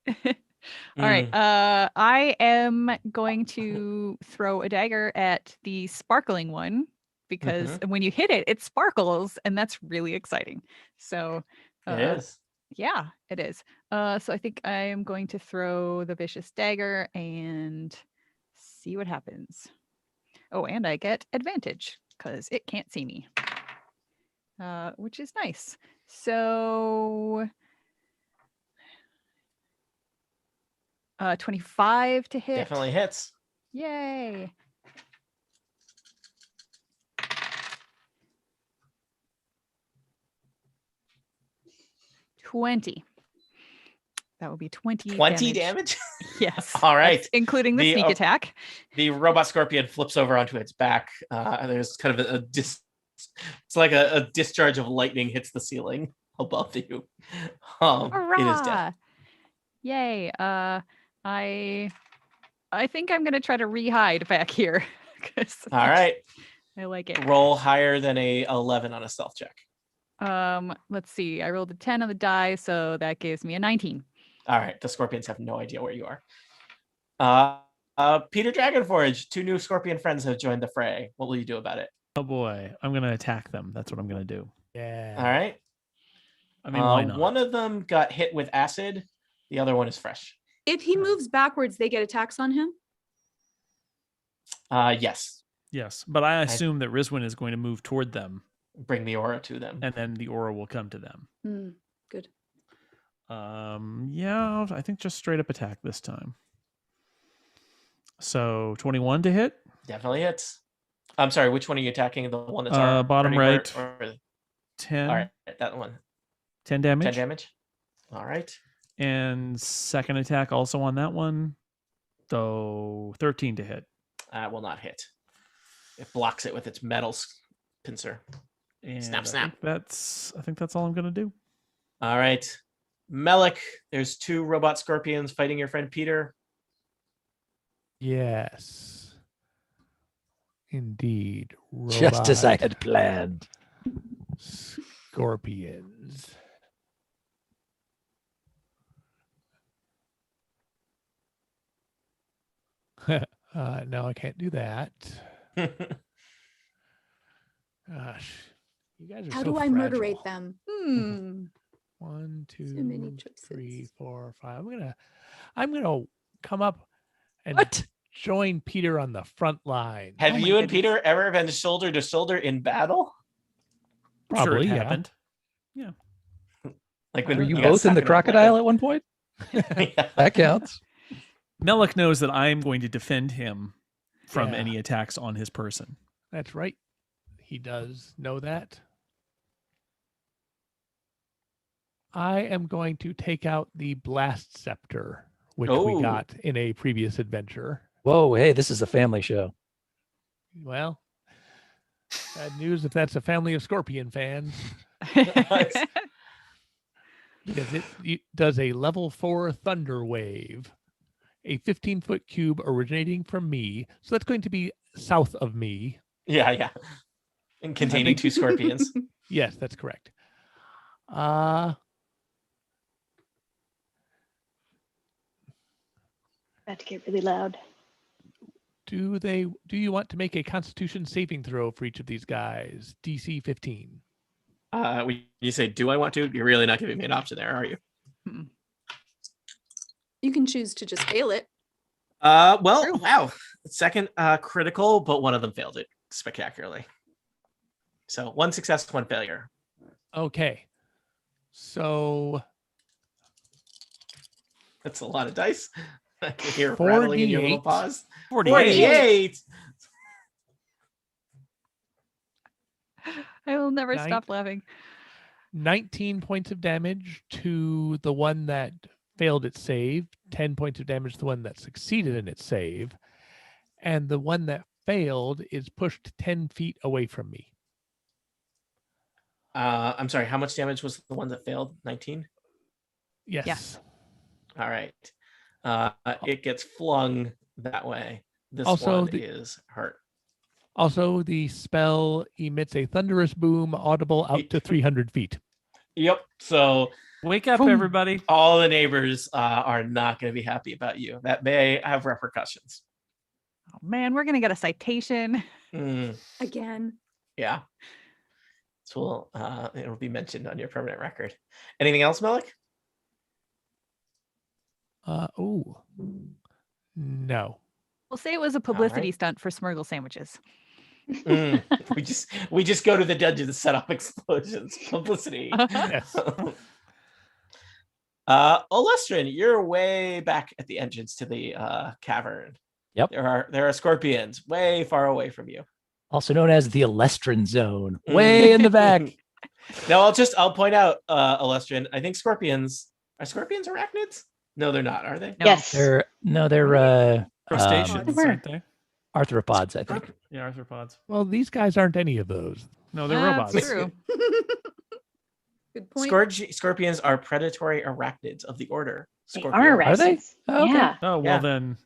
G: All right. I am going to throw a dagger at the sparkling one because when you hit it, it sparkles, and that's really exciting. So
B: It is.
G: Yeah, it is. So I think I am going to throw the vicious dagger and see what happens. Oh, and I get advantage because it can't see me, which is nice. So 25 to hit.
B: Definitely hits.
G: Yay. That would be 20
B: 20 damage?
G: Yes.
B: All right.
G: That's including the sneak attack.
B: The robot scorpion flips over onto its back. There's kind of it's like a discharge of lightning hits the ceiling above you. It is dead.
G: Yay. I think I'm gonna try to re-hide back here.
B: All right.
G: I like it.
B: Roll higher than a 11 on a stealth check.
G: Let's see. I rolled a 10 on the die, so that gives me a 19.
B: All right. The scorpions have no idea where you are. Peter Dragonforge, 2 new scorpion friends have joined the fray. What will you do about it?
C: Oh boy, I'm gonna attack them. That's what I'm gonna do.
A: Yeah.
B: All right.
C: I mean, why not?
B: One of them got hit with acid. The other one is fresh.
E: If he moves backwards, they get attacks on him.
B: Yes.
C: Yes, but I assume that Rizwin is going to move toward them,
B: Bring the aura to them.
C: and then the aura will come to them.
E: Good.
C: Yeah, I think just straight up attack this time. So 21 to hit.
B: Definitely hits. I'm sorry, which one are you attacking? The one that's
C: Bottom
B: already
C: right.
B: hurt, or
C: 10.
B: all right, that one.
C: 10 damage.
B: 10 damage. All right.
C: And second attack also on that one. So 13 to hit.
B: Will not hit. It blocks it with its metal pincer.
C: And
B: Snap,
C: I
B: snap.
C: think that's all I'm gonna do.
B: All right. Melik, there's 2 robot scorpions fighting your friend Peter.
A: Yes. Indeed.
D: Just as I
A: Robot
D: had planned.
A: Scorpions. No, I can't do that. Gosh, you guys are
E: How
A: so
E: do I
A: fragile.
E: murderate them?
A: 1, 2,
E: many choices.
A: 3, 4, 5. I'm gonna come up and
D: What?
A: join Peter on the front line.
B: Have
G: Oh my
B: you and
G: goodness.
B: Peter ever been shoulder to shoulder in battle?
C: I'm sure
A: Probably,
C: it
A: yeah.
C: happened.
B: Like when
D: Were you
B: got
D: both in
B: stuck
D: the
B: a
D: crocodile at one point?
B: weapon? Yeah.
D: That counts.
C: Melik knows that I'm going to defend him from
A: Yeah.
C: any attacks on his person.
A: That's right. He does know that. I am going to take out the blast scepter which we
B: Oh.
A: got in a previous adventure.
D: Whoa, hey, this is a family show.
A: Well, bad news if that's a family of Scorpion fans,
B: Nice.
A: because it does a level 4 Thunder Wave, a 15-foot cube originating from me. So that's going to be south of me.
B: Yeah. And containing 2 scorpions.
A: Yes, that's correct.
F: About to get really loud.
A: Do you want to make a Constitution saving throw for each of these guys? DC 15.
B: When you say, do I want to? You're really not giving me an option there, are you?
E: You can choose to just fail it.
B: Well,
G: True.
B: wow. Second critical, but one of them failed it spectacularly. So 1 success, 1 failure.
A: Okay. So
B: That's a lot of dice. I can hear it rattling in your little
A: 48.
B: paws.
C: 48.
B: 48.
G: I will never
A: Nine.
G: stop laughing.
A: 19 points of damage to the one that failed its save, 10 points of damage to the one that succeeded in its save, and the one that failed is pushed 10 feet away from me.
B: I'm sorry, how much damage was the one that failed? 19?
A: Yes.
B: All right. It gets flung that way. This
A: Also,
B: one
A: the-
B: is hurt.
A: Also, the spell emits a thunderous boom audible out to 300 feet.
B: Yep. So
C: Wake up,
A: Boom.
C: everybody.
B: all the neighbors are not going to be happy about you. That may have repercussions.
G: Oh man, we're gonna get a citation.
B: Mm,
E: Again.
B: yeah. So it'll be mentioned on your permanent record. Anything else, Melik?
A: Oh. No.
G: We'll say it was a publicity
B: right.
G: stunt for Smurgle sandwiches.
B: Mm, we just go to the dungeon to set up explosions. Publicity.
A: Yes.
B: Olestrin, you're way back at the entrance to the cavern.
D: Yep.
B: There are scorpions way far away from you.
D: Also known as the Alestrin Zone, way in the back.
B: Now I'll point out, Olestrin, I think scorpions are arachnids? No, they're not, are they?
G: No.
F: Yes.
D: They're
C: Crustaceans,
F: Where?
C: aren't they?
D: arthropods, I think.
C: Yeah, arthropods.
A: Well, these guys aren't any of those.
C: No, they're
G: That's
C: robots.
G: true.
E: Good point.
B: Scorpions are predatory arachnids of the order.
F: They
B: Scorpio.
F: are
D: Are they?
F: arachnids.
D: Oh, okay.
F: Yeah.
C: Oh, well
B: Yeah.
C: then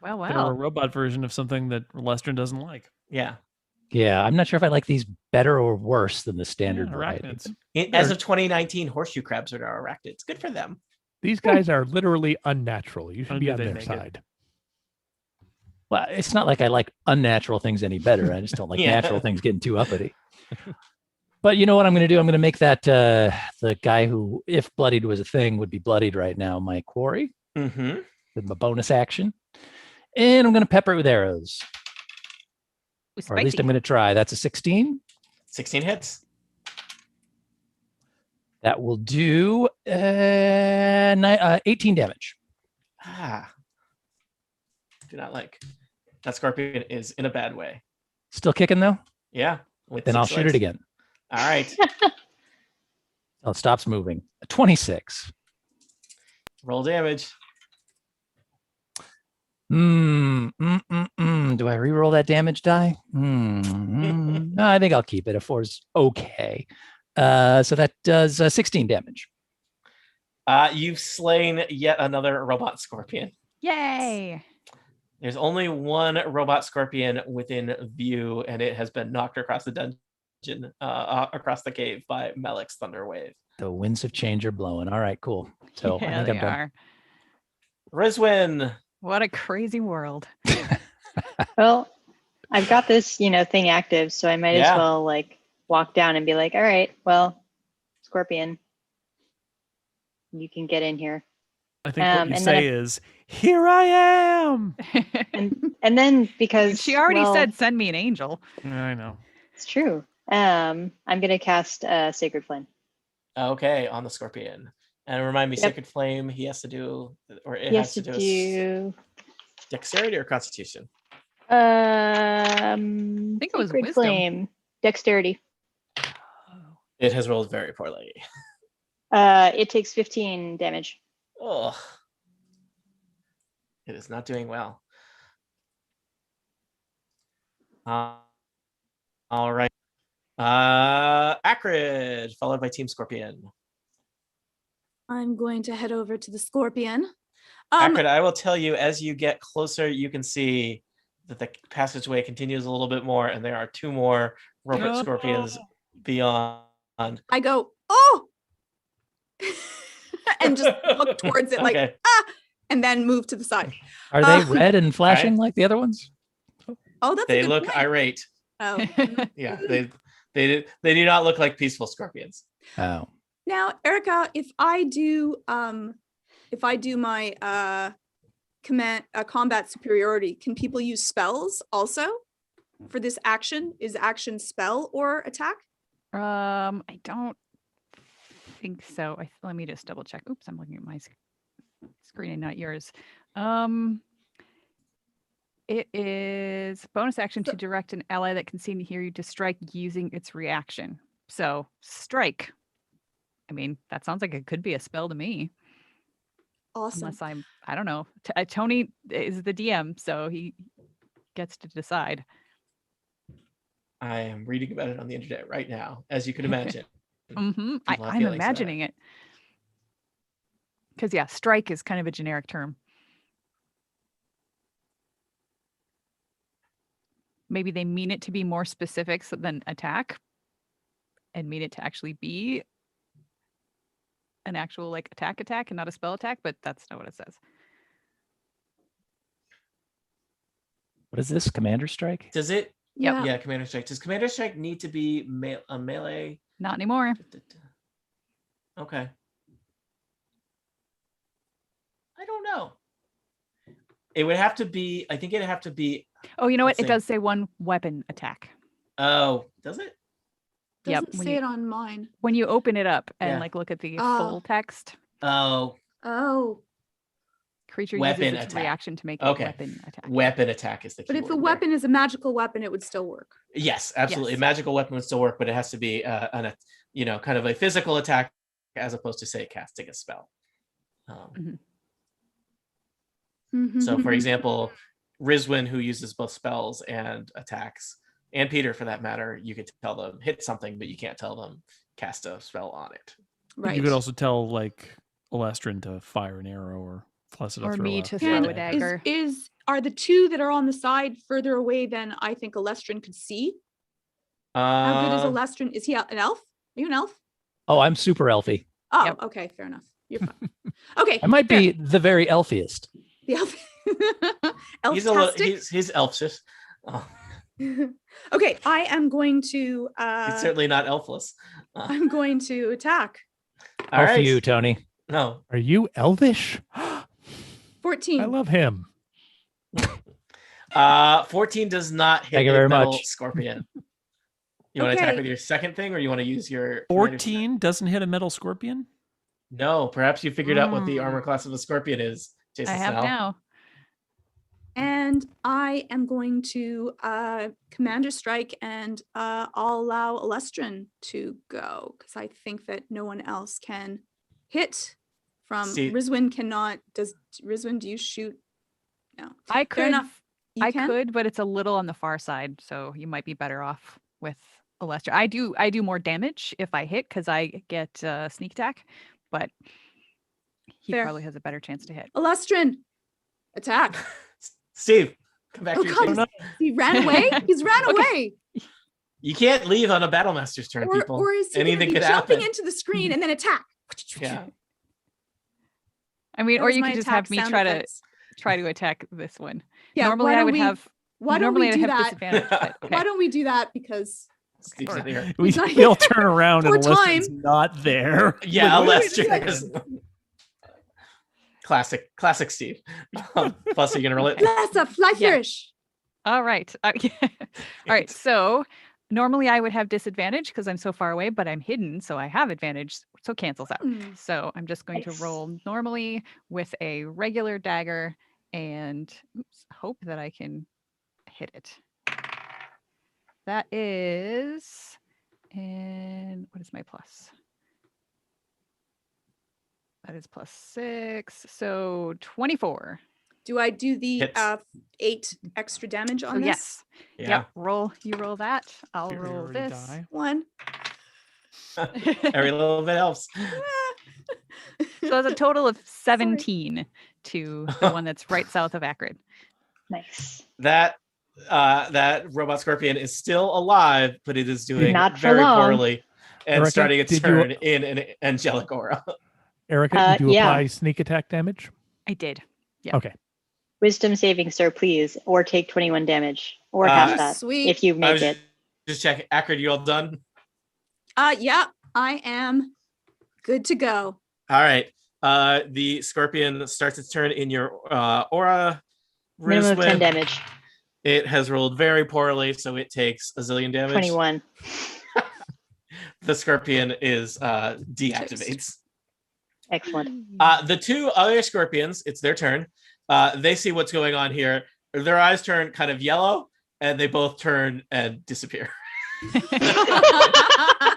G: Well,
C: they're a
G: well.
C: robot version of something that Lestrin doesn't like.
B: Yeah.
D: Yeah, I'm not sure if I like these better or worse than the standard
C: Yeah,
D: variety.
C: arachnids.
B: As of 2019, horseshoe crabs are now arachnids. Good for them.
A: These guys are literally unnatural. You should
C: How
A: be
C: do
A: on
C: they
A: their
C: make it?
A: side.
D: Well, it's not like I like unnatural things any better. I just don't like
B: Yeah.
D: natural things getting too uppity. But you know what I'm going to do? I'm going to make that the guy who, if bloodied was a thing, would be bloodied right now, my quarry,
B: Mm-hmm.
D: with my bonus action. And I'm going to pepper it with arrows.
G: Ooh,
D: Or at least
G: spicy.
D: I'm going to try. That's a 16.
B: 16 hits.
D: That will do 18 damage.
B: Ah. Do not like. That scorpion is in a bad way.
D: Still kicking though?
B: Yeah. with
D: Then I'll
B: 6
D: shoot
B: legs.
D: it again.
B: All right.
D: Oh, it stops moving. A 26.
B: Roll damage.
D: Do I re-roll that damage die? No, I think I'll keep it. A 4 is okay. So that does 16 damage.
B: You've slain yet another robot scorpion.
G: Yay!
B: There's only one robot scorpion within view, and it has been knocked across the dungeon, across the cave by Melik's Thunder Wave.
D: The winds of change are blowing. All right, cool. So
G: yeah,
D: I
G: they
D: think I'm done.
G: are.
B: Rizwin.
G: What a crazy world.
F: Well, I've got this, thing active, so I might
B: Yeah.
F: as well like walk down and be like, all right, well, Scorpion, you can get in here.
C: I think what you
F: and then
C: say is, "Here I am."
F: And then because
G: She already
F: well,
G: said, "Send me an angel."
C: I know.
F: it's true. I'm gonna cast Sacred Flame.
B: Okay, on the scorpion. And remind me,
F: Yep.
B: Sacred Flame, he has to do, or it
F: He
B: has to do dexterity or constitution?
F: I
G: think it was
F: Sacred
G: wisdom.
F: Flame, Dexterity.
B: It has rolled very poorly.
F: It takes 15 damage.
B: Oh, It is not doing well. All right. Acrid, followed by Team Scorpion.
E: I'm going to head over to the Scorpion.
B: Acrid, I will tell you, as you get closer, you can see that the passageway continues a little bit more, and there are 2 more robot
C: No.
B: scorpions beyond.
E: I go, oh, and just look towards it like,
B: Okay.
E: and then move to the side.
D: Are they red and flashing like the other ones?
E: Oh, that's a
B: They
E: good
B: look
E: point.
B: irate.
E: Oh.
B: Yeah, they do not look like peaceful scorpions.
D: Oh.
E: Now, Erica, if I do my combat superiority, can people use spells also for this action? Is action spell or attack?
G: I don't think so. Let me just double check. Oops, I'm looking at my screen and not yours. It is bonus action to direct an ally that can see and hear you to strike using its reaction. So strike. I mean, that sounds like it could be a spell to me.
E: Awesome.
G: Unless I don't know. Tony is the DM, so he gets to decide.
B: I am reading about it on the internet right now, as you can imagine.
G: Mm-hmm.
B: People have
G: I'm
B: feelings about
G: imagining it. Because, yeah, strike is kind of a generic term. Maybe they mean it to be more specific than attack and mean it to actually be an actual like attack and not a spell attack, but that's not what it says.
D: What is this? Commander Strike?
B: Does it?
E: Yeah.
B: Yeah, Commander Strike. Does Commander Strike need to be a melee?
G: Not anymore.
B: Okay. I don't know. It would have to be, I think it'd have to be.
G: Oh, you know what?
B: Let's
G: It
B: see.
G: does say one weapon attack.
B: Oh, does it?
G: Yep,
E: Doesn't
G: when
E: say
G: you-
E: it on mine.
G: When you open it up and
B: Yeah.
G: like look at the
E: Oh.
G: full text,
B: Oh,
E: Oh,
G: creature
B: Weapon
G: uses its
B: attack.
G: reaction to make a
B: Okay.
G: weapon attack.
B: weapon attack is the key
E: but if the
B: word there.
E: weapon is a magical weapon, it would still work.
B: Yes, absolutely.
G: Yes.
B: A magical weapon would still work, but it has to be kind of a physical attack as opposed to, say, casting a spell. So, for example, Rizwin, who uses both spells and attacks, and Peter, for that matter, you could tell them hit something, but you can't tell them cast a spell on it.
C: But
E: Right.
C: you could also tell like Alestrin to fire an arrow or Flessa to
G: Or
C: throw
G: me
C: a
G: to
C: throw
G: throw
E: And
G: a dagger.
E: are the 2 that are on the side further away than I think Alestrin could see? How good is Alestrin? Is he an elf? Are you an elf?
D: Oh, I'm super elfy.
E: Oh,
G: Yep.
E: okay, fair enough. You're fine. Okay,
D: I might
E: fair.
D: be the very elfiest.
E: The elf.
B: He's a little,
E: Elftastic?
B: he's elfsish. Oh,
E: Okay, I am going to
B: he's certainly not elfless.
E: I'm going to attack.
B: All
D: Elf
B: right.
D: you, Tony.
B: No.
A: Are you elvish?
E: 14.
A: I love him.
B: 14 does not hit
D: Thank you
B: a
D: very
B: metal
D: much.
B: scorpion. You want to attack
E: Okay.
B: with your second thing, or you want to use your commander strike?
C: 14 doesn't hit a metal scorpion?
B: No, perhaps you figured out what the armor class of a scorpion is, Jason
G: I have
B: Snell.
G: now.
E: And I am going to commander strike, and I'll allow Alestrin to go because I think that no one else can hit from
B: See-
E: Rizwin cannot. Does Rizwin, do you shoot? No.
G: I
E: Fair
G: could,
E: enough. You
G: I
E: can?
G: could, but it's a little on the far side, so you might be better off with Alestra. I do more damage if I hit because I get sneak attack, but he
E: Fair.
G: probably has a better chance to hit.
E: Alestrin, attack.
B: Steve, come back
E: Oh,
B: to your
E: God,
B: table.
E: he ran away? He's ran
G: Okay.
E: away.
B: You can't leave on a Battlemaster's turn, people.
E: Or is he gonna
B: Anything
E: be
B: could
E: jumping
B: happen.
E: into the screen and then attack?
B: Yeah.
G: I mean,
E: That
G: or
E: was
G: you
E: my
G: could just have
E: attack
G: me
E: sound
G: try
E: effects.
G: to attack this one.
E: Yeah,
G: Normally
E: why
G: I
E: don't
G: would
E: we-
G: have
E: Why don't
G: normally
E: we
G: I'd
E: do
G: have
E: that?
G: disadvantage. But okay.
E: Why don't we do that? Because
B: Steve's
G: Or-
B: in here.
C: We,
E: He's not
C: we all
E: here.
C: turn around
E: For
C: and Alestrin's
E: time.
C: not there.
B: Yeah,
C: Like,
E: wait a
B: Alestra is classic Steve. Plus, are you gonna roll it?
E: bless a fly
G: Yeah.
E: flourish.
G: All right. Yeah. All right. So normally I would have disadvantage because I'm so far away, but I'm hidden, so I have advantage. So it cancels out.
E: Mm.
G: So I'm just going to
F: Nice.
G: roll normally with a regular dagger and hope that I can hit it. That is, and what is my plus? That is +6, so 24.
E: Do I do the
B: Hits.
E: 8 extra damage on
G: So
E: this?
G: yes.
B: Yeah.
G: Yep. You roll that. I'll
A: You
G: roll
A: already
G: this.
A: die.
E: 1.
B: Every little bit helps.
G: So it's a total of 17 to the one that's right south of Akron.
F: Nice.
B: That robot scorpion is still alive, but it is doing
F: Not for
B: very
F: long.
B: poorly and
A: Erica,
B: starting its
A: did you-
B: turn in an angelic aura.
A: Erica, did you
F: yeah.
A: apply sneak attack damage?
G: I did. Yeah.
A: Okay.
F: Wisdom saving throw, please, or take 21 damage, or half that
E: Sweet.
F: if you
B: I
F: make
B: was
F: it.
B: just checking. Akron, you all done?
E: Yeah, I am good to go.
B: All right. The scorpion starts its turn in your aura.
F: Minimum of 10
B: Rizwin.
F: damage.
B: It has rolled very poorly, so it takes a zillion damage.
F: 21.
B: The scorpion is deactivates.
F: Excellent.
B: The two other scorpions, it's their turn. They see what's going on here. Their eyes turn kind of yellow, and they both turn and disappear.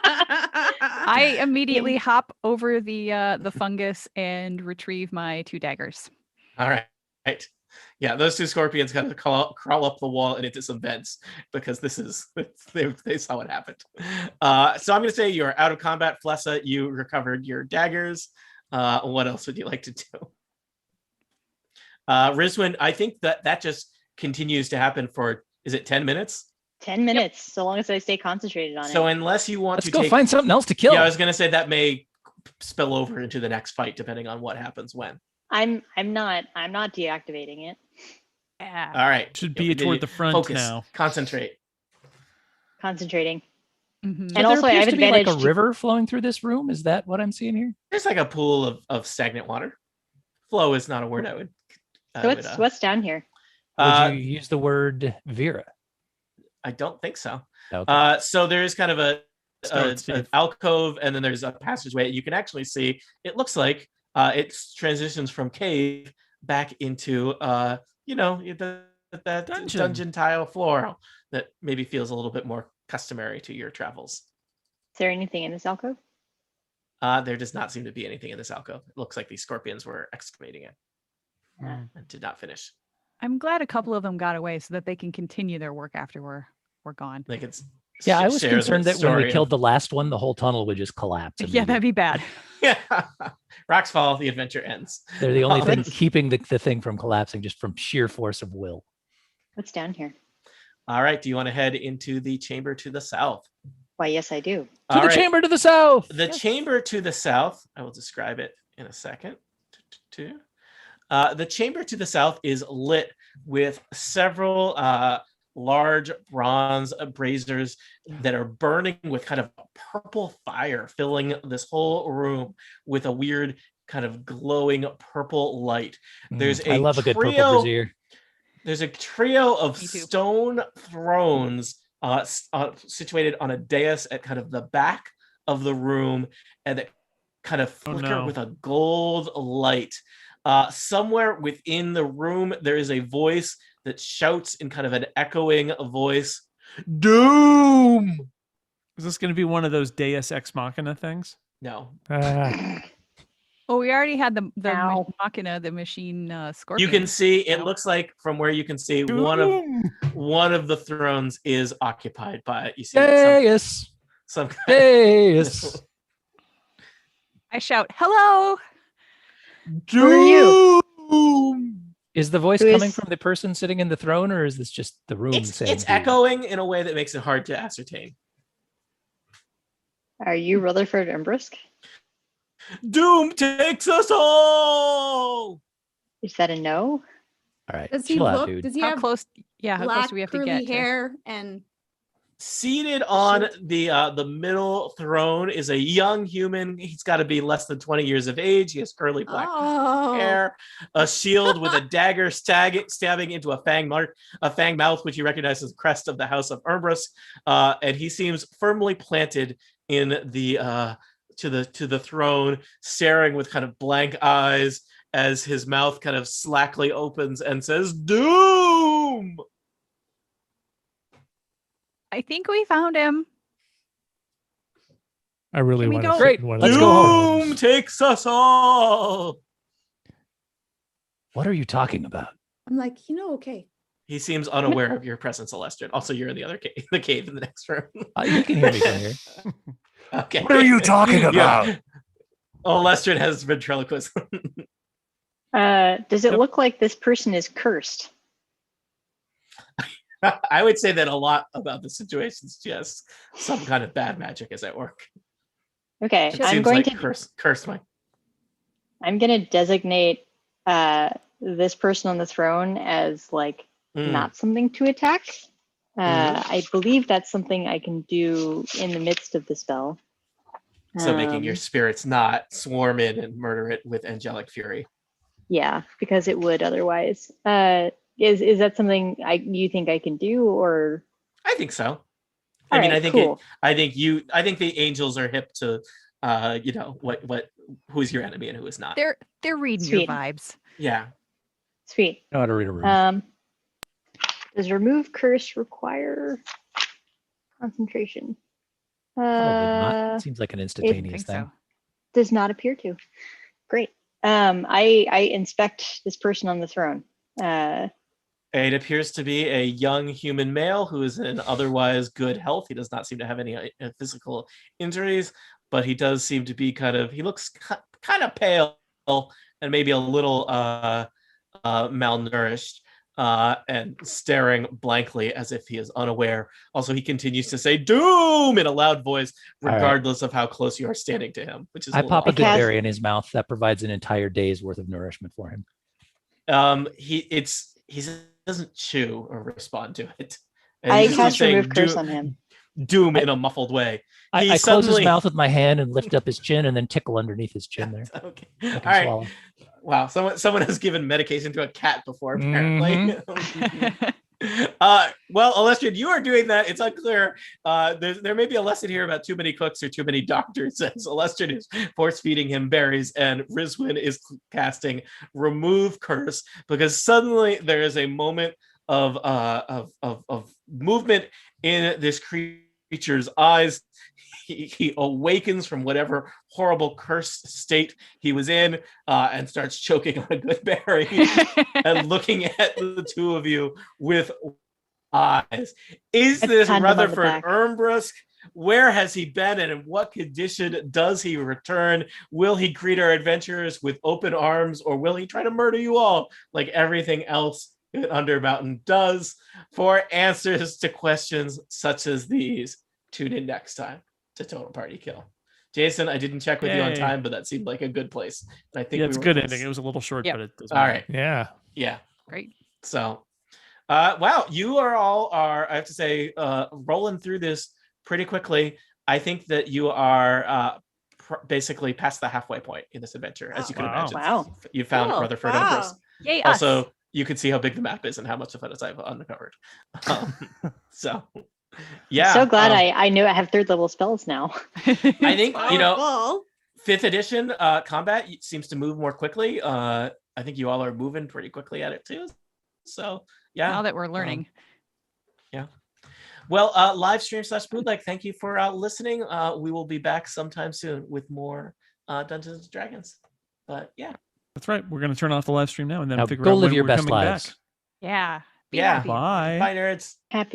G: I immediately hop over the fungus and retrieve my 2 daggers.
B: All right. Yeah, those two scorpions kind of crawl up the wall and into some vents because this is they saw what happened. So I'm going to say you're out of combat, Flessa. You recovered your daggers. What else would you like to do? Rizwin, I think that just continues to happen for, is it 10 minutes?
F: 10 minutes, so long as I stay concentrated on
B: So
F: it.
B: unless you want
D: Let's
B: to
D: go
B: take,
D: find something else to kill.
B: yeah, I was going to say that may spill over into the next fight depending on what happens when.
F: I'm not deactivating it.
G: Yeah.
B: All right.
C: Should be toward the front
B: Focus.
C: now.
B: Concentrate.
F: Concentrating.
G: Mhm.
F: And
D: there
F: also I
D: appears
F: have
D: to be like
F: advantage
D: a
F: to-
D: river flowing through this room. Is that what I'm seeing here?
B: There's like a pool of stagnant water. Flow is not a word I would.
F: So what's down here?
D: Would you use the word Vera?
B: I don't think so.
D: Okay.
B: So there's kind of
C: Start
B: an
C: safe.
B: alcove, and then there's a passageway. You can actually see. It looks like it transitions from cave back into that dungeon tile floor that maybe feels a little bit more customary to your travels.
F: Is there anything in this alcove?
B: There does not seem to be anything in this alcove. It looks like these scorpions were excavating it and did not finish.
G: I'm glad a couple of them got away so that they can continue their work after we're gone.
B: They could
D: Yeah, I was
B: share the
D: concerned that when we
B: story
D: killed
B: of-
D: the last one, the whole tunnel would just collapse.
G: Yeah, that'd be bad.
B: Yeah. Rocks fall, the adventure ends.
D: They're the only thing
F: Let's-
D: keeping the thing from collapsing just from sheer force of will.
F: What's down here?
B: All right. Do you want to head into the chamber to the south?
F: Why, yes, I do.
D: To
B: All
D: the
B: right.
D: chamber to the south.
B: The chamber to the south, I will describe it in a second. The chamber to the south is lit with several large bronze braziers that are burning with kind of purple fire, filling this whole room with a weird kind of glowing purple light. There's
D: I love a good purple brazier.
B: There's a trio of
G: Me too.
B: stone thrones situated on a dais at kind of the back of the room, and that kind of
C: Oh,
B: flicker
C: no.
B: with a gold light. Somewhere within the room, there is a voice that shouts in kind of an echoing voice, "Doom!"
C: Is this going to be one of those Deus Ex Machina things?
B: No,
G: Oh, we already had the
F: Ow.
G: machina, the machine
B: you
G: scorpion.
B: can see. It
G: No.
B: looks like from where you can see
C: Doom!
B: one of the thrones is occupied by. You see
D: Deus.
B: some kind
D: Deus.
G: I shout, "Hello!"
F: Who are you?
B: Doom!
D: Is the voice
F: Who
D: coming
F: is-
D: from the person sitting in the throne, or is this just the room saying?
B: It's
D: Doom?
B: echoing in a way that makes it hard to ascertain.
F: Are you Rutherford Umbrisk?
B: Doom takes us all.
F: Is that a no?
D: All right,
E: Does he
D: chill out,
E: look?
D: dude.
E: Does he
G: How
E: have
G: close? Yeah, how close
E: black
G: do we have to
E: curly
G: get?
E: hair and
B: Seated on the middle throne is a young human. He's got to be less than 20 years of age. He has curly black hair, a shield with a dagger stabbing into a fang mouth, which you recognize as the crest of the House of Umbris. And he seems firmly planted in the to the throne, staring with kind of blank eyes as his mouth kind of slackly opens and says, "Doom!"
G: I think we found him.
A: I really
G: Can we
A: want
G: go-
A: to
D: Great, let's go home.
B: Doom takes us all.
D: What are you talking about?
E: I'm like, okay.
B: He seems unaware of your presence, Alestrin. Also, you're in the other cave, the cave in the next room.
D: You can hear me from here.
B: Okay.
H: What are you talking about?
B: Yeah. Alestrin has ventriloquism.
F: Does it look like this person is cursed?
B: I would say that a lot about the situation suggests some kind of bad magic is at work.
F: Okay,
B: It
F: I'm
B: seems
F: going
B: like
F: to
B: cursed one.
F: I'm going to designate this person on the throne as like not something to attack. I believe that's something I can do in the midst of the spell.
B: So making your spirits not swarm in and murder it with angelic fury.
F: Yeah, because it would otherwise. Is that something you think I can do, or?
B: I think so.
F: All right,
B: I think
F: cool.
B: I think the angels are hip to who's your enemy and who is not.
G: They're reading your
F: Sweet.
G: vibes.
B: Yeah.
F: Sweet.
D: Know how to read a room.
F: Does remove curse require concentration?
D: Probably not. Seems like an
G: I
D: instantaneous
G: think
D: thing.
G: so.
F: Does not appear to. Great. I inspect this person on the throne.
B: It appears to be a young human male who is in otherwise good health. He does not seem to have any physical injuries, but he does seem to be he looks kind of pale and maybe a little malnourished and staring blankly as if he is unaware. Also, he continues to say "Doom" in a loud voice, regardless of how close you are standing to him, which is
D: I pop a good
F: cast-
D: berry in his mouth. That provides an entire day's worth of nourishment for him.
B: He doesn't chew or respond to it. And
F: I
B: he's just
F: cast
B: saying
F: remove curse on him.
B: Doom in a muffled way.
D: I
B: He
D: close his
B: suddenly-
D: mouth with my hand and lift up his chin and then tickle underneath his chin there.
B: Okay.
D: I
B: All
D: can
B: right.
D: swallow.
B: Wow. Someone has given medication to a cat before, apparently. Well, Alestrin, you are doing that. It's unclear. There may be a lesson here about too many cooks or too many doctors, as Alestrin is force feeding him berries, and Rizwin is casting remove curse, because suddenly there is a moment of movement in this creature's eyes. He awakens from whatever horrible cursed state he was in and starts choking on a good berry and looking at the two of you with eyes. Is
F: I
B: this
F: pat him on the
B: Rutherford
F: back.
B: Ermbrusk? Where has he been and in what condition does he return? Will he greet our adventurers with open arms, or will he try to murder you all like everything else that Undermountain does? For answers to questions such as these, tune in next time to Total Party Kill. Jason, I didn't check with you on
C: Yay.
B: time, but that seemed like a good place. And I think
C: It's a
B: were
C: good
B: close.
C: ending. It was a little short,
G: Yep.
C: but it doesn't
B: All
C: matter.
B: right.
A: Yeah.
B: Yeah.
G: Great.
B: So, wow, you are, I have to say, rolling through this pretty quickly. I think that you are basically past the halfway point in this adventure, as you can
C: Wow.
B: imagine.
F: Wow.
B: You found
E: Cool.
B: Rutherford
E: Wow.
B: Empress.
G: Yay, us.
B: Also, you can see how big the map is and how much of it I've uncovered. So, yeah.
F: So glad I know I have third level spells now.
B: I think,
E: Powerful.
B: 5th edition combat seems to move more quickly. I think you all are moving pretty quickly at it too. So, yeah.
G: Now that we're learning.
B: Well, live stream / bootleg, thank you for listening. We will be back sometime soon with more Dungeons and Dragons. But yeah.
C: That's right. We're going to turn off the live stream now and then
D: Now
C: figure
D: go
C: out
D: live
C: when
D: your
C: we're
D: best
C: coming
D: lives.
C: back.
G: Yeah. Be
B: Yeah.
G: happy.
C: Bye.
B: Bye, nerds.
F: Happy